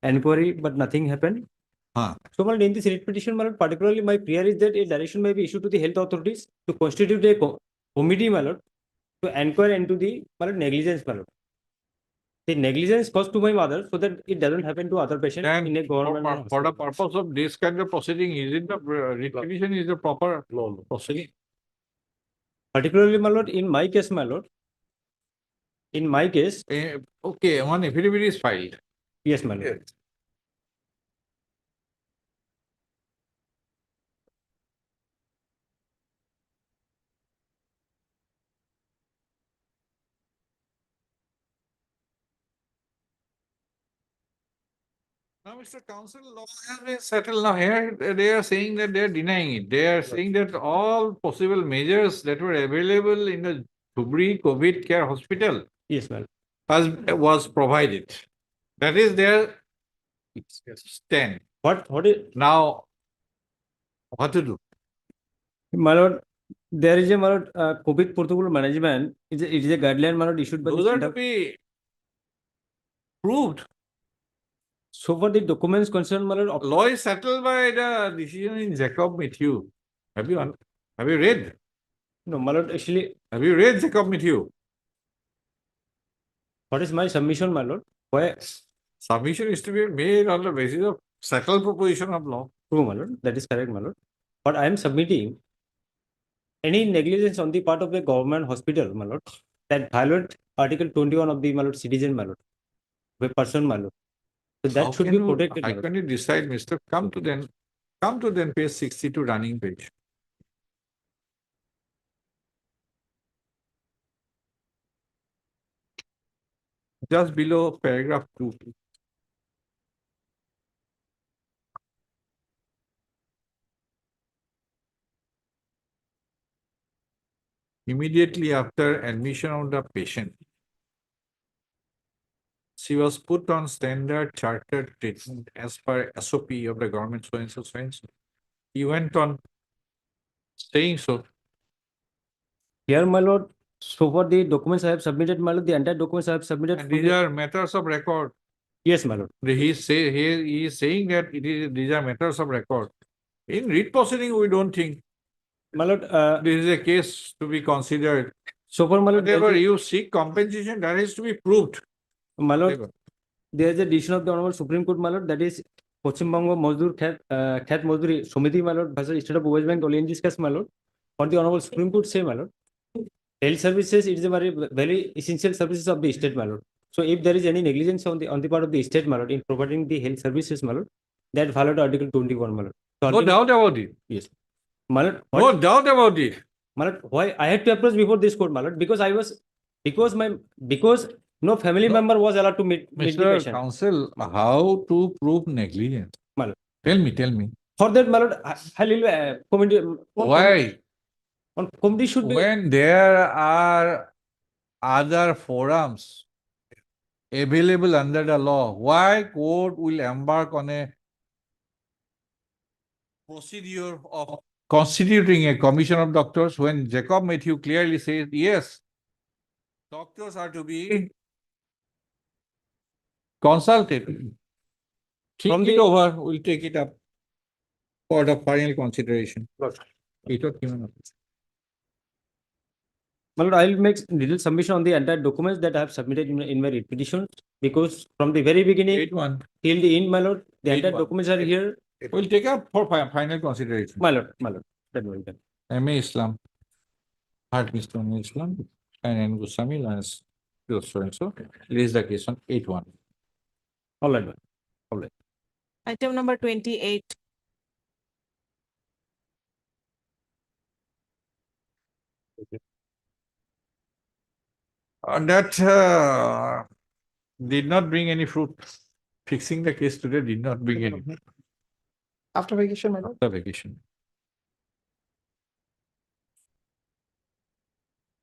inquiry, but nothing happened. So, my lord, in this writ petition, my lord, particularly my prayer is that a direction may be issued to the health authorities to constitute a committee, my lord, to inquire into the my lord, negligence, my lord. The negligence caused to my mother so that it doesn't happen to other patients in a government. For the purpose of this kind of proceeding, is it the writ petition is the proper proceeding? Particularly, my lord, in my case, my lord. In my case. Okay, one affidavit is filed. Yes, my lord. Now, Mr. Counsel, law has been settled. Now, here they are saying that they are denying it. They are saying that all possible measures that were available in the Dhubri COVID care hospital, yes, ma'am, was provided. That is their stand. What is now? What to do? My lord, there is a my lord, COVID protocol management. It is a guideline, my lord, issued by those are to be proved. So for the documents concerned, my lord, law is settled by the decision in Jacob Matthew. Have you read? No, my lord, actually. Have you read Jacob Matthew? What is my submission, my lord? Why? Submission is to be made on the basis of settled proposition of law. True, my lord. That is correct, my lord. But I am submitting any negligence on the part of the government hospital, my lord, that violate Article 21 of the my lord, citizen, my lord, by person, my lord. So that should be protected. How can you decide, Mr. Come to then page 62 running page. just below paragraph 2. Immediately after admission of the patient, she was put on standard chartered treatment as per SOP of the government so and so so and so. He went on saying so. Here, my lord, so for the documents I have submitted, my lord, the entire documents I have submitted. And for these the- are matters of record. Yes, my lord. He is saying that these are matters of record. In writ proceeding, we don't think My lord, this is a case to be considered. so far, my lord, Whatever you seek compensation, that is to be proved. my lord, there is a decision of the Honorable Supreme Court, my lord, that is Paschim Banga Mazdoor Khat Mazdoori Samiti, my lord, versus State of West Bengal in this case, my lord. For the Honorable Supreme Court, say, my lord, health services it is a very essential services of the state, my lord. So if there is any negligence on the part of the state, my lord, in providing the health services, my lord, that violate Article 21, my lord. So No doubt about it. Yes. My lord, No doubt about it. my lord, why I had to approach before this court, my lord, because no family member was allowed to meet the Mr. patient. Counsel, how to prove negligence? My lord. Tell me. For that, my lord, I will committee. Why? Committee should be. When there are other forums available under the law, why court will embark on a procedure of constituting a commission of doctors when Jacob Matthew clearly says, yes, doctors are to be consulted. Think it over, we'll take it up for the final consideration. My lord, I will make little submission on the entire documents that I have submitted in my petition, because from the very beginning till the end, my lord, the entire documents are here. We'll take up for final consideration. My lord, that will be done. M.A. Islam, Heart Mr. Islam, and N. Goswami, Lance, so and so. Release the case on 8-1. All right, all right. Item number 28. That did not bring any fruit. Fixing the case today did not bring any. After vacation, my lord. After vacation.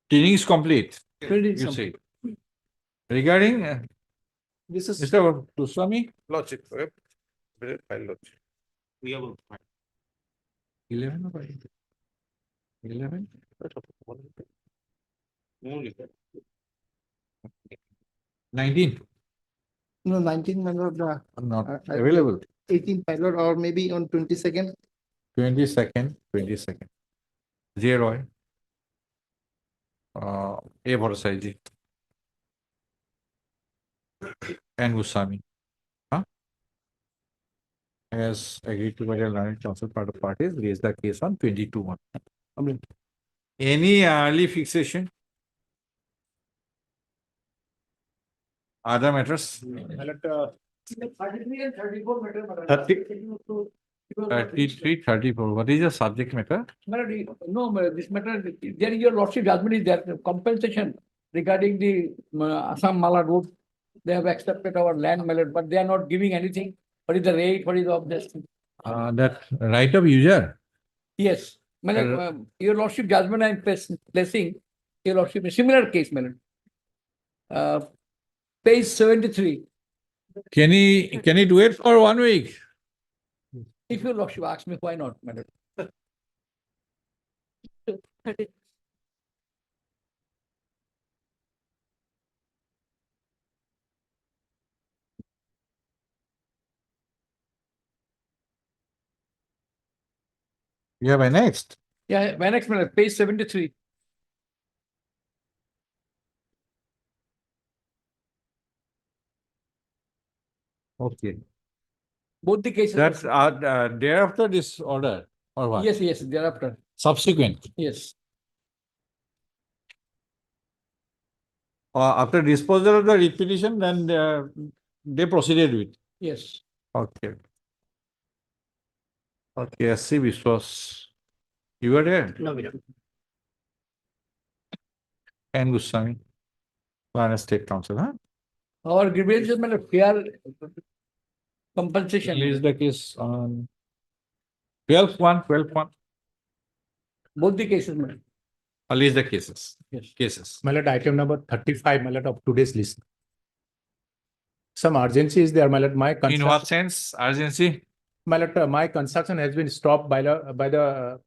Cleaning is complete. You say. Regarding This is Mr. Goswami? Logic, file logic. We have 11 or 11? Only. 19. no 19, my lord. Not I- available. 18, my lord, or maybe on 22nd. 22nd. J. Roy. A. Bhattacharyji. And Goswami. Has agreed to by the learned counsel part of parties, raise the case on 22-1. Any early fixation? Other matters? 33, 34. What is the subject matter? No, this matter, there is your lordship judgment is there, compensation regarding the Assam Mala road. They have accepted our land, my lord, but they are not giving anything. What is the rate? What is of this? That right of user. Yes, my lord, your lordship judgment I am placing, your lordship, a similar case, my lord. Page 73. Can he do it for 1 week? If your lordship asks me, why not, my lord? 30. You have annexed. Yeah, my next, my lord, page 73. Okay. Both the cases. That's thereafter this order or what? Yes, thereafter. Subsequent. Yes. After disposal of the writ petition, then they proceeded with. Yes. Okay. Okay, S.C. Biswas. You were there? No, we don't. And Goswami. Ghana State Council, huh? Our grievance is a fair compensation. Release the case on 12/1. Both the cases, madam. Release the cases. Yes. Cases. My lord, item number 35, my lord, of today's list. Some urgency is there, my lord. My In construction, what sense? Urgency? my lord, my construction has been stopped by the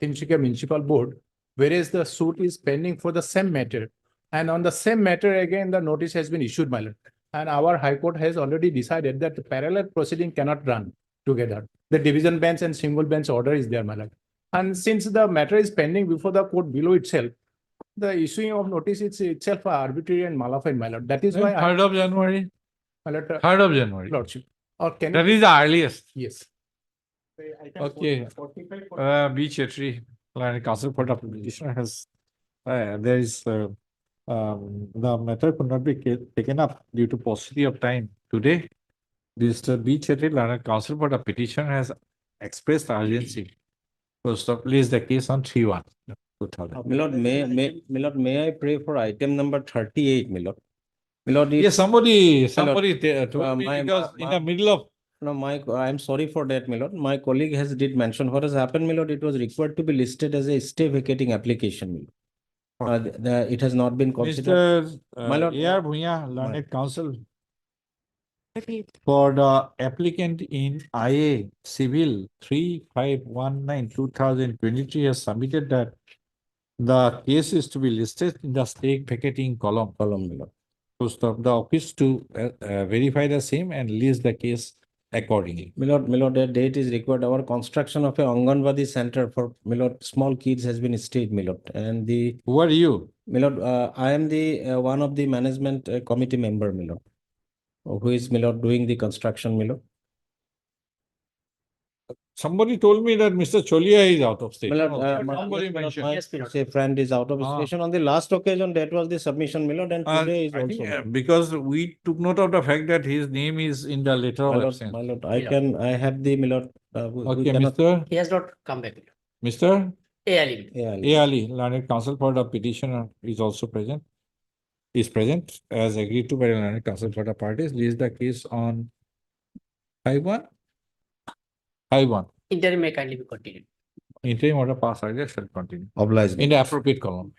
Tinsukia Municipal Board, whereas the suit is pending for the same matter. And on the same matter, again, the notice has been issued, my lord. And our High Court has already decided that the parallel proceeding cannot run together. The division bench and single bench order is there, my lord. And since the matter is pending before the court below itself, the issuing of notice is itself arbitrary and malafide, my lord. That is why I, 3rd of January. my lord, 3rd of January. lordship. Or can That it? is the earliest. Yes. Okay. B. Chetri, Land Council for the petitioner has, there is, the matter could not be taken up due to paucity of time. Today, this B. Chetri, Land Council for the petition has expressed urgency to establish the case on 3/1. 2000. Milord, may I pray for item number 38, Milord? Milord, Yes, somebody told Uh, me my- because in the middle of No, I'm sorry for that, Milord. My colleague has did mention what has happened, Milord. It was required to be listed as a stay vacating application, Milord. It has not been considered. Mr. My lord, A.R. Bhuya, Learned Counsel, for the applicant in IA Civil 3519/2023 has submitted that the case is to be listed in the stake vacating column. Milord. To stop the office to verify the same and list the case accordingly. Milord, that date is required. Our construction of a Anganwadi center for Milord, small kids has been stayed, Milord. And the, Who are you? Milord, I am the, one of the management committee member, Milord. Who is, Milord, doing the construction, Milord? Somebody told me that Mr. Cholia is out of state. Milord, Somebody yes, Milord, mentioned. my say friend is out of Ah. station. On the last occasion, that was the submission, Milord, and today is I think, also. because we took note of the fact that his name is in the letter of absence. My lord, I have the, Milord. We Okay, cannot- Mr. He has not come back. Mr. Ali. A. Ali, Learned Counsel for the petitioner is also present. Is present as agreed to by the Learned Counsel for the parties. List the case on 5/1. 5/1. Interim may kindly be continued. Interim order passed earlier shall continue Obliged. in the appropriate column.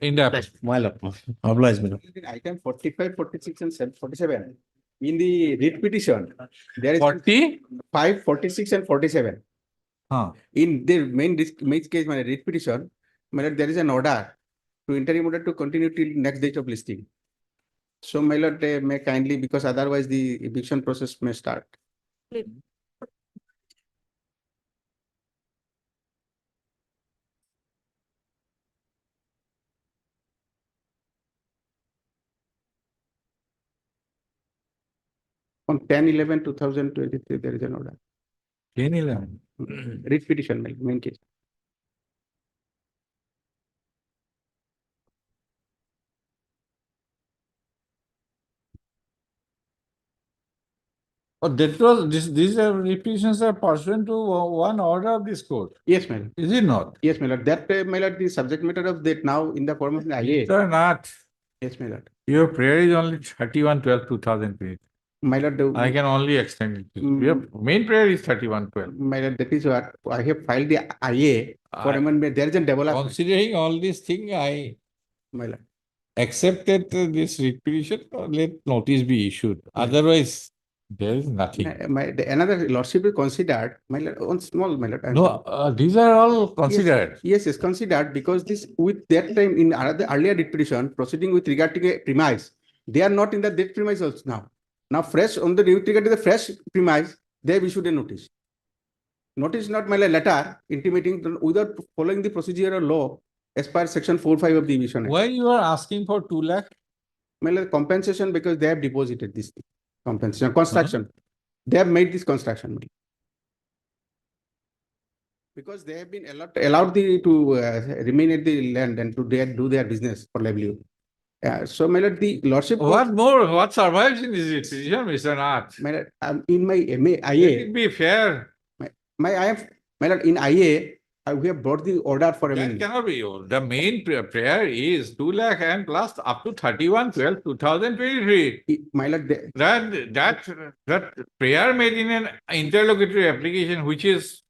In the My lord, obliged, Milord. Item 45, 46, and 47. In the writ petition, there is 45, 46, and 47. In the main case, my writ petition, my lord, there is an order to interim order to continue till next date of listing. So, my lord, may kindly, because otherwise the eviction process may start. On 10/11/2023, there is an order. 10/11. Writ petition, main case. Oh, that was, these repetitions are pursuant to one order of this court. Yes, my lord. Is it not? Yes, my lord. That, my lord, the subject matter of that now in the form of an IA. Sir, not. Yes, my lord. Your prayer is only 31/12/2003. My lord, I can only extend it. Your main prayer is 31/12. my lord, that is what I have filed the IA for amendment. There is a development. Considering all these things, I My lord. accepted this repetition, let notice be issued. Otherwise, there is nothing. Another lordship is considered, my lord, on small, my lord. No, these are all considered. Yes, yes, considered because this with that time in another earlier writ petition proceeding with regard to a premise, they are not in the that premise also now. Now fresh on the with regard to the fresh premise, they have issued a notice. Notice not my letter intimating without following the procedural law as per section 4(5) of the Eviction Act. Why you are asking for 2 lakh? My lord, compensation because they have deposited this compensation, construction. They have made this construction. Because they have been allowed to remain at the land and to do their business for livelihood. So, my lord, the lordship. What more? What survives in this decision, Mr. Nath? My lord, in my IA. Let it be fair. My lord, in IA, we have brought the order for That amendment. cannot be. The main prayer is 2 lakh and plus up to 31/12/2023. My lord, That prayer made in an interlocutory application, which is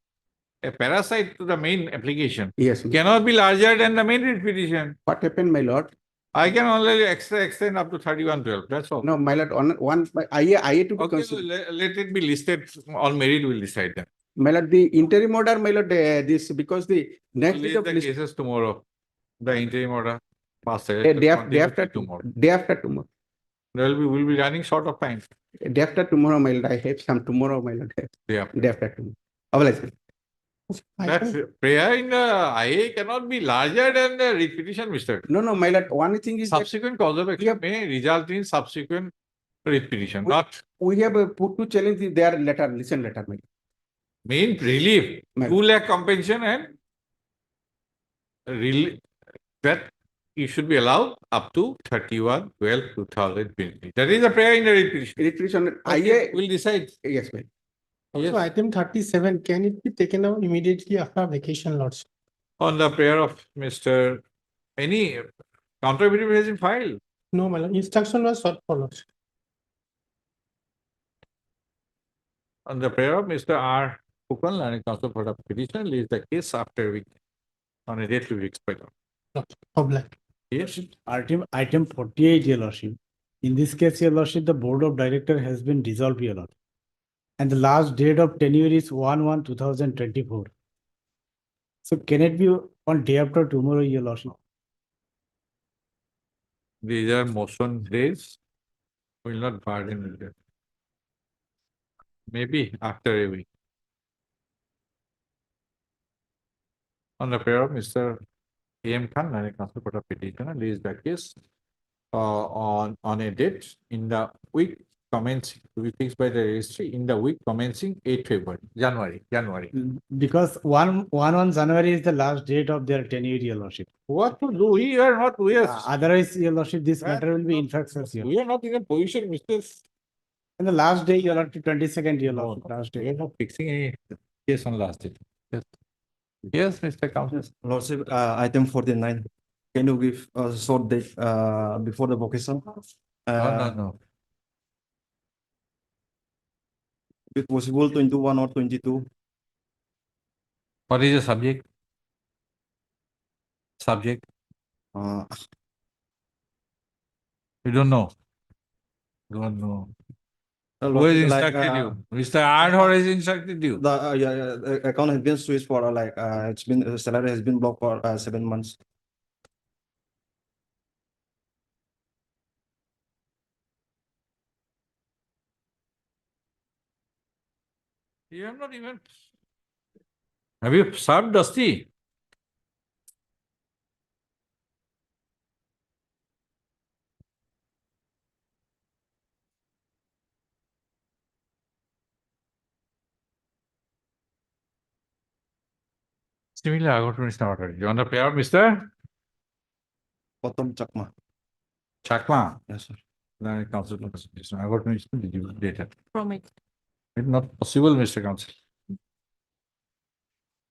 a parasite to the main application, yes, cannot be larger than the main writ petition. what happened, my lord? I can only extend up to 31/12. That's all. No, my lord, on one, IA to be Okay, so considered. let it be listed. On merit, we'll decide that. My lord, the interim order, my lord, this, because the next We'll week list of the list, cases tomorrow. The interim order passed. day after tomorrow. Day after tomorrow. We'll be running short of time. Day after tomorrow, my lord, I have some tomorrow, my lord. Yeah. Day after tomorrow. Obviously. That prayer in the IA cannot be larger than the writ petition, Mr. No, no, my lord, one thing is that Subsequent cause of action may result in subsequent writ petition, not we have put to challenge their letter, listen letter, my lord. main relief, Ma'am. 2 lakh compensation and relief that you should be allowed up to 31/12/2020. That is a prayer in the writ petition. Writ petition, Okay, IA, we'll decide. yes, ma'am. Yes. item 37, can it be taken out immediately after vacation, lords? On the prayer of Mr. Any counter petition has been filed. No, my lord, instruction was sought for, lords. On the prayer of Mr. R. Pukal, Learning Counsel for the petition, leaves the case after a week on a date to be expected. Yes. Item 48, your lordship. In this case, your lordship, the board of director has been dissolved, your lord. And the last date of tenure is 1/1/2024. So can it be on day after tomorrow, your lordship? These are motion days. Will not burden with that. Maybe after a week. On the prayer of Mr. A.M. Khan, Learning Counsel for the petitioner, leaves the case on a date in the week commencing, to be fixed by the registry in the week commencing 8 February, January. Because 1 January is the last date of their tenure, your lordship. What to do? We are not, we are, Otherwise, your lordship, this matter will be in fact, we are not in a position, Mr. And the last day, your lordship, 22nd, your No, lordship, last We day. are not fixing any case on last date. Yes. Yes, Mr. Counsel. Lordship, item 49. Can you give a short date before the vocation? No. If possible, 21 or 22. What is the subject? Subject? You don't know? Don't know. Who has instructed you? Mr. Ardhor has instructed you. The account has been switched for it's been, salary has been blocked for 7 months. You have not even. Have you served Dusty? Similar, I got to Mr. Order. You on the pair of Mr. Bottom Chakma. Chakma? Yes, sir. Council. I got to Mr. Did you date it? From it. It's not possible, Mr. Council.